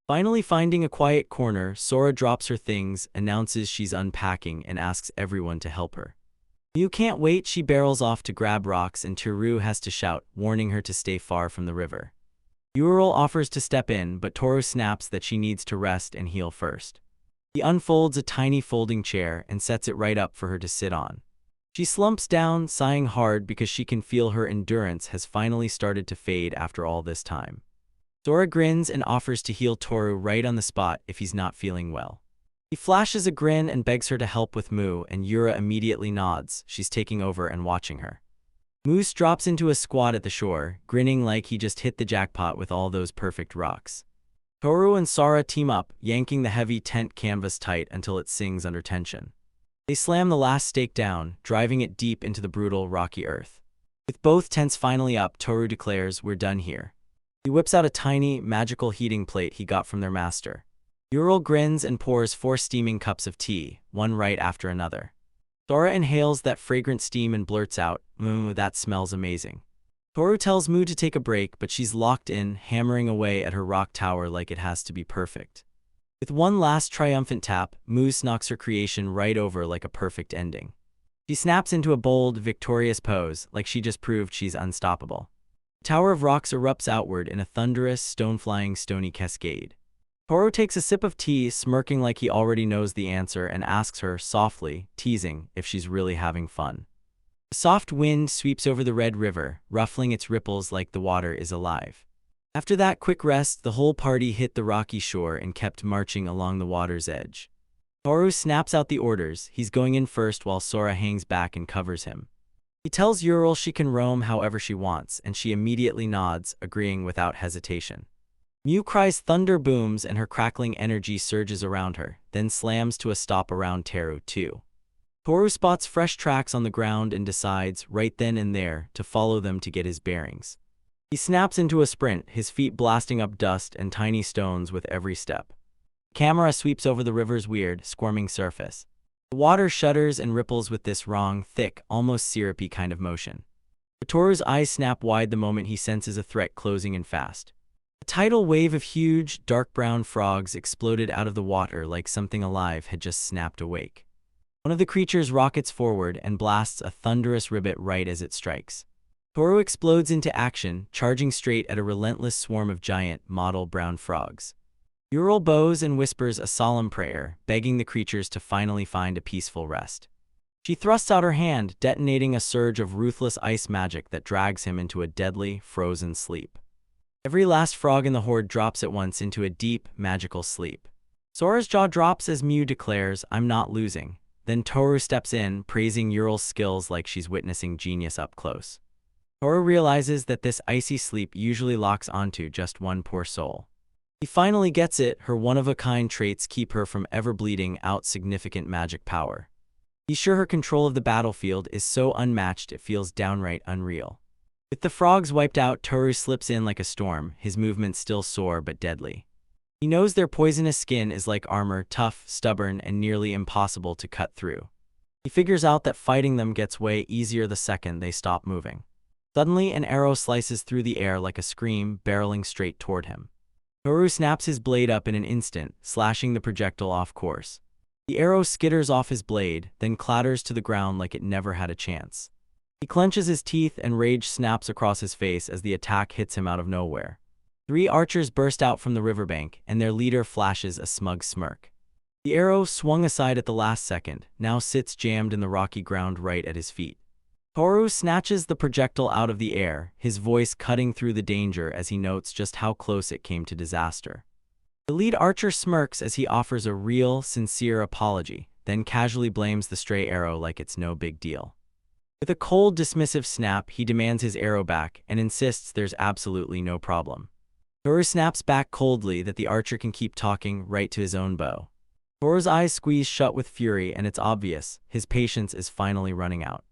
Finally finding a quiet corner, Sora drops her things, announces she's unpacking, and asks everyone to help her. Mew can't wait, she barrels off to grab rocks, and Toru has to shout, warning her to stay far from the river. Ural offers to step in, but Toru snaps that she needs to rest and heal first. He unfolds a tiny folding chair and sets it right up for her to sit on. She slumps down, sighing hard because she can feel her endurance has finally started to fade after all this time. Sora grins and offers to heal Toru right on the spot if he's not feeling well. He flashes a grin and begs her to help with Moo, and Yura immediately nods. She's taking over and watching her. Moose drops into a squat at the shore, grinning like he just hit the jackpot with all those perfect rocks. Toru and Sora team up, yanking the heavy tent canvas tight until it sings under tension. They slam the last stake down, driving it deep into the brutal, rocky earth. With both tents finally up, Toru declares, "We're done here." He whips out a tiny, magical heating plate he got from their master. Ural grins and pours 4 steaming cups of tea, one right after another. Sora inhales that fragrant steam and blurts out, "That smells amazing." Toru tells Moo to take a break, but she's locked in, hammering away at her rock tower like it has to be perfect. With one last triumphant tap, Moose knocks her creation right over like a perfect ending. She snaps into a bold, victorious pose, like she just proved she's unstoppable. The tower of rocks erupts outward in a thunderous, stone-flying stony cascade. Toru takes a sip of tea, smirking like he already knows the answer, and asks her, softly, teasing, if she's really having fun. A soft wind sweeps over the red river, ruffling its ripples like the water is alive. After that quick rest, the whole party hit the rocky shore and kept marching along the water's edge. Toru snaps out the orders. He's going in first while Sora hangs back and covers him. He tells Ural she can roam however she wants, and she immediately nods, agreeing without hesitation. Mew cries, thunder booms, and her crackling energy surges around her, then slams to a stop around Teru too. Toru spots fresh tracks on the ground and decides, right then and there, to follow them to get his bearings. He snaps into a sprint, his feet blasting up dust and tiny stones with every step. The camera sweeps over the river's weird, squirming surface. The water shudders and ripples with this wrong, thick, almost syrupy kind of motion. Toru's eyes snap wide the moment he senses a threat closing in fast. A tidal wave of huge, dark brown frogs exploded out of the water like something alive had just snapped awake. One of the creatures rockets forward and blasts a thunderous ribbit right as it strikes. Toru explodes into action, charging straight at a relentless swarm of giant, mottled brown frogs. Ural bows and whispers a solemn prayer, begging the creatures to finally find a peaceful rest. She thrusts out her hand, detonating a surge of ruthless ice magic that drags him into a deadly, frozen sleep. Every last frog in the horde drops at once into a deep, magical sleep. Sora's jaw drops as Mew declares, "I'm not losing." Then Toru steps in, praising Ural's skills like she's witnessing genius up close. Toru realizes that this icy sleep usually locks onto just one poor soul. He finally gets it, her one-of-a-kind traits keep her from ever bleeding out significant magic power. He's sure her control of the battlefield is so unmatched it feels downright unreal. With the frogs wiped out, Toru slips in like a storm, his movements still sore but deadly. He knows their poisonous skin is like armor, tough, stubborn, and nearly impossible to cut through. He figures out that fighting them gets way easier the second they stop moving. Suddenly, an arrow slices through the air like a scream, barreling straight toward him. Toru snaps his blade up in an instant, slashing the projectile off course. The arrow skitters off his blade, then clatters to the ground like it never had a chance. He clenches his teeth and rage snaps across his face as the attack hits him out of nowhere. 3 archers burst out from the riverbank, and their leader flashes a smug smirk. The arrow, swung aside at the last second, now sits jammed in the rocky ground right at his feet. Toru snatches the projectile out of the air, his voice cutting through the danger as he notes just how close it came to disaster. The lead archer smirks as he offers a real, sincere apology, then casually blames the stray arrow like it's no big deal. With a cold, dismissive snap, he demands his arrow back and insists there's absolutely no problem. Toru snaps back coldly that the archer can keep talking right to his own bow. Toru's eyes squeeze shut with fury, and it's obvious, his patience is finally running out.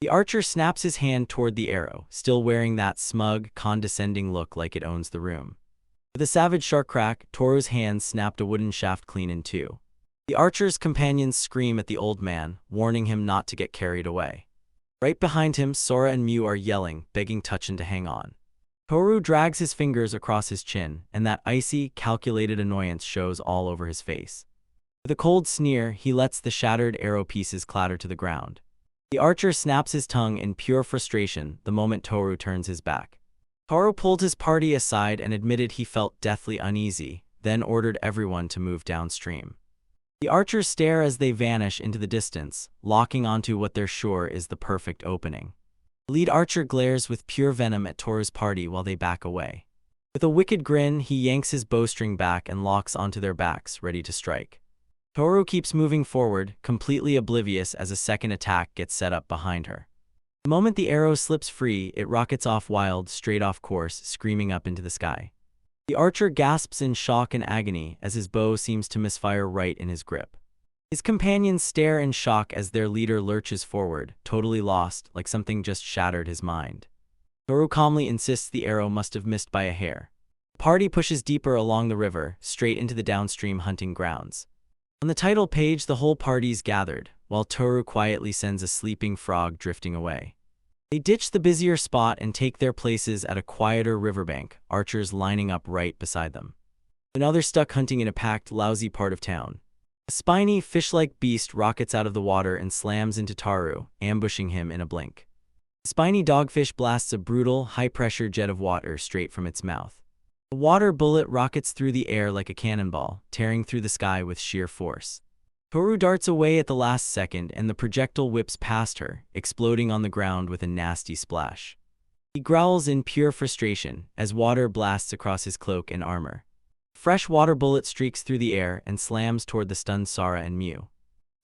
The archer snaps his hand toward the arrow, still wearing that smug, condescending look like it owns the room. With a savage sharp crack, Toru's hand snapped a wooden shaft clean in two. The archer's companions scream at the old man, warning him not to get carried away. Right behind him, Sora and Mew are yelling, begging Touchin to hang on. Toru drags his fingers across his chin, and that icy, calculated annoyance shows all over his face. With a cold sneer, he lets the shattered arrow pieces clatter to the ground. The archer snaps his tongue in pure frustration the moment Toru turns his back. Toru pulled his party aside and admitted he felt deathly uneasy, then ordered everyone to move downstream. The archers stare as they vanish into the distance, locking onto what they're sure is the perfect opening. The lead archer glares with pure venom at Toru's party while they back away. With a wicked grin, he yanks his bowstring back and locks onto their backs, ready to strike. Toru keeps moving forward, completely oblivious as a second attack gets set up behind her. The moment the arrow slips free, it rockets off wild, straight off course, screaming up into the sky. The archer gasps in shock and agony as his bow seems to misfire right in his grip. His companions stare in shock as their leader lurches forward, totally lost, like something just shattered his mind. Toru calmly insists the arrow must have missed by a hair. The party pushes deeper along the river, straight into the downstream hunting grounds. On the title page, the whole party's gathered, while Toru quietly sends a sleeping frog drifting away. They ditch the busier spot and take their places at a quieter riverbank, archers lining up right beside them. Now they're stuck hunting in a packed, lousy part of town. A spiny, fish-like beast rockets out of the water and slams into Toru, ambushing him in a blink. The spiny dogfish blasts a brutal, high-pressure jet of water straight from its mouth. A water bullet rockets through the air like a cannonball, tearing through the sky with sheer force. Toru darts away at the last second, and the projectile whips past her, exploding on the ground with a nasty splash. He growls in pure frustration as water blasts across his cloak and armor. Fresh water bullet streaks through the air and slams toward the stunned Sora and Mew.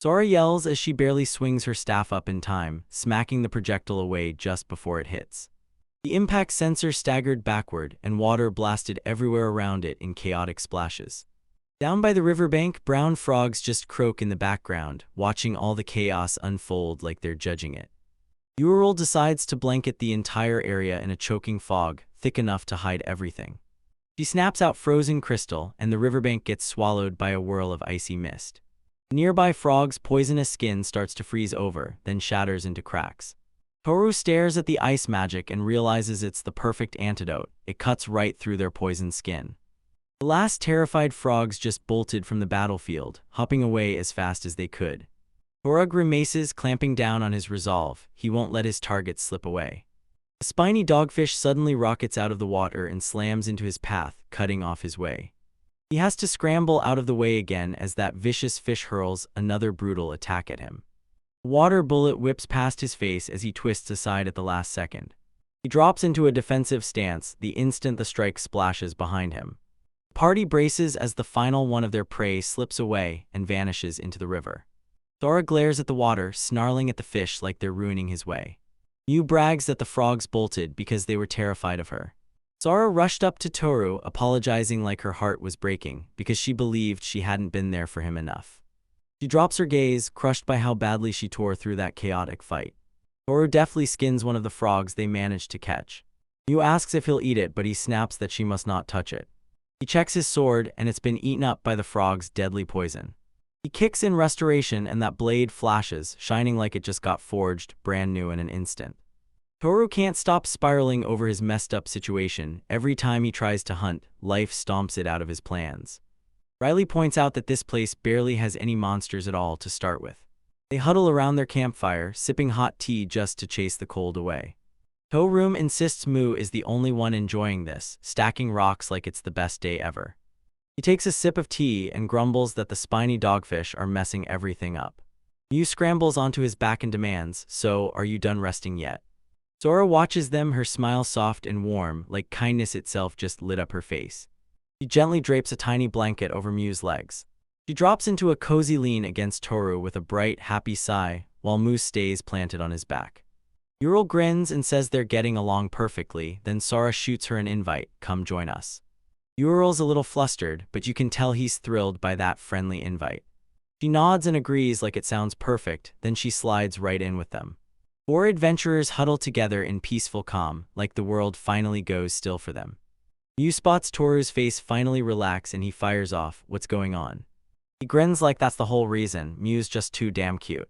Sora yells as she barely swings her staff up in time, smacking the projectile away just before it hits. The impact sensor staggered backward, and water blasted everywhere around it in chaotic splashes. Down by the riverbank, brown frogs just croak in the background, watching all the chaos unfold like they're judging it. Ural decides to blanket the entire area in a choking fog, thick enough to hide everything. She snaps out frozen crystal, and the riverbank gets swallowed by a whirl of icy mist. The nearby frog's poisonous skin starts to freeze over, then shatters into cracks. Toru stares at the ice magic and realizes it's the perfect antidote. It cuts right through their poisoned skin. The last terrified frogs just bolted from the battlefield, hopping away as fast as they could. Tora grimaces, clamping down on his resolve. He won't let his target slip away. A spiny dogfish suddenly rockets out of the water and slams into his path, cutting off his way. He has to scramble out of the way again as that vicious fish hurls another brutal attack at him. A water bullet whips past his face as he twists aside at the last second. He drops into a defensive stance the instant the strike splashes behind him. The party braces as the final one of their prey slips away and vanishes into the river. Tora glares at the water, snarling at the fish like they're ruining his way. Mew brags that the frogs bolted because they were terrified of her. Zara rushed up to Toru, apologizing like her heart was breaking because she believed she hadn't been there for him enough. She drops her gaze, crushed by how badly she tore through that chaotic fight. Toru deftly skins one of the frogs they managed to catch. Mew asks if he'll eat it, but he snaps that she must not touch it. He checks his sword, and it's been eaten up by the frog's deadly poison. He kicks in restoration, and that blade flashes, shining like it just got forged, brand new in an instant. Toru can't stop spiraling over his messed up situation. Every time he tries to hunt, life stomps it out of his plans. Riley points out that this place barely has any monsters at all to start with. They huddle around their campfire, sipping hot tea just to chase the cold away. Toru insists Mu is the only one enjoying this, stacking rocks like it's the best day ever. He takes a sip of tea and grumbles that the spiny dogfish are messing everything up. Mew scrambles onto his back and demands, "So, are you done resting yet?" Zora watches them, her smile soft and warm, like kindness itself just lit up her face. She gently drapes a tiny blanket over Mew's legs. She drops into a cozy lean against Toru with a bright, happy sigh, while Mew stays planted on his back. Ural grins and says they're getting along perfectly, then Sora shoots her an invite, "Come join us." Ural's a little flustered, but you can tell he's thrilled by that friendly invite. She nods and agrees like it sounds perfect, then she slides right in with them. 4 adventurers huddle together in peaceful calm, like the world finally goes still for them. Mew spots Toru's face finally relax and he fires off, "What's going on?" He grins like that's the whole reason, Mew's just too damn cute.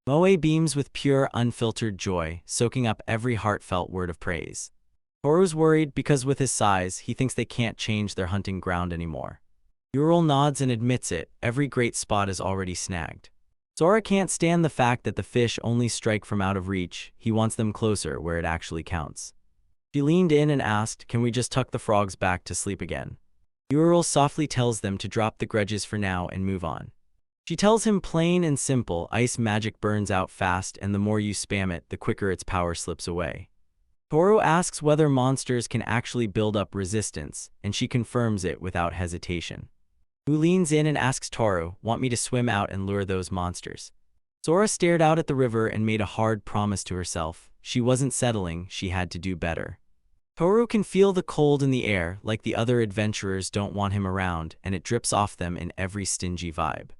Moe beams with pure, unfiltered joy, soaking up every heartfelt word of praise. Toru's worried because with his size, he thinks they can't change their hunting ground anymore. Ural nods and admits it, every great spot is already snagged. Zora can't stand the fact that the fish only strike from out of reach, he wants them closer where it actually counts. She leaned in and asked, "Can we just tuck the frogs back to sleep again?" Ural softly tells them to drop the grudges for now and move on. She tells him plain and simple, ice magic burns out fast and the more you spam it, the quicker its power slips away. Toru asks whether monsters can actually build up resistance, and she confirms it without hesitation. Who leans in and asks Toru, "Want me to swim out and lure those monsters?" Zora stared out at the river and made a hard promise to herself. She wasn't settling, she had to do better. Toru can feel the cold in the air, like the other adventurers don't want him around, and it drips off them in every stingy vibe.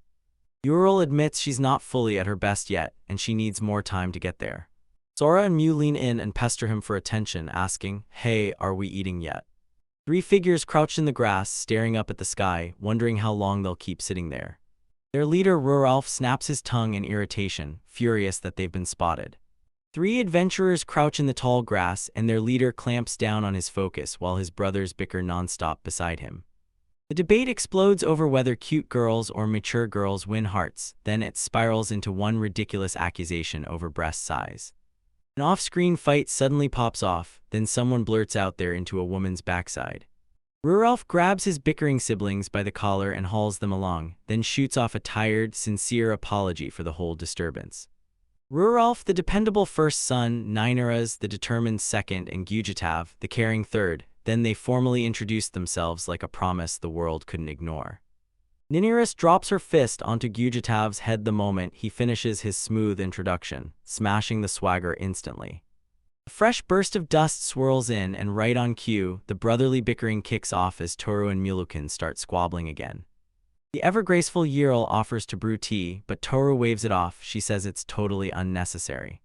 Ural admits she's not fully at her best yet, and she needs more time to get there. Zora and Mew lean in and pester him for attention, asking, "Hey, are we eating yet?" 3 figures crouch in the grass, staring up at the sky, wondering how long they'll keep sitting there. Their leader, Ruralf, snaps his tongue in irritation, furious that they've been spotted. 3 adventurers crouch in the tall grass, and their leader clamps down on his focus while his brothers bicker nonstop beside him. The debate explodes over whether cute girls or mature girls win hearts, then it spirals into one ridiculous accusation over breast size. An off-screen fight suddenly pops off, then someone blurts out there into a woman's backside. Ruralf grabs his bickering siblings by the collar and hauls them along, then shoots off a tired, sincere apology for the whole disturbance. Ruralf, the dependable first son, Nynaraz, the determined second, and Gujatav, the caring third, then they formally introduced themselves like a promise the world couldn't ignore. Nynaraz drops her fist onto Gujatav's head the moment he finishes his smooth introduction, smashing the swagger instantly. A fresh burst of dust swirls in, and right on cue, the brotherly bickering kicks off as Toru and Mulukin start squabbling again. The ever-graceful Ural offers to brew tea, but Toru waves it off. She says it's totally unnecessary.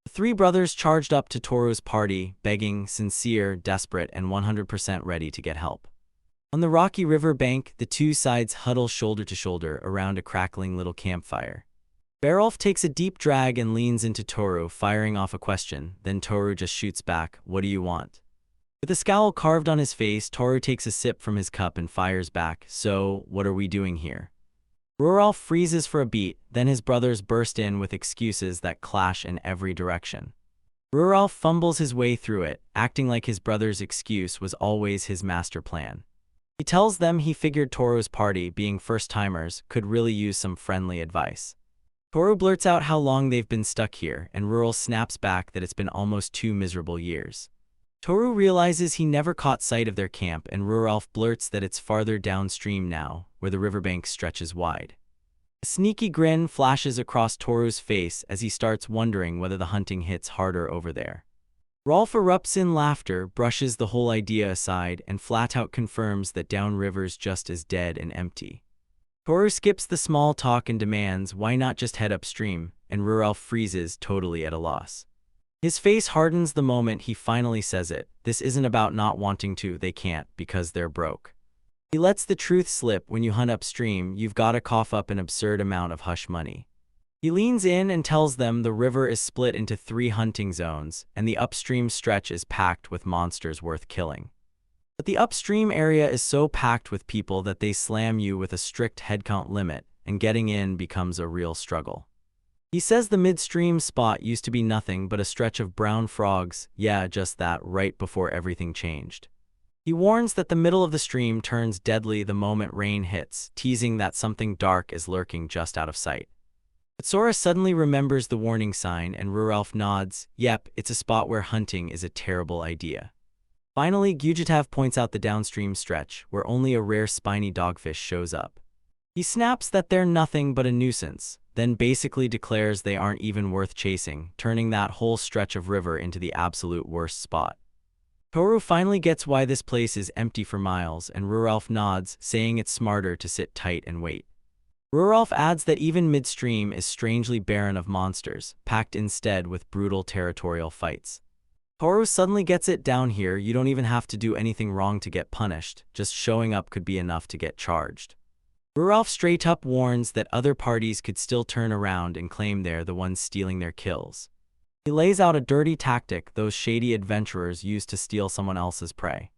The 3 brothers charged up to Toru's party, begging, sincere, desperate, and 100% ready to get help. On the rocky river bank, the 2 sides huddle shoulder to shoulder around a crackling little campfire. Berolf takes a deep drag and leans into Toru, firing off a question, then Toru just shoots back, "What do you want?" With a scowl carved on his face, Toru takes a sip from his cup and fires back, "So, what are we doing here?" Ruralf freezes for a beat, then his brothers burst in with excuses that clash in every direction. Ruralf fumbles his way through it, acting like his brother's excuse was always his master plan. He tells them he figured Toru's party, being first-timers, could really use some friendly advice. Toru blurts out how long they've been stuck here, and Rural snaps back that it's been almost 2 miserable years. Toru realizes he never caught sight of their camp, and Ruralf blurts that it's farther downstream now, where the riverbank stretches wide. A sneaky grin flashes across Toru's face as he starts wondering whether the hunting hits harder over there. Rolf erupts in laughter, brushes the whole idea aside, and flat-out confirms that downriver's just as dead and empty. Toru skips the small talk and demands, why not just head upstream, and Ruralf freezes, totally at a loss. His face hardens the moment he finally says it. This isn't about not wanting to, they can't, because they're broke. He lets the truth slip, when you hunt upstream, you've gotta cough up an absurd amount of hush money. He leans in and tells them the river is split into 3 hunting zones, and the upstream stretch is packed with monsters worth killing. But the upstream area is so packed with people that they slam you with a strict headcount limit, and getting in becomes a real struggle. He says the midstream spot used to be nothing but a stretch of brown frogs, yeah, just that, right before everything changed. He warns that the middle of the stream turns deadly the moment rain hits, teasing that something dark is lurking just out of sight. But Sora suddenly remembers the warning sign, and Ruralf nods. Yep, it's a spot where hunting is a terrible idea. Finally, Gujitav points out the downstream stretch, where only a rare spiny dogfish shows up. He snaps that they're nothing but a nuisance, then basically declares they aren't even worth chasing, turning that whole stretch of river into the absolute worst spot. Toru finally gets why this place is empty for miles, and Ruralf nods, saying it's smarter to sit tight and wait. Ruralf adds that even midstream is strangely barren of monsters, packed instead with brutal territorial fights. Toru suddenly gets it. Down here, you don't even have to do anything wrong to get punished, just showing up could be enough to get charged. Ruralf straight up warns that other parties could still turn around and claim they're the ones stealing their kills. He lays out a dirty tactic those shady adventurers use to steal someone else's prey.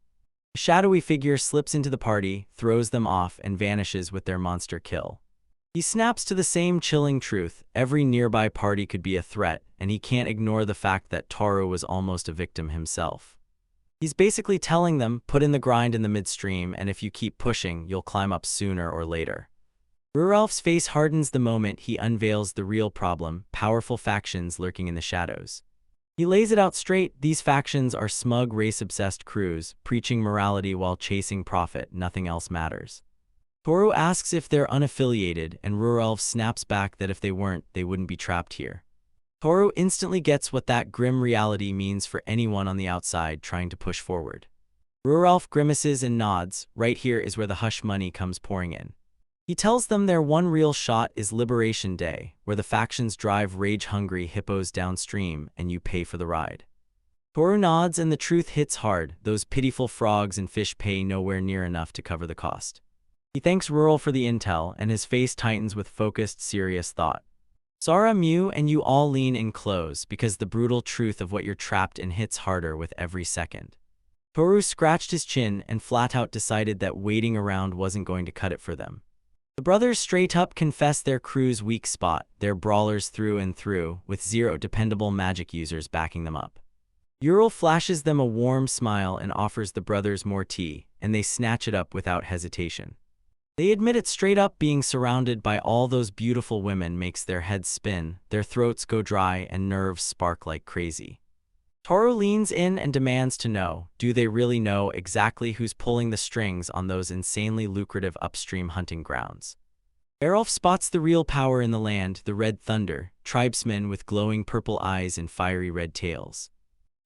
A shadowy figure slips into the party, throws them off, and vanishes with their monster kill. He snaps to the same chilling truth: every nearby party could be a threat, and he can't ignore the fact that Toru was almost a victim himself. He's basically telling them, put in the grind in the midstream, and if you keep pushing, you'll climb up sooner or later. Ruralf's face hardens the moment he unveils the real problem: powerful factions lurking in the shadows. He lays it out straight: these factions are smug, race-obsessed crews, preaching morality while chasing profit, nothing else matters. Toru asks if they're unaffiliated, and Ruralf snaps back that if they weren't, they wouldn't be trapped here. Toru instantly gets what that grim reality means for anyone on the outside trying to push forward. Ruralf grimaces and nods. Right here is where the hush money comes pouring in. He tells them their one real shot is Liberation Day, where the factions drive rage-hungry hippos downstream and you pay for the ride. Toru nods, and the truth hits hard: those pitiful frogs and fish pay nowhere near enough to cover the cost. He thanks Rural for the intel, and his face tightens with focused, serious thought. Sora, Mew, and you all lean in close, because the brutal truth of what you're trapped in hits harder with every second. Toru scratched his chin and flat-out decided that waiting around wasn't going to cut it for them. The brothers straight up confess their crew's weak spot: they're brawlers through and through, with 0 dependable magic users backing them up. Ural flashes them a warm smile and offers the brothers more tea, and they snatch it up without hesitation. They admit it straight up: being surrounded by all those beautiful women makes their heads spin, their throats go dry, and nerves spark like crazy. Toru leans in and demands to know, do they really know exactly who's pulling the strings on those insanely lucrative upstream hunting grounds? Erolf spots the real power in the land: the Red Thunder, tribesmen with glowing purple eyes and fiery red tails.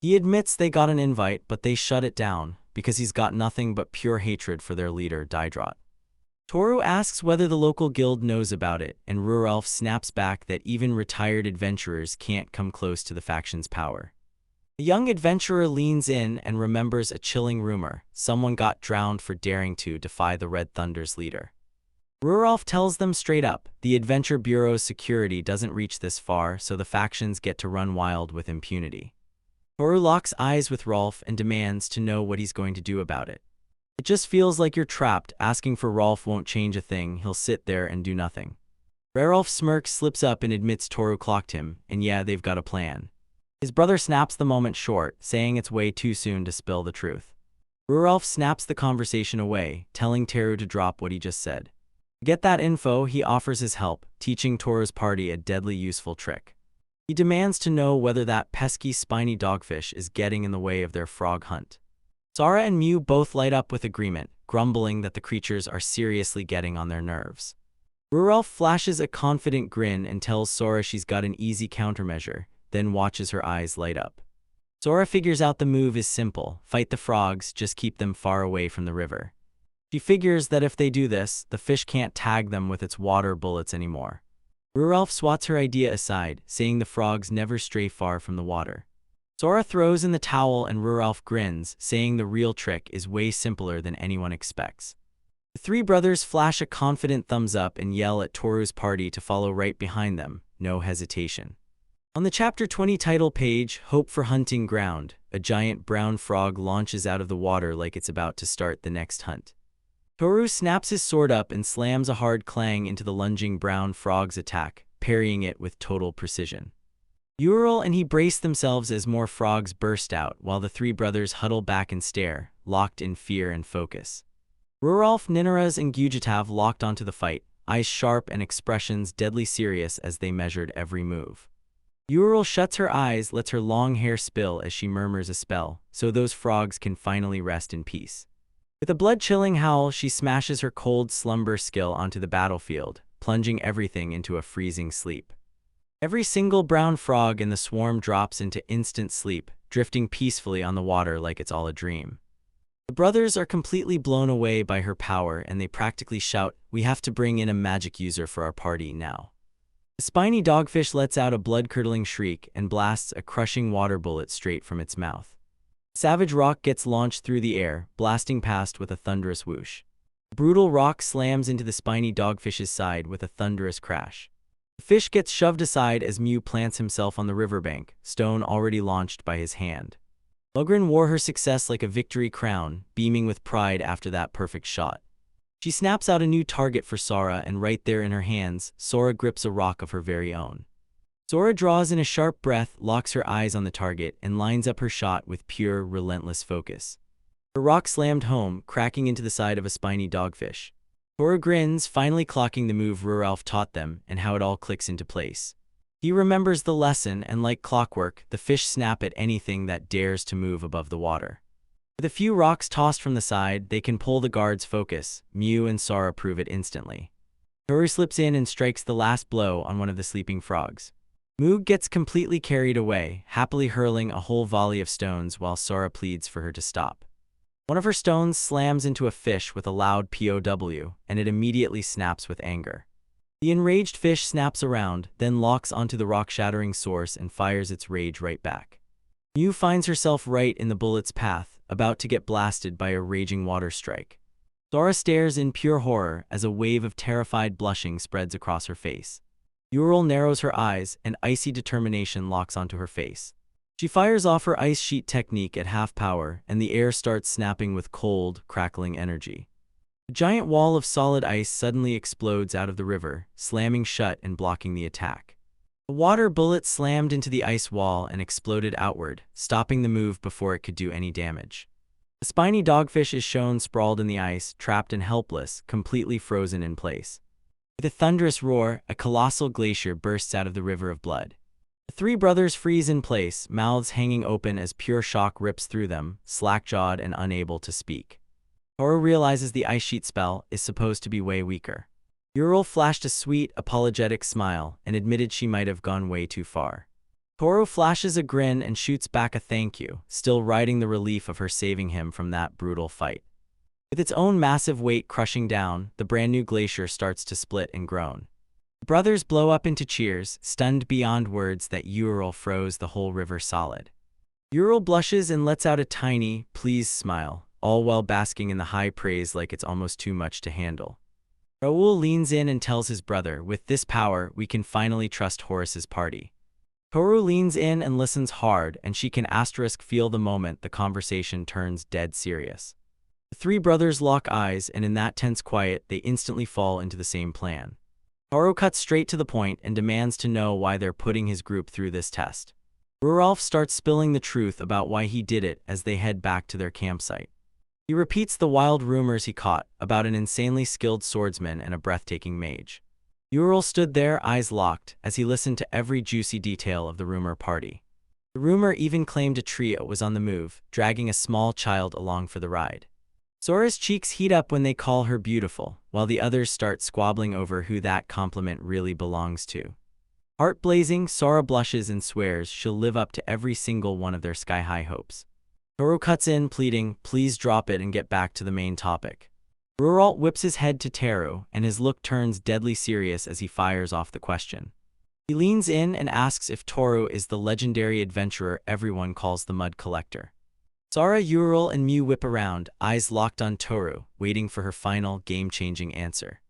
He admits they got an invite, but they shut it down, because he's got nothing but pure hatred for their leader, Daedrot. Toru asks whether the local guild knows about it, and Ruralf snaps back that even retired adventurers can't come close to the faction's power. A young adventurer leans in and remembers a chilling rumor: someone got drowned for daring to defy the Red Thunder's leader. Ruralf tells them straight up, the Adventure Bureau's security doesn't reach this far, so the factions get to run wild with impunity. Toru locks eyes with Rolf and demands to know what he's going to do about it. It just feels like you're trapped. Asking for Rolf won't change a thing. He'll sit there and do nothing. Rerolf smirks, slips up and admits Toru clocked him, and yeah, they've got a plan. His brother snaps the moment short, saying it's way too soon to spill the truth. Rerolf snaps the conversation away, telling Toru to drop what he just said. To get that info, he offers his help, teaching Toru's party a deadly useful trick. He demands to know whether that pesky spiny dogfish is getting in the way of their frog hunt. Sora and Mew both light up with agreement, grumbling that the creatures are seriously getting on their nerves. Rerolf flashes a confident grin and tells Sora she's got an easy countermeasure, then watches her eyes light up. Sora figures out the move is simple: fight the frogs, just keep them far away from the river. She figures that if they do this, the fish can't tag them with its water bullets anymore. Rerolf swats her idea aside, saying the frogs never stray far from the water. Sora throws in the towel and Rerolf grins, saying the real trick is way simpler than anyone expects. The three brothers flash a confident thumbs up and yell at Toru's party to follow right behind them, no hesitation. On the Chapter 20 title page, Hope for Hunting Ground, a giant brown frog launches out of the water like it's about to start the next hunt. Toru snaps his sword up and slams a hard clang into the lunging brown frog's attack, parrying it with total precision. Ural and he brace themselves as more frogs burst out, while the three brothers huddle back and stare, locked in fear and focus. Rerolf, Ninaras, and Gugitav locked onto the fight, eyes sharp and expressions deadly serious as they measured every move. Ural shuts her eyes, lets her long hair spill as she murmurs a spell, so those frogs can finally rest in peace. With a blood-chilling howl, she smashes her cold slumber skill onto the battlefield, plunging everything into a freezing sleep. Every single brown frog in the swarm drops into instant sleep, drifting peacefully on the water like it's all a dream. The brothers are completely blown away by her power and they practically shout, "We have to bring in a magic user for our party now." The spiny dogfish lets out a blood-curdling shriek and blasts a crushing water bullet straight from its mouth. Savage rock gets launched through the air, blasting past with a thunderous whoosh. Brutal rock slams into the spiny dogfish's side with a thunderous crash. The fish gets shoved aside as Mew plants himself on the riverbank, stone already launched by his hand. Logren wore her success like a victory crown, beaming with pride after that perfect shot. She snaps out a new target for Sora and right there in her hands, Sora grips a rock of her very own. Sora draws in a sharp breath, locks her eyes on the target, and lines up her shot with pure, relentless focus. Her rock slammed home, cracking into the side of a spiny dogfish. Sora grins, finally clocking the move Rerolf taught them and how it all clicks into place. He remembers the lesson and like clockwork, the fish snap at anything that dares to move above the water. With a few rocks tossed from the side, they can pull the guard's focus. Mew and Sora prove it instantly. Toru slips in and strikes the last blow on one of the sleeping frogs. Moog gets completely carried away, happily hurling a whole volley of stones while Sora pleads for her to stop. One of her stones slams into a fish with a loud POW, and it immediately snaps with anger. The enraged fish snaps around, then locks onto the rock-shattering source and fires its rage right back. Mew finds herself right in the bullet's path, about to get blasted by a raging water strike. Sora stares in pure horror as a wave of terrified blushing spreads across her face. Ural narrows her eyes, and icy determination locks onto her face. She fires off her ice sheet technique at half power, and the air starts snapping with cold, crackling energy. A giant wall of solid ice suddenly explodes out of the river, slamming shut and blocking the attack. A water bullet slammed into the ice wall and exploded outward, stopping the move before it could do any damage. The spiny dogfish is shown sprawled in the ice, trapped and helpless, completely frozen in place. With a thunderous roar, a colossal glacier bursts out of the river of blood. The three brothers freeze in place, mouths hanging open as pure shock rips through them, slack-jawed and unable to speak. Toru realizes the ice sheet spell is supposed to be way weaker. Ural flashed a sweet, apologetic smile and admitted she might have gone way too far. Toru flashes a grin and shoots back a thank you, still riding the relief of her saving him from that brutal fight. With its own massive weight crushing down, the brand new glacier starts to split and groan. The brothers blow up into cheers, stunned beyond words that Ural froze the whole river solid. Ural blushes and lets out a tiny, pleased smile, all while basking in the high praise like it's almost too much to handle. Raoul leans in and tells his brother, "With this power, we can finally trust Horace's party." Toru leans in and listens hard, and she can feel the moment the conversation turns dead serious. The three brothers lock eyes, and in that tense quiet, they instantly fall into the same plan. Toru cuts straight to the point and demands to know why they're putting his group through this test. Rudolph starts spilling the truth about why he did it as they head back to their campsite. He repeats the wild rumors he caught about an insanely skilled swordsman and a breathtaking mage. Ural stood there, eyes locked, as he listened to every juicy detail of the rumor party. The rumor even claimed a trio was on the move, dragging a small child along for the ride. Sora's cheeks heat up when they call her beautiful, while the others start squabbling over who that compliment really belongs to. Heart blazing, Sora blushes and swears she'll live up to every single one of their sky-high hopes. Toru cuts in, pleading, please drop it and get back to the main topic. Ruralt whips his head to Teru, and his look turns deadly serious as he fires off the question. He leans in and asks if Toru is the legendary adventurer everyone calls the Mud Collector. Sora, Ural, and Mew whip around, eyes locked on Toru, waiting for her final, game-changing answer.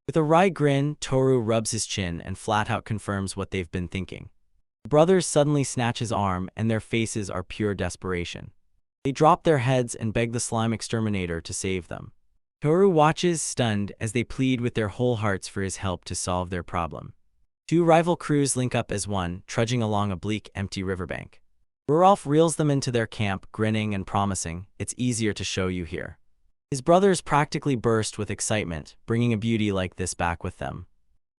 With a wry grin, Toru rubs his chin and flat-out confirms what they've been thinking. The brothers suddenly snatch his arm, and their faces are pure desperation. They drop their heads and beg the slime exterminator to save them. Toru watches, stunned, as they plead with their whole hearts for his help to solve their problem. Two rival crews link up as one, trudging along a bleak, empty riverbank. Rudolph reels them into their camp, grinning and promising, it's easier to show you here. His brothers practically burst with excitement, bringing a beauty like this back with them.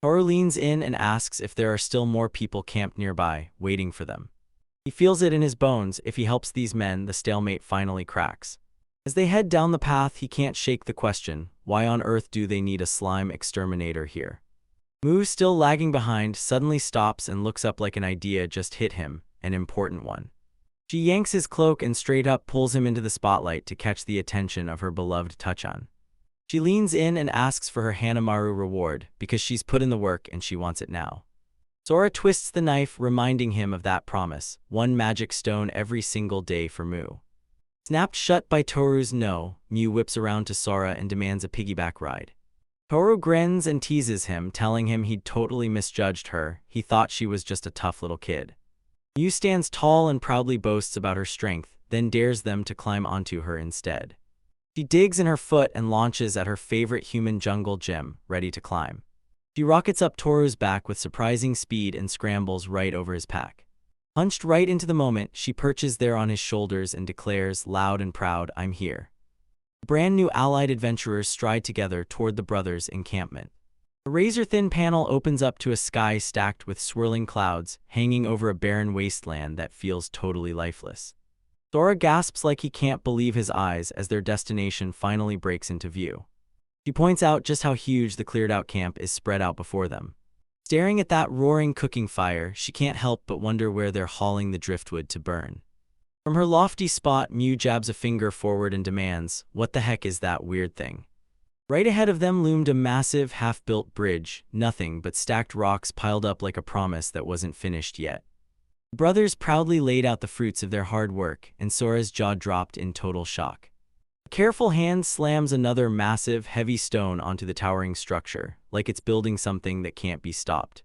Toru leans in and asks if there are still more people camped nearby, waiting for them. He feels it in his bones. If he helps these men, the stalemate finally cracks. As they head down the path, he can't shake the question, why on earth do they need a slime exterminator here? Moo, still lagging behind, suddenly stops and looks up like an idea just hit him, an important one. She yanks his cloak and straight up pulls him into the spotlight to catch the attention of her beloved Tachan. She leans in and asks for her Hanamaru reward because she's put in the work and she wants it now. Sora twists the knife, reminding him of that promise, one magic stone every single day for Moo. Snapped shut by Toru's no, Mew whips around to Sora and demands a piggyback ride. Toru grins and teases him, telling him he'd totally misjudged her. He thought she was just a tough little kid. Mew stands tall and proudly boasts about her strength, then dares them to climb onto her instead. She digs in her foot and launches at her favorite human jungle gym, ready to climb. She rockets up Toru's back with surprising speed and scrambles right over his pack. Punched right into the moment, she perches there on his shoulders and declares, loud and proud, I'm here. Brand new allied adventurers stride together toward the brothers' encampment. A razor-thin panel opens up to a sky stacked with swirling clouds, hanging over a barren wasteland that feels totally lifeless. Sora gasps like he can't believe his eyes as their destination finally breaks into view. She points out just how huge the cleared-out camp is spread out before them. Staring at that roaring cooking fire, she can't help but wonder where they're hauling the driftwood to burn. From her lofty spot, Mew jabs a finger forward and demands, what the heck is that weird thing? Right ahead of them loomed a massive, half-built bridge, nothing but stacked rocks piled up like a promise that wasn't finished yet. The brothers proudly laid out the fruits of their hard work, and Sora's jaw dropped in total shock. A careful hand slams another massive, heavy stone onto the towering structure, like it's building something that can't be stopped.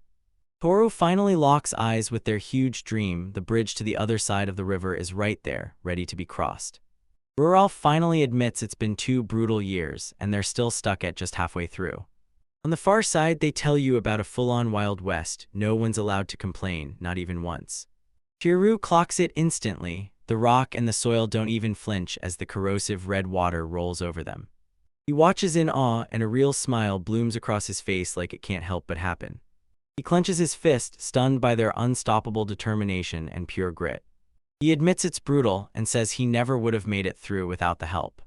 Toru finally locks eyes with their huge dream. The bridge to the other side of the river is right there, ready to be crossed. Rudolph finally admits it's been 2 brutal years, and they're still stuck at just halfway through. On the far side, they tell you about a full-on Wild West. No one's allowed to complain, not even once. Chiru clocks it instantly. The rock and the soil don't even flinch as the corrosive red water rolls over them. He watches in awe, and a real smile blooms across his face like it can't help but happen. He clenches his fist, stunned by their unstoppable determination and pure grit. He admits it's brutal and says he never would have made it through without the help.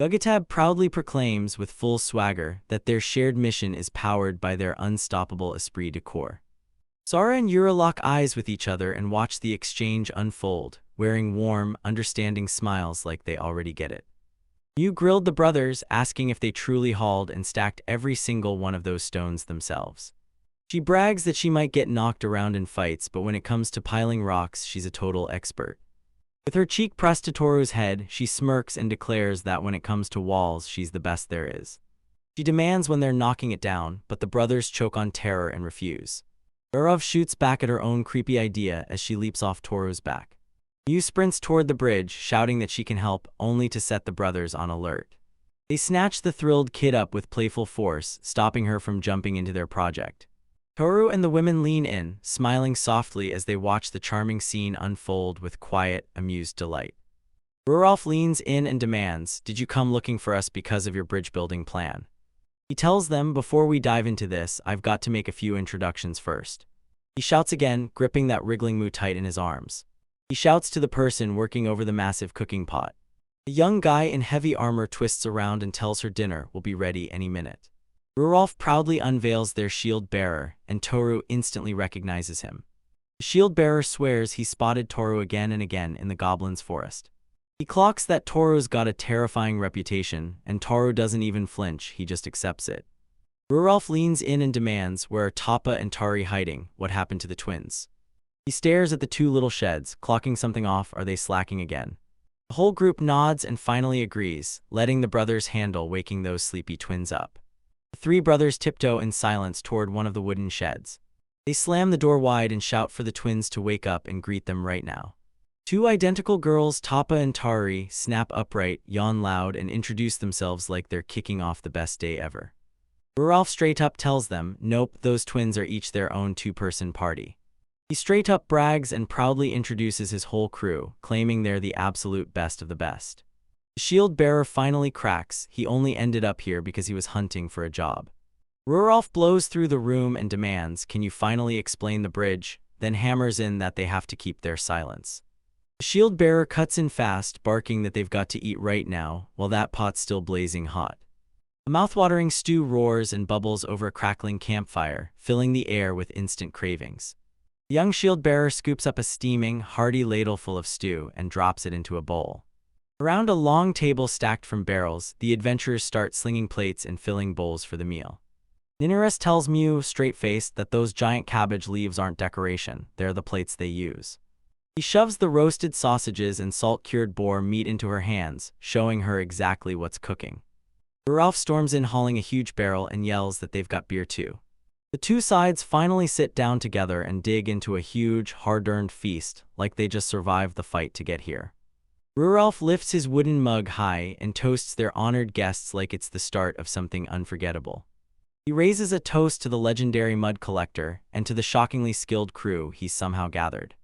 Gugatab proudly proclaims with full swagger that their shared mission is powered by their unstoppable esprit de corps. Sora and Yura lock eyes with each other and watch the exchange unfold, wearing warm, understanding smiles like they already get it. Mew grilled the brothers, asking if they truly hauled and stacked every single one of those stones themselves. She brags that she might get knocked around in fights, but when it comes to piling rocks, she's a total expert. With her cheek pressed to Toru's head, she smirks and declares that when it comes to walls, she's the best there is. She demands when they're knocking it down, but the brothers choke on terror and refuse. Urov shoots back at her own creepy idea as she leaps off Toru's back. Mew sprints toward the bridge, shouting that she can help, only to set the brothers on alert. They snatch the thrilled kid up with playful force, stopping her from jumping into their project. Toru and the women lean in, smiling softly as they watch the charming scene unfold with quiet, amused delight. Ruralf leans in and demands, "Did you come looking for us because of your bridge-building plan?" He tells them, "Before we dive into this, I've got to make a few introductions first." He shouts again, gripping that wriggling Mu tight in his arms. He shouts to the person working over the massive cooking pot. A young guy in heavy armor twists around and tells her dinner will be ready any minute. Ruralf proudly unveils their shield-bearer, and Toru instantly recognizes him. The shield-bearer swears he spotted Toru again and again in the goblin's forest. He clocks that Toru's got a terrifying reputation, and Toru doesn't even flinch, he just accepts it. Ruralf leans in and demands, "Where are Tappa and Tari hiding? What happened to the twins?" He stares at the two little sheds, clocking something off. Are they slacking again? The whole group nods and finally agrees, letting the brothers handle waking those sleepy twins up. The three brothers tiptoe in silence toward one of the wooden sheds. They slam the door wide and shout for the twins to wake up and greet them right now. Two identical girls, Tappa and Tari, snap upright, yawn loud, and introduce themselves like they're kicking off the best day ever. Ruralf straight up tells them, "Nope, those twins are each their own two-person party." He straight up brags and proudly introduces his whole crew, claiming they're the absolute best of the best. The shield-bearer finally cracks. He only ended up here because he was hunting for a job. Ruralf blows through the room and demands, "Can you finally explain the bridge?" Then hammers in that they have to keep their silence. The shield-bearer cuts in fast, barking that they've got to eat right now, while that pot's still blazing hot. A mouth-watering stew roars and bubbles over a crackling campfire, filling the air with instant cravings. The young shield-bearer scoops up a steaming, hearty ladle full of stew and drops it into a bowl. Around a long table stacked from barrels, the adventurers start slinging plates and filling bowls for the meal. Ninurus tells Mew, straight-faced, that those giant cabbage leaves aren't decoration, they're the plates they use. He shoves the roasted sausages and salt-cured boar meat into her hands, showing her exactly what's cooking. Ruralf storms in hauling a huge barrel and yells that they've got beer too. The two sides finally sit down together and dig into a huge, hard-earned feast, like they just survived the fight to get here. Ruralf lifts his wooden mug high and toasts their honored guests like it's the start of something unforgettable. He raises a toast to the legendary mud collector and to the shockingly skilled crew he's somehow gathered.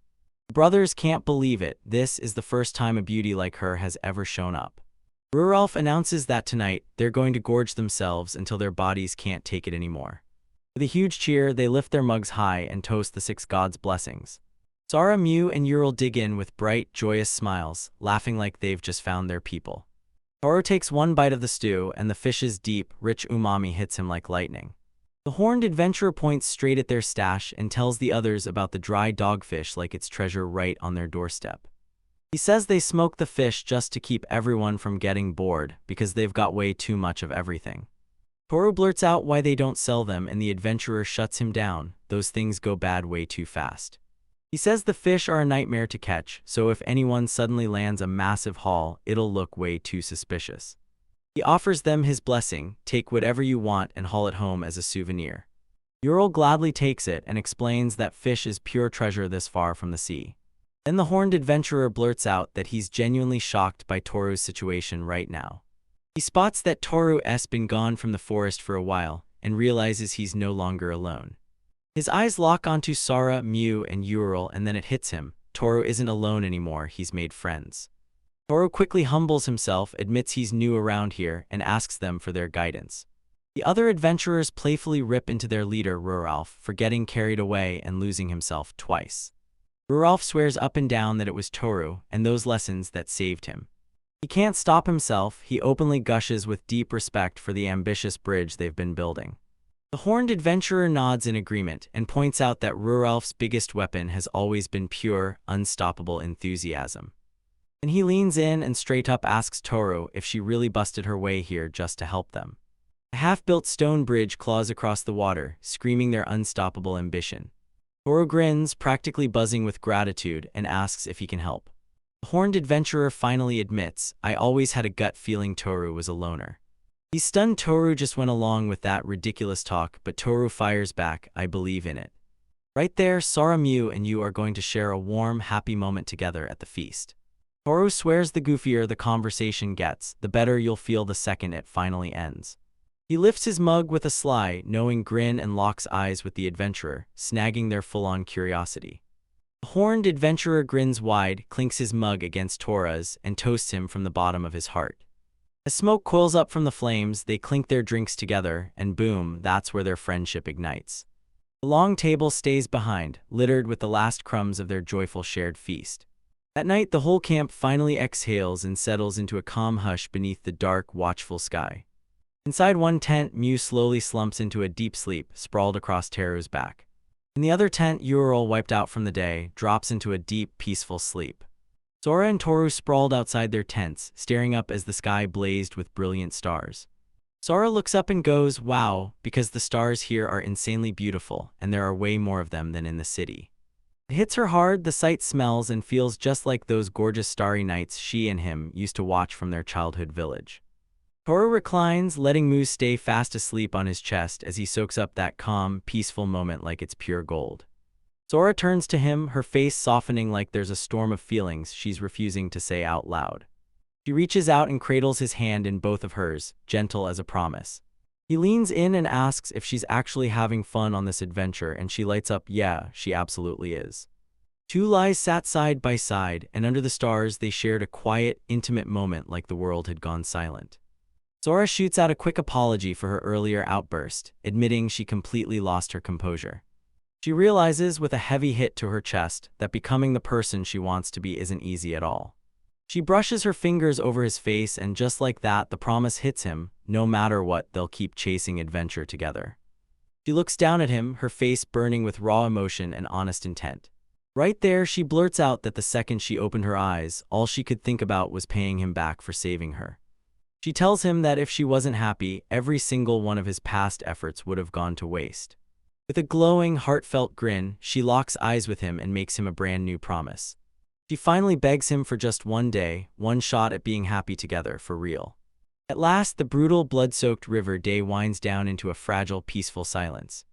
The brothers can't believe it. This is the first time a beauty like her has ever shown up. Ruralf announces that tonight they're going to gorge themselves until their bodies can't take it anymore. With a huge cheer, they lift their mugs high and toast the six gods' blessings. Sara, Mew, and Ural dig in with bright, joyous smiles, laughing like they've just found their people. Toru takes one bite of the stew, and the fish's deep, rich umami hits him like lightning. The horned adventurer points straight at their stash and tells the others about the dry dogfish like it's treasure right on their doorstep. He says they smoke the fish just to keep everyone from getting bored, because they've got way too much of everything. Toru blurts out why they don't sell them, and the adventurer shuts him down. Those things go bad way too fast. He says the fish are a nightmare to catch, so if anyone suddenly lands a massive haul, it'll look way too suspicious. He offers them his blessing, take whatever you want and haul it home as a souvenir. Ural gladly takes it and explains that fish is pure treasure this far from the sea. Then the horned adventurer blurts out that he's genuinely shocked by Toru's situation right now. He spots that Toru's been gone from the forest for a while and realizes he's no longer alone. His eyes lock onto Sara, Mew, and Ural, and then it hits him. Toru isn't alone anymore, he's made friends. Toru quickly humbles himself, admits he's new around here, and asks them for their guidance. The other adventurers playfully rip into their leader, Ruralf, for getting carried away and losing himself twice. Ruralf swears up and down that it was Toru and those lessons that saved him. He can't stop himself. He openly gushes with deep respect for the ambitious bridge they've been building. The horned adventurer nods in agreement and points out that Ruralf's biggest weapon has always been pure, unstoppable enthusiasm. And he leans in and straight up asks Toru if she really busted her way here just to help them. A half-built stone bridge claws across the water, screaming their unstoppable ambition. Toru grins, practically buzzing with gratitude, and asks if he can help. The horned adventurer finally admits, "I always had a gut feeling Toru was a loner." He's stunned Toru just went along with that ridiculous talk, but Toru fires back, "I believe in it." Right there, Sara, Mew, and you are going to share a warm, happy moment together at the feast. Toru swears the goofier the conversation gets, the better you'll feel the second it finally ends. He lifts his mug with a sly, knowing grin and locks eyes with the adventurer, snagging their full-on curiosity. The horned adventurer grins wide, clinks his mug against Tora's, and toasts him from the bottom of his heart. As smoke coils up from the flames, they clink their drinks together, and boom, that's where their friendship ignites. The long table stays behind, littered with the last crumbs of their joyful shared feast. At night, the whole camp finally exhales and settles into a calm hush beneath the dark, watchful sky. Inside one tent, Mew slowly slumps into a deep sleep, sprawled across Teru's back. In the other tent, Ural, wiped out from the day, drops into a deep, peaceful sleep. Sora and Toru sprawled outside their tents, staring up as the sky blazed with brilliant stars. Sora looks up and goes, "Wow," because the stars here are insanely beautiful, and there are way more of them than in the city. It hits her hard, the sight smells and feels just like those gorgeous starry nights she and him used to watch from their childhood village. Toru reclines, letting Mew stay fast asleep on his chest as he soaks up that calm, peaceful moment like it's pure gold. Sora turns to him, her face softening like there's a storm of feelings she's refusing to say out loud. She reaches out and cradles his hand in both of hers, gentle as a promise. He leans in and asks if she's actually having fun on this adventure, and she lights up, "Yeah, she absolutely is." Two lies sat side by side, and under the stars they shared a quiet, intimate moment like the world had gone silent. Sora shoots out a quick apology for her earlier outburst, admitting she completely lost her composure. She realizes, with a heavy hit to her chest, that becoming the person she wants to be isn't easy at all. She brushes her fingers over his face, and just like that, the promise hits him: no matter what, they'll keep chasing adventure together. She looks down at him, her face burning with raw emotion and honest intent. Right there, she blurts out that the second she opened her eyes, all she could think about was paying him back for saving her. She tells him that if she wasn't happy, every single one of his past efforts would have gone to waste. With a glowing, heartfelt grin, she locks eyes with him and makes him a brand new promise. She finally begs him for just one day, one shot at being happy together, for real. At last, the brutal, blood-soaked river day winds down into a fragile, peaceful silence.